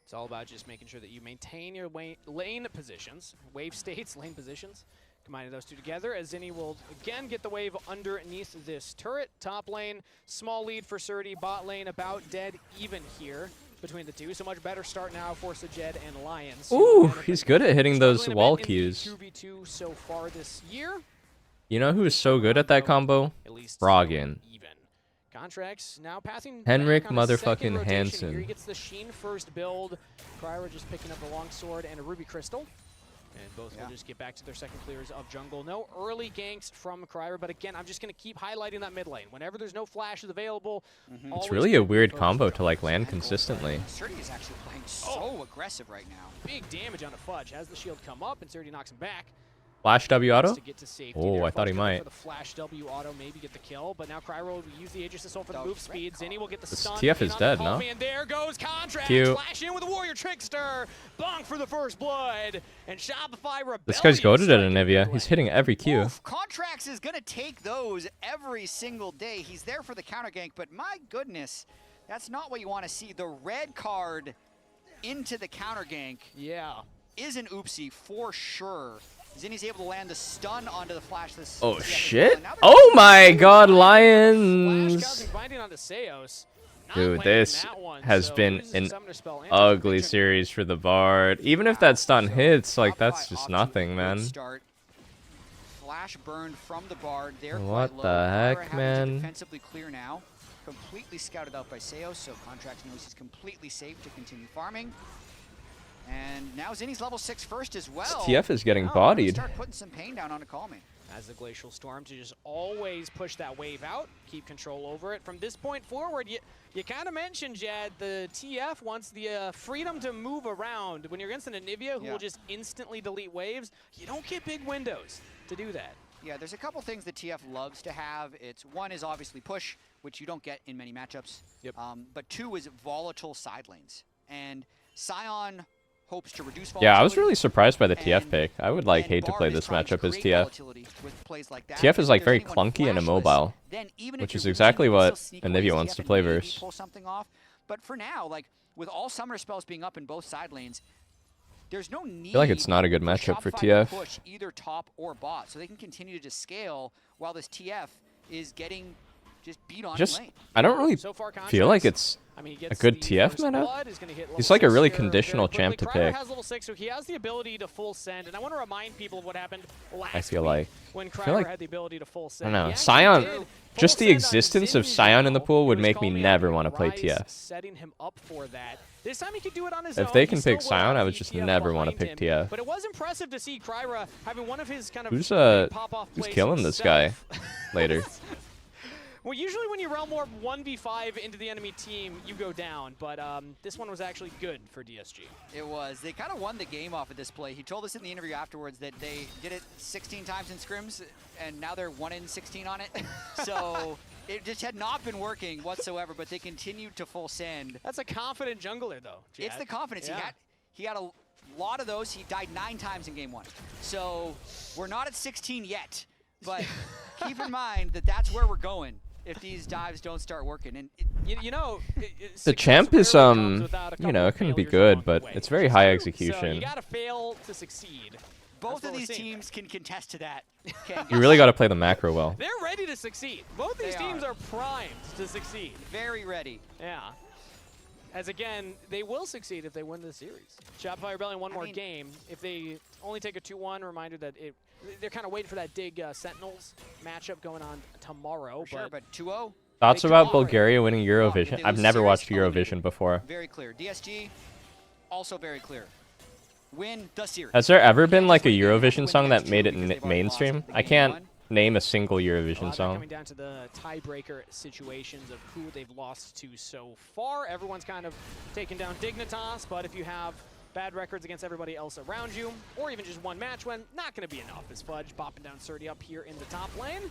It's all about just making sure that you maintain your lane positions, wave states, lane positions. Combining those two together, as Zinni will again get the wave underneath this turret. Top lane, small lead for Surdy. Bot lane about dead even here between the two. So much better start now for Sajed and Lions.
Ooh, he's good at hitting those wall cues.
2v2 so far this year.
You know who is so good at that combo? Froggen.
Contracts now passing
Henrik
back on his second
motherfucking
rotation
Hansen.
here. He gets the Sheen first build. Cryra just picking up the longsword and a Ruby Crystal. And both will just get back to their second clears of jungle. No early ganks from Kryra, but again, I'm just going to keep highlighting that mid lane. Whenever there's no flashes available,
It's really a weird combo to like land consistently.
Surdy is actually playing so aggressive right now.
Big damage on a Fudge. Has the shield come up, and Surdy knocks him back.
Flash W auto?
To get to safety
Oh,
there.
I thought he
Fudge going
might.
For the flash W auto, maybe get the kill, but now Kryra will use the Aegis Assault for the move speed. Zinni will get the
This
stun.
TF
in
is
on
dead,
the
no?
Calmy, and there goes Contract.
Q.
Flash in with a Warrior Trickster. Bonk for the first blood. And Shopify Rebellion.
This guy's goated at Anivia. He's hitting every Q.
Contracts is going to take those every single day. He's there for the counter gank, but my goodness, that's not what you want to see. The red card into the counter gank is an oopsie for sure. Zinni's able to land the stun onto the flash.
Oh shit! Oh my god, Lions! Dude, this has been an ugly series for the Bard. Even if that stun hits, like that's just nothing, man.
Flash burned from the Bard. They're
What
quite
the
low.
heck,
Kyra having to
man?
defensively clear now. Completely scouted out by Seos, so Contract knows he's completely safe to continue farming. And now Zinni's level 6 first as well.
TF is getting
Oh,
bodied.
Start putting some pain down on a Calmy.
As the Glacial Storm to just always push that wave out, keep control over it. From this point forward, you kind of mentioned, Jad, the TF wants the freedom to move around. When you're against an Anivia who will just instantly delete waves, you don't get big windows to do that.
Yeah, there's a couple things that TF loves to have. One is obviously push, which you don't get in many matchups. But two is volatile side lanes. And Sion hopes to reduce volatility.
Yeah, I was really surprised by the TF pick. I would like hate to play this matchup as TF. TF is like very clunky and immobile, which is exactly what Anivia wants to play versus.
Pull something off. But for now, like with all summoner spells being up in both side lanes, there's no need.
I feel like it's not a good matchup for TF.
To push either top or bot, so they can continue to scale while this TF is getting just beat on lane.
I don't really feel like it's a good TF meta. He's like a really conditional champ to pick.
Has level 6, so he has the ability to full send, and I want to remind people of what happened last
I feel like.
when Kryra had the ability to full
I
send.
don't know. Sion, just the existence of Sion in the pool would make me never want to play TF.
Setting him up for that. This time he could do it on his own.
If they can pick Sion, I would just never want to pick TF.
But it was impressive to see Kryra having one of his kind of
Who's
pop-off
who's
plays
killing this guy
himself.
later?
Well, usually when you realm warp 1v5 into the enemy team, you go down, but this one was actually good for DSG.
It was. They kind of won the game off of this play. He told us in the interview afterwards that they did it 16 times in scrims, and now they're 1 in 16 on it. So it just had not been working whatsoever, but they continued to full send.
That's a confident jungler, though, Jad.
It's the confidence.
Yeah.
He had a lot of those. He died 9 times in game 1. So we're not at 16 yet, but keep in mind that that's where we're going if these dives don't start working. And
you know,
The champ is you know, it can be good, but it's very high
so
execution.
you gotta fail to succeed.
Both of these teams can contest to that.
You really got to play the macro well.
They're ready to succeed. Both these teams are primed to succeed.
Very ready.
Yeah. As again, they will succeed if they win this series. Shopify Rebellion one more game. If they only take a 2-1, reminder that they're kind of waiting for that Dig Sentinels matchup going on tomorrow.
Sure, but 2-0.
Thoughts about Bulgaria winning Eurovision? I've never watched Eurovision before.
Very clear. DSG, also very clear. Win the series.
Has there ever been like a Eurovision song that made it mainstream? I can't name a single Eurovision song.
Coming down to the tiebreaker situations of who they've lost to so far. Everyone's kind of taken down Dignitas, but if you have bad records against everybody else around you, or even just one match win, not going to be enough. As Fudge bopping down Surdy up here in the top lane.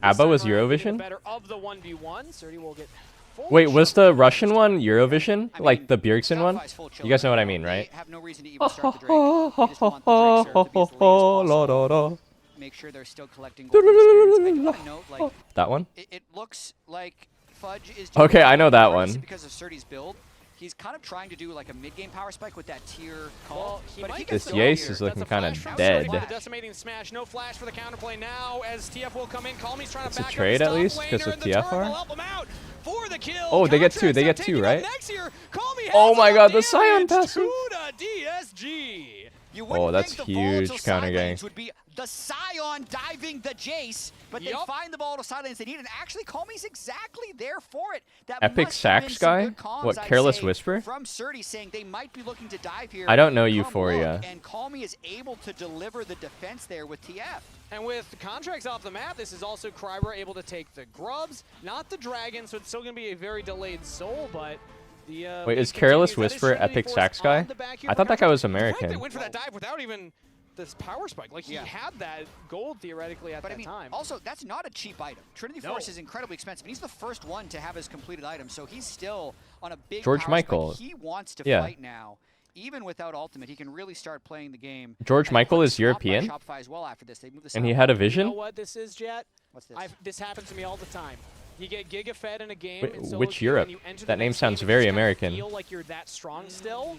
ABBA was Eurovision?
Better of the 1v1. Surdy will get full
Wait, was the Russian one Eurovision? Like the Bjergsen one? You guys know what I mean, right?
Have no reason to even start the Drake. They just want the Drake serve to be as late as possible. Make sure they're still collecting gold experience. I do want to note, like,
that one?
It looks like Fudge is
Okay, I know that one.
because of Surdy's build. He's kind of trying to do like a mid-game power spike with that tier call. But if he gets
This
the
Yace
here,
is looking
that's a
kind of
flash.
dead.
The decimating smash, no flash for the counterplay now as TF will come in. Calmy's trying
It's
to
a
back
trade
up
at least because of TFR?
help him out for the kill.
Oh, they get two. They get two, right?
Next year, Calmy
Oh my god, the Sion passive.
to the DSG.
You
Oh, that's
think the
huge
volatile
counter
side
gang.
lanes would be
The Scion diving the Jace, but they find the ball to silence they need, and actually Comey's exactly there for it. That
Epic
must have been
Sax
some
guy?
good comms,
What,
I'd
Careless
say,
Whisper?
From Surdy saying they might be looking to dive here.
I don't know
Come
Euphoria.
look, and Comey is able to deliver the defense there with TF.
And with contracts off the map, this is also Kryber able to take the grubs, not the dragon, so it's still going to be a very delayed soul, but the
Wait, is Careless Whisper Epic Sax guy? I thought that guy was
They
American.
went for that dive without even this power spike. Like, he had that gold theoretically at
But
that
I mean,
time.
also, that's not a cheap item. Trinity Force is incredibly expensive, and he's the first one to have his completed item, so he's still on a big
George
power
Michael.
spike. He wants to
Yeah.
fight now. Even without ultimate, he can really start playing the game.
George
And
Michael
quick
is
swap by
European?
Shopify as well after this. They move the
And he
sound
had a
up.
vision?
You know what this is, Jet?
What's this?
This happens to me all the time. You get Giga fed in a game.
Wait,
in solo
which
queue, and
Europe?
you enter
That
the
name
next
sounds
game and
very
just kinda
American.
Feel like you're that strong still,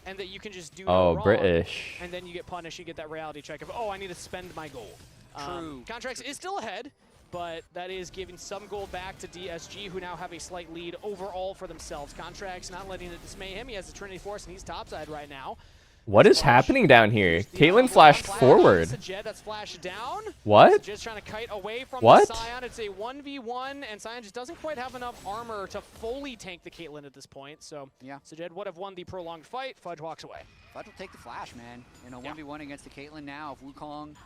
and that you can just do
Oh,
no wrong,
British.
And then you get punished. You get that reality check of, oh, I need to spend my gold.
True.
Contracts is still ahead, but that is giving some gold back to DSG, who now have a slight lead overall for themselves. Contracts not letting it dismay him. He has the Trinity Force, and he's topside right now.
What is happening down here? Caitlyn flashed forward.
Jet that's flashed down.
What?
Just trying to kite away from
What?
the Scion. It's a 1v1, and Scion just doesn't quite have enough armor to fully tank the Caitlyn at this point. So, Sajed would have won the prolonged fight. Fudge walks away.
Fudge will take the flash, man. You know, 1v1 against the Caitlyn now. If Wukong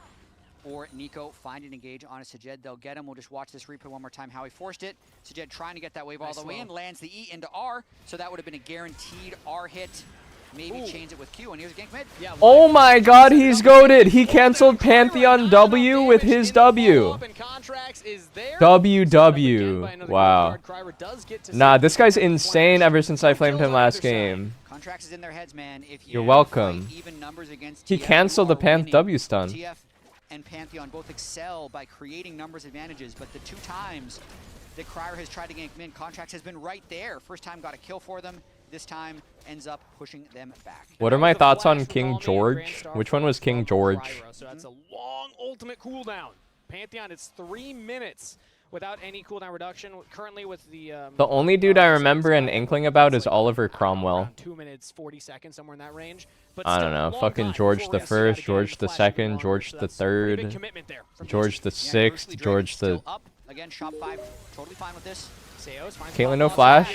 or Nico find an engage on a Sajed, they'll get him. We'll just watch this replay one more time, how he forced it. Sajed trying to get that wave all the way in, lands the E into R, so that would have been a guaranteed R hit. Maybe chains it with Q, and here's a gank mid.
Oh my god, he's goated. He canceled Pantheon W with his W. WW. Wow. Nah, this guy's insane ever since I flamed him last game.
Contracts is in their heads, man. If
You're welcome.
even numbers against
He
TF,
canceled
you
the
are
Panth
winning.
W stun.
TF and Pantheon both excel by creating numbers advantages, but the two times that Cryer has tried to gank mid, Contracts has been right there. First time got a kill for them. This time ends up pushing them back.
What are my thoughts on King George? Which one was King George?
So that's a long ultimate cooldown. Pantheon, it's 3 minutes without any cooldown reduction. Currently with the...
The only dude I remember an inkling about is Oliver Cromwell.
2 minutes, 40 seconds, somewhere in that range. But
I don't
still a
know.
long
Fucking
time
George
before
the
we're gonna see that
First,
again.
George the
Flashing
Second,
longer,
George
so
the
that's pretty big
Third,
commitment there from
George the Sixth, George the...
Up. Again, shop 5, totally fine with this.
Caitlyn, no flash.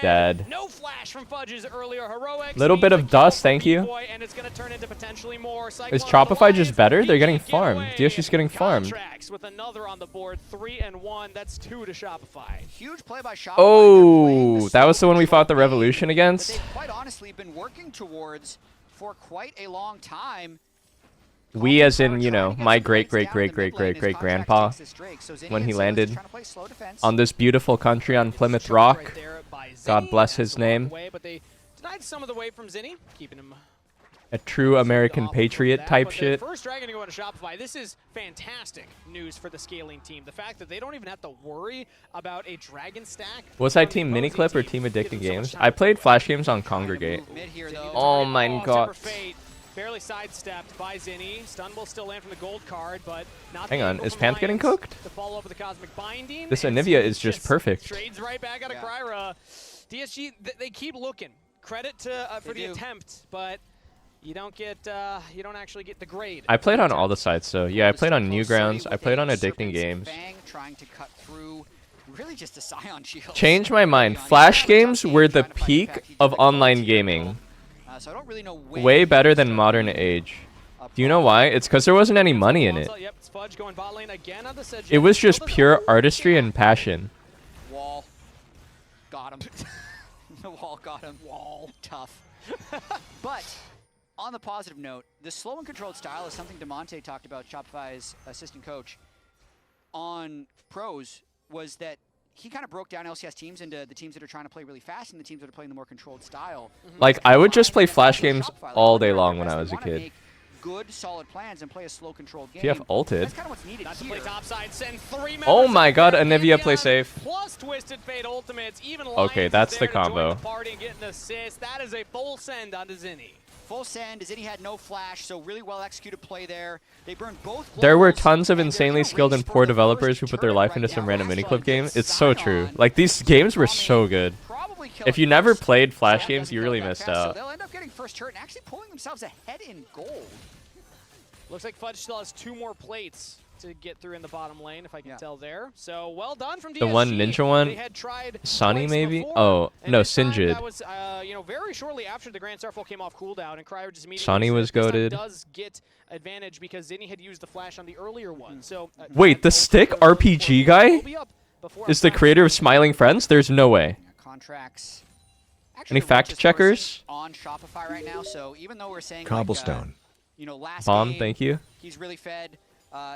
Dead.
No flash from Fudge's earlier heroics.
Little bit of dust, thank you.
And it's going to turn into potentially more.
Is Shopify just better? They're getting farmed. DSG's getting farmed.
Contracts with another on the board, 3-1. That's 2 to Shopify.
Huge play by Shopify.
Oh, that was the one we fought the Revolution against?
They've quite honestly been working towards for quite a long time.
We as in, you know, my great-great-great-great-great-great-grandpa when he landed on this beautiful country on Plymouth Rock. God bless his name.
But they denied some of the way from Zinni, keeping him...
A true American patriot type shit.
First Dragon to go to Shopify. This is fantastic news for the scaling team. The fact that they don't even have to worry about a Dragon stack.
Was I Team Miniclip or Team Addicting Games? I played Flash games on Congregate. Oh my god.
Barely sidestepped by Zinni. Stun will still land from the gold card, but not.
Hang on, is Panth getting cooked?
To follow up with the Cosmic Binding.
This Anivia is just perfect.
Trades right back out of Kryra. DSG, they keep looking. Credit to for the attempt, but you don't get you don't actually get the grade.
I played on all the sites, so yeah, I played on Newgrounds. I played on Addicting Games.
Trying to cut through really just a Scion shield.
Change my mind. Flash games were the peak of online gaming.
So I don't really know
way better than modern age. Do you know why? It's because there wasn't any money in it. It was just pure artistry and passion.
Wall. Got him. The wall got him. Wall. Tough. But on the positive note, the slow and controlled style is something DeMonte talked about, Shopify's assistant coach, on pros, was that he kind of broke down LCS teams into the teams that are trying to play really fast and the teams that are playing the more controlled style.
Like, I would just play Flash games all day long when I was a kid.
Good, solid plans and play a slow, controlled game.
TF ulted.
That's kind of what's needed here.
Oh my god, Anivia, play safe.
Plus Twisted Fate ultimates, even
okay, that's the combo.
That is a full send onto Zinni.
Full send. Zinni had no flash, so really well executed play there. They burned both.
There were tons of insanely skilled and poor developers who put their life into some random miniclip game. It's so true. Like, these games were so good. If you never played Flash games, you really missed out.
So they'll end up getting first turret and actually pulling themselves ahead in gold.
Looks like Fudge still has 2 more plates to get through in the bottom lane, if I can tell there. So well done from DSG.
The one ninja one,
They had tried
Sunny
twice
maybe?
before,
Oh,
and
no,
this time
Sinjid.
That was, you know, very shortly after the Grand Starfall came off cooldown, and Cryer just immediately
Sunny was
this time
goated.
does get advantage because Zinni had used the flash on the earlier one. So
Wait, the stick RPG guy is the creator of Smiling Friends? There's no way.
Contracts.
Any fact checkers?
On Shopify right now, so even though we're saying
Cobblestone.
you know, last
Bomb,
game,
thank you.
he's really fed.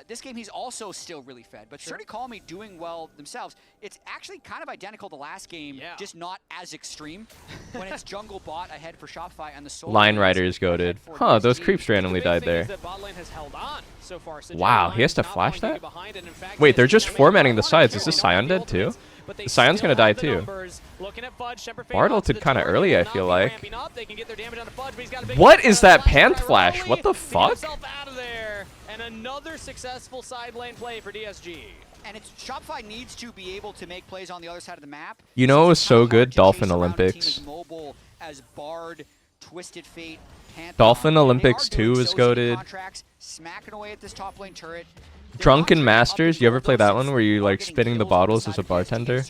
This game, he's also still really fed. But Cerny Call Me doing well themselves. It's actually kind of identical to last game, just not as extreme. When it's jungle bot ahead for Shopify and the solo
Line
lanes
Rider is goated. Huh, those creeps randomly died there. Wow, he has to flash that? Wait, they're just formatting the sides. Is this Scion dead too? The Scion's gonna die too. Bard ulted kinda early, I feel like. What is that Panth flash? What the fuck?
And another successful side lane play for DSG.
And it's Shopify needs to be able to make plays on the other side of the map.
You know it was so good? Dolphin Olympics.
Mobile as Bard, Twisted Fate, Pantheon.
Dolphin Olympics 2 was goated.
Smacking away at this top lane turret.
Drunken Masters, you ever play that one where you like spinning the bottles as a bartender?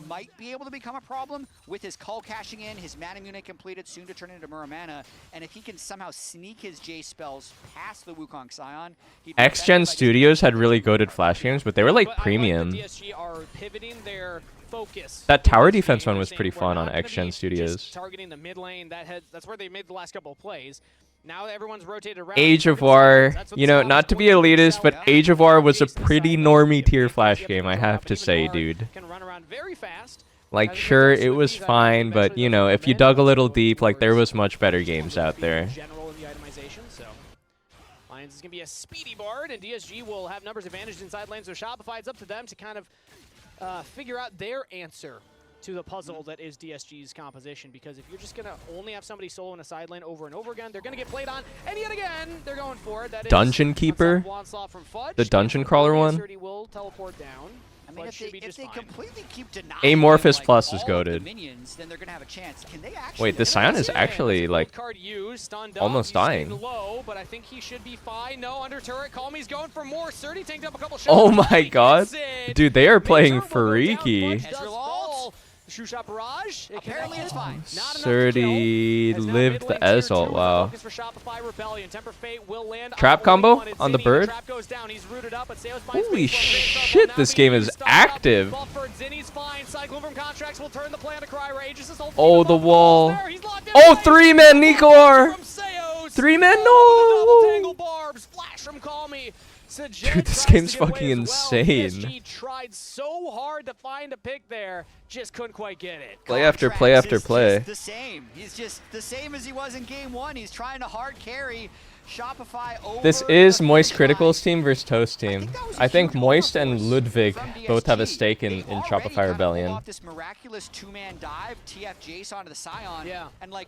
Might be able to become a problem with his Cull cashing in, his Mana Mune completed, soon to turn into Muramana, and if he can somehow sneak his J spells past the Wukong Scion,
X-Gen Studios had really goaded flash games, but they were like premium.
DSG are pivoting their focus.
That tower defense one was pretty fun on X-Gen Studios.
Targeting the mid lane, that's where they made the last couple of plays. Now everyone's rotated around.
Age of War, you know, not to be elitist, but Age of War was a pretty normie tier flash game, I have to say, dude.
Can run around very fast.
Like, sure, it was fine, but, you know, if you dug a little deep, like, there was much better games out there.
General in the itemization, so Lions is going to be a speedy Bard, and DSG will have numbers advantage inside lanes. So Shopify, it's up to them to kind of figure out their answer to the puzzle that is DSG's composition, because if you're just going to only have somebody solo in a side lane over and over again, they're going to get played on, and yet again, they're going for it. That is
Dungeon Keeper? The Dungeon Crawler one?
Will teleport down.
I mean, if they completely keep denying
Amorphous Plus is goated.
minions, then they're going to have a chance. Can they actually...
Wait, the Scion is actually, like, almost dying.
Low, but I think he should be fine. No, under turret. Call Me's going for more. Surdy tanked up a couple shots.
Oh my god. Dude, they are playing freaky.
Shoe shot barrage.
Apparently it's fine.
Surdy lived the Ezalt, wow. Trap combo on the bird? Holy shit, this game is active. Oh, the wall. Oh, 3-man Nikor! 3-man, no! Dude, this game's fucking insane.
DSG tried so hard to find a pick there, just couldn't quite get it.
Play after play after play.
The same. He's just the same as he was in game 1. He's trying to hard carry Shopify over.
This is Moist Critical's team versus Toast team. I think Moist and Ludwig both have a stake in Shopify Rebellion.
Off this miraculous 2-man dive, TF Jace onto the Scion, and like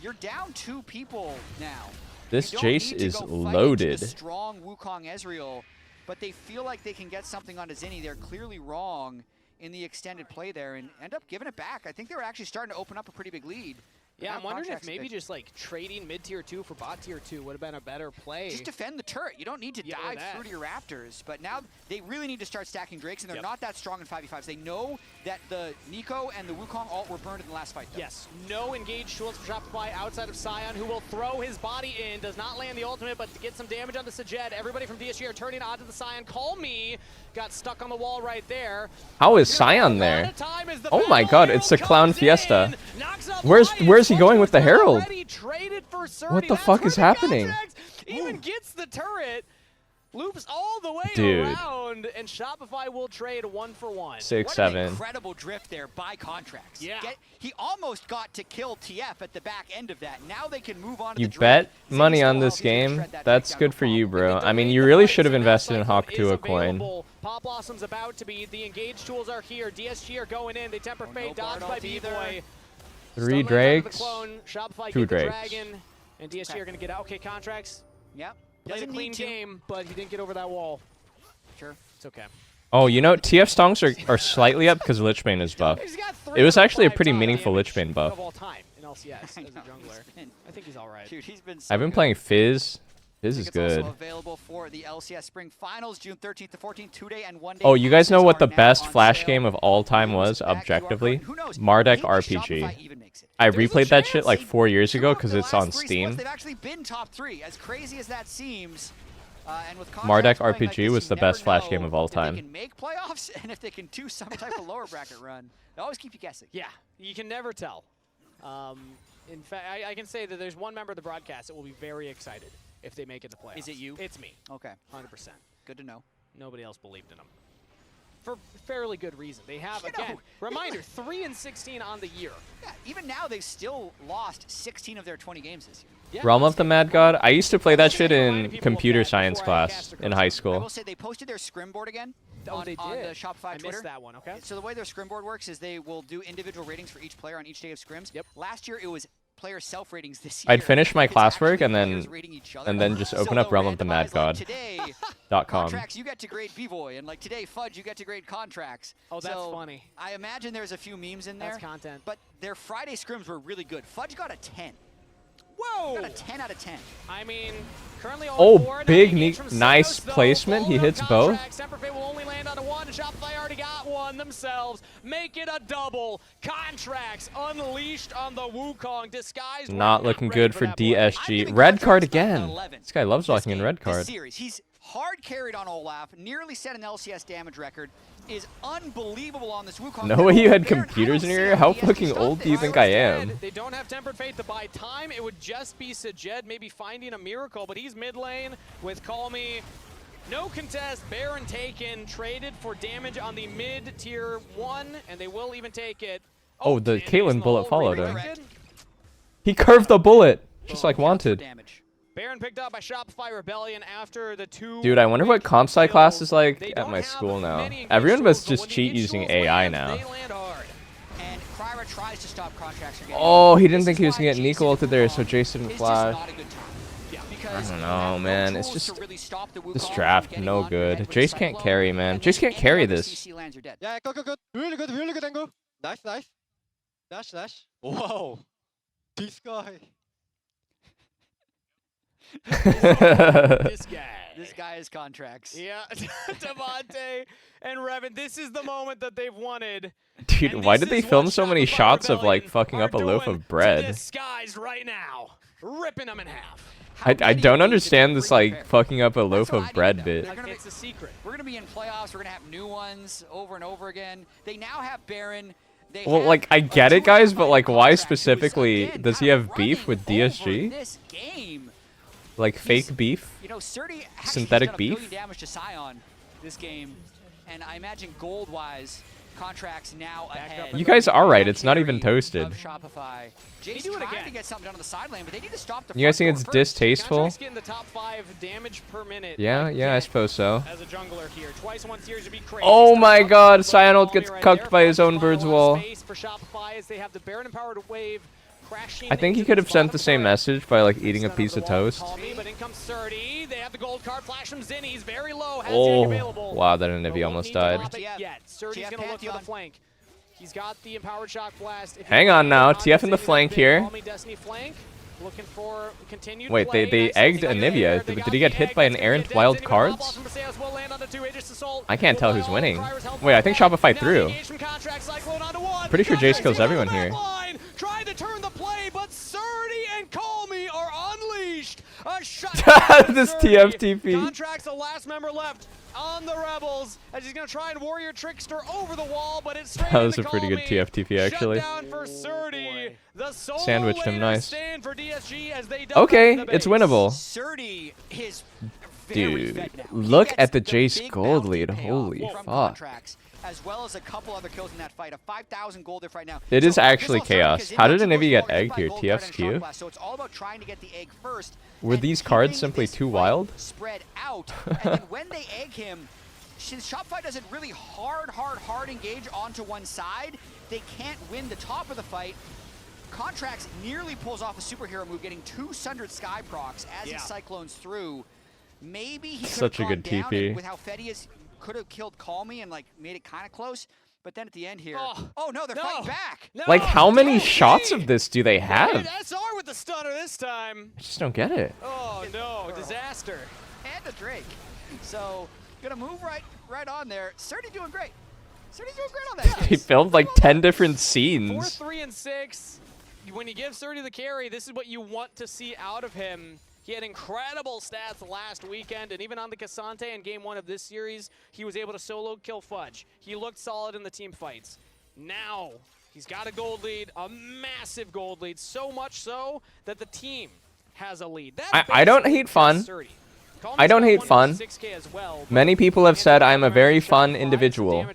you're down 2 people now.
This Jace is loaded.
Strong Wukong Ezreal, but they feel like they can get something onto Zinni. They're clearly wrong in the extended play there and end up giving it back. I think they were actually starting to open up a pretty big lead.
Yeah, I'm wondering if maybe just like trading mid tier 2 for bot tier 2 would have been a better play.
Just defend the turret. You don't need to dive through to your Raptors. But now they really need to start stacking Drakes, and they're not that strong in 5v5s. They know that the Nico and the Wukong ult were burned in the last fight, though.
Yes, no engaged tools for Shopify outside of Scion, who will throw his body in. Does not land the ultimate, but to get some damage on the Sajed. Everybody from DSG are turning onto the Scion. Call Me got stuck on the wall right there.
How is Scion there? Oh my god, it's a clown fiesta. Where's he going with the Herald? What the fuck is happening?
Even gets the turret, loops all the way around, and Shopify will trade 1-for-1.
6-7.
Incredible drift there by Contracts. Yeah. He almost got to kill TF at the back end of that. Now they can move on to
You bet money on this game? That's good for you, bro. I mean, you really should have invested in Hawk Tuah coin.
Pop Blossom's about to be. The engaged tools are here. DSG are going in. They temper fate, dodged by B-Boy.
3 Drakes, 2 Drakes.
Dragon, and DSG are going to get out. Okay, Contracts.
Yep.
Played a clean game, but he didn't get over that wall.
Sure.
It's okay.
Oh, you know, TF Stonks are slightly up because Lichbane is buff. It was actually a pretty meaningful Lichbane buff.
Of all time in LCS as a jungler. I think he's all right.
Dude, he's been
I've been playing Fizz. This is
Tickets
good.
also available for the LCS Spring Finals, June 13th to 14th, 2-day and 1-day.
Oh, you guys know what the
passes are
best
now
Flash
on
game
sale.
of all time was,
Use that QR
objectively?
code. Who knows?
Marduk
Maybe
RPG.
Shopify even makes it.
I
There's a
replayed that shit
chance.
like 4 years ago
Two of
because
the
it's
last
on
three
Steam.
splits, they've actually been top 3. As crazy as that seems, and with
Marduk
contracts playing like
RPG
this,
was
you
the
never
best Flash game
know
of all
if
time.
They can make playoffs and if they can do some type of lower bracket run. They always keep you guessing.
Yeah, you can never tell. In fact, I can say that there's one member of the broadcast that will be very excited if they make it to playoffs.
Is it you?
It's me.
Okay.
100%.
Good to know.
Nobody else believed in them. For fairly good reason. They have,
You
again,
know,
reminder, 3-16 on the year.
Yeah, even now they've still lost 16 of their 20 games this year.
Yeah,
Realm of the Mad God? I used to play that shit in computer science class in high
I
school.
will say they posted their scrim board again on
they
the
did.
Shopify
I
Twitter.
missed that one, okay.
So the way their scrim board works is they will do individual ratings for each player on each day of scrims.
Yep.
Last year it was player self-ratings this year.
I'd finish my
It's
classwork
actually
and
players
then
rating each other.
just
So
open up
they'll
Realm of the Mad
randomize,
God.
like, today,
.com.
contracts, you get to grade B-Boy, and like today, Fudge, you get to grade contracts.
Oh, that's
So
funny.
I imagine there's a few memes in there.
That's content.
But their Friday scrims were really good. Fudge got a 10.
Whoa!
Got a 10 out of 10.
I mean, currently
Oh,
0-4,
big,
engage from
nice
Senos, though.
placement. He
Full
hits
of
both.
contracts. Semper Fi will only land on a 1. Shopify already got one themselves. Make it a double. Contracts unleashed on the Wukong. Disguised.
Not looking good for DSG. Red card again. This guy loves locking in red
This
card.
series, he's hard carried on Olaf, nearly set an LCS damage record, is unbelievable on this Wukong.
No way you had computers in your ear? How fucking old do you think I am?
They don't have Tempered Fate to buy time. It would just be Sajed maybe finding a miracle, but he's mid lane with Call Me. No contest, Baron taken, traded for damage on the mid-tier 1, and they will even take it.
Oh, the Caitlyn bullet followed him.
Redirected.
He curved the bullet, just like wanted.
Baron picked up by Shopify Rebellion after the 2.
Dude, I wonder what comp sci class is like at my school now. Everyone must just cheat using AI now.
And Kryra tries to stop contracts from getting
Oh, he didn't think he was gonna get Nico ulted there, so Jace didn't
It's just
flash.
not a good time.
I
Because
don't know, man. It's
tools
just
to really stop the
this
Wukong
draft
from getting
no
on your head
good.
with
Jace can't
Cyclone,
carry, man.
and
Jace
then
can't
any
carry
other
this.
CC lands are dead.
Yeah, good. Really good angle. Nice. Dash. Whoa. This guy.
This guy is contracts.
Yeah, Devontae and Revan, this is the moment that they've wanted.
Dude, why did they film so many shots of like fucking up a loaf of bread?
Disguised right now, ripping them in half.
I don't understand this like fucking up a loaf of bread bit.
It's a secret.
We're going to be in playoffs. We're going to have new ones over and over again. They now have Baron. They
Well,
have
like I get it, guys, but like why
contract who is,
specifically
again,
does he
kind of
have beef with
running over
DSG?
this game.
Like fake beef?
You know, Surdy actually
Synthetic
has done
beef?
$1 billion damage to Scion this game, and I imagine gold-wise, contracts now ahead.
You guys are right. It's not even toasted.
Of Shopify. Jace
do it
trying
again.
to get something done on the side lane, but they need to stop the
You guys
front
think it's
door first.
distasteful?
Contracts getting the top 5 damage per minute.
Yeah, I suppose so.
As a jungler here, twice in 1 series would be crazy.
Oh my God! Scion ult gets cucked by his own bird's wall.
Space for Shopify as they have the Baron empowered wave crashing.
I think he could have sent the same message by like eating a piece of toast.
Call me, but in comes Surdy. They have the gold card. Flash from Zinni. He's very low. Has the egg available.
Oh, wow, that Nivea almost died.
Surdy's gonna look for the flank. He's got the empowered shock blast.
Hang on now, TF in the flank here.
Call me Destiny flank. Looking for continued
Wait,
play.
they egged Anivia. Did he get hit by an errant wild cards? I can't tell who's winning. Wait, I think Shopify threw. Pretty sure Jace kills everyone here.
Try to turn the play, but Surdy and Call Me are unleashed. A shot.
This TFTP.
Contracts the last member left on the Rebels as he's gonna try and Warrior Trickster over the wall, but it's straight
That was
into
a pretty good
Call Me.
TFTP actually.
Shutdown for Surdy. The sole
Sandwiched him
laner
nice.
stand for DSG as they dump
Okay,
out the
it's
base.
winnable.
Surdy is very
Dude,
fed now. He
look
gets
at the
the
Jace
big
gold
bounty
lead.
payoff
Holy
from
fuck.
contracts, as well as a couple other kills in that fight. A 5,000 gold diff right now.
It is
So
actually
this all started
chaos.
because
How did
inbound
Anivia get
two goals
egged here?
forward by gold card and
TF's
shot
Q?
blast. So it's all about trying to get the egg first.
Were
and
these cards
keeping
simply
this
too
fight
wild?
Spread out, and then when they egg him, since Shopify doesn't really hard engage onto one side, they can't win the top of the fight. Contracts nearly pulls off a superhero move, getting 2 Sundered Sky procs as he cyclones through. Maybe he could
Such a
have
good
gone down,
TP.
and with how Fedi is, could have killed Call Me and like made it kind of close. But then at the end here, oh no, they're fighting back.
Like, how many shots of this do they have?
SR with the stunner this time.
I just don't get it.
Oh no, disaster.
And a Drake. So gonna move right on there. Surdy doing great. Surdy's doing great on that.
They filmed like 10 different scenes.
4, 3, and 6. When you give Surdy the carry, this is what you want to see out of him. He had incredible stats last weekend, and even on the Cassante in game 1 of this series, he was able to solo kill Fudge. He looked solid in the team fights. Now, he's got a gold lead, a massive gold lead, so much so that the team has a lead.
I don't hate fun. I don't hate fun. Many people have said I'm a very fun individual.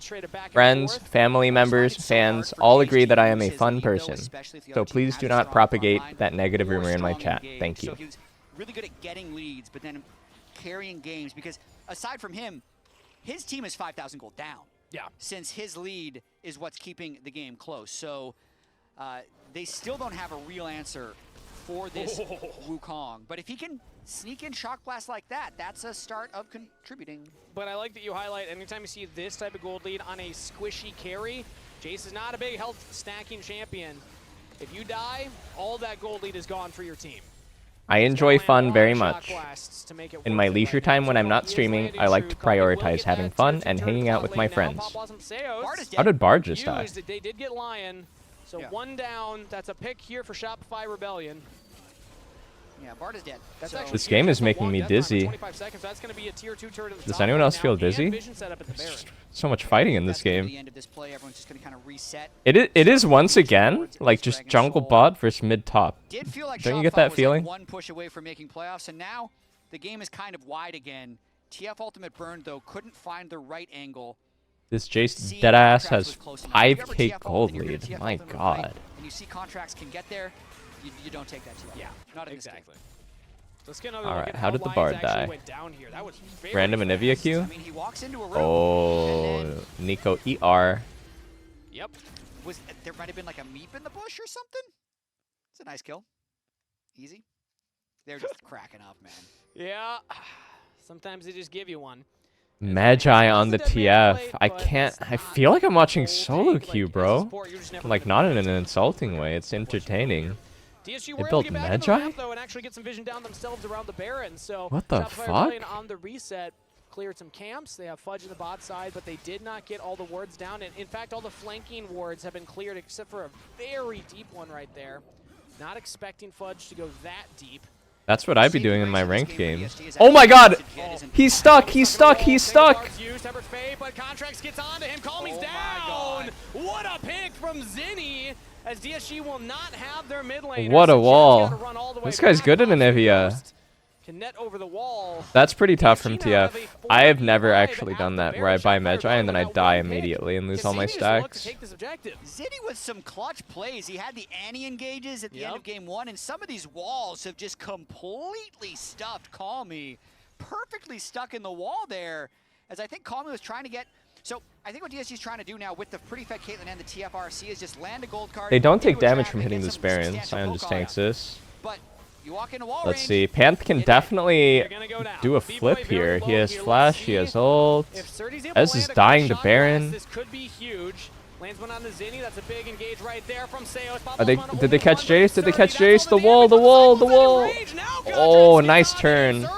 Friends, family members, fans all agree that I am a fun person. So please do not propagate that negative rumor in my chat. Thank you.
Really good at getting leads, but then carrying games, because aside from him, his team is 5,000 gold down.
Yeah.
Since his lead is what's keeping the game close. So they still don't have a real answer for this Wukong. But if he can sneak in Shock Blast like that, that's a start of contributing.
But I like that you highlight anytime you see this type of gold lead on a squishy carry, Jace is not a big health stacking champion. If you die, all that gold lead is gone for your team.
I enjoy fun very much. In my leisure time when I'm not streaming, I like to prioritize having fun and hanging out with my friends. How did Bard just die?
They did get Lion, so 1 down. That's a pick here for Shopify Rebellion.
Yeah, Bard is dead.
This game is making me dizzy. Does anyone else feel dizzy? So much fighting in this game. It is once again like just jungle bot versus mid top. Don't you get that feeling?
One push away from making playoffs, and now the game is kind of wide again. TF Ultimate Burn though couldn't find the right angle.
This Jace deadass has 5k gold lead. My god.
And you see contracts can get there. You don't take that TF.
Yeah,
not
exactly.
Alright, how did the Bard die? Random Anivia Q?
I mean, he walks into a room,
oh, Nico ER.
Yep. There might have been like a meep in the bush or something? It's a nice kill. Easy. They're just cracking up, man.
Yeah. Sometimes they just give you one.
Magi on the TF. I feel like I'm watching solo queue, bro. Like, not in an insulting way. It's entertaining.
DSG
They
were
built
able to get back
Magi?
on the map, though, and actually get some vision down themselves around the Baron. So
What the
Shopify
fuck?
Rebellion on the reset cleared some camps. They have Fudge in the bot side, but they did not get all the wards down. And in fact, all the flanking wards have been cleared except for a very deep one right there. Not expecting Fudge to go that deep.
That's what I'd be doing in my ranked games. Oh my god! He's stuck! He's stuck! He's stuck!
But Contracts gets onto him. Calmy's down! What a pick from Zinni! As DSG will not have their mid laner.
What a wall. This guy's good at Anivia.
Can net over the wall.
That's pretty tough from TF. I have never actually done that, where I buy Magi and then I die immediately and lose all my stacks.
Zinni with some clutch plays. He had the Annie engages at the end of game 1, and some of these walls have just completely stuffed Calmy. Perfectly stuck in the wall there, as I think Calmy was trying to get... So I think what DSG is trying to do now with the pretty fed Caitlyn and the TFRC is just land a gold card.
They don't take damage from hitting this Baron. Sion just tanks this.
But you walk into wall
Let's
range,
see. Panth can definitely do a flip here. He has flash, he has ult. Ez is dying to Baron.
This could be huge. Lands one on the Zinni. That's a big engage right there from Seos.
Did they catch Jace? Did they catch Jace? The wall, the wall, the wall. Oh, nice turn.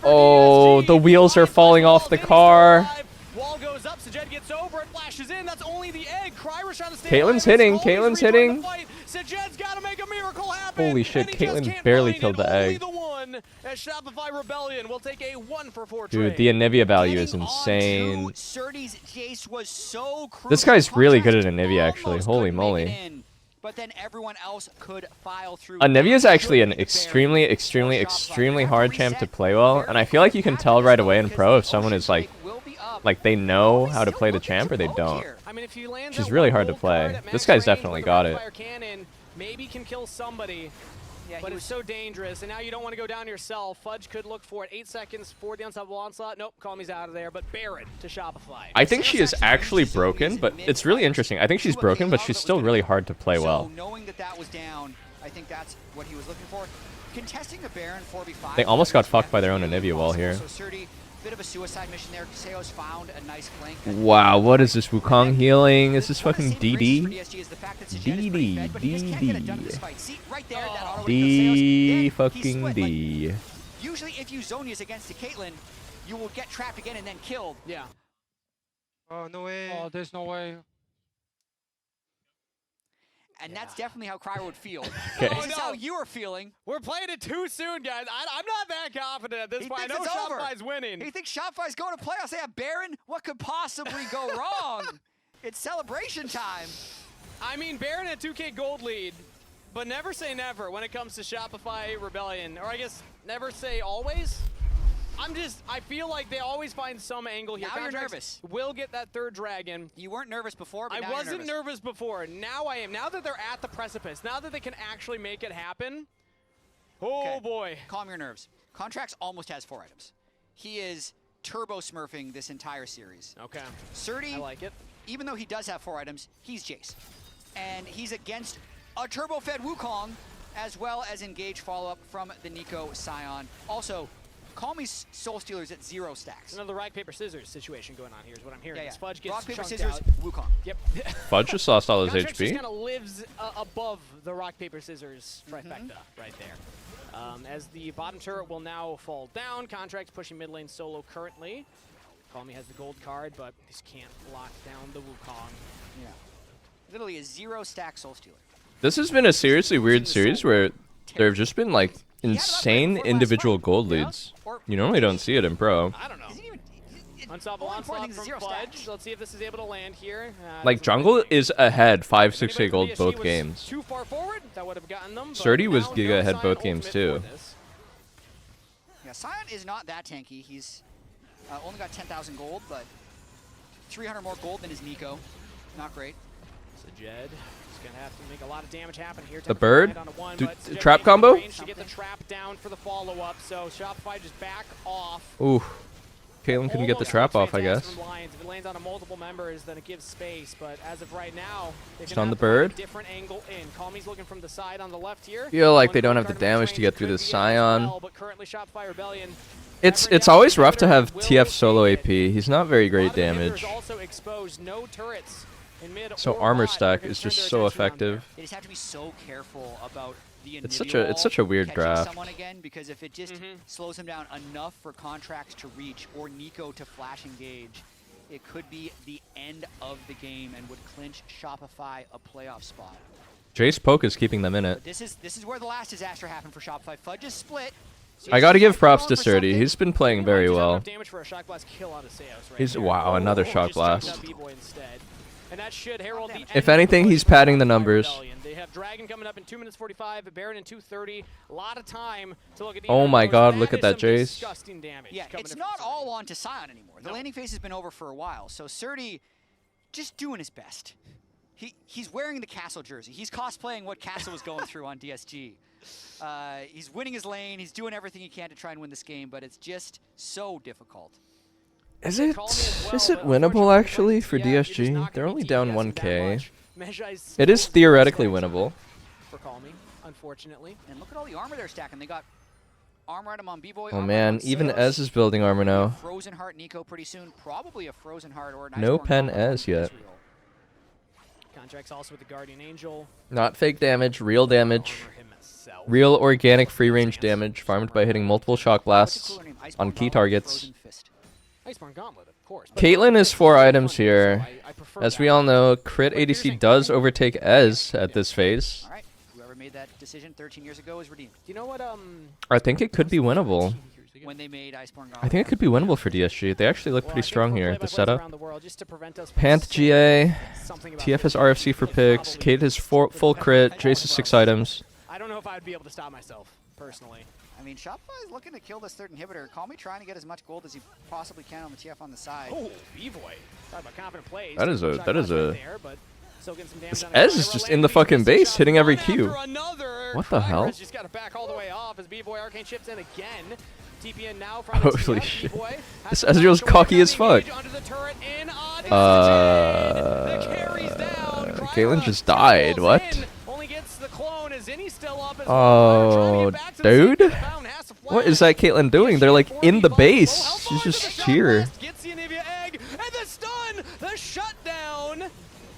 Oh, the wheels are falling off the car.
Wall goes up, Sajed gets over it, flashes in. That's only the egg. Kryra's trying to stay
Caitlyn's hitting. Caitlyn's hitting.
Sajed's got to make a miracle happen.
Holy shit, Caitlyn barely killed the egg.
The one as Shopify Rebellion will take a 1-for-4
Dude, the Anivia value is insane.
Surdy's Jace was so crucial.
This guy's really good at Anivia, actually. Holy moly.
But then everyone else could file through.
Anivia is actually an extremely hard champ to play well, and I feel like you can tell right away in pro if someone is like they know how to play the champ or they don't. Which is really hard to play. This guy's definitely got it.
Maybe can kill somebody. Yeah, but it's so dangerous, and now you don't want to go down yourself. Fudge could look for it. 8 seconds for the unstoppable onslaught. Nope, Calmy's out of there, but Baron to Shopify.
I think she is actually broken, but it's really interesting. I think she's broken, but she's still really hard to play well.
Knowing that was down, I think that's what he was looking for. Contesting the Baron 4v5.
They almost got fucked by their own Anivia wall here.
So Surdy Bit of a suicide mission there. Seo's found a nice flank.
Wow, what is this Wukong healing? Is this fucking DD?
DD. Right there, that auto
D fucking D.
Usually if you Zonius against a Caitlyn, you will get trapped again and then killed.
Yeah.
Oh, no way.
Oh, there's no way.
And that's definitely how Cryer would feel.
Okay.
This is how you are feeling.
We're playing it too soon, guys. I'm not that confident at this point. I know Shopify's winning.
He thinks Shopify's going to playoffs. They have Baron. What could possibly go wrong? It's celebration time.
I mean, Baron at 2K gold lead, but never say never when it comes to Shopify Rebellion. Or I guess never say always. I feel like they always find some angle here.
Now you're nervous.
Will get that third dragon.
You weren't nervous before, but
I wasn't nervous before. Now I am. Now that they're at the precipice, now that they can actually make it happen. Oh boy.
Calm your nerves. Contracts almost has 4 items. He is turbo smurfing this entire series.
Okay.
Surdy,
I like it.
Even though he does have 4 items, he's Jace. And he's against a turbo-fed Wukong, as well as engage follow-up from the Nico Scion. Also, Call Me Soul Stealers at 0 stacks.
Another rock, paper, scissors situation going on here is what I'm hearing.
Yeah,
This Fudge gets
rock, paper,
chunked
scissors,
out.
Wukong.
Yep.
Fudge just lost all his
Contracts just
HP.
kind of lives above the rock, paper, scissors trifecta right there. As the bottom turret will now fall down. Contracts pushing mid lane solo currently. Call Me has the gold card, but this can't lock down the Wukong.
Yeah. Literally a 0 stack Soul Stealer.
This has been a seriously weird series where there have just been like insane individual gold leads. You normally don't see it in pro.
I don't know. Unstoppable onslaught from Fudge. Let's see if this is able to land here.
Like jungle is ahead 5-6K gold both games.
Too far forward, that would have gotten them.
Surdy was Giga ahead both games too.
Yeah, Scion is not that tanky. He's only got 10,000 gold, but 300 more gold than his Nico. Not great.
So Jed is going to have to make a lot of damage happen here.
The bird? Trap combo?
To get the trap down for the follow-up, so Shopify just back off.
Ooh. Caitlyn couldn't get the trap off, I guess.
If it lands on a multiple members, then it gives space. But as of right now,
Just on the bird.
Different angle in. Calmy's looking from the side on the left here.
Feel like they don't have the damage to get through the Scion.
But currently Shopify Rebellion.
It's always rough to have TF solo AP. He's not very great damage.
Also exposed, no turrets in mid
So armor stack is just so effective.
They just have to be so careful about the
It's such a weird
catching
draft.
someone again, because if it just slows him down enough for Contracts to reach or Nico to flash engage, it could be the end of the game and would clinch Shopify a playoff spot.
Jace Poke is keeping them in it.
But this is where the last disaster happened for Shopify. Fudge is split.
I gotta give props to Surdy. He's been playing very well.
Damage for a shock blast kill out of Seos right
He's
there.
wow, another shock blast.
And that should herald the
If
end
anything,
of the
he's padding the numbers.
Rebellion. They have Dragon coming up in 2 minutes 45, Baron in 2:30. A lot of time to look at the
Oh my
Echoes.
god, look at
is
that
some
Jace.
disgusting damage
Yeah,
coming
it's
in
not
from
all on to Scion anymore. The landing phase has been over for a while, so Surdy just doing his best. He's wearing the Castle jersey. He's cosplaying what Castle was going through on DSG. He's winning his lane. He's doing everything he can to try and win this game, but it's just so difficult.
Is it winnable actually for DSG? They're only down 1K. It is theoretically winnable.
For Calmy, unfortunately.
And look at all the armor they're stacking. They got armor item on B-Boy.
Oh man, even Ez is building armor now.
Frozen Heart Nico pretty soon. Probably a Frozen Heart or an
No
Iceborne
pen
combo
Ez
from
yet.
Israel.
Contracts also with the Guardian Angel.
Not fake damage, real damage. Real organic free range damage farmed by hitting multiple shock blasts on key targets.
Iceborne Gauntlet, of course.
Caitlyn is 4 items here. As we all know, crit ADC does overtake Ez at this phase.
All right, whoever made that decision 13 years ago is redeemed.
You know what?
I think it could be winnable.
When they made Iceborne Gauntlet.
I think it could be winnable for DSG. They actually look pretty strong here, the setup. Panth GA, TF has RFC for picks, Kate has full crit, Jace has 6 items.
I don't know if I'd be able to stop myself, personally.
I mean, Shopify is looking to kill this third inhibitor. Call Me trying to get as much gold as he possibly can on the TF on the side.
Oh, B-Boy. Talk about confident plays.
That is a
There, but still getting some damage on
Ez is just in the fucking base, hitting every Q. What the hell?
Just got to back all the way off as B-Boy Arcane chips in again. TPN now from the
Holy
TF.
shit.
B-Boy
This Ezreal's cocky as fuck. Caitlyn just died, what?
Only gets the clone. Is Zinni still up as
Oh, dude? What is that Caitlyn doing? They're like in the base. She's just here.
Gets the Anivia egg, and the stun, the shutdown.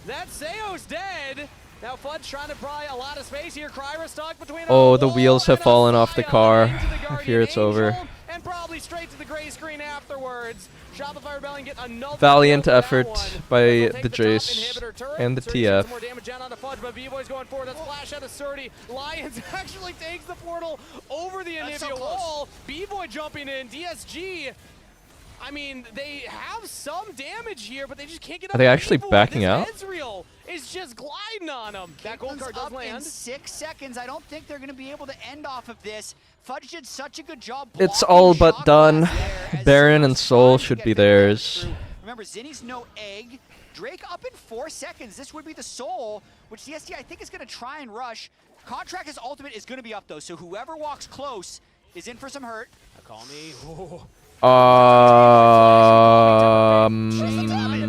That Seo's dead. Now Fudge trying to pry a lot of space here. Kryra stuck between
Oh, the wheels have fallen off the car. I fear it's over.
and probably straight to the gray screen afterwards. Shopify Rebellion get another
Valiant
kill for that
effort
one.
by
They'll
the
take top
Jace
inhibitor turret.
and the
Surdy sends
TF.
some more damage down onto Fudge, but B-Boy's going forward. That's flash out of Surdy. Lions actually takes the portal over the
That's so
Anivia
close.
wall. B-Boy jumping in. DSG, I mean, they have some damage here, but they just can't get up.
Are they actually
B-Boy.
backing
This
out?
Ezreal is just gliding on him. That gold card does
up in
land.
6 seconds. I don't think they're going to be able to end off of this. Fudge did such a good job.
It's all but done. Baron and Soul should be theirs.
Remember, Zinni's no egg. Drake up in 4 seconds. This would be the Soul, which DSG I think is going to try and rush. Contract's ultimate is going to be up though, so whoever walks close is in for some hurt.
Call me. Ooh.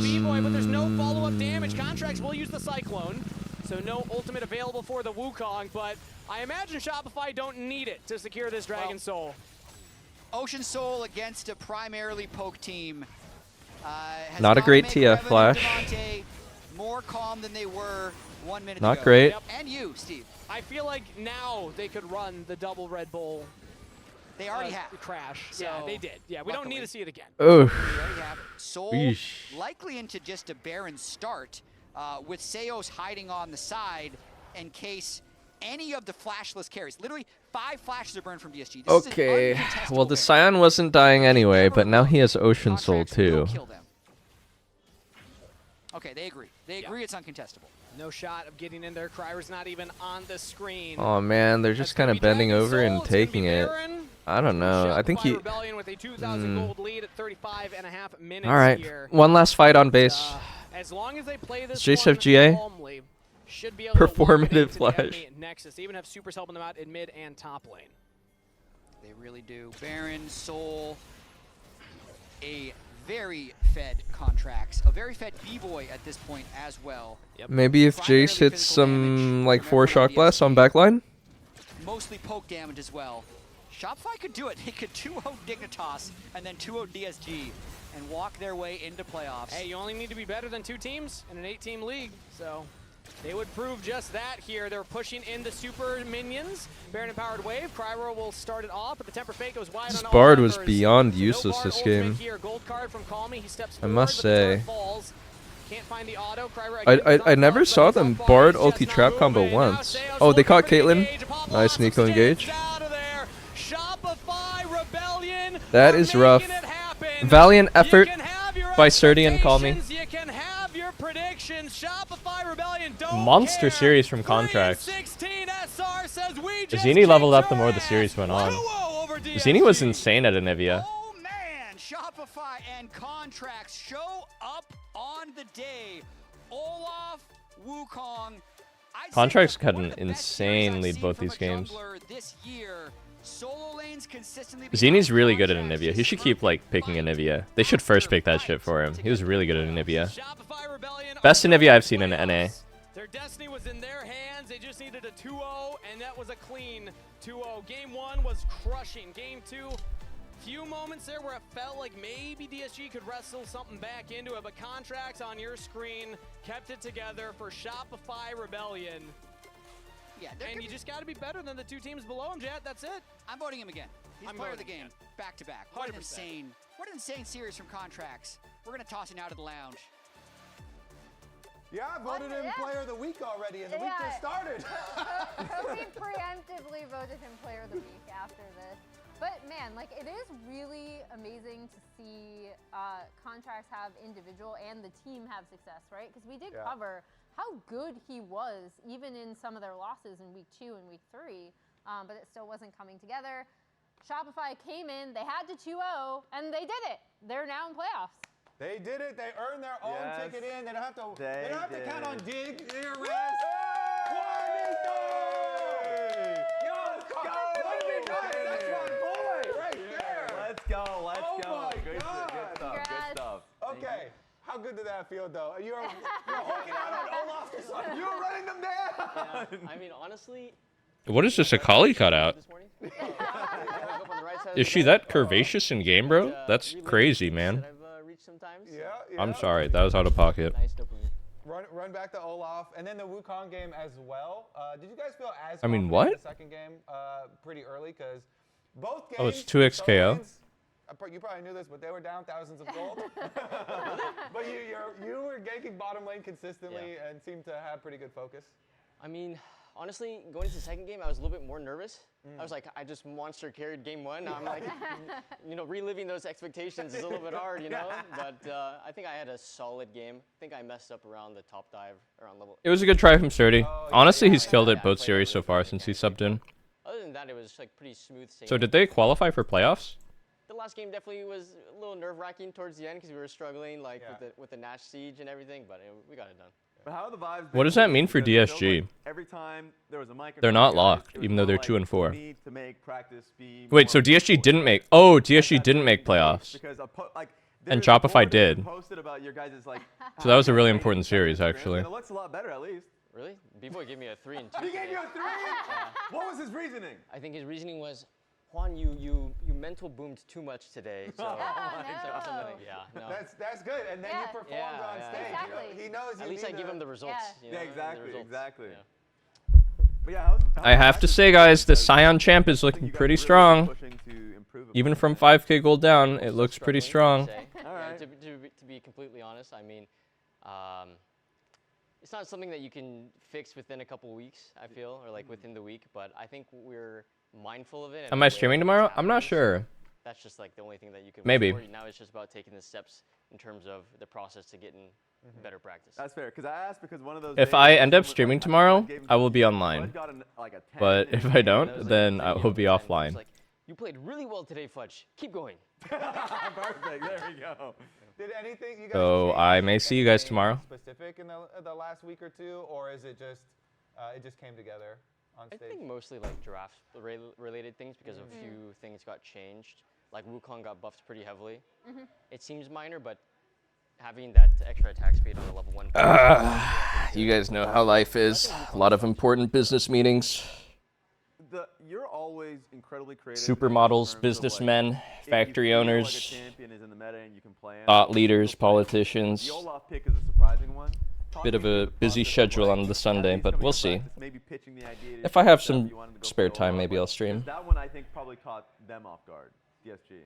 B-Boy, but there's no follow-up damage. Contracts will use the Cyclone, so no ultimate available for the Wukong, but I imagine Shopify don't need it to secure this Dragon Soul.
Ocean Soul against a primarily poke team. Has
Not a
gotta
great
make
TF
Revan
flash.
and Devontae more calm than they were 1 minute
Not
ago.
great.
Yep. And you, Steve.
I feel like now they could run the double Red Bull.
They already have.
Crash.
So,
Yeah, they did. Yeah, we don't need to see it again.
Oh.
They already have. Soul
Eesh.
likely into just a Baron start with Seos hiding on the side in case any of the flashless carries. Literally 5 flashes are burned from DSG. This
Okay.
Is an uncontestable
Well, the
Baron.
Scion wasn't dying anyway, but now he has Ocean Soul too.
Kill them. Okay, they agree. They agree it's uncontestable.
No shot of getting in there. Kryra's not even on the screen.
Oh man, they're just kind of bending over and taking it. I don't know. I think he.
Rebellion with a 2,000 gold lead at 35.5 minutes
All right,
here.
one last fight on base.
As long as they play this
Does Jace
one
have GA?
calmly, should be able to walk
Performative
into the
flash.
enemy Nexus. They even have supers helping them out in mid and top lane.
They really do. Baron, Soul, a very fed Contracts, a very fed B-Boy at this point as well.
Maybe if Jace hits some like 4 shock blasts on backline.
Mostly poke damage as well. Shopify could do it. They could 2-0 Dignitas and then 2-0 DSG and walk their way into playoffs.
Hey, you only need to be better than 2 teams in an 8-team league, so they would prove just that here. They're pushing in the super minions. Baron Empowered Wave. Cryro will start it off, but the Temper Fake goes wide
This
on all
Bard was
members.
beyond
No
useless
Bard
this
ultimate
game.
Here. Gold card from Call Me. He steps
I
forward,
must
but the turret
say.
falls. Can't find the auto. Cryro again
I
is
never
up,
saw
but
them
it's up.
Bard
It's
ulti
just
trap
not
combo
moving. Now
once.
Seo's
Oh, they
looking
caught
for the
Caitlyn.
engage. Pop
Nice
off
Nico
some
engage.
out of there. Shopify Rebellion.
That is rough. Valiant effort by Surdy and Call Me.
You can have your predictions. Shopify Rebellion don't
Monster
care.
series from Contracts.
16 SR says we just
Zini leveled up the more the series went on. Zini was insane at Anivia.
Oh man, Shopify and Contracts show up on the day. Olaf, Wukong.
Contracts had an insane lead both these games.
This year, solo lanes consistently.
Zini's really good at Anivia. He should keep like picking Anivia. They should first pick that shit for him. He was really good at Anivia. Best Anivia I've seen in NA.
Their destiny was in their hands. They just needed a 2-0, and that was a clean 2-0. Game 1 was crushing. Game 2, few moments there where it felt like maybe DSG could wrestle something back into it, but Contracts on your screen kept it together for Shopify Rebellion.
Yeah,
and you just got to be better than the 2 teams below him, Jet. That's it.
I'm voting him again. He's player of the game, back to back. What an
100%.
insane series from Contracts. We're gonna toss him out of the lounge.
Yeah, I voted him player of the week already, and the week just started.
We preemptively voted him player of the week after this. But man, like it is really amazing to see Contracts have individual and the team have success, right? Because we did cover how good he was, even in some of their losses in week 2 and week 3, but it still wasn't coming together. Shopify came in, they had to 2-0, and they did it. They're now in playoffs.
They did it. They earned their own ticket in. They don't have to. They don't have to count on Dig. Yo, let's go! That's my boy right there.
Let's go. Let's
Oh
go.
my
Good
God.
stuff. Good stuff.
Okay. How good did that feel, though? You're hooking out on Olaf. You're running them down.
Yeah, I mean, honestly,
What is this, a Kali cutout? Is she that curvaceous in game, bro? That's crazy, man. I'm sorry, that was out of pocket.
Run back to Olaf, and then the Wukong game as well. Did you guys feel as
I mean,
confident
what?
in the second game pretty early? Because both games...
Oh, it's 2x KO.
You probably knew this, but they were down thousands of gold. But you were ganking bottom lane consistently and seemed to have pretty good focus.
I mean, honestly, going into the second game, I was a little bit more nervous. I was like, I just monster carried game one. I'm like, you know, reliving those expectations is a little bit hard, you know? But I think I had a solid game. I think I messed up around the top dive, around level.
It was a good try from Sturdy. Honestly, he's killed it both series so far since he subbed in.
Other than that, it was like pretty smooth sailing.
So did they qualify for playoffs?
The last game definitely was a little nerve-wracking towards the end because we were struggling like with the Nash siege and everything, but we got it done.
But how are the vibes?
What does that mean for DSG?
Every time there was a mic,
They're not locked, even though they're 2 and 4.
need to make practice be
Wait, so DSG didn't make... Oh, DSG didn't make playoffs.
because
And Shopify did.
posted about your guys' like.
So that was a really important series, actually.
And it looks a lot better, at least.
Really? B-Boy gave me a 3 and 2.
He gave you a 3? What was his reasoning?
I think his reasoning was, Juan, you mental boomed too much today. So,
That's good, and then you performed on stage.
Exactly.
You know, he knows you
At least I
need
give
to-
him the results. You know, the
exactly,
results.
exactly.
Yeah.
But yeah,
I have to say, guys, the Scion champ is looking pretty strong. Even from 5k gold down, it looks pretty strong.
All right. To be completely honest, I mean, it's not something that you can fix within a couple weeks, I feel, or like within the week, but I think we're mindful of it.
Am I streaming tomorrow? I'm not sure.
That's just like the only thing that you can
Maybe.
work for. Now it's just about taking the steps in terms of the process to getting better practice.
That's fair, because I asked because one of those.
If I end up streaming tomorrow, I will be online. But if I don't, then I will be offline.
You played really well today, Fudge. Keep going.
Perfect. There we go.
Did anything you guys
So
change
I may see you guys tomorrow.
specific in the last week or two, or is it just it just came together on
I
stage?
think mostly like draft related things because a few things got changed. Like Wukong got buffed pretty heavily. It seems minor, but having that extra attack speed on a level 1.
You guys know how life is. A lot of important business meetings.
You're always incredibly creative.
Supermodels, businessmen, factory owners, thought leaders, politicians.
The Olaf pick is a surprising one.
Bit of a busy schedule on the Sunday, but we'll see. If I have some spare time, maybe I'll stream.
That one I think probably caught them off guard. DSG.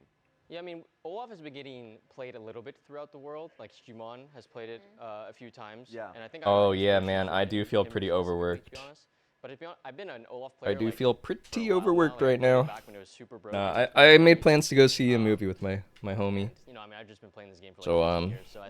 Yeah, I mean, Olaf has been getting played a little bit throughout the world. Like Jumon has played it a few times.
Yeah.
And I think
Oh yeah, man, I do feel pretty overworked.
To be honest. But I've been an Olaf player.
I do
like,
feel pretty overworked right now.
back when it was super broken.
Nah, I made plans to go see a movie with my homie.
You know, I mean, I've just been playing this game for like
So
15 years, so I